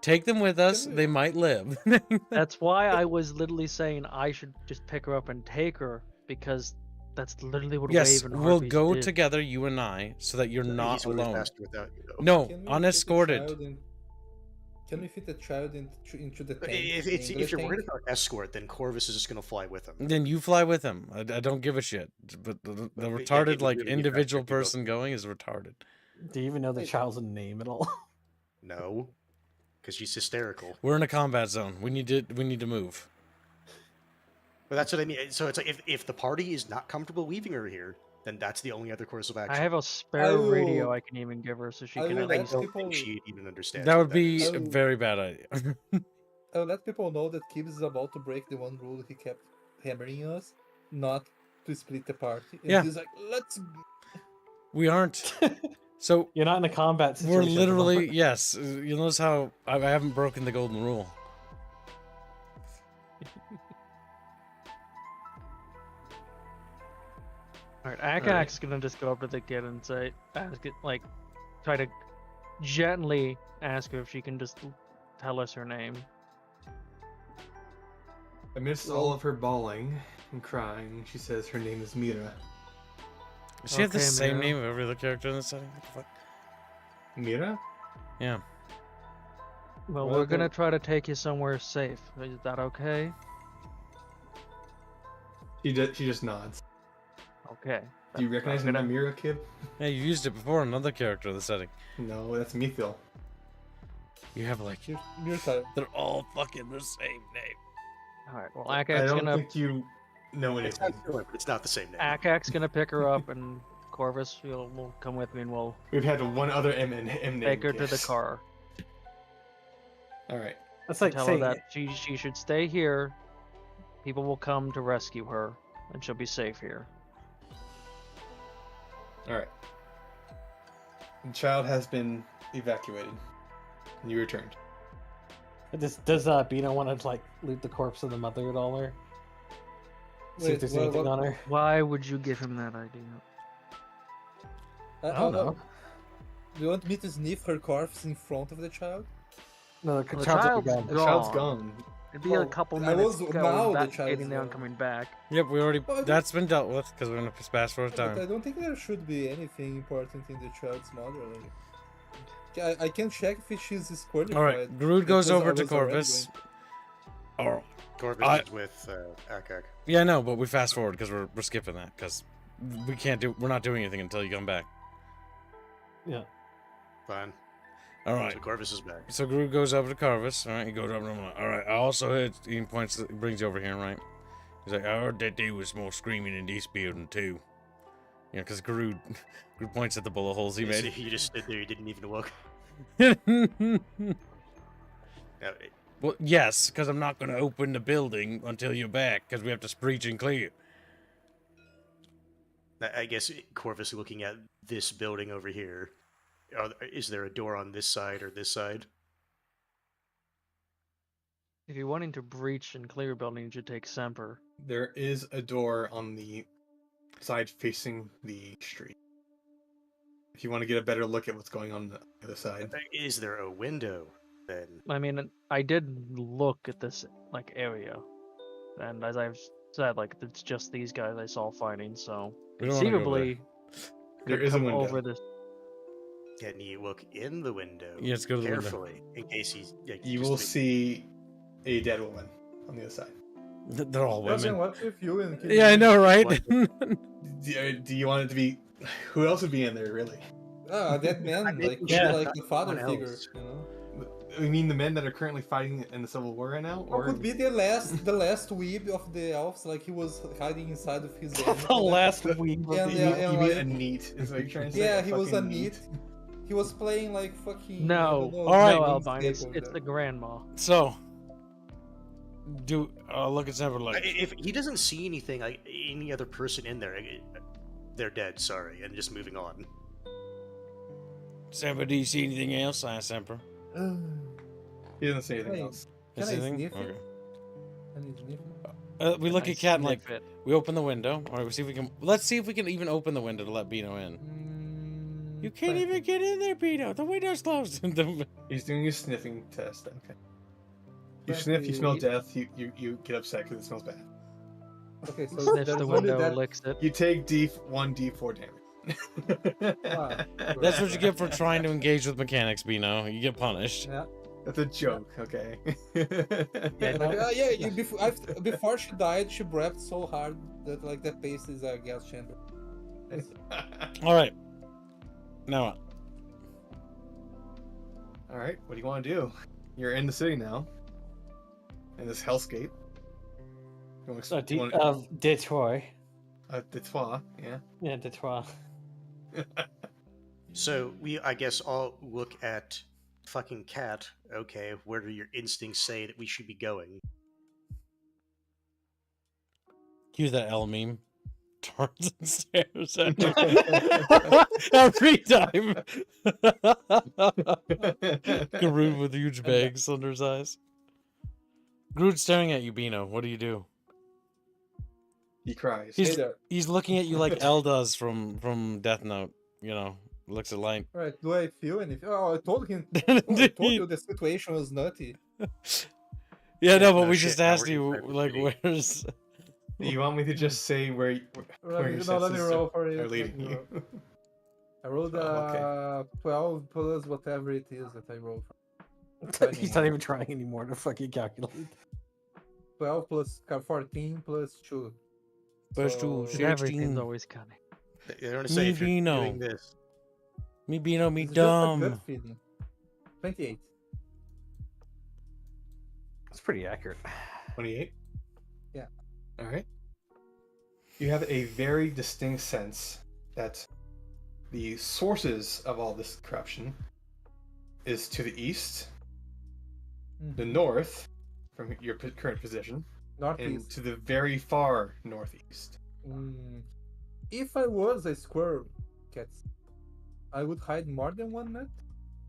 A: Take them with us.
B: we-
A: They might live.
E: That's why I was literally saying I should just pick her up and take her, because that's literally what
A: Yes,
E: Wave and
A: we'll
E: Harpies
A: go
E: did.
A: together, you and I, so that you're not
F: He's moving
A: alone.
F: faster without you, though.
A: No,
B: Can we fit the
A: unescorted.
B: child in- Can we fit the child into the
F: But
B: tank?
F: if
B: the
F: you're
B: English
F: worried
B: tank?
F: about escort, then Corvus is just going to fly with him.
A: Then you fly with him. I don't give a shit. But the
F: yeah, it
A: retarded,
F: would
A: like,
F: really be
A: individual
F: effective, you know.
A: person going is retarded.
D: Do you even know the child's name at all?
F: No, because she's hysterical.
A: We're in a combat zone. We need to move.
F: But that's what I mean. So it's like if the party is not comfortable leaving her here, then that's the only other course of action.
E: I have a spare radio
B: will-
E: I can even give her so she
B: I
E: can
B: will
E: at
F: I
B: let
E: least.
F: don't
B: people-
F: think she'd even understand.
A: That
F: what
A: would be
F: is.
A: a
B: Oh.
A: very bad idea.
B: I'll let people know that Gibbs is about to break the one rule he kept hammering us, not to split the party. And
A: Yeah.
B: he's like, let's.
A: We aren't. So
D: You're not in a combat situation.
A: we're
D: at the
A: literally
D: moment.
A: yes. You notice how I haven't broken the golden rule.
E: Alright, Akak's gonna just go up to the kid and say, ask it, like, try to gently ask her if she can just tell us her name.
G: Amidst all of her bawling and crying, she says her name is Mira.
A: Does she have the
E: Okay,
A: same
E: Mira.
A: name of every other character in the setting? What the fuck?
G: Mira?
A: Yeah.
E: Well,
B: Well,
E: we're gonna
B: then-
E: try to take you somewhere safe. Is that okay?
G: She just nods.
E: Okay.
G: Do you recognize
E: I'm
G: that
E: gonna-
G: Mira, kid?
A: Yeah, you used it before in another character in the setting.
G: No, that's Mithil.
A: You have like
B: Your time.
A: they're all fucking the same name.
E: Alright, well,
G: I
E: Akak's
G: don't
E: gonna
G: think you know
F: It's
G: anything.
F: not similar, but it's not the same name.
E: Akak's gonna pick her up, and Corvus will come with me, and we'll
G: We've had one other M name.
E: take her to the
G: yes.
E: car.
G: All right.
D: That's like
E: Tell her
D: saying
E: that she should stay here. People will come to rescue her, and she'll be safe here.
G: All right. The child has been evacuated. You returned.
D: Does Bino want to like loot the corpse of the mother at all, or see if
B: Wait,
D: there's
B: what-
D: anything
B: what-
D: on her?
E: Why would you give him that idea?
D: I don't know.
B: Do you want me to sniff her corpse in front of the child?
D: No, the
E: The
D: child's
E: child's
D: gone.
G: The child's gone.
E: It'd be a
B: Oh,
E: couple
B: I
E: minutes
B: was-
E: to
B: now
E: go,
B: the
E: back,
B: child's
E: getting there and
B: gone.
E: coming back.
A: Yep, we already
B: Well,
A: that's been dealt with because we're gonna fast forward
B: But I
A: time.
B: don't think there should be anything important in the child's mother. Like, I can check if she's disqualified.
A: All right, Groot goes
B: because I
A: over to
B: was already
A: Corvus. Oh,
F: Corvus
A: I-
F: is with Akak.
A: yeah, no, but we fast forward because we're skipping that because we're not doing anything until you come back.
D: Yeah.
F: Fine.
A: All right.
F: So Corvus is back.
A: So Groot goes over to Corvus. All right, he goes over to him. All right, I also heard he points, brings you over here, right? He's like, I heard that there was more screaming in this building too. Yeah, because Garud points at the bullet holes he
F: So
A: made.
F: you just stood there, you didn't even look. Uh,
A: Well, yes, because I'm not going to open the building until you're back, because we have to screech and clear.
F: I guess Corvus looking at this building over here. Is there a door on this side or this side?
E: If you're wanting to breach and clear a building, you should take Semper.
G: There is a door on the side facing the street. If you want to get a better look at what's going on the other side.
F: Is there a window then?
E: I mean, I did look at this like area, and as I've said, like it's just these guys I saw fighting. So
A: We don't wanna go
E: conceivably,
G: There
E: could
G: is a
E: come
G: window.
E: over this.
F: Can you look in the window?
A: Yeah, let's go to the window.
F: carefully in case he's. Like,
G: You
F: just
G: will
F: to-
G: see a dead woman on the other side.
A: They're all
B: Well, then
A: women.
B: what if you and
A: Yeah, I know, right?
G: Do you want it to be? Who else would be in there, really?
B: that man, like, could
D: Yeah.
B: be like the father
F: Someone
B: figure,
F: else.
B: you know?
G: I mean, the men that are currently fighting in the Civil War right now,
B: Or could be the last weeb of the elves, like he was hiding inside of his.
D: The last week.
B: Yeah,
G: you,
B: yeah,
G: you mean
B: like-
G: a neat? Is what you're trying to say?
B: Yeah, he was a
G: fucking
B: neat. He was playing like fucking.
E: No,
B: I don't know,
A: All right.
E: no,
B: RuneScape
E: Albine, it's
B: over
E: the
B: there.
E: grandma.
A: So, look at Semper like,
F: If he doesn't see anything, like any other person in there, they're dead. Sorry, and just moving on.
A: Semper, do you see anything else? Semper.
G: He doesn't say anything
B: Hey,
G: else.
B: Can
A: Is
B: I
A: anything?
B: sniff it?
A: Okay.
B: Can I sniff it?
A: We look
E: I
A: at Cat and like,
E: sniff it.
A: we open the window. All right, we see if we can. Let's see if we can even open the window to let Bino in. You can't
B: Thank
A: even
B: you.
A: get in there, Bino. The window's closed.
G: He's doing a sniffing test. Okay. You
B: Thank
G: sniff, you smell
B: you.
G: death. You get upset because it smells bad.
B: Okay, so
E: Sniffs
B: there's
E: the
B: only
E: window,
B: that.
E: licks it.
G: You take D4 damage.
B: Ah,
A: That's what you get for trying to engage with mechanics, Bino. You get punished.
B: Yeah.
G: That's a joke, okay?
E: Yeah,
B: Like, yeah, before she died, she breathed so hard that like that pace is a gas chamber.
A: All right. Now what?
G: All right, what do you want to do? You're in the city now, in this hellscape. You want to
D: Of Detroit.
G: Detroit, yeah.
D: Yeah, Detroit.
F: So I guess, all look at fucking Cat. Okay, where do your instincts say that we should be going?
A: Use that L meme. Turns and stares at her. Every time. Garud with huge bags under his eyes. Garud's staring at you, Bino. What do you do?
G: He cries.
B: Hey
A: He's
B: there.
A: he's looking at you like L does from Death Note. You know, looks at light.
B: Right? Do I feel anything? Oh, I told him. Oh, I told you the situation was nutty.
A: Yeah, no, but
F: no
A: we
F: shit,
A: just
F: now
A: asked
F: we're
A: you,
F: in
A: like,
F: Cyber City.
A: where's...
G: Do you want me to just say where
B: Right,
G: your
B: no, let me
G: senses
B: roll for it.
G: are
B: let
G: leading
B: me
G: you?
B: roll. I rolled
G: Oh,
B: 12 plus whatever it is that I rolled. For.
D: He's not even trying anymore to fucking calculate.
B: 12 plus 14 plus 2.
A: Plus
B: So-
A: 2,
E: Everything's
A: 16.
E: always cunning.
F: They're gonna say if you're
A: Bino.
F: doing this.
A: Me Bino, me
B: It's just a
A: dumb.
B: gut feeling. 28.
D: It's pretty accurate.
G: 28?
B: Yeah.
G: Alright. You have a very distinct sense that the sources of all this corruption is to the east, the north, from your current position, and
B: Northeast.
G: to the very far northeast.
B: If I was a squirrel cat, I would hide more than one nut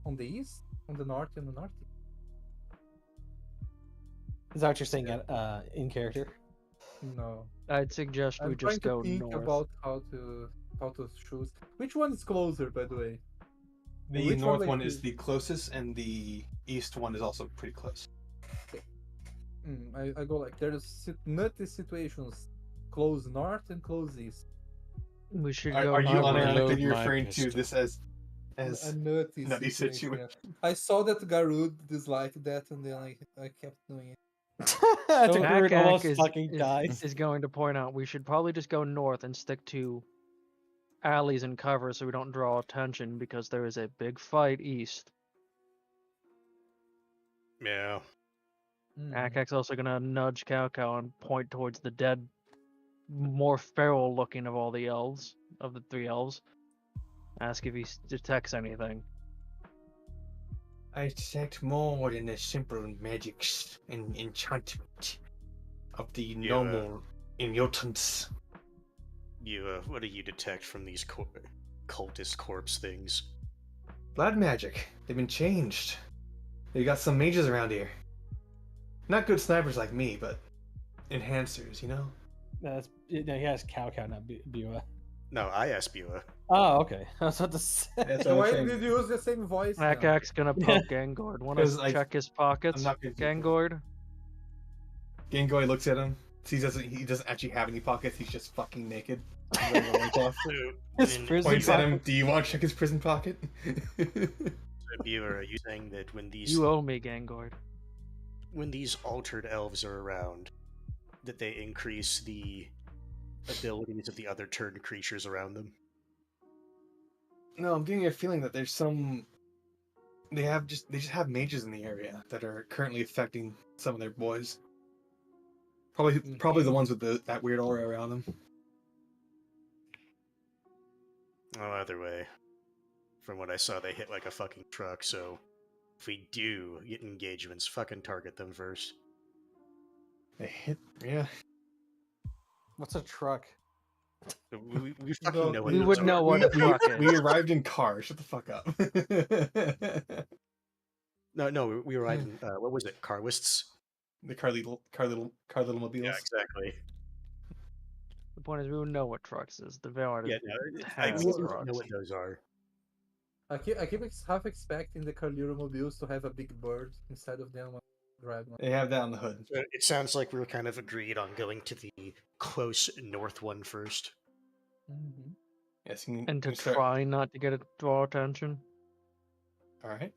B: on the east, on the north, and the northeast.
D: Is that what you're saying in character?
B: No.
E: I'd suggest we
B: I'm trying
E: just
B: to
E: go
B: think
E: north.
B: about how to choose. Which one is closer, by the way?
G: The
B: Which
G: north
B: one
G: one
B: is
G: is the closest, and the east one is also pretty close.
B: I go like there's nutty situations, close north and close east.
E: We should
G: Are,
E: go
G: are you
A: I'll
E: north.
A: reload
G: automatically
A: my
G: referring to
A: pistol.
G: this as
B: A nutty
G: nutty
B: situation.
G: situation?
B: I saw that Garud disliked that, and then I kept doing it.
D: That's
E: So
D: a weird,
E: Akak
D: almost
E: is,
D: fucking
E: is,
D: dies.
E: is going to point out we should probably just go north and stick to alleys and cover so we don't draw attention because there is a big fight east.
F: Yeah.
E: Akak's also gonna nudge Cow and point towards the dead, more feral looking of all the elves of the 3 elves. Ask if he detects anything.
C: I detect more than the simple magics and enchantment of the
F: Yeah.
C: normal mutants.
F: What do you detect from these cultist corpse things?
C: Blood magic. They've been changed. They got some mages around here. Not good snipers like me, but enhancers, you know?
D: No, he has cow, not Bua.
F: No, I asked Beulah.
D: Oh, okay. I was about to say.
C: That's
B: So
C: what
B: why
C: I'm saying.
B: did you use the same voice? now?
E: Akak's gonna poke Gangord. Wanna
C: 'Cause, like,
E: check his pockets?
C: I'm not gonna do
E: Gangord?
C: Gengoy looks at him. Sees he doesn't actually have any pockets. He's just fucking naked. He's wearing a loincloth.
D: His
F: Then,
D: prison
C: Points at him.
D: pocket.
C: Do you want to check his prison pocket?
F: Beulah, are you saying that when these
E: You owe me, Gangord.
F: altered elves are around, that they increase the abilities of the other turned creatures around them?
C: No, I'm getting a feeling that there's some. They just have mages in the area that are currently affecting some of their boys. Probably the ones with that weird aura around them.
F: Well, either way, from what I saw, they hit like a fucking truck. So if we do get engagements, fucking target them first.
C: They hit, yeah.
D: What's a truck?
F: We fucking know what
E: We
F: those
E: would
F: are.
E: know what a truck is.
C: We arrived in cars. Shut the fuck up.
F: No, we arrived in what was it? Carlists?
C: The car little mobiles.
F: Yeah, exactly.
E: The point is, we would know what trucks is. The Veilard
F: Yeah, I
E: has
F: know
E: trucks.
F: what those are.
B: I keep half expecting the Carliro mobiles to have a big bird inside of them. Driving.
C: They have that on the hood.
F: It sounds like we were kind of agreed on going to the close north one first.
B: Mm-hmm.
C: Yes,
E: And to try not to get it draw attention.
C: All right.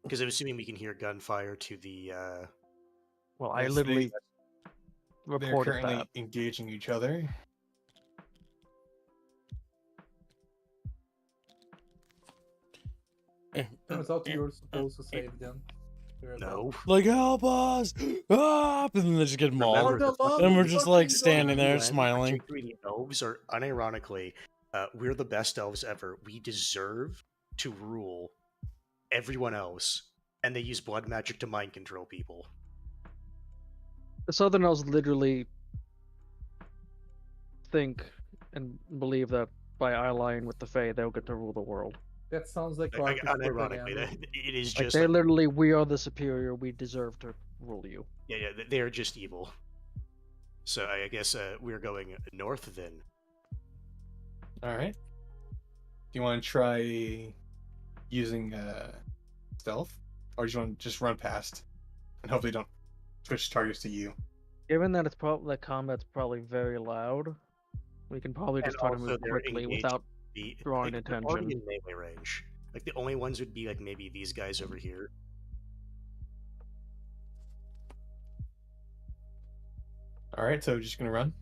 F: Because I'm assuming we can hear gunfire to the.
E: Well, I
C: Yes,
E: literally
C: they're
E: reported
C: currently
E: that.
C: engaging each other.
B: Turns out you're supposed to save them.
F: No.
A: Like, help us! Up! And then they just get mauled.
F: Remember,
A: And we're just like standing there
F: UN,
A: smiling.
F: particularly the elves are unironically, we're the best elves ever. We deserve to rule everyone else, and they use blood magic to mind control people.
E: The Southern Elves literally think and believe that by allying with the Fae, they'll get to rule the world.
B: That sounds like
F: Unironically, it is
E: Like
F: just
E: they're
F: like,
E: literally, we are the superior. We deserve to rule you.
F: yeah, they're just evil. So I guess we're going north then.
C: All right. Do you want to try using stealth, or do you want to just run past and hopefully don't switch targets to you?
E: Given that it's probably that combat's probably very loud, we can probably just
F: And
E: try to
F: also
E: move
F: they're
E: quickly
F: engaged
E: without drawing
F: they're already
E: attention.
F: in melee range. Like the only ones would be like maybe these guys over here.
C: All right, so just gonna run.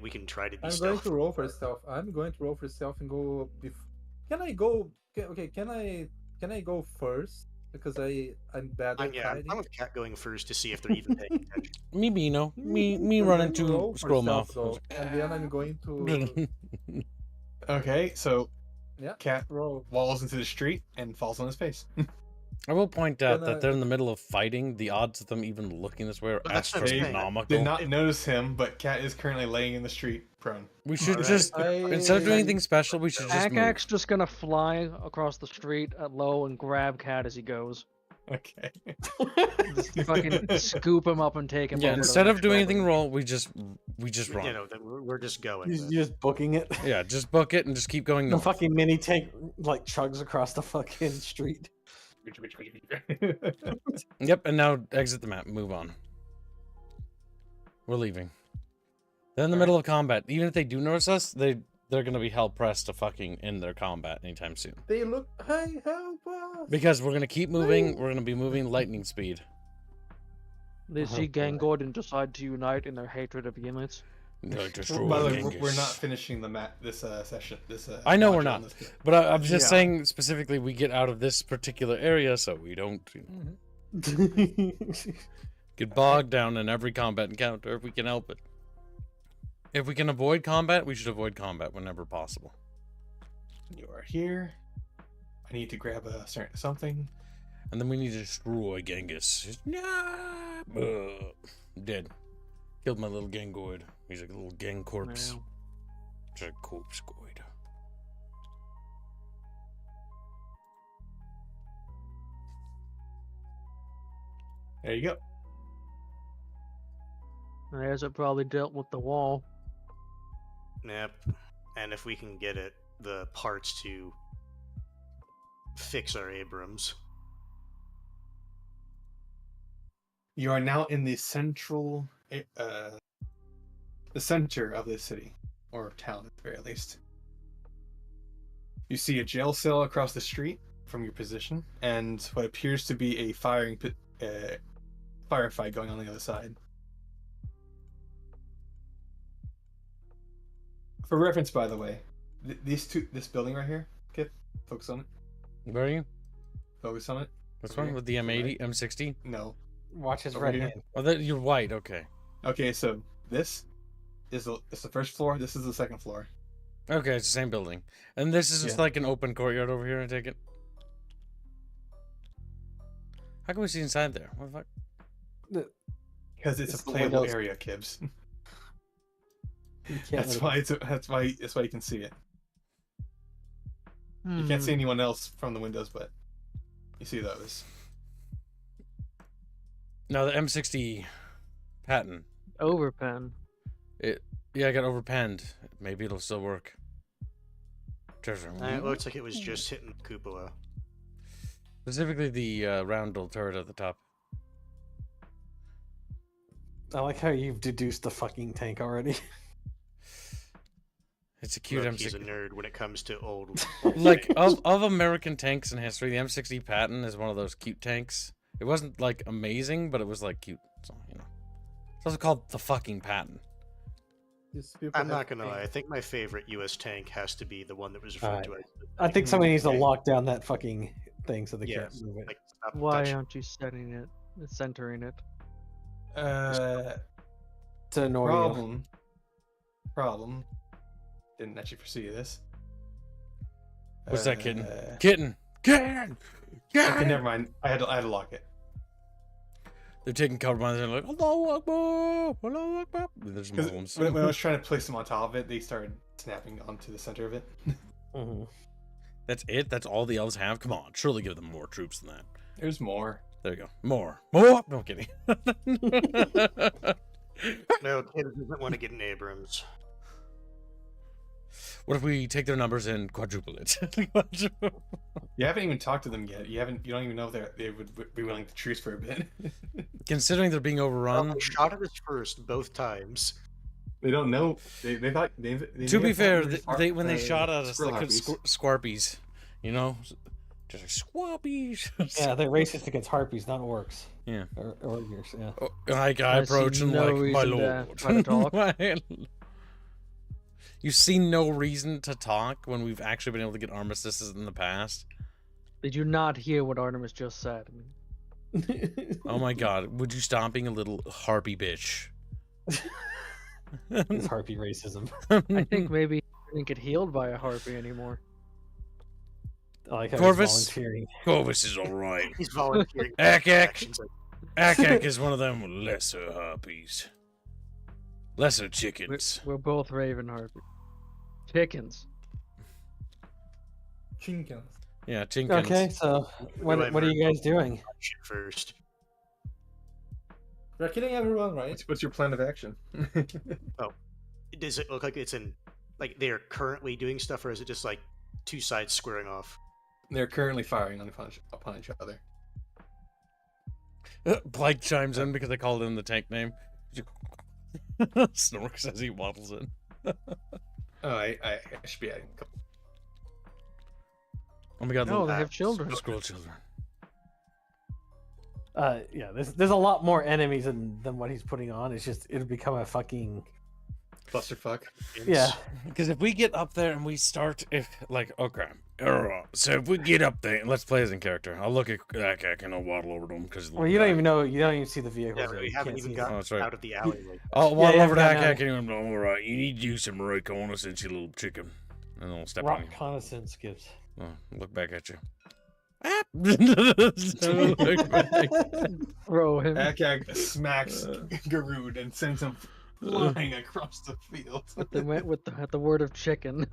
F: We can try to be
B: I'm going
F: stealth.
B: to roll for stealth. I'm going to roll for stealth and go. Can I go? Okay, can I go first? Because I'm bad at
F: I'm
B: hiding.
F: fine with Cat going first to see if they're even paying attention.
A: Me Beano. Me
B: I'm
A: running
B: going roll
A: to
B: for
A: scroll
B: stealth,
A: mouth.
B: though, and then I'm going to
C: Okay, so
B: yeah
C: Cat
B: roll.
C: walls into the street and falls on his face.
A: I will point out
B: Then,
A: that they're in the middle of fighting. The odds of them even looking this way are
F: But that's what I'm saying.
A: astronomical.
C: Did not notice him, but Cat is currently laying in the street, prone.
A: We should
F: Alright.
A: just, instead of doing anything special, we should just move.
E: Akak's just gonna fly across the street at low and grab Cat as he goes.
C: Okay.
E: Just fucking scoop him up and take him.
A: Yeah,
E: over to
A: instead
E: the
A: of
E: next
A: doing
E: building.
A: anything roll, we just
F: You
A: run.
F: know, we're just going.
D: You're just booking it.
A: Yeah, just book it and just keep going
D: The
A: north.
D: fucking mini tank like chugs across the fucking street.
A: Yep, and now exit the map. Move on. We're leaving. They're in the middle of combat. Even if they do notice us, they're gonna be hell pressed to fucking end their combat anytime soon.
B: They look. Hey, help us!
A: Because we're gonna keep moving. We're gonna be moving lightning speed.
E: They see Gangord and decide to unite in their hatred of units.
A: Destroy
C: By the way,
A: Genghis.
C: we're not finishing the this session.
A: I know we're
C: module
A: not.
C: on this game.
A: But I'm just
E: Yeah.
A: saying specifically, we get out of this particular area so we don't get bogged down in every combat encounter if we can help it. If we can avoid combat, we should avoid combat whenever possible.
C: You are here. I need to grab a certain something.
A: And then we need to destroy Genghis. Dead. Killed my little Gengoid. He's like a little gang corpse.
E: Wow.
A: Just a corpse goid.
C: There you go.
E: As it probably dealt with the wall.
F: Yep. And if we can get it, the parts to fix our Abrams.
C: You are now in the central, the center of this city, or town at the very least. You see a jail cell across the street from your position, and what appears to be a firefight going on the other side. For reference, by the way, this building right here, Kip, focus on it.
A: Where are you?
C: Focus on it.
A: This
C: Over
A: one
C: here.
A: with the
C: Right.
A: M80, M60?
C: No.
D: Watch his
C: Over
D: right
C: here.
D: hand.
A: Oh, that you're white. Okay.
C: Okay, so this is the first floor. This is the second floor.
A: Okay, it's the same building. And this is just
C: Yeah.
A: like an open courtyard over here, I take it? How can we see inside there? What the fuck?
C: Because it's
D: It's
C: a
D: the
C: playable
D: windows.
C: area, Kibbs.
D: You can't
C: That's
D: really-
C: why you can see it. You can't see anyone else from the windows, but you see those.
A: Now the M60 patent.
E: Overpen.
A: Yeah, I got overpenned. Maybe it'll still work.
F: It looks like it was just hitting the cupola.
A: Specifically the roundel turret at the top.
D: I like how you've deduced the fucking tank already.
A: It's a cute
F: Look, he's a
A: M60.
F: nerd when it comes to old.
A: Like of American tanks in history, the M60 Patton is one of those cute tanks. It wasn't like amazing, but it was like cute. So you know, it's also called the fucking Patton.
B: These people
F: I'm
B: have
F: not gonna lie. I
B: tanks.
F: think my favorite U.S. tank has to be the one that was referred to as.
D: I think somebody needs to
F: Okay.
D: lock down that fucking thing so they
F: Yes,
D: can't move it.
F: like, stop
E: Why
F: touching.
E: aren't you setting it, centering it?
D: To annoy you.
C: Problem. Didn't actually foresee this.
A: What's that, kitten?
C: Uh,
A: Kitten! Kitten! Kitten!
C: Okay, never mind. I had to lock it.
A: They're taking cover behind them, like, Allahu Akbar! Allahu Akbar! There's
C: Because
A: Muslims.
C: when I was trying to place them on top of it, they started snapping onto the center of it.
D: Mhm.
A: That's it? That's all the elves have? Come on, surely give them more troops than that.
C: There's more.
A: There you go. More. More! No, I'm kidding.
F: No, kid doesn't want to get an Abrams.
A: What if we take their numbers and quadruple it?
C: You haven't even talked to them yet. You don't even know if they would be willing to truce for a bit.
A: Considering they're being overrun,
F: They shot at us first both times.
C: They don't know. They thought they
A: to
C: may
A: be
C: have
A: fair,
C: thought
A: they when they
C: uh,
A: shot at us, they
C: squirrel
A: could
C: harpies.
A: squarpies, you know, just like squarpies.
D: Yeah, they're racist against harpies, not orcs.
A: Yeah.
D: Or ogres, yeah.
A: Oh, I
E: I
A: approach
E: see
A: and
E: no
A: like, my
E: reason to
A: lord.
E: try to talk.
A: You see no reason to talk when we've actually been able to get armistices in the past.
E: Did you not hear what Artemis just said?
A: Oh my god, would you stop being a little harpy bitch?
D: It's harpy racism.
E: I think maybe he didn't get healed by a harpy anymore.
D: I like how
A: Corvus?
D: he's volunteering.
A: Corvus is alright.
F: He's volunteering.
A: Ack, ack.
F: actions like,
A: Akak is one of them lesser harpies. Lesser
E: We're,
A: chickens.
E: we're both raven harpies. Chickens.
B: Chinkins.
A: Yeah, chinkins.
D: Okay, so what
F: I
D: are you guys doing?
F: shit first.
B: We're killing everyone, right?
C: What's your plan of action?
F: Does it look like it's in like they are currently doing stuff, or is it just like two sides squaring off?
C: They're currently firing upon each other.
A: Blake chimes in because I called him the tank name. Snorks as he waddles in.
C: Oh, I should be adding a couple.
A: Oh my god,
E: No,
A: the
E: they have children.
A: scroll children.
D: Yeah, there's a lot more enemies than what he's putting on. It's just it'll become a fucking
G: Clusterfuck.
D: Yeah.
A: Because if we get up there and we start, okay, so if we get up there, and let's play as in character. I'll look at Akak and I'll waddle over to him because
D: Well, you don't even know. You don't even see the vehicles.
F: Yeah,
D: yet,
F: we
D: you
F: haven't
D: can't
F: even
D: see
F: gotten
A: Oh, that's right.
F: out of the alleyway.
A: I'll waddle
D: you
A: over to
D: haven't gotten
A: Akak and I'm all right. You need to do some reconnaissance, you little chicken, and I'll step on you.
D: reconnaissance gives.
A: Oh, look back at you.
E: Throw him.
G: Akak smacks Garud and sends him flying across the field.
E: At the word of chicken.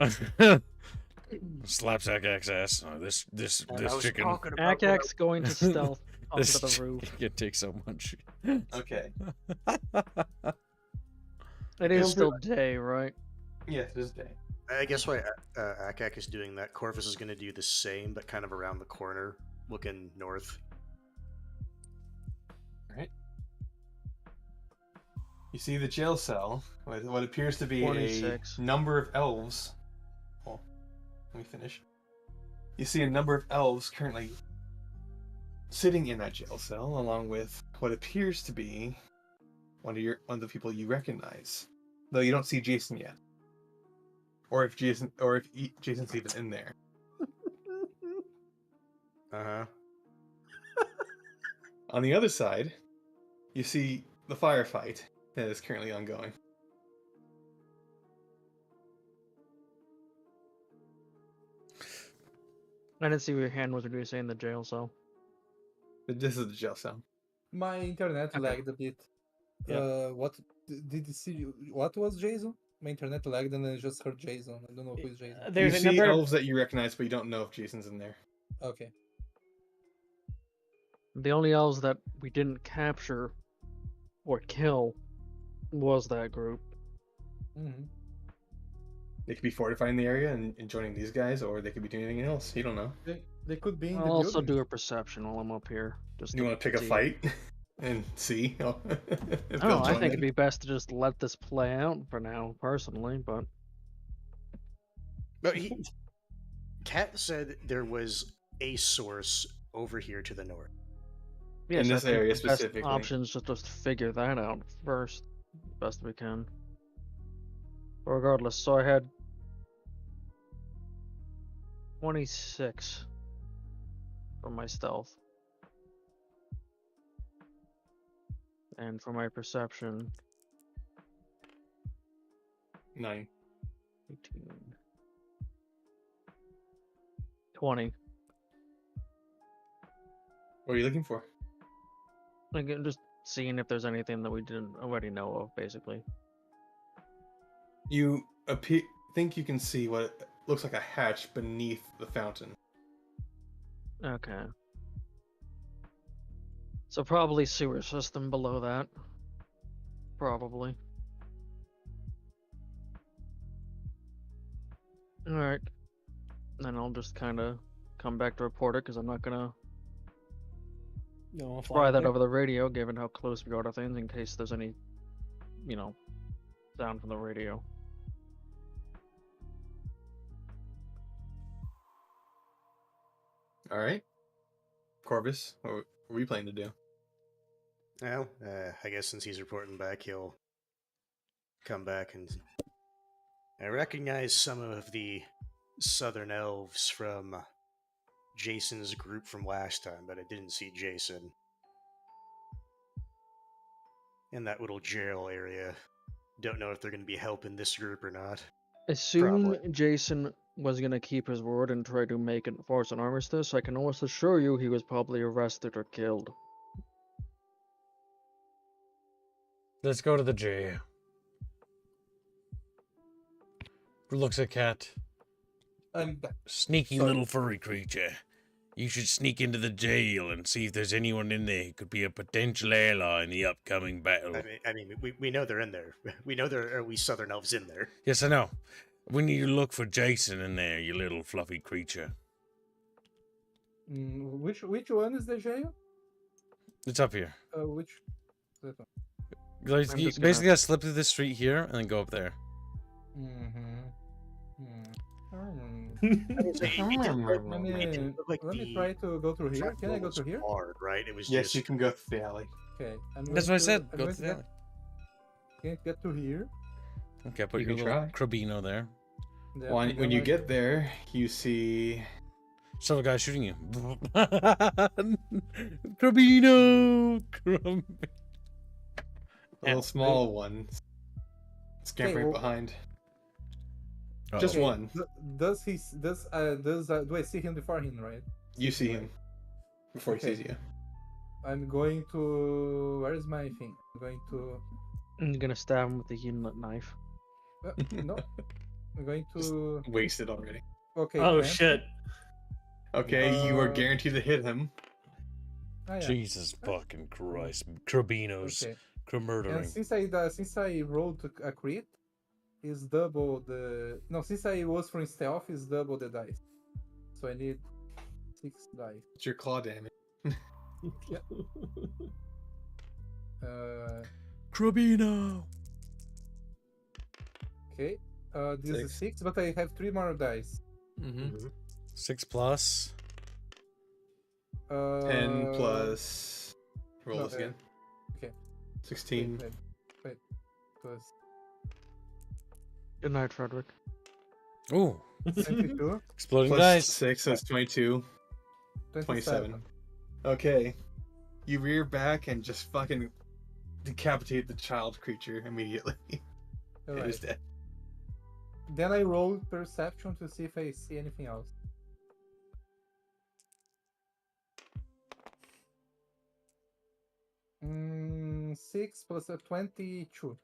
A: Slaps Akak's ass. Oh, this
F: And I was
A: chicken.
F: talking about what
E: Akak's going to stealth onto
A: This
E: the roof.
A: chicken can take so much.
G: Okay.
E: It is still day, right?
G: Yes, it is day.
F: I guess why Akak is doing that, Corvus is going to do the same, but kind of around the corner, looking north.
G: Alright. You see the jail cell with what appears to be
E: 46.
G: a number of elves. Well, let me finish. You see a number of elves currently sitting in that jail cell, along with what appears to be one of the people you recognize, though you don't see Jason yet, or if Jason's even in there.
F: Uh-huh.
G: On the other side, you see the firefight that is currently ongoing.
E: I didn't see what your hand was when you were saying the jail cell.
G: But this is the jail cell.
B: My internet
E: Okay.
B: lagged a bit.
G: Yep.
B: What did you see? What was Jason? My internet lagged and I just heard Jason. I don't know who is Jason.
D: There's
G: you
D: a
G: see
D: number.
G: elves that you recognize, but you don't know if Jason's in there.
B: Okay.
E: The only elves that we didn't capture or kill was that group.
B: Mm-hmm.
G: They could be fortifying the area and joining these guys, or they could be doing anything else. You don't know.
B: They could be in the
E: I'll also
B: building.
E: do a perception while I'm up here. Just
G: You
E: to
G: want to pick a
E: see.
G: fight and see? if
E: Oh,
G: they'll
E: I
G: join
E: think
G: in?
E: it'd be best to just let this play out for now, personally. But
F: But Kat said there was a source over here to the north.
E: yes,
G: this
E: I think
G: area
E: the best
G: specifically.
E: option is just figure that out first, best we can. Regardless, so I had 26 for my stealth. And for my perception,
G: 9.
E: 18. 20.
G: What are you looking for?
E: Again, just seeing if there's anything that we didn't already know of, basically.
G: You think you can see what looks like a hatch beneath the fountain.
E: Okay. So probably sewer system below that. Probably. Alright. Then I'll just kind of come back to report it, because I'm not gonna
D: No,
E: fly that over the radio, given how close we are to things, in case there's any, sound from the radio.
G: All right. Corvus, what were you planning to do?
F: Well, I guess since he's reporting back, he'll come back and I recognize some of the southern elves from Jason's group from last time, but I didn't see Jason in that little jail area. Don't know if they're going to be helping this group or not.
E: Assume
F: Probably.
E: Jason was gonna keep his word and try to force an armistice, I can almost assure you he was probably arrested or killed.
A: Let's go to the jail. Looks at Cat.
B: I'm back.
A: Sneaky
B: Sorry.
A: little furry creature. You should sneak into the jail and see if there's anyone in there who could be a potential ally in the upcoming battle.
F: I mean, we know they're in there. We know there are at least southern elves in there.
A: Yes, I know. We need to look for Jason in there, you little fluffy creature.
B: Which one is the jail?
A: It's up here.
B: Which? That one.
A: Like,
E: I'm
A: you
E: just
A: basically
E: gonna-
A: gotta slip through the street here and then go up there.
B: Let me try to go through here. Can I go through here?
F: Hard, right? It was
G: Yes,
F: just
G: you can go through the alley.
B: Okay.
A: That's what I said. Go to the alley.
B: Can't get through here.
A: Okay, put
C: You
A: your
C: can
A: little
C: try.
A: Crabino there.
B: Yeah,
G: When,
B: and
G: when
B: then
G: you
B: I-
G: get there, you see
A: So a guy shooting you. Crabino!
G: a little small one scampering
B: well-
G: behind. Just
B: okay,
G: one.
B: Does do I see him before him, right?
G: You see him before
B: Okay.
G: he sees you.
B: I'm going to. Where is my thing? I'm going to.
E: I'm gonna stab him with the unit knife.
B: No. I'm going
G: Just
B: to.
G: wasted already.
B: Okay.
D: Oh
B: 20.
D: shit!
G: Okay, you are
B: Uh,
G: guaranteed to hit him.
B: Ah, yeah.
A: Jesus fucking Christ. Crabinos.
B: Okay. And
A: Murdering.
B: since I rolled a crit, is double the. No, since I was from stealth, is double the dice. So I need 6 dice.
G: It's your claw damage.
A: Crabino!
B: Okay. This is
G: 6.
B: 6, but I have 3 more dice.
G: Mm-hmm.
A: 6 plus.
G: 10 plus. Roll
B: no,
G: this again.
B: okay.
G: 16.
B: Wait. Plus
E: Good night, Frederick.
A: Ooh.
B: 22,
A: Exploding
G: Plus
A: dice.
G: 6, so it's 22. 27. Okay. You rear back and just fucking decapitate the child creature immediately. It
B: Alright.
G: is dead.
B: Then I roll perception to see if I see anything else. Mm, 6 plus a 22.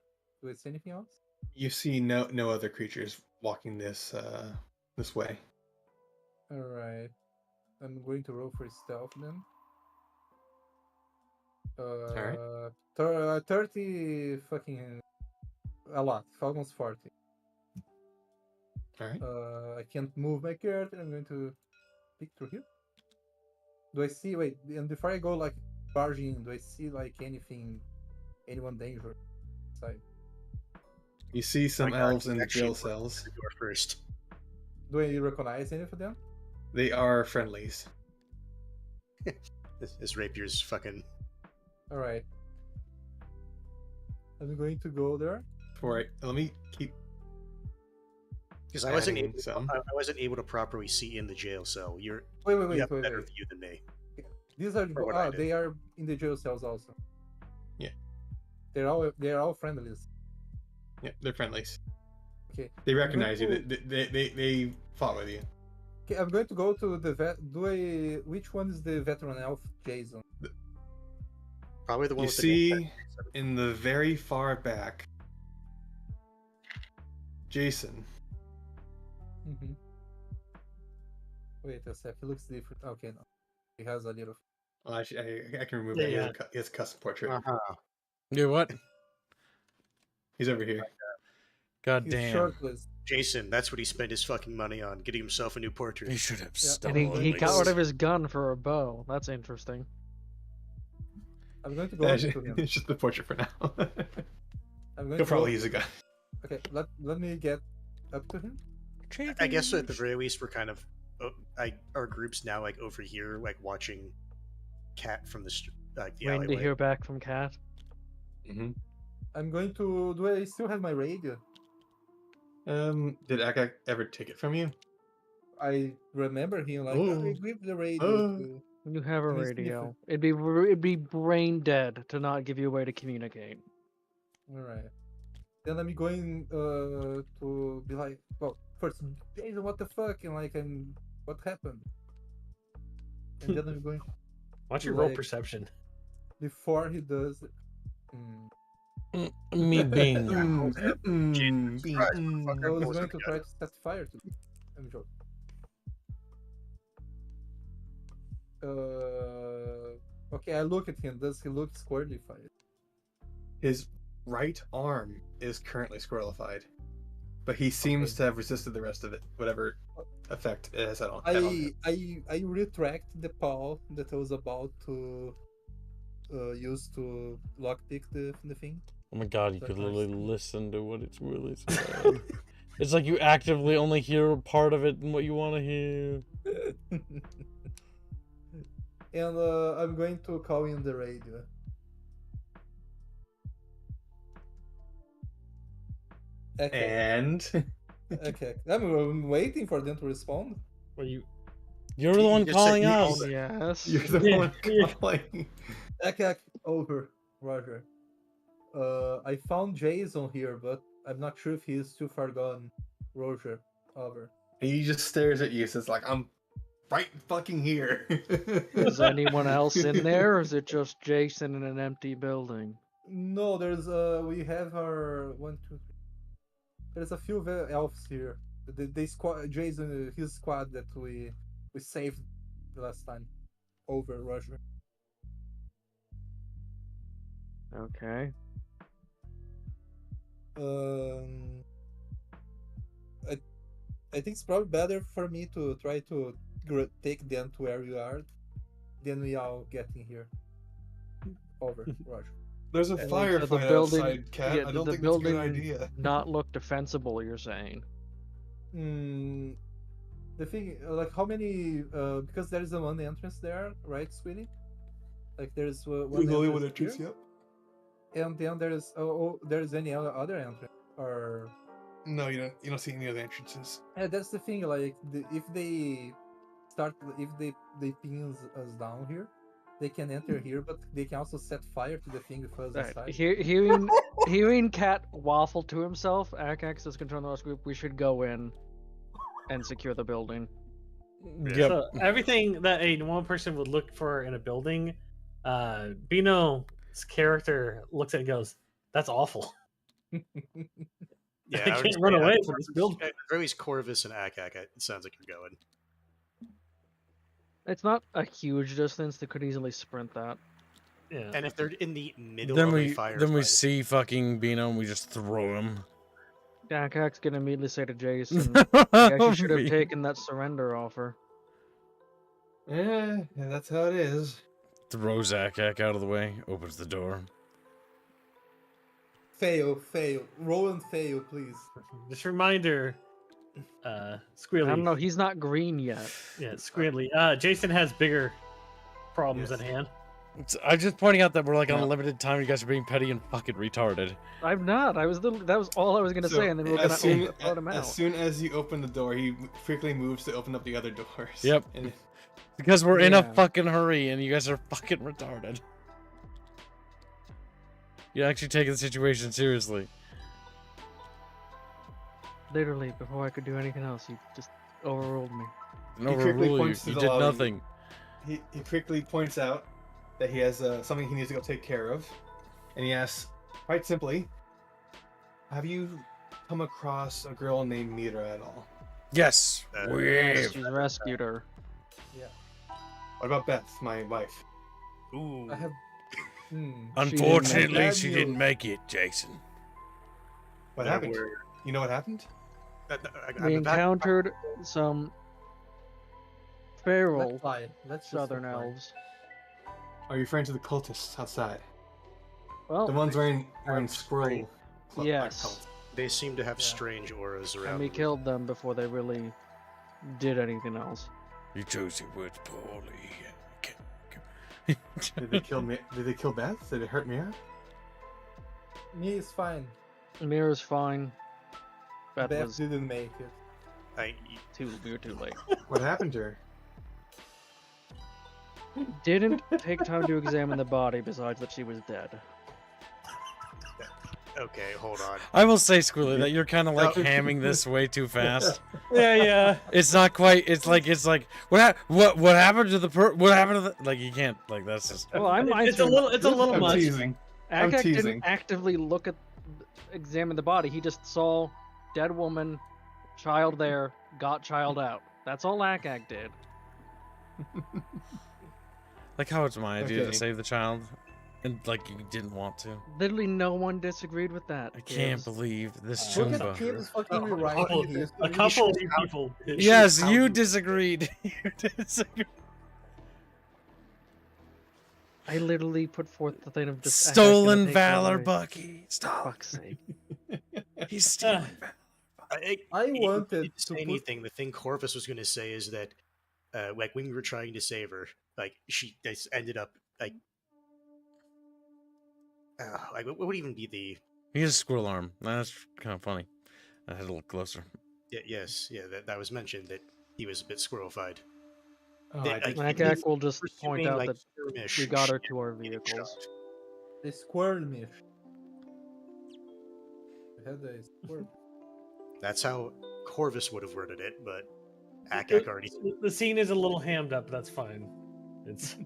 B: Do I see anything else?
G: You see no other creatures walking this way.
B: Alright. I'm going to roll for stealth then.
G: Alright.
B: 30 fucking a lot, almost 40.
G: Alright.
B: I can't move my character. I'm going to pick through here. Do I see? Wait, and before I go like barging in, do I see like anyone dangerous inside?
G: You see some
F: My God,
G: elves in the
F: actually
G: jail
F: worked
G: cells.
F: the door first.
B: Do I recognize any of them?
G: They are friendlies.
F: His rapier's fucking.
B: All right. I'm going to go there.
G: Alright, let me keep.
F: Because I wasn't
G: adding
F: able.
G: some.
F: I wasn't able to properly see in the jail cell. You
B: Wait,
F: have a
B: wait.
F: better view than me.
B: These are
F: For what I did.
B: they are in the jail cells also.
G: Yeah.
B: They're all friendlies.
G: Yeah, they're friendlies.
B: Okay.
G: They
B: I'm
G: recognize you.
B: going
G: They fought with you.
B: Okay, I'm going to go to the vet. Which one is the veteran elf, Jason?
F: Probably the one
G: You
F: with the name
G: see in the very far back, Jason.
B: Mm-hmm. Wait a sec. He looks different. Okay, no. He has a little.
G: Well, actually, I can remove
D: Yeah,
G: that.
D: yeah.
G: He has a custom portrait.
F: Uh-huh.
A: Yeah, what?
G: He's over here.
A: God
B: He's
A: damn.
B: shirtless.
F: Jason, that's what he spent his fucking money on, getting himself a new portrait.
A: He should have
B: Yeah.
A: stolen
E: And he got rid
A: this.
E: of his gun for a bow. That's interesting.
B: I'm going to go
G: It's
B: up to him.
G: just the portrait for now.
B: I'm going
G: He'll
B: to
G: probably
B: go...
G: use a gun.
B: Okay, let me get up to him.
F: I guess at the very least, we're kind of. Our group's now like over here, like watching Cat from the the
E: Waiting to
F: alleyway.
E: hear back from Cat.
G: Mm-hmm.
B: I'm going to. Do I still have my radio?
G: Did Aka ever take it from you?
B: I remember him like,
G: Oh.
B: I gripped the radio.
G: Oh.
B: To...
E: You have a
B: Let me see if
E: radio. It'd be brain dead to not give you a way to communicate.
B: All right. Then I'm going to be like, well, first, Jason, what the fuck, and like, what happened? And then I'm going
D: Why don't you roll
B: Like-
D: perception?
B: before he does.
A: Me being.
B: I was going to try to set fire to it. I'm joking. Okay, I look at him. Does he look squirlified?
G: His right arm is currently squirrelified, but he seems to have resisted the rest of it, whatever effect it has had on him.
B: I retract the paw that I was about to use to lockpick the thing.
A: Oh my god, you
B: That
A: could
B: nice.
A: literally listen to what it's really saying. It's like you actively only hear part of it and what you want to hear.
B: And I'm going to call in the radio. Okay.
G: And
B: Okay. I'm waiting for them to respond.
D: Well, you
A: You're the
F: He
A: one
F: just said
A: calling
F: you-
A: us.
E: Yes.
G: you're the
D: Yeah,
G: one
D: yeah.
G: calling.
B: Okay. Over. Roger. I found Jason here, but I'm not sure if he's too far gone. Roger. Over.
G: And he just stares at you, says like, I'm right fucking here.
E: Is anyone else in there, or is it just Jason in an empty building?
B: No, there's we have our 1, 2, 3. There's a few elves here. The squad, Jason, his squad that we saved the last time. Over, Roger.
E: Okay.
B: Um, I think it's probably better for me to try to take them to where you are, than we all getting here. Over, Roger.
G: There's a
E: So the
G: firefight
E: building-
G: outside, Cat.
E: yeah,
G: I don't
E: the
G: think that's a good
E: building-
G: idea.
E: Not look defensible, you're saying?
B: The thing, like, how many? Because there is a one entrance there, right, Squeenie? Like, there's one.
G: There's only one
B: entrance
G: entrance,
B: here,
G: yep.
B: and then there's there's any other entrance, or
G: No, you don't see any other entrances.
B: yeah, that's the thing. Like, if they pin us down here, they can enter here, but they can also set fire to the thing with us
E: Right.
B: inside.
E: Hearing Cat waffle to himself, Akax is controlling the rest group. We should go in and secure the building.
A: Yep.
D: So everything that a one person would look for in a building, Bino's character looks at it and goes, "That's awful."
F: Yeah,
D: I
F: I would
D: can't
F: say
D: run
F: at
D: away
F: the
D: from this
F: very-
D: building.
F: At the very least, Corvus and Akak, it sounds like you're going.
E: It's not a huge distance. They could easily sprint that.
D: Yeah.
F: And if they're in the middle
A: Then
F: of a
A: we
F: firefight,
A: see fucking Beano and we just throw him.
E: Akax gonna immediately say to Jason, "You actually should have taken that surrender offer."
G: Yeah, that's how it is.
A: Throw Zakak out of the way, opens the door.
B: Fail. Roll and fail, please.
D: Just a reminder, Squealy.
E: I don't know. He's not green yet.
D: Yeah, Squealy. Jason has bigger problems
G: Yes.
D: at hand.
A: I'm just pointing out that we're like on
G: Yeah.
A: a limited time. You guys are being petty and fucking retarded.
E: I'm not. That was all I was gonna
G: So,
E: say, and then we were gonna
G: as soon,
E: let him out.
G: as soon as you open the door, he quickly moves to open up the other doors.
A: Yep.
G: And
A: Because we're in a
E: Yeah.
A: fucking hurry and you guys are fucking retarded. You're actually taking the situation seriously.
E: Literally, before I could do anything else, he just overruled me.
A: And
G: He quickly
A: overrule you.
G: points to
A: You
G: the
A: did
G: lobby.
A: nothing.
G: he quickly points out that he has something he needs to go take care of. And he asks, quite simply, have you come across a girl named Mira at all?
A: Yes. We have.
E: She's rescued her.
G: What about Beth, my wife?
F: ooh,
B: I have.
A: Unfortunately,
B: Bad
A: she
B: news.
A: didn't make it, Jason.
G: What
F: there
G: happened?
F: were-
G: You know what happened?
E: We encountered some feral
B: Let's fly. Let's just
E: southern
B: fly.
E: elves.
G: Are you referring to the cultists outside?
E: Well,
G: The ones wearing scroll.
E: Yes.
G: cult.
F: They seem to have
B: Yeah.
F: strange auras around.
E: and we
F: them.
E: killed them before they really did anything else.
A: You chose your words poorly.
G: Did they kill me? Did they kill Beth? Did it hurt me?
B: Me is fine.
E: Mira's fine. Beth
B: Beth
E: was
B: didn't make it.
E: we were too late.
G: What happened to her?
E: Didn't take time to examine the body, besides that she was dead.
F: Okay, hold on.
A: I will say, Squilly, that you're kind of like
G: No.
A: hamming this way too fast.
D: Yeah.
A: It's not quite. It's like what happened to the what happened to the like you can't like that's just
E: Well, I'm
D: It's a little
G: I'm
D: much.
G: teasing. I'm
E: Akak
G: teasing.
E: didn't actively examine the body. He just saw dead woman, child there, got child out. That's all Akak did.
A: like how it's my idea to
G: Okay.
A: save the child, and like you didn't want to.
E: Literally, no one disagreed with that.
A: I can't
E: Gibbs.
A: believe this
B: Look at
A: Chumba.
B: Kim's fucking
D: A
B: rewriting history.
D: couple of people.
A: Yes, you disagreed. You disagreed.
E: I literally put forth the thing of just Akak's gonna
A: Stolen
E: take
A: valor,
E: over.
A: Bucky. Stop.
E: Fuck's sake.
A: He's stealing valor.
B: I
F: He
B: wanted
F: didn't
B: to
F: say
B: put-
F: anything. The thing Corvus was going to say is that, like when we were trying to save her, like she just ended up like what would even be the
A: He has a squirrel arm. That's kind of funny. I had to look closer.
F: Yes, that was mentioned that he was a bit squirrel-fied.
G: Oh,
F: They-
G: I did.
F: like,
E: Akak will just
F: pursuing,
E: point out
F: like,
E: that
F: skirmish
E: we got her
F: shit,
E: to our
F: getting
E: vehicles.
F: shot.
B: They squirmed me. I had a squirm.
F: That's how Corvus would have worded it, but
D: The,
F: Akak already.
D: the scene is a little hammed up. That's fine. It's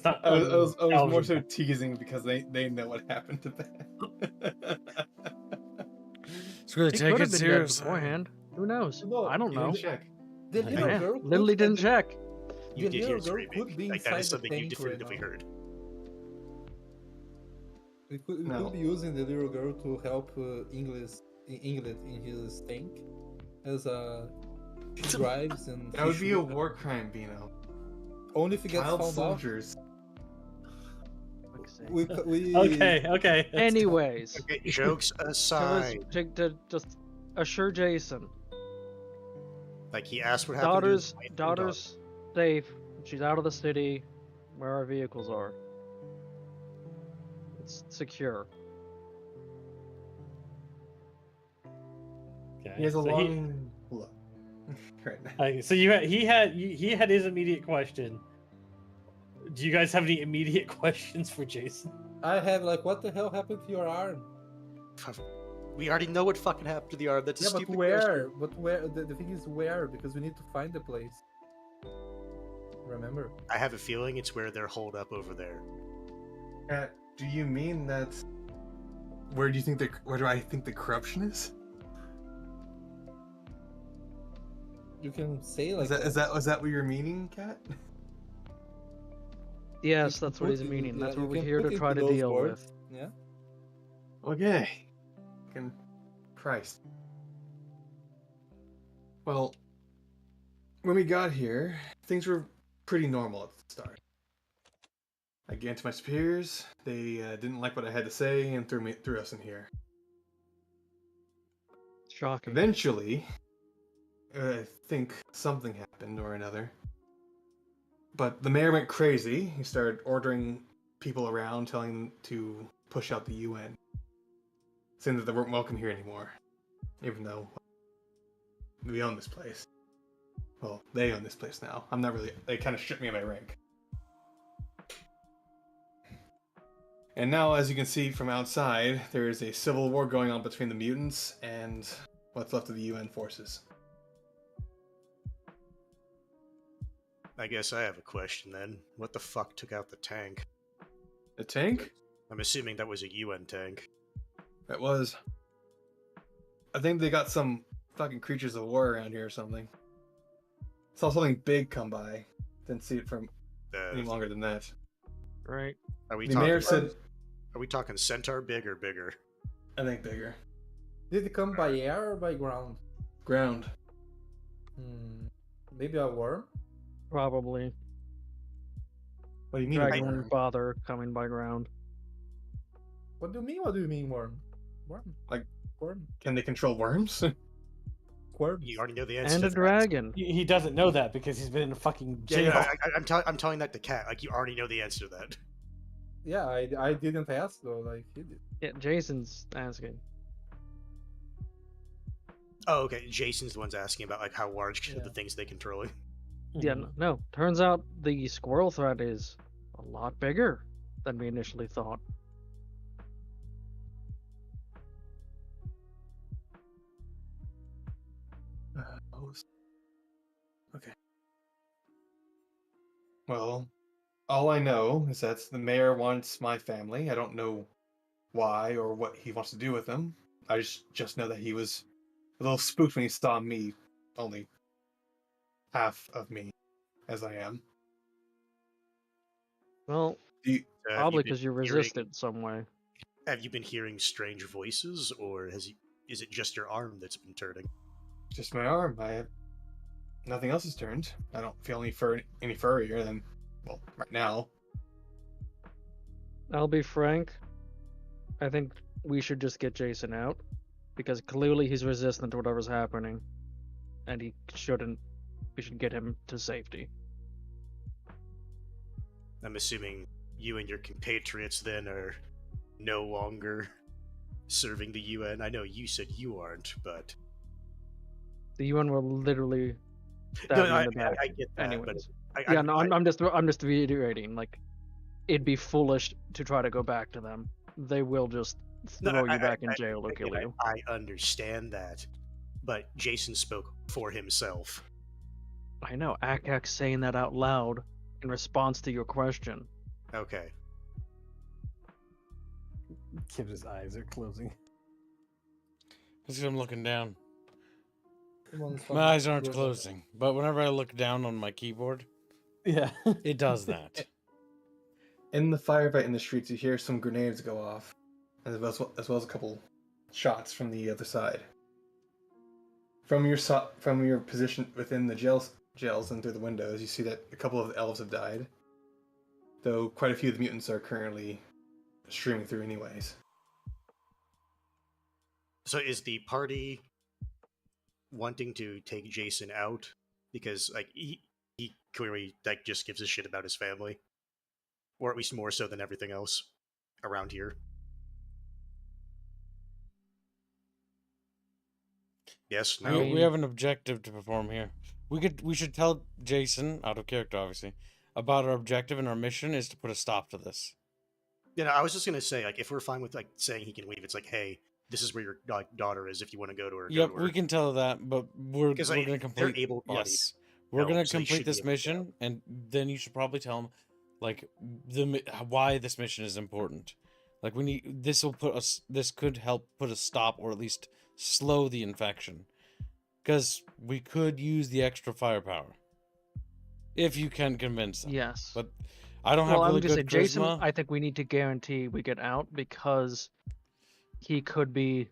D: not.
G: I was more so
D: salvageable.
G: teasing because they know what happened to that.
A: It's really
E: He
A: take
E: could
A: it
E: have been dead
A: serious.
E: beforehand. Who knows?
B: No,
E: I don't
G: You
E: know.
G: didn't check.
B: The
A: I
B: little
E: Yeah,
B: girl
E: literally
B: could,
E: didn't check.
F: You
B: the
F: did hear
B: little girl
F: screaming.
B: could be
F: Like, that
B: inside
F: is
B: the
F: something you
B: tank
F: definitively
B: right now.
F: heard.
B: We could
G: No.
B: be using the little girl to help England in his tank as she drives and
G: That
B: he
G: would be a
B: shoots.
G: war crime, Bino.
B: Only if he gets
G: Child
B: found
G: soldiers.
E: Fuck's sake.
B: out. We
D: Okay.
E: Anyways,
F: Okay, jokes aside.
E: to just assure Jason,
F: Like, he asked what happened to his wife and daughter.
E: daughter's safe. She's out of the city, where our vehicles are. It's secure.
D: Okay,
G: He has a
D: so
G: long look right now.
D: okay, so he had his immediate question. Do you guys have any immediate questions for Jason?
B: I have like, what the hell happened to your arm?
F: We already know what fucking happened to the arm. That's a
B: Yeah, but
F: stupid
B: where?
F: question.
B: But where? The thing is where? Because we need to find the place. Remember?
F: I have a feeling it's where they're holed up over there.
G: Do you mean that? Where do I think the corruption is?
B: You can say like
G: Is that what you're meaning, Kat?
E: Yes,
B: You
E: that's
B: can
E: what he's
B: put it-
E: meaning. That's
B: yeah,
E: what
B: you
E: we're
B: can
E: here
B: put
E: to
B: it
E: try
B: into
E: to
B: those
E: deal
B: words.
E: with.
B: Yeah.
G: Okay. Fucking Christ. Well, when we got here, things were pretty normal at the start. I get to my superiors. They didn't like what I had to say and threw us in here.
E: Shocking.
G: Eventually, I think something happened or another. But the mayor went crazy. He started ordering people around, telling them to push out the UN, saying that they weren't welcome here anymore, even though we own this place. Well, they own this place now. I'm not really. They kind of stripped me of my rank. And now, as you can see from outside, there is a civil war going on between the mutants and what's left of the UN forces.
F: I guess I have a question then. What the fuck took out the tank?
G: The tank?
F: I'm assuming that was a UN tank.
G: That was. I think they got some fucking creatures of war around here or something. Saw something big come by. Didn't see it from any longer than that.
E: Right.
F: Are we
G: The
F: talking?
G: mayor said,
F: Are we talking centaur big or bigger?
G: I think bigger.
B: Did it come by air or by ground?
G: Ground.
B: Maybe a worm.
E: Probably.
G: What do you mean?
E: Dragon
G: worm?
E: wouldn't bother coming by ground.
B: What do you mean? What do you mean worm? Worm.
G: Like-
B: worm.
G: Can they control worms?
B: Worms.
F: You already know the answer.
E: And
F: to
E: a
F: that.
E: dragon.
D: He doesn't know that because he's been in a fucking
F: Yeah,
D: jail.
F: I'm telling that to Kat. Like, you already know the answer to that.
B: Yeah, I didn't ask though. Like he did.
E: Yeah, Jason's asking.
F: Oh, okay. Jason's the one's asking about like how large
B: Yeah.
F: the things they controlling.
E: Yeah, no. Turns out the squirrel threat is a lot bigger than we initially thought.
G: Okay. Well, all I know is that the mayor wants my family. I don't know why or what he wants to do with them. I just know that he was a little spooked when he saw me, only half of me as I am.
E: Well,
G: Do you,
F: Have
E: probably
F: you been
E: because you
F: hearing-
E: resisted some way.
F: Have you been hearing strange voices, or is it just your arm that's been turning?
G: just my arm. I have nothing else has turned. I don't feel any furrier than, well, right now.
E: I'll be frank. I think we should just get Jason out. Because clearly he's resistant to whatever's happening. And he shouldn't. We should get him to safety.
F: I'm assuming you and your compatriots then are no longer serving the UN. I know you said you aren't, but
E: The UN will literally stab
F: No,
E: you in the back.
F: I get that,
E: Anyways.
F: but
E: Yeah, no, I'm just reiterating. Like, it'd be foolish to try to go back to them. They will just throw you back in jail or kill you.
F: I understand that, but Jason spoke for himself.
E: I know. Akak's saying that out loud in response to your question.
F: Okay.
D: Kid's eyes are closing.
A: Because I'm looking down.
B: Come on,
A: My eyes aren't closing, but whenever I look down on my keyboard,
D: Yeah.
A: it does that.
G: In the firefight in the streets, you hear some grenades go off, as well as a couple shots from the other side. From your position within the jails and through the windows, you see that a couple of the elves have died, though quite a few of the mutants are currently streaming through anyways.
F: So is the party wanting to take Jason out because like he clearly like just gives a shit about his family, or at least more so than everything else around here? Yes. No.
A: We have an objective to perform here. We should tell Jason, out of character obviously, about our objective, and our mission is to put a stop to this.
F: You know, I was just gonna say, like, if we're fine with like saying he can leave, it's like, hey, this is where your daughter is. If you want to go to her,
A: Yep,
F: go to her.
A: we can tell her that, but we're
F: Because
A: going
F: like,
A: to
F: they're
A: complete.
F: able-bodied.
A: Yes, we're going
F: elves,
A: to
F: they
A: complete
F: should
A: this
F: be able to go.
A: mission, and then you should probably tell him, like, why this mission is important. Like, we need this will put us. This could help put a stop, or at least slow the infection, because we could use the extra firepower if you can convince them.
E: Yes.
A: But I don't have
E: Well,
A: really
E: I'm just
A: good
E: saying, Jason,
A: charisma.
E: I think we need to guarantee we get out because he could be.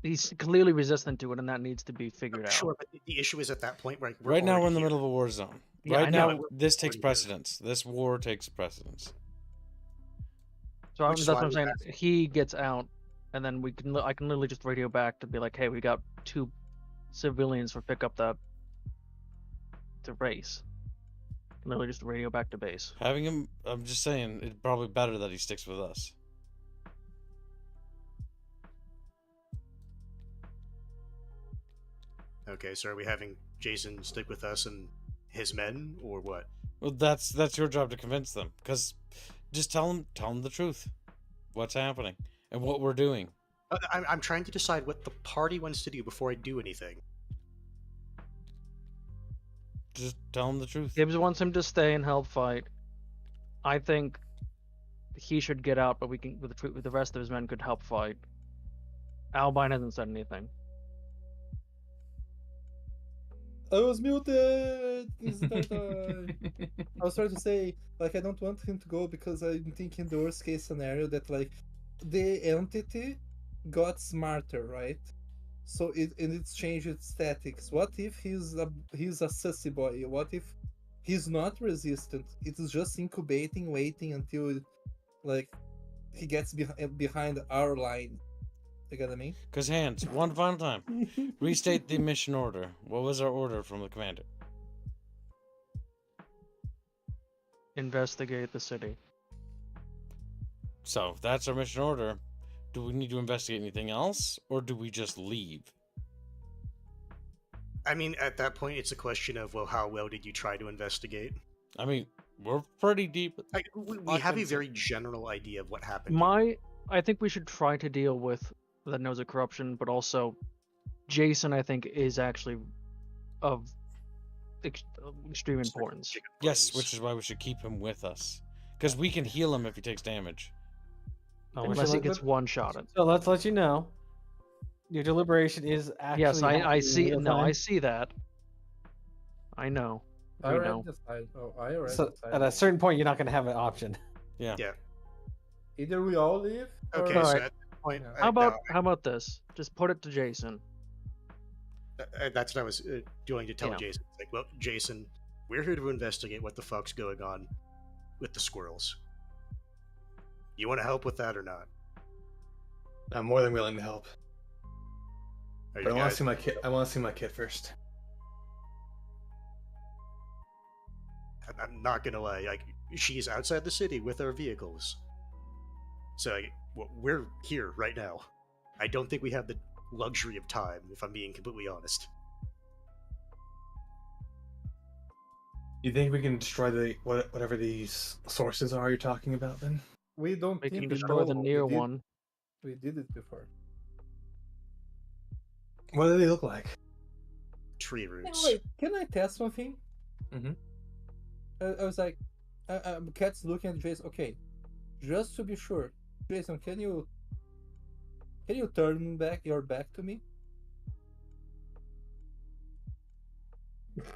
E: He's clearly resistant to it, and that needs to be figured out.
F: Sure, but the issue is at that point, right?
A: Right now, we're in the middle of a war zone.
E: Yeah, I
A: Right
E: know.
A: now, this takes
F: already here.
A: precedence. This war takes precedence.
E: So
F: Which is
E: that's
F: why
E: what I'm
F: I was
E: saying. He gets out, and then I can literally just radio back to be like, "Hey, we got 2 civilians for pick up the race." Literally just radio back to base.
A: Having him, I'm just saying, it's probably better that he sticks with us.
F: Okay, so are we having Jason stick with us and his men, or what?
A: Well, that's your job to convince them. Because just tell them the truth, what's happening and what we're doing.
F: I'm trying to decide what the party wants to do before I do anything.
A: Just tell them the truth.
E: Gibbs wants him to stay and help fight. I think he should get out, but we can with the rest of his men could help fight. Albine hasn't said anything.
B: I was muted. It's that time. I was trying to say, like, I don't want him to go because I'm thinking the worst case scenario that like the entity got smarter, right? So it's changed its statics. What if he's a sussy boy? What if he's not resistant? It is just incubating, waiting until like he gets behind our line. You get what I mean?
A: Because hands, one final time. Restate the mission order. What was our order from the commander?
E: Investigate the city.
A: So, if that's our mission order, do we need to investigate anything else, or do we just leave?
F: I mean, at that point, it's a question of, well, how well did you try to investigate?
A: I mean, we're pretty deep.
F: Like, we have a very general idea of what happened.
E: I think we should try to deal with the nose of corruption, but also Jason, I think, is actually of extreme importance.
A: Yes, which is why we should keep him with us. Because we can heal him if he takes damage.
E: Unless he gets one-shotted.
D: So let's let you know. Your deliberation is actually.
E: Yes, I
D: happening
E: see.
D: in real
E: No,
D: time.
E: I see that. I know.
B: I
E: We
B: already
E: know.
B: decided. Oh, I already
D: So
B: decided.
D: at a certain point, you're not going to have an option.
A: Yeah.
F: Yeah.
B: Either we all leave. Or...
F: Okay, so
E: Alright.
F: at that point,
B: Yeah.
E: How about this? Just put it to Jason.
F: That's what I was doing to tell
E: Yeah.
F: Jason. It's like, well, Jason, we're here to investigate what the fuck's going on with the squirrels. You want to help with that or not?
G: I'm more than willing to help.
F: Are
G: But
F: you
G: I want
F: guys...
G: to see my kid. I want to see my kid first.
F: I'm not gonna lie. Like, she's outside the city with our vehicles, so we're here right now. I don't think we have the luxury of time, if I'm being completely honest.
G: You think we can destroy the whatever these sources are you're talking about then?
B: We don't
E: We
B: think
E: can
B: we
E: destroy the
B: know.
E: near one.
B: We did it before.
G: What do they look like?
F: Tree
B: Hey,
F: roots.
B: wait, can I test something?
G: Mhm.
B: I was like, Cat's looking at Jason. Okay, just to be sure, Jason, can you turn back your back to me?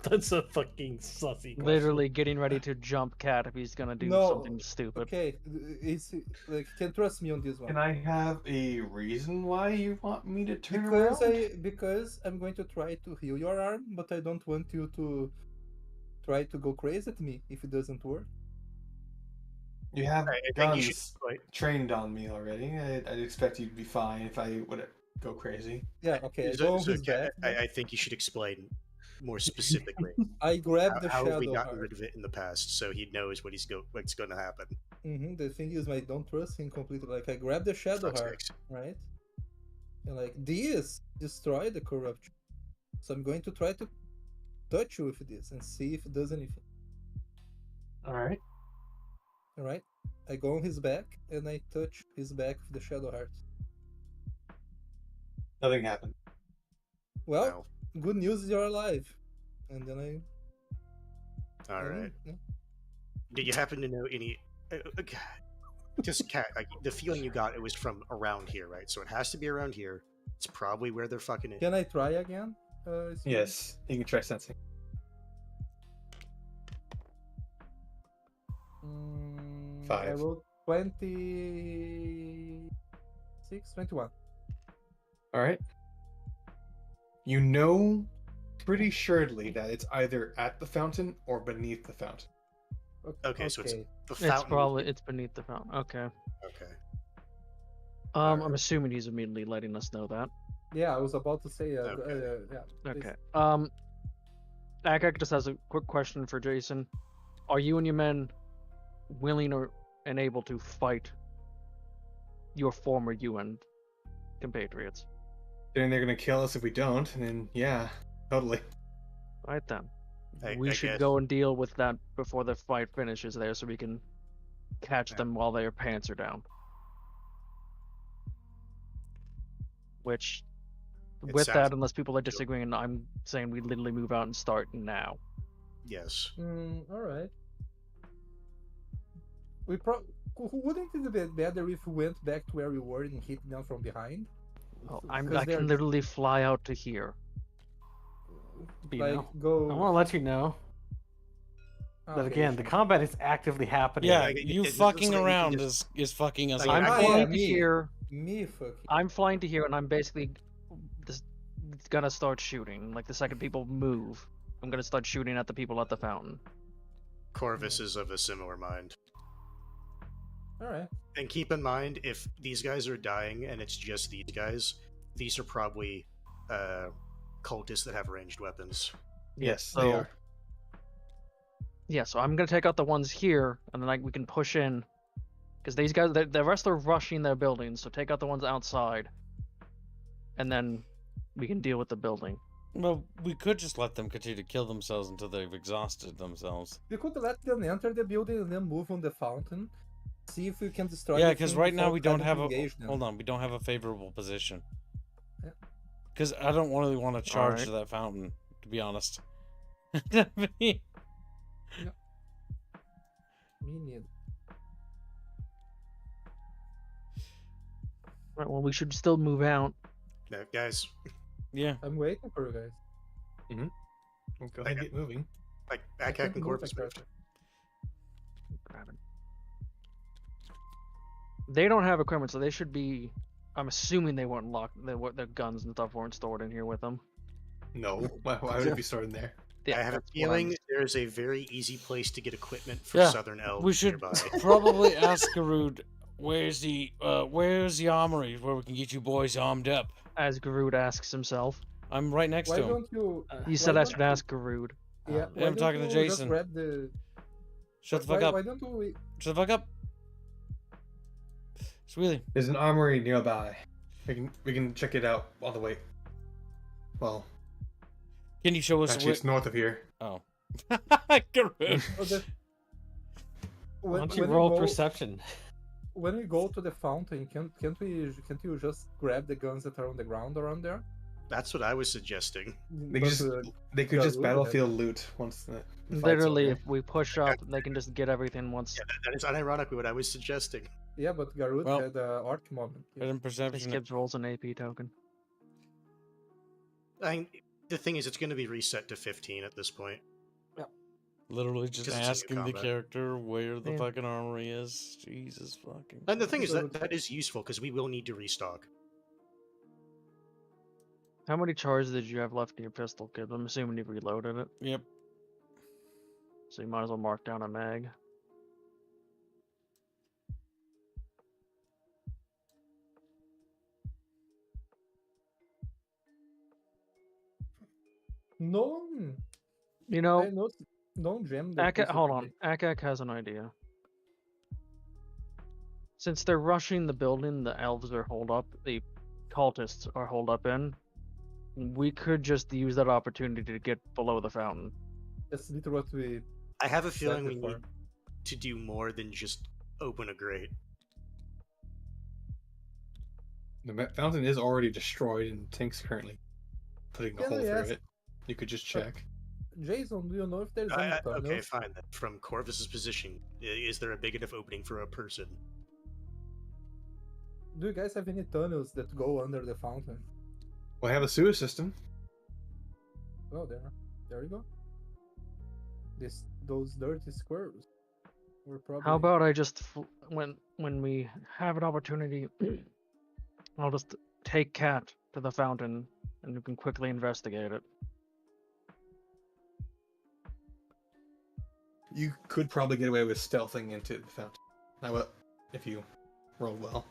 D: That's a fucking sussy question.
E: Literally getting ready to jump Cat if he's gonna do
B: No.
E: something stupid.
B: Okay, is like can trust me on this one.
G: Can I have a reason why you want me to turn
B: Because
G: around?
B: because I'm going to try to heal your arm, but I don't want you to try to go crazy at me if it doesn't work.
G: You have
F: I think
G: guns
F: you should. Like,
G: trained on me already. I'd expect you'd be fine if I would go crazy.
B: Yeah, okay, I
F: so-
B: go on
F: so,
B: his back.
F: I think you should explain more specifically
B: I grab the
F: how have we
B: shadow
F: gotten
B: heart.
F: rid of it in the past, so he knows what's going to happen.
B: The thing is, I don't trust him completely. Like, I grab the shadow
F: Fuck's
B: heart,
F: sakes.
B: right? And like, this destroy the corruption. So I'm going to try to touch you with this and see if it does anything.
G: Alright.
B: Alright? I go on his back and I touch his back with the shadow heart.
G: Nothing happened.
B: Well,
F: Well,
B: good news is you're alive. And then
F: all
B: I
F: right.
B: yeah.
F: Do you happen to know any? Just cat. Like the feeling you got, it was from around here, right? So it has to be around here. It's probably where they're fucking in.
B: Can I try again?
G: Yes, you can try sensing.
B: I
G: 5.
B: rolled 26, 21.
G: Alright. You know pretty surely that it's either at the fountain or beneath the fountain.
F: Okay, so it's the
E: It's
F: fountain.
E: probably beneath the fountain. Okay.
F: Okay.
E: I'm assuming he's immediately letting us know that.
B: Yeah, I was about to say.
F: Okay.
B: Yeah.
E: Okay. Akak just has a quick question for Jason. Are you and your men willing and able to fight your former UN compatriots?
G: Then they're gonna kill us if we don't, and then yeah, totally.
E: Right then.
F: I
E: We should
F: guess.
E: go and deal with that before the fight finishes there so we can catch
F: Yeah.
E: them while their pants are down. Which,
F: It
E: with
F: sounds-
E: that, unless people are disagreeing, I'm saying we literally move out and start now.
F: Yes.
B: All right. Wouldn't it be better if we went back to where we were and hit them from behind?
E: Oh,
B: Because
E: I
B: they're
E: can literally fly out to here. You
B: like
E: know?
B: go.
D: I want to let you know that
B: Okay,
D: again, the
B: sure.
D: combat is actively happening.
A: Yeah,
F: Like,
A: you
F: it's
A: fucking
F: something you can
A: around
F: just-
A: is fucking us
F: Like,
A: up.
E: I'm
B: Ah,
E: flying
B: yeah,
E: to
B: me.
E: here.
B: Me fucking.
E: I'm flying to here, and I'm basically just gonna start shooting. Like the second people move, I'm gonna start shooting at the people at the fountain.
F: Corvus is of a similar mind.
B: All right.
F: And keep in mind, if these guys are dying and it's just these guys, these are probably cultists that have ranged weapons.
G: Yes,
E: So-
G: they are.
E: Yeah, so I'm gonna take out the ones here, and then we can push in. Because these guys, the rest are rushing their buildings, so take out the ones outside. And then we can deal with the building.
A: Well, we could just let them continue to kill themselves until they've exhausted themselves.
B: We could let them enter the building and then move on the fountain. See if we can destroy.
A: Yeah,
B: the
A: because
B: thing
A: right now
B: without
A: we don't
B: having
A: have
B: to
A: a.
B: engage them.
A: Hold on, we don't have a favorable position.
B: Yeah.
A: Because I don't really want to charge
E: Alright.
A: to that fountain, to be honest.
B: Me neither.
E: Right, well, we should still move out.
F: Now, guys,
A: Yeah.
B: I'm waiting for you guys.
G: Well, go ahead and get moving.
F: like
B: I
F: Akak
B: can't
F: and
B: move
F: Corvus
B: like
F: moved.
B: that.
E: Grab it. They don't have equipment, so they should be. I'm assuming they weren't locked. Their guns and stuff weren't stored in here with them.
G: No, why would it be stored in there?
E: Yeah,
F: I have a
E: that's what I'm-
F: feeling there's a very easy place to get equipment for
A: Yeah,
F: Southern Elves
A: We should
F: nearby.
A: probably ask Garud, where's the armory where we can get you boys armed up?
E: As Garud asks himself.
A: I'm right next
B: Why
A: to him.
B: don't you?
E: You said
B: why
E: I
B: don't
E: should
B: you-
E: ask Garud.
B: Yeah,
A: Yeah,
B: why
A: I'm
B: don't
A: talking to
B: you
A: Jason.
B: Just grab the.
A: Shut the fuck
B: Why
A: up.
B: don't we?
A: Shut the fuck up. Sweetie.
G: There's an armory nearby. We can check it out on the way. Well,
A: Can you show us
G: actually,
A: where...
G: it's north of here.
A: Oh. Garroot.
B: So the,
D: Why
B: when,
D: don't you
B: when
D: roll
B: go,
D: perception?
B: when we go to the fountain, can't you just grab the guns that are on the ground around there?
F: That's what I was suggesting.
G: They
B: But,
G: just they could just
B: Garou
G: battlefield loot once the fight's
E: Literally,
G: over.
E: if we push up, they can just get everything once.
F: Yeah, that is unironically what I was suggesting.
B: yeah, but Garut
A: Well,
B: had a arc moment.
A: But in
E: This
A: perception,
E: gives rolls an AP token.
F: The thing is, it's going to be reset to 15 at this point.
A: literally just
F: 'Cause it's a new
A: asking the
F: combat.
A: character where the
E: Yeah.
A: fucking armory is. Jesus fucking.
F: And the thing is
B: So-
F: that is useful because we will need to restock.
E: How many charges did you have left in your pistol, kid? I'm assuming you've reloaded it,
A: Yep.
E: so you might as well mark down a mag.
B: No one,
E: You know,
B: I know, no one jammed. the
E: Akak,
B: pistol
E: hold
B: to
E: on.
B: me.
E: Akak has an idea. Since they're rushing the building, the elves are holed up, the cultists are holed up in. We could just use that opportunity to get below the fountain.
B: That's literally what we
F: I have a
B: said
F: feeling we
B: before.
F: need to do more than just open a grate.
G: The fountain is already destroyed, and Tink's currently putting a
B: Can
G: hole
B: I
G: through
B: ask-
G: it. You could just check.
B: Jason, do you know if there's any tunnels?
F: Okay, fine. Then. From Corvus's position, is there a big enough opening for a person?
B: Do you guys have any tunnels that go under the fountain?
G: Well, I have a sewer system.
B: Oh, there you go. Those dirty squirrels. We're probably.
E: How about I just, when we have an opportunity, I'll just take Cat to the fountain, and you can quickly investigate it.
G: You could probably get away with stealthing into the fountain. Now, what if you roll well?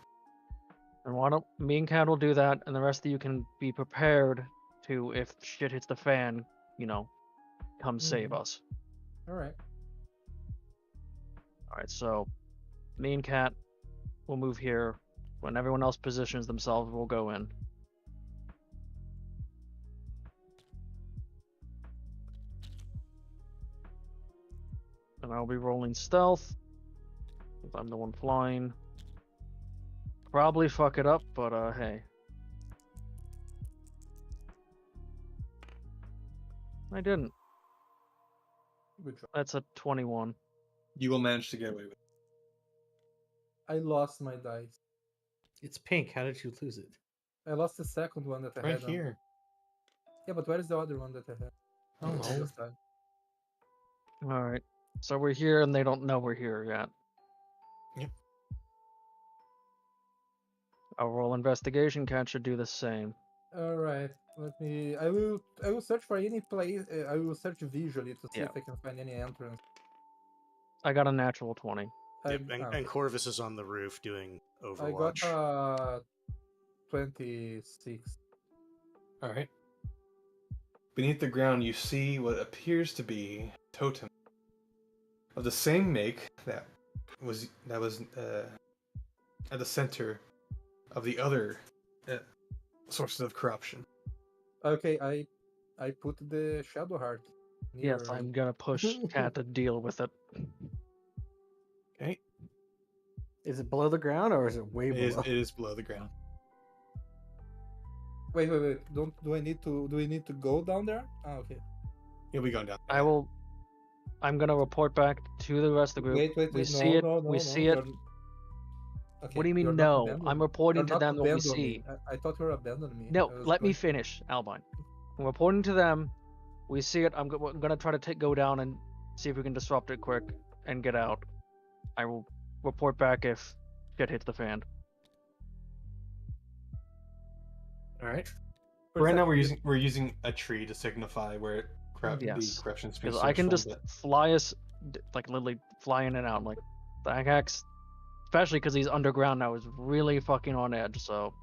E: And why don't me and Cat will do that, and the rest of you can be prepared to, if shit hits the fan, come save us.
B: All right.
E: All right, so me and Cat will move here. When everyone else positions themselves, we'll go in. And I'll be rolling stealth, 'cause I'm the one flying. Probably fuck it up, but hey. I didn't.
B: Good job.
E: That's a 21.
G: You will manage to get away with it.
B: I lost my dice.
D: It's pink. How did you lose it?
B: I lost the second one that I
G: Right
B: had.
G: here.
B: Yeah, but where is the other one that I had?
G: Oh,
B: On the
G: no.
B: other side.
E: Alright. So we're here and they don't know we're here yet.
G: Yep.
E: I'll roll investigation. Cat should do the same.
B: All right. Let me. I will search for any place. I will search visually to see
E: Yeah.
B: if I can find any entrance.
E: I got a natural 20.
F: Yep,
B: I,
F: and Corvus is on the roof doing
B: I
F: Overwatch.
B: got 26.
G: All right. Beneath the ground, you see what appears to be a totem of the same make that was at the center of the other sources of corruption.
B: Okay, I put the shadow heart.
E: Yes,
B: near-
E: I'm gonna push Cat to deal with it.
G: Okay.
D: Is it below the ground or is it way below?
G: It is below the ground.
B: Wait. Do we need to go down there? Ah, okay.
G: You'll be going down.
E: I'm gonna report back to the rest of the group.
B: Wait.
E: we
B: no,
E: see it.
B: no,
E: we
B: no,
E: see it.
B: you're- Okay,
E: What do you mean
B: you're not
E: no?
B: abandoning
E: I'm
B: me.
E: reporting
B: You're
E: to
B: not
E: them what we
B: abandoning
E: see.
B: me. I thought you were abandoning me.
E: No,
B: I was
E: let me
B: going-
E: finish, Albine. I'm reporting to them. We see it. I'm gonna try to go down and see if we can disrupt it quick and get out. I will report back if shit hits the fan.
G: All right.
B: For a
G: Right now,
B: second,
G: we're using a tree to signify where
E: Yes.
G: the corruption is.
E: Because I can just fly us, like literally fly in and out. Like the axe, especially because he's underground now, is really fucking on edge. So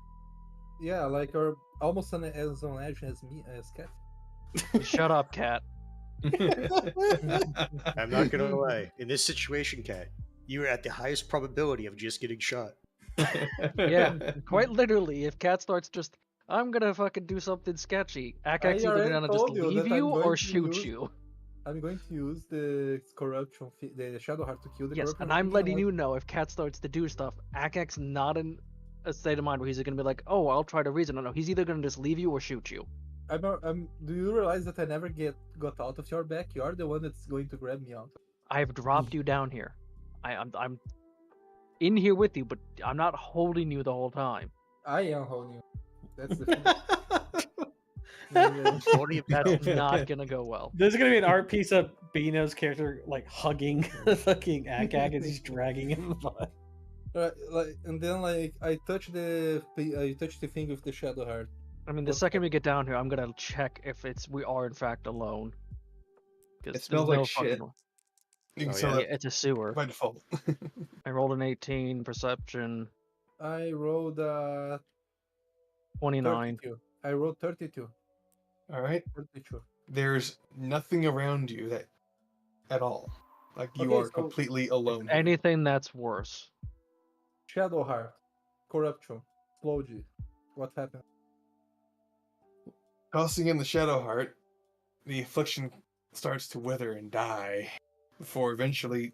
B: Yeah, like you're almost as on edge as me, as Cat.
E: shut up, Cat.
F: I'm not gonna lie. In this situation, Cat, you are at the highest probability of just getting shot.
E: Yeah, quite literally. If Cat starts just, I'm gonna fucking do something sketchy. Akax either
B: already
E: gonna just
B: told you
E: leave
B: that I'm
E: you
B: going
E: or
B: to
E: shoot
B: use-
E: you.
B: I'm going to use the the shadow heart to kill the
E: Yes,
B: corruption.
E: and I'm
B: thing,
E: letting
B: like-
E: you know if Cat starts to do stuff, Akak's not in a state of mind where he's gonna be like, oh, I'll try to reason. No, he's either gonna just leave you or shoot you.
B: Do you realize that I never got out of your back? You are the one that's going to grab me out.
E: I've dropped you down here. I'm in here with you, but I'm not holding you the whole time.
B: I am holding you. That's the thing.
F: Holding you
E: That's
F: down.
E: not gonna go well.
D: There's gonna be an art piece of Beano's character like hugging fucking Akak as he's dragging him.
B: And then I touch the thing with the shadow heart.
E: I mean, the
B: What-
E: second we get down here, I'm gonna check if we are in fact alone. 'Cause
G: It
E: there's
G: smells like
E: no
G: shit.
E: fucking-
G: You can
F: Oh,
G: smell
E: Yeah,
G: it
E: it's a sewer.
G: by default.
E: I rolled an 18 perception,
B: I rolled
E: 29.
B: 32. I rolled 32.
G: All right.
B: 32.
G: There's nothing around you that at all. Like you
B: Okay,
G: are
B: so-
G: completely alone. here.
E: Anything that's worse.
B: Shadow heart, corruption, Slowgy. What happened?
G: Tossing in the shadow heart, the affliction starts to wither and die before eventually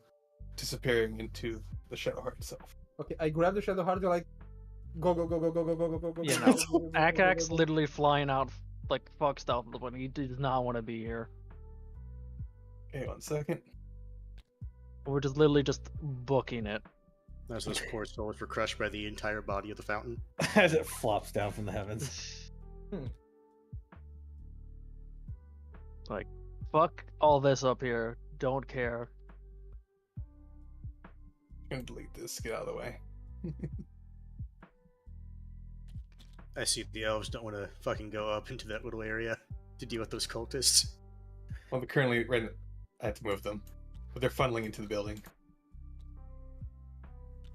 G: disappearing into the shadow heart itself.
B: Okay, I grab the shadow heart. They're like, go go go go go go go go go go.
E: You
B: go,
E: know,
B: go, go, go, go,
E: Akak's
B: go, go.
E: literally flying out like fuck stuff, but he does not want to be here.
G: Okay, 1 second.
E: We're just literally just booking it.
F: As those poor souls were crushed by the entire body of the fountain.
D: As it flops down from the heavens.
E: Like, fuck all this up here. Don't care.
G: I'm gonna delete this. Get out of the way.
F: I see the elves don't want to fucking go up into that little area to deal with those cultists.
G: Well, they're currently right. I had to move them, but they're funneling into the building,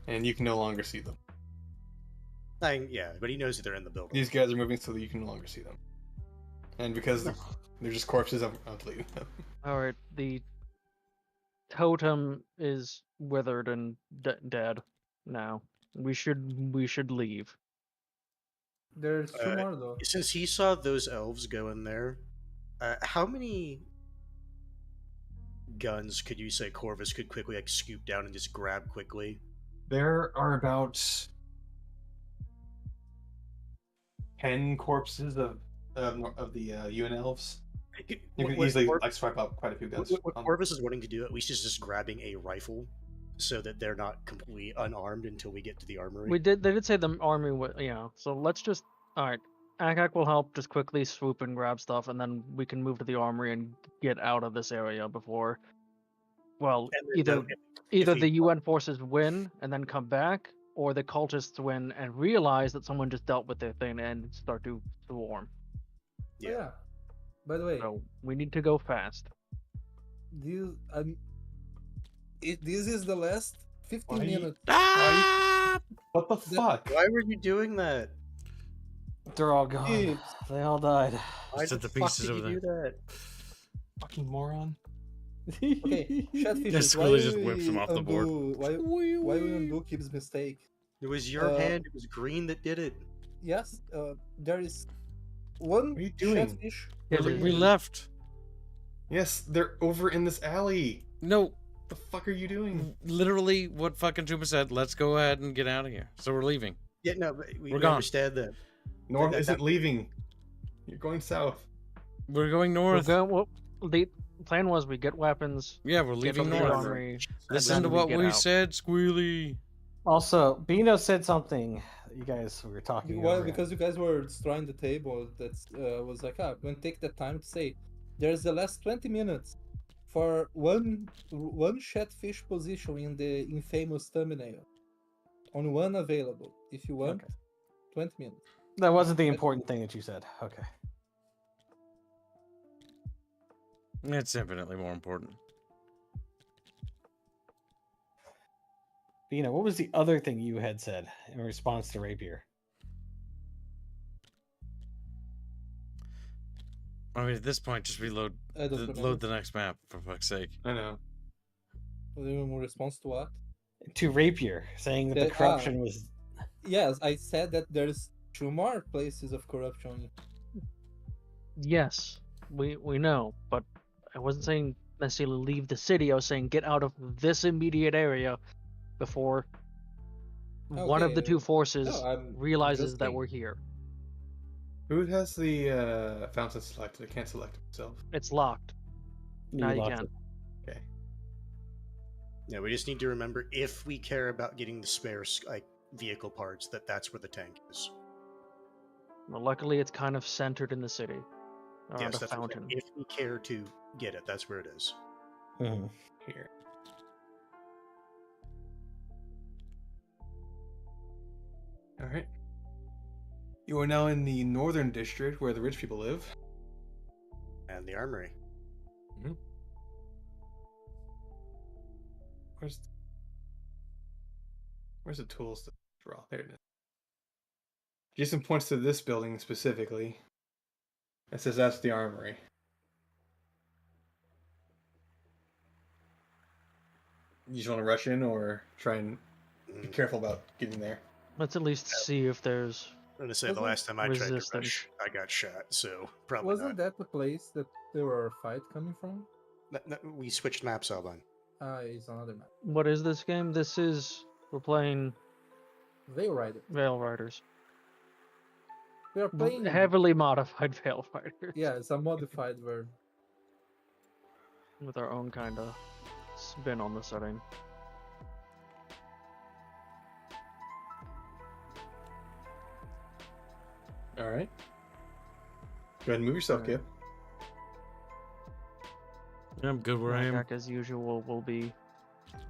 G: and you can no longer see them.
F: Yeah, but he knows that they're in the building.
G: These guys are moving so that you can no longer see them, and because they're just corpses, I'm deleting them.
E: Alright, the totem is withered and dead now. We should leave.
B: There's two more though.
F: Since he saw those elves go in there, how many guns could you say Corvus could quickly like scoop down and just grab quickly?
G: There are about 10 corpses of the UN elves. You can easily like swipe out quite a few guns.
F: What Corvus is wanting to do at least is just grabbing a rifle, so that they're not completely unarmed until we get to the armory.
E: They did say the army would, so let's just, alright. Akak will help just quickly swoop and grab stuff, and then we can move to the armory and get out of this area before, well,
F: And then
E: either
F: we-
E: the UN forces win and then come back, or the cultists win and realize that someone just dealt with their thing and start to swarm.
B: Oh, yeah. By the way,
E: So we need to go fast.
B: this this is the last 15
G: Why you-
B: minutes.
A: Ah!
G: What the fuck?
F: Why were you doing that?
D: They're all gone.
B: Hey,
D: They all died.
F: Why
A: Set the
F: fuck
A: pieces
F: did
A: over
F: you do that?
G: Fucking moron.
B: okay, Chatfish.
A: Yeah, Squilly just whips him off the board.
B: Why we undo keeps mistake?
F: It was your
B: Uh,
F: hand. It was green that did it.
B: Yes, there is one
G: What are you doing?
B: Chatfish.
A: We left.
G: Yes, they're over in this alley.
A: No,
G: What the fuck are you doing?
A: literally what fucking Tuma said. Let's go ahead and get out of here. So we're leaving.
F: Yeah, no, but we
A: We're gone.
F: understand that.
G: Norm
F: that-
G: isn't leaving. You're going south.
A: We're going
E: We're
A: north.
E: going, well, the plan was we get weapons,
A: Yeah, we're
E: get
A: leaving
E: from the
A: north.
E: armory.
A: Listen
E: then
A: to
E: we
A: what
E: get
A: we
E: out.
A: said, Squealy.
D: Also, Beano said something. You guys were talking.
B: Well,
D: over it.
B: because you guys were destroying the table, that's was like, I'm gonna take the time to say, there's the last 20 minutes for one Chatfish position in the infamous thumbnail. On one available, if you want.
D: Okay.
B: 20 minutes.
D: That wasn't the important thing that you said. Okay.
A: It's infinitely more important.
D: Beano, what was the other thing you had said in response to Rapier?
A: I mean, at this point, just reload,
B: I don't remember.
A: load the next map for fuck's sake.
G: I know.
B: In response to what?
D: To Rapier, saying that the
B: Ah.
D: corruption was.
B: Yes, I said that there's 2 more places of corruption.
E: Yes, we know, but I wasn't saying necessarily leave the city. I was saying get out of this immediate area before one of the
B: Okay,
E: two forces
B: no, I'm
E: realizes
B: just
E: that
B: saying.
E: we're here.
G: Who has the fountain selected? I can't select it myself.
E: It's locked. Now you
D: locked
E: can.
D: it.
G: Okay.
F: Yeah, we just need to remember if we care about getting the spare like vehicle parts, that's where the tank is.
E: Well, luckily, it's kind of centered in the city around
F: Yes,
E: a
F: that's what I'm saying.
E: fountain.
F: If we care to get it, that's where it is.
D: Mhm.
G: Here. All right. You are now in the northern district where the rich people live.
F: And the armory.
G: Where's the tools to draw? There it is. Jason points to this building specifically. It says that's the armory. You just want to rush in or try and be careful about getting there?
E: Let's at least see if there's.
F: I'm gonna say the
B: Wasn't
F: last time I tried to
E: resistance.
F: rush, I got shot, so probably
B: Wasn't
F: not.
B: that the place that there were a fight coming from?
F: No, we switched maps, Alban.
B: It's another map.
E: What is this game? This is. We're playing
B: Veil Rider.
E: Veil Riders.
B: We are playing.
E: Heavily modified Veil Riders.
B: Yeah, it's a modified version.
E: With our own kind of spin on the setting.
G: All right. Go ahead and move yourself,
E: Alright.
G: Kip.
A: I'm good where I am.
E: Jack, as usual, will be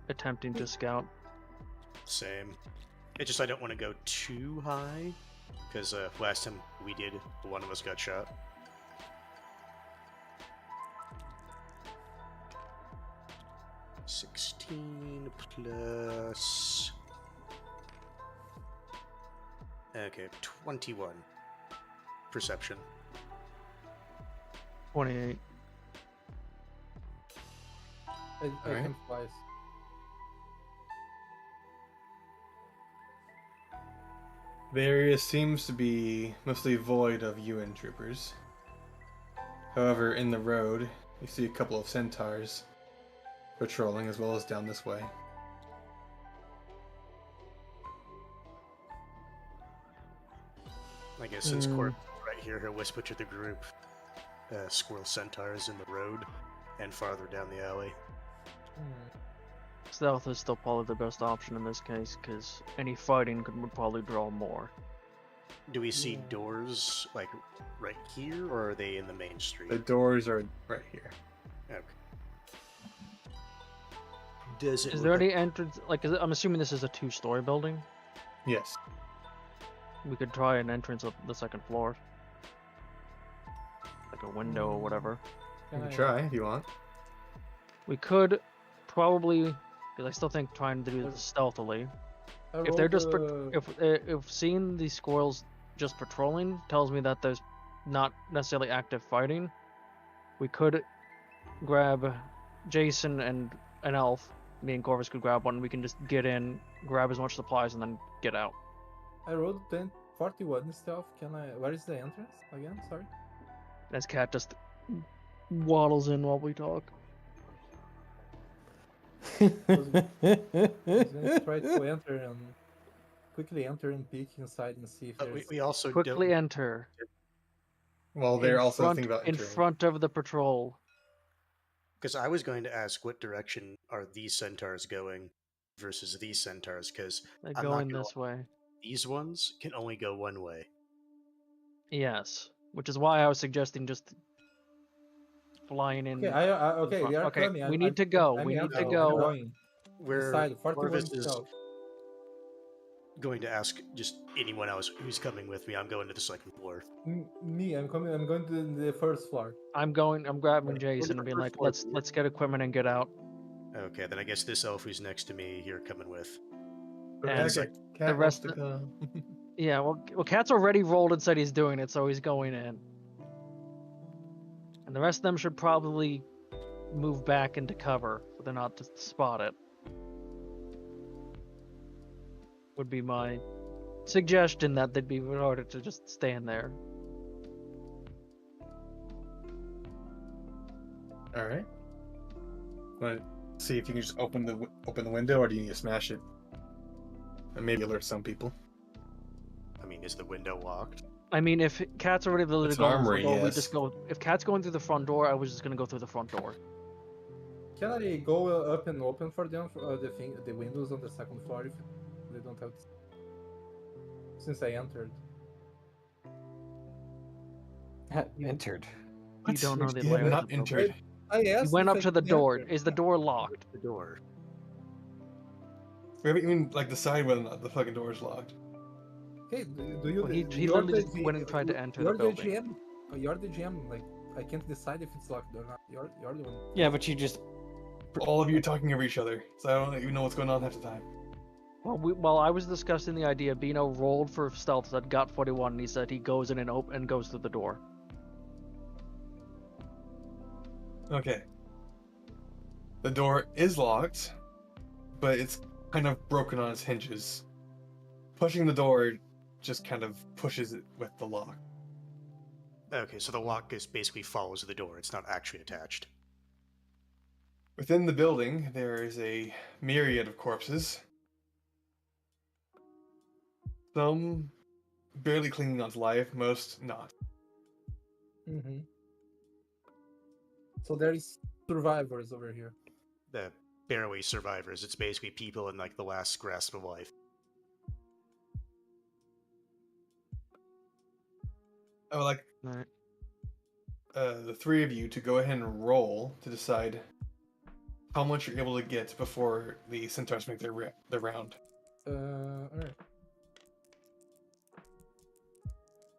E: attempting to scout.
F: Same. It's just I don't want to go too high, because last time we did, one of us got shot. $16 plus... Okay, 21. Perception.
E: 28.
B: I
G: Alright.
B: can fly.
G: The area seems to be mostly void of UN troopers. However, in the road, you see a couple of centaurs patrolling as well as down this way.
F: I guess since Court right here, he'll whisper to the group, squirrel centaurs in the road and farther down the alley.
E: Stealth is still probably the best option in this case, because any fighting would probably draw more.
F: Do we see doors, like, right here, or are they in the main street?
G: The doors are right here.
F: Okay. Does it
E: Is
F: look
E: there
F: like-
E: any entrance? Like, I'm assuming this is a two-story building.
G: Yes.
E: We could try an entrance up the second floor, like a window or whatever.
G: You can try if you want.
E: We could probably, because I still think trying to do this stealthily. If they're just if seeing these squirrels just patrolling tells me that there's not necessarily active fighting, we could grab Jason and an elf. Me and Corvus could grab one. We can just get in, grab as much supplies, and then get out.
B: I rolled 41 stealth. Can I? Where is the entrance again? Sorry.
E: As Cat just waddles in while we talk.
B: I was gonna try to enter and quickly enter and peek inside and see if
F: But
B: there's.
F: we also
E: Quickly
F: don't...
E: enter.
G: Well, they're
E: in
G: also
E: front,
G: thinking about
E: in
G: entering.
E: front of the patrol.
F: Because I was going to ask what direction are these centaurs going versus these centaurs, because
E: They're
F: I'm not
E: going
F: gonna
E: this way.
F: these ones can only go one way.
E: Yes, which is why I was suggesting just flying in.
B: Okay, okay,
E: front.
B: we are
E: Okay,
B: coming.
E: we need to go. We need to go.
B: I'm going.
F: Where
B: Inside, 41
F: Corvus is
B: stealth.
F: going to ask just anyone else who's coming with me. I'm going to the second floor.
B: Me, I'm coming. I'm going to the first floor.
E: I'm grabbing
F: Well,
E: Jason and being
F: first
E: like,
F: floor,
E: let's get equipment and get out.
F: Okay, then I guess this elf who's next to me, you're coming with.
E: And
F: it's like,
G: Cat
E: the rest
G: wants to come.
E: Yeah, well, Cat's already rolled and said he's doing it, so he's going in. And the rest of them should probably move back into cover, so they're not to spot it. Would be my suggestion that they'd be in order to just stand there.
G: All right. Want to see if you can just open the window, or do you need to smash it? And maybe alert some people.
F: I mean, is the window locked?
E: I mean, if Cat's already able to
G: It's
E: go in the
G: armory,
E: front door, we
G: yes.
E: just go. If Cat's going through the front door, I was just gonna go through the front door.
B: Can I go up and open for them the windows on the second floor if they don't have? Since I entered.
D: Entered.
E: You don't know the
G: You have
E: layout
G: not
E: of the building.
G: entered.
B: I
E: You
B: asked.
E: went
B: if
E: up
B: I
E: to the
B: could
E: door.
B: enter.
E: Is the door locked?
F: The door.
G: We haven't even like decided whether or not the fucking door is locked.
B: Okay, do you?
E: Well, he
B: you're
E: literally
B: the
E: just went and tried to enter the
B: you're
E: building.
B: GM. You're the GM. Like I can't decide if it's locked or not. You're the one.
D: Yeah, but you just
G: All of you are talking over each other, so I don't even know what's going on half the time.
E: Well, while I was discussing the idea, Bino rolled for stealth, said got 41, and he said he goes in and goes through the door.
G: Okay. The door is locked, but it's kind of broken on its hinges. Pushing the door just kind of pushes it with the lock.
F: Okay, so the lock is basically follows the door. It's not actually attached.
G: Within the building, there is a myriad of corpses. Some barely clinging on to life, most not.
B: Mm-hmm. So there's survivors over here.
F: The barely survivors. It's basically people in like the last grasp of life.
G: I would like
E: Right.
G: the three of you to go ahead and roll to decide how much you're able to get before the centaurs make their round.
B: Alright.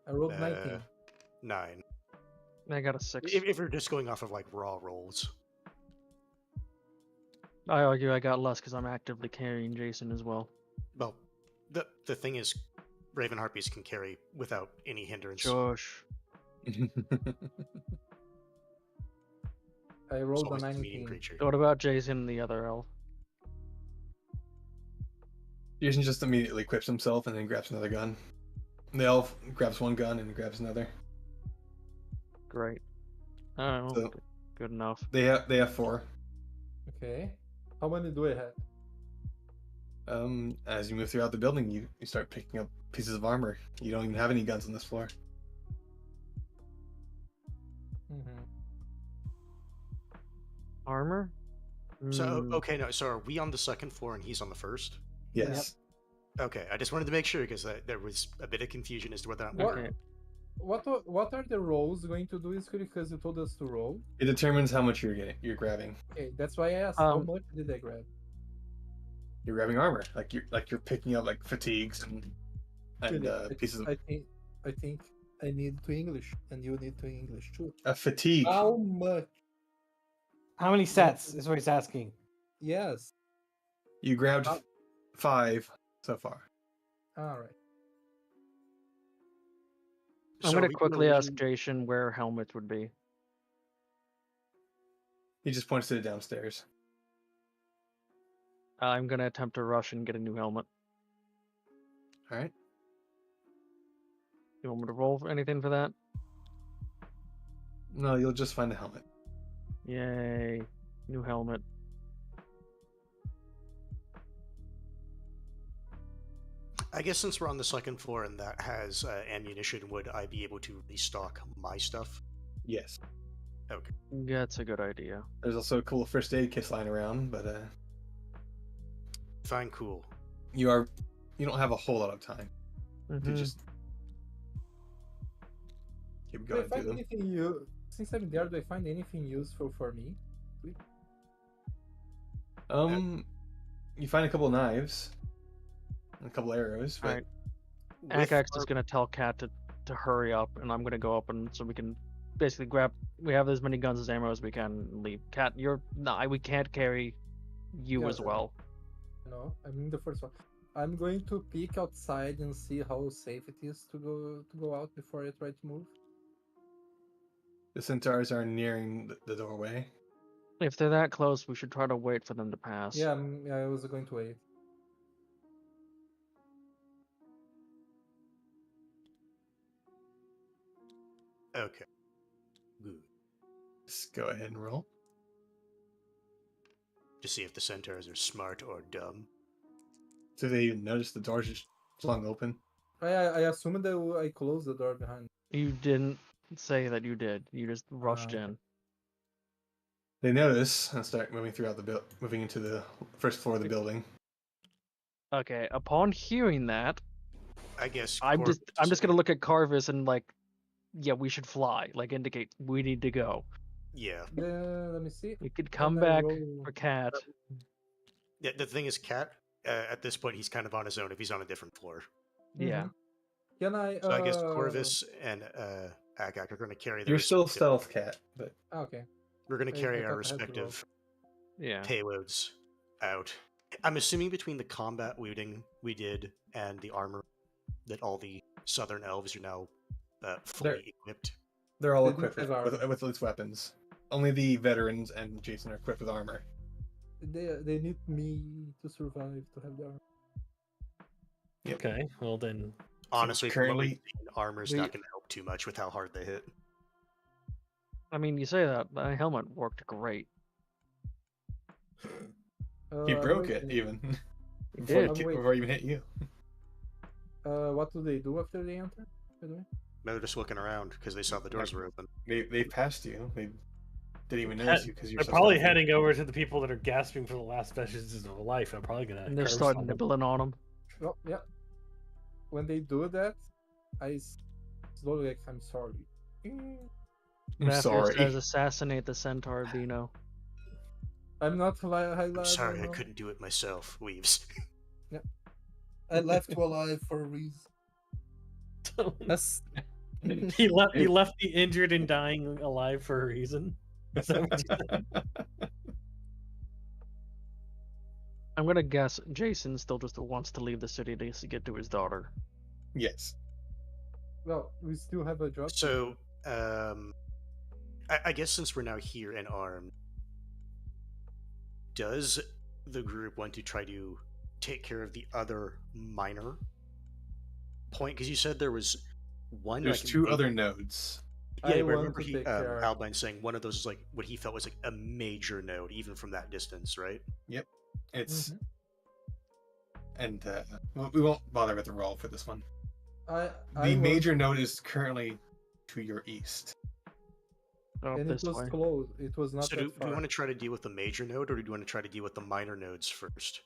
B: I rolled 19.
F: 9.
E: I got a 6.
F: If you're just going off of like raw rolls.
E: I argue I got less because I'm actively carrying Jason as well.
F: Well, the thing is, Raven Harpies can carry without any hindrance.
E: Josh.
B: I
F: It's
B: rolled a
F: almost a medium
B: 19.
F: creature.
E: What about Jason and the other elf?
G: Jason just immediately equips himself and then grabs another gun. The elf grabs one gun and grabs another.
E: Great. Oh,
G: So-
E: good enough.
G: They have 4.
B: Okay. How many do I have?
G: As you move throughout the building, you start picking up pieces of armor. You don't even have any guns on this floor.
B: Mm-hmm.
E: Armor?
F: So
E: Hmm.
F: okay, no. So are we on the second floor and he's on the first?
G: Yes.
F: Okay, I just wanted to make sure because there was a bit of confusion as to whether or not.
B: What?
E: Okay.
B: What are the rolls going to do? Is because you told us to roll.
G: It determines how much you're grabbing.
B: Okay, that's why I asked. How
E: Um,
B: much did I grab?
G: You're grabbing armor, like you're picking up like fatigues and
B: Really,
G: pieces of
B: I think I need to English, and you need to English too.
G: a fatigue.
B: How much?
D: how many sets is what he's asking.
B: Yes.
G: You grabbed
B: Uh,
G: 5 so far.
B: All right.
E: I'm
F: So are
E: gonna
F: we
E: quickly ask
F: leave-
E: Jason where helmets would be.
G: He just points to the downstairs.
E: I'm gonna attempt to rush and get a new helmet.
G: All right.
E: You want me to roll for anything for that?
G: No, you'll just find a helmet.
E: Yay. New helmet.
F: I guess since we're on the second floor and that has ammunition, would I be able to restock my stuff?
G: Yes.
F: Okay.
E: That's a good idea.
G: There's also cool first aid kits lying around, but
F: Fine, cool.
G: you don't have a whole lot of time to
E: Mhm.
G: just keep
B: Do I
G: going
B: find
G: through them.
B: anything you? Since I'm there, do I find anything useful for me?
G: You find a couple of knives, and a couple arrows, but
E: Alright.
F: With
E: Akax is
F: our-
E: gonna tell Kat to hurry up, and I'm gonna go up and so we can basically grab. We have as many guns as ammo as we can and leave. Kat, we can't carry you
B: Yeah,
E: as
B: sure.
E: well.
B: No, I'm in the first one. I'm going to peek outside and see how safe it is to go out before I try to move.
G: the centaurs are nearing the doorway.
E: If they're that close, we should try to wait for them to pass.
B: Yeah, I was going to wait.
F: Okay. Good.
G: Just go ahead and roll.
F: to see if the centaurs are smart or dumb.
G: Do they even notice the door's just flung open?
B: I assume that I closed the door behind.
E: You didn't say that you did. You just rushed
B: okay.
E: in.
G: They notice and start moving throughout the moving into the first floor of the building.
E: Okay. Upon hearing that,
F: I guess
E: I'm just gonna look at Carvis and like, yeah, we should fly. Like indicate we need to go.
F: Yeah.
B: Let me see.
E: We could come
B: Can I
E: back
B: roll-
E: for Cat.
F: Yeah, the thing is, Cat, at this point, he's kind of on his own if he's on a different floor.
E: Yeah.
B: Can I?
F: So I guess Corvus and Agak are going to carry their
G: You're still
F: respective-
G: stealth, Cat, but
B: Okay.
F: We're going to
B: I
F: carry
B: thought
F: our
B: I had to roll.
F: respective
E: Yeah.
F: payloads out. I'm assuming between the combat looting we did and the armor that all the southern elves are now fully equipped.
G: they're all
B: They do
G: equipped
B: have
G: with
B: armor.
G: its weapons. Only the veterans and Jason are equipped with armor.
B: They need me to survive to have the armor.
D: Okay, well then,
F: Honestly,
G: currently,
F: armor's
G: we-
F: not going to help too much with how hard they hit.
E: I mean, you say that my helmet worked great.
G: He
B: I'm
G: broke it
B: waiting.
G: even
E: It
G: before,
E: did.
B: I'm waiting.
G: before it even hit you.
B: What do they do after they enter? By the way?
F: They're just looking around because they saw the doors were open.
G: They passed you. They didn't even
D: Head-
G: notice you because you're
D: they're
G: so
D: probably
G: stealthy.
D: heading over to the people that are gasping for the last vestiges of life. I'm probably gonna.
E: And they're
D: curb
E: starting
D: stomp them.
E: nibbling on him.
B: Well, yeah. When they do that, I slowly like, I'm sorry.
G: I'm
E: Raffles
G: sorry.
E: says assassinate the centaur, Dino.
B: I'm not
F: I'm sorry, I couldn't do it myself. Weaves.
B: I left you alive for a reason. That's
D: he left the injured and dying alive for a reason. Is that what you said?
E: I'm gonna guess Jason still just wants to leave the city to get to his daughter.
G: Yes.
B: well, we still have a job.
F: So, I guess since we're now here and armed, does the group want to try to take care of the other minor point? Because you said there was one.
G: There's
F: like,
G: two
F: big-
G: other nodes.
F: Yeah,
B: I
F: I
B: want
F: remember
B: to take care.
F: Albine saying one of those is like what he felt was like a major node, even from that distance, right?
G: It's
B: Mhm.
G: and we won't bother with the roll for this one.
B: I
G: The
B: want-
G: major node is currently to your east.
E: Oh,
B: and
E: this
B: it was
E: way.
B: close. It was not
F: So
B: that
F: do
B: far.
F: we want to try to deal with the major node, or do you want to try to deal with the minor nodes first?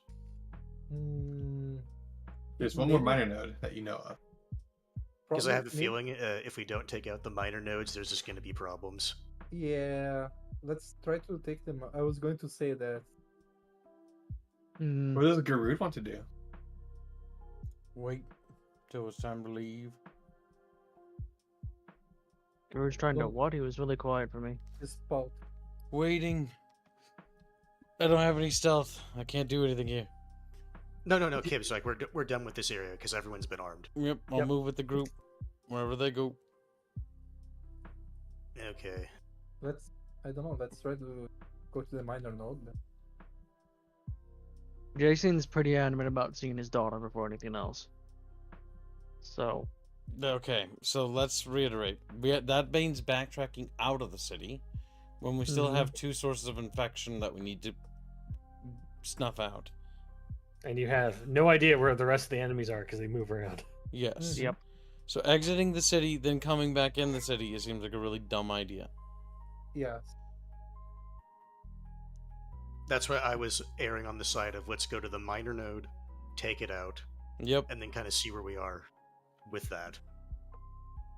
B: Mm,
G: There's one more
B: Maybe-
G: minor node that you know of.
F: Because I have a
B: probably-
F: feeling if we don't take out the minor nodes, there's just going to be problems.
B: Yeah, let's try to take them. I was going to say that.
E: Mm,
G: What does Garud want to do?
A: Wait till it's time to leave.
E: you were trying to
B: Well-
E: what? He was really quiet for me.
B: This spot.
A: Waiting. I don't have any stealth. I can't do anything here.
F: No, Kib's like we're done with this area because everyone's been armed.
A: Yep, I'll
B: Yep.
A: move with the group wherever they go.
F: Okay.
B: I don't know. Let's try to go to the minor node. Then.
E: Jason's pretty adamant about seeing his daughter before anything else. So,
A: Okay, so let's reiterate. That means backtracking out of the city when we still
E: Mhm.
A: have two sources of infection that we need to snuff out.
D: And you have no idea where the rest of the enemies are because they move around.
A: Yes.
E: Yep.
A: So exiting the city, then coming back in the city, it seems like a really dumb idea.
B: Yes.
F: That's why I was erring on the side of let's go to the minor node, take it out,
A: Yep.
F: and then kind of see where we are with that.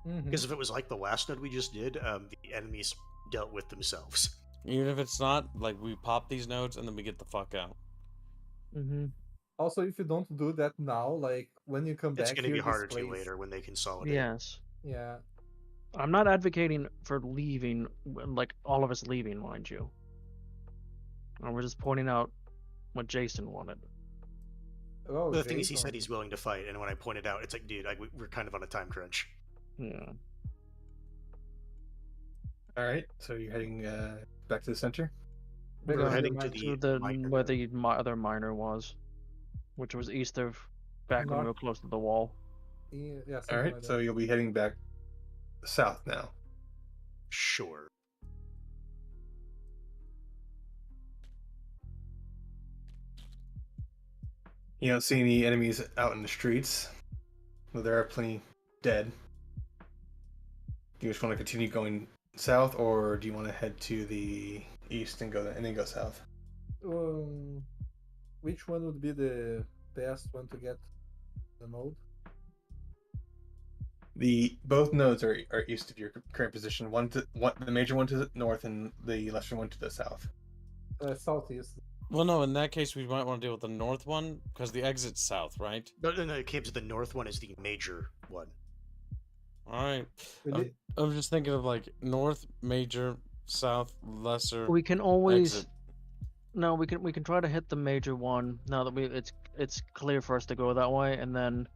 B: Mhm.
F: Because if it was like the last node we just did, the enemies dealt with themselves.
A: Even if it's not, like, we pop these nodes and then we get the fuck out.
E: hmm
B: Also, if you don't do that now, like when you come
F: It's
B: back
F: going to
B: here,
F: be
B: this
F: harder to
B: place-
F: later when they consolidate.
E: yes.
B: Yeah.
E: I'm not advocating for leaving, like all of us leaving, mind you. I was just pointing out what Jason wanted.
B: Oh,
F: The thing is, he
B: Jason.
F: said he's willing to fight, and when I pointed out, it's like, dude, we're kind of on a time crunch.
E: Yeah.
G: All right, so you're heading back to the center.
B: We're
F: We're
B: going
F: heading
B: to
F: to
E: To
F: the
E: the
F: minor
E: where
F: node.
E: the other miner was, which was east of back when we were
B: North.
E: close to the wall.
B: Yeah,
G: All
B: something
G: right,
B: like
G: so
B: that.
G: you'll be heading back south now.
F: Sure.
G: You don't see any enemies out in the streets, though there are plenty dead. Do you just want to continue going south, or do you want to head to the east and then go south?
B: Which one would be the best one to get the node?
G: Both nodes are east of your current position. The major one to the north and the lesser one to the south.
B: Southeast.
A: Well, no, in that case, we might want to deal with the north one, because the exit's south, right?
F: No, Kibbs, the north one is the major one.
A: Alright.
B: Really?
A: I'm just thinking of, like, north, major, south, lesser,
E: We can always.
A: exit.
E: No, we can try to hit the major one now that it's clear for us to go that way, and then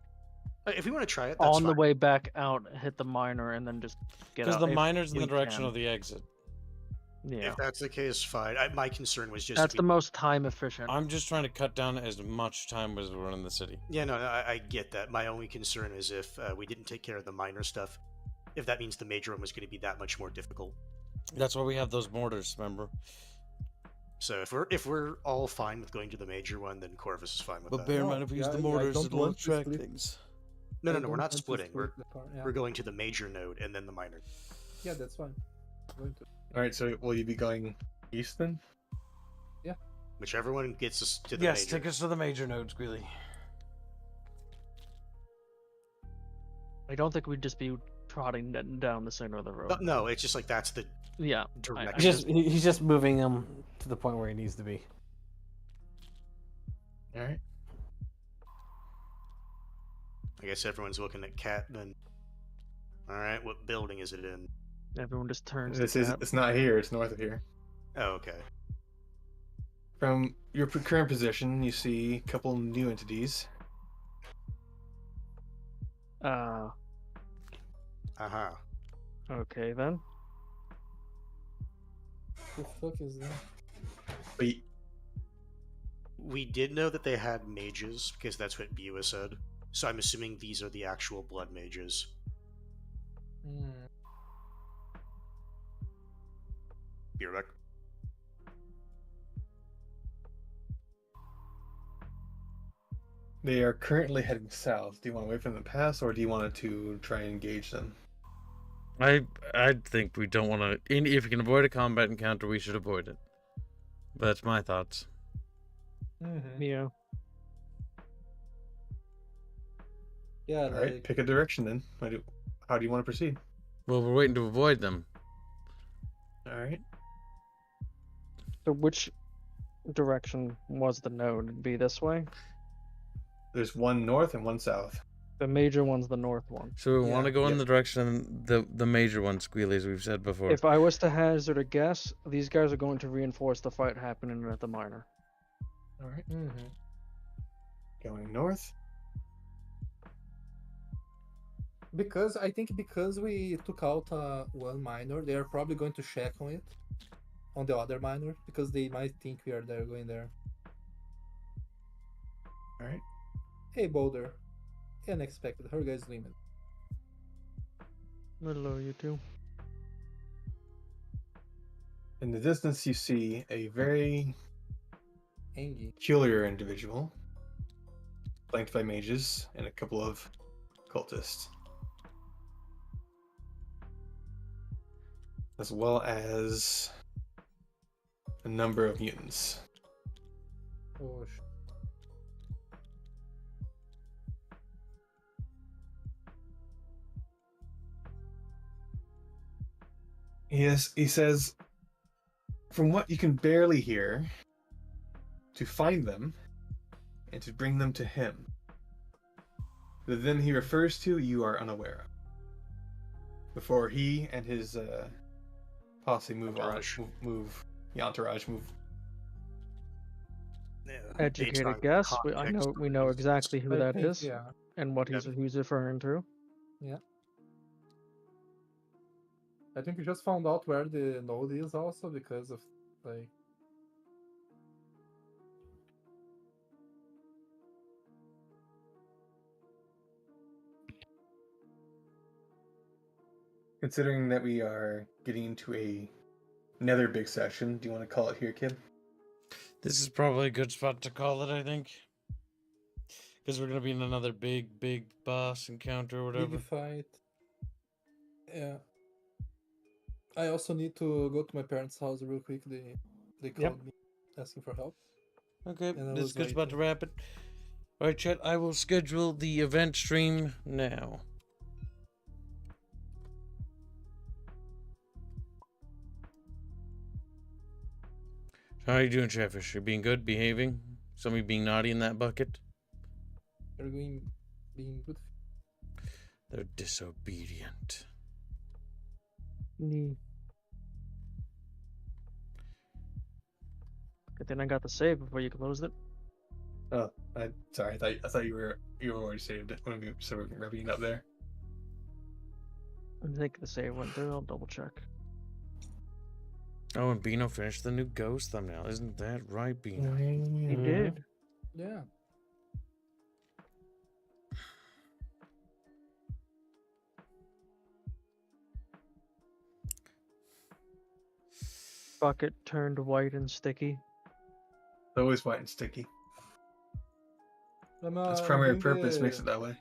F: If we want to try it, that's
E: on the
F: fine.
E: way back out hit the minor, and then just get
A: Because
E: out.
A: the
E: if
A: miner's in the
E: we
A: direction
E: can.
A: of the exit.
E: Yeah,
F: If that's the case, fine. My concern was just
E: that's the most time efficient.
A: I'm just trying to cut down as much time as we're in the city.
F: Yeah, no, I get that. My only concern is if we didn't take care of the minor stuff, if that means the major one was going to be that much more difficult.
A: That's why we have those mortars, remember?
F: So if we're all fine with going to the major one, then Corvus is fine with
A: But
F: that.
A: bear in
B: No,
A: mind, if we use
B: yeah,
A: the
B: I
A: mortars,
B: don't
A: it'll
B: want to
A: attract
B: split.
A: things.
F: No,
B: I
F: we're
B: don't
F: not
B: want to
F: splitting.
B: split the car, yeah.
F: We're going to the major node and then the minor.
B: Yeah, that's fine. I'm going to.
G: All right. So will you be going east then?
F: Whichever one gets us to the
A: Yes,
F: major.
A: take us to the major node, Squealy.
E: I don't think we'd just be trotting down the center of the road.
F: No, it's just like that's the
E: Yeah,
F: direction.
D: He's just moving him to the point where he needs to be.
G: All right.
F: I guess everyone's looking at Cat then. All right, what building is it in?
E: everyone just turns.
G: It's not here. It's north of here.
F: Oh, okay.
G: From your current position, you see a couple new entities.
F: Uh-huh.
E: Okay then.
B: The fuck is that?
G: But
F: We did know that they had mages, because that's what Bua said. So I'm assuming these are the actual blood mages. Be right back.
G: they are currently heading south. Do you want to wait for them to pass, or do you want to try and engage them?
A: I think we don't want to. If you can avoid a combat encounter, we should avoid it. That's my thoughts.
E: Yeah.
B: Yeah,
G: All right, pick a direction then. How do you want to proceed?
A: Well, we're waiting to avoid them.
G: All right.
E: So which direction was the node? It'd be this way.
G: There's one north and one south.
E: The major one's the north one.
A: So we want to
B: Yeah.
A: go in the direction the major one, Squealy, as we've said before.
E: If I was to hazard a guess, these guys are going to reinforce the fight happening at the minor.
G: All right. Going north.
B: Because I think because we took out one minor, they are probably going to check on it, on the other minor, because they might think we are there going there.
G: All right.
B: Hey Boulder, unexpected. How are you guys doing?
E: Hello, you two.
G: In the distance, you see a very
B: Angie.
G: peculiar individual, flanked by mages and a couple of cultists, as well as a number of mutants.
B: Oh,
G: Yes, he says, from what you can barely hear, to find them and to bring them to him. The them he refers to, you are unaware of. Before he and his posse move
F: Entourage.
G: move.
F: Yeah, based
E: Educated
F: on
E: guess. We
F: context,
E: know exactly who
B: I
E: that
B: think,
E: is
B: yeah.
E: and what he's referring to.
B: I think we just found out where the node is also because of like.
G: Considering that we are getting into another big session, do you want to call it here, kid?
A: This is probably a good spot to call it, I think. Because we're gonna be in another big boss encounter or whatever.
B: Big fight. Yeah. I also need to go to my parents' house real quick. They called me asking for help.
A: Okay,
B: And I
A: this
B: was
A: goes about to
B: waiting.
A: wrap it. All right, chat. I will schedule the event stream now. How are you doing, Chatfish? You being good, behaving? Somebody being naughty in that bucket?
B: They're being good.
A: They're disobedient.
E: Good thing I got the save before you closed it.
C: Oh, sorry. I thought you were already saved it when we were rubbing up there.
E: I think the save went through. I'll double check.
A: Oh, and Bino finished the new ghost thumbnail. Isn't that right, Bino?
E: He did.
B: Yeah.
E: Bucket turned white and sticky.
C: It's always white and sticky. Its
B: I'm
C: primary
B: doing
C: purpose makes it that way.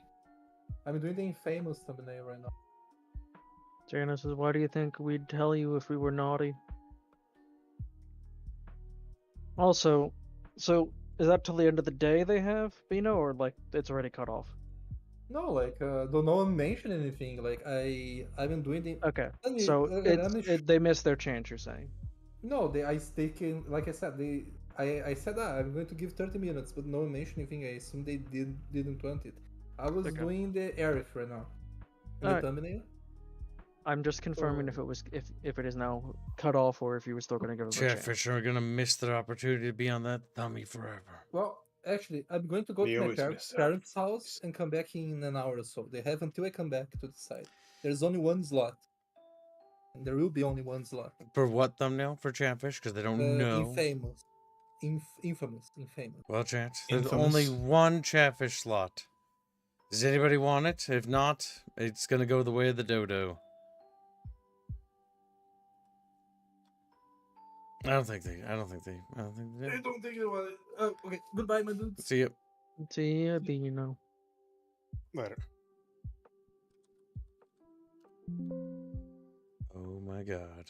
B: I'm doing the infamous thumbnail right now.
E: Jana says, why do you think we'd tell you if we were naughty? Also, so is that till the end of the day they have, Bino, or like it's already cut off?
B: No, like don't no one mention anything. Like I've been doing the.
E: Okay,
B: Let me,
E: so
B: let me
E: they missed their chance, you're saying?
B: No, they can, like I said, I said that I'm going to give 30 minutes, but no one mentioned anything. I assume they didn't want it. I was
E: Okay.
B: doing the Arif right now. The
E: Alright.
B: thumbnail.
E: I'm just confirming if it was if it is now cut off or if you were still going to give them a chance.
A: Chatfish are gonna miss their opportunity to be on that thummy forever.
B: Well, actually, I'm going to go
C: We
B: to my
C: always miss that.
B: parents' house and come back in an hour or so. They have until I come back to decide. There's only one slot. And there will be only one slot.
A: For what thumbnail? For Chatfish? Because they don't know.
B: Infamous. Infamous.
A: Well, chat, there's
C: Infamous.
A: only one Chatfish slot. Does anybody want it? If not, it's gonna go the way of the dodo. I don't think they.
B: I don't think it was. Oh, okay. Goodbye, my dudes.
A: See you.
E: See ya, Bino.
F: Later.
A: Oh my god.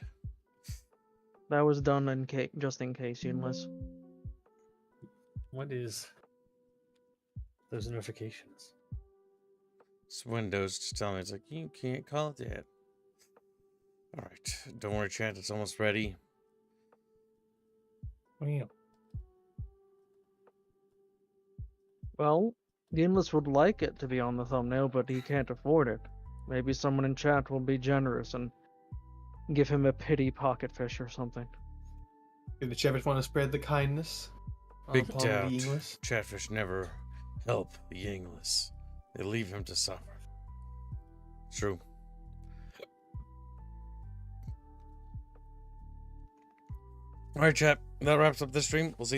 E: That was done in just in case, Unless.
D: What is those notifications?
A: It's Windows just telling me it's like you can't call it yet. All right, don't worry, chat. It's almost ready.
D: Well,
E: Well, Unless would like it to be on the thumbnail, but he can't afford it. Maybe someone in chat will be generous and give him a pity pocket fish or something.
C: Do the Chatfish want to spread the kindness?
A: Big
C: upon
A: doubt.
C: the English?
A: Chatfish never help the English. They leave him to suffer. True. All right, chat. That wraps up this stream. We'll see you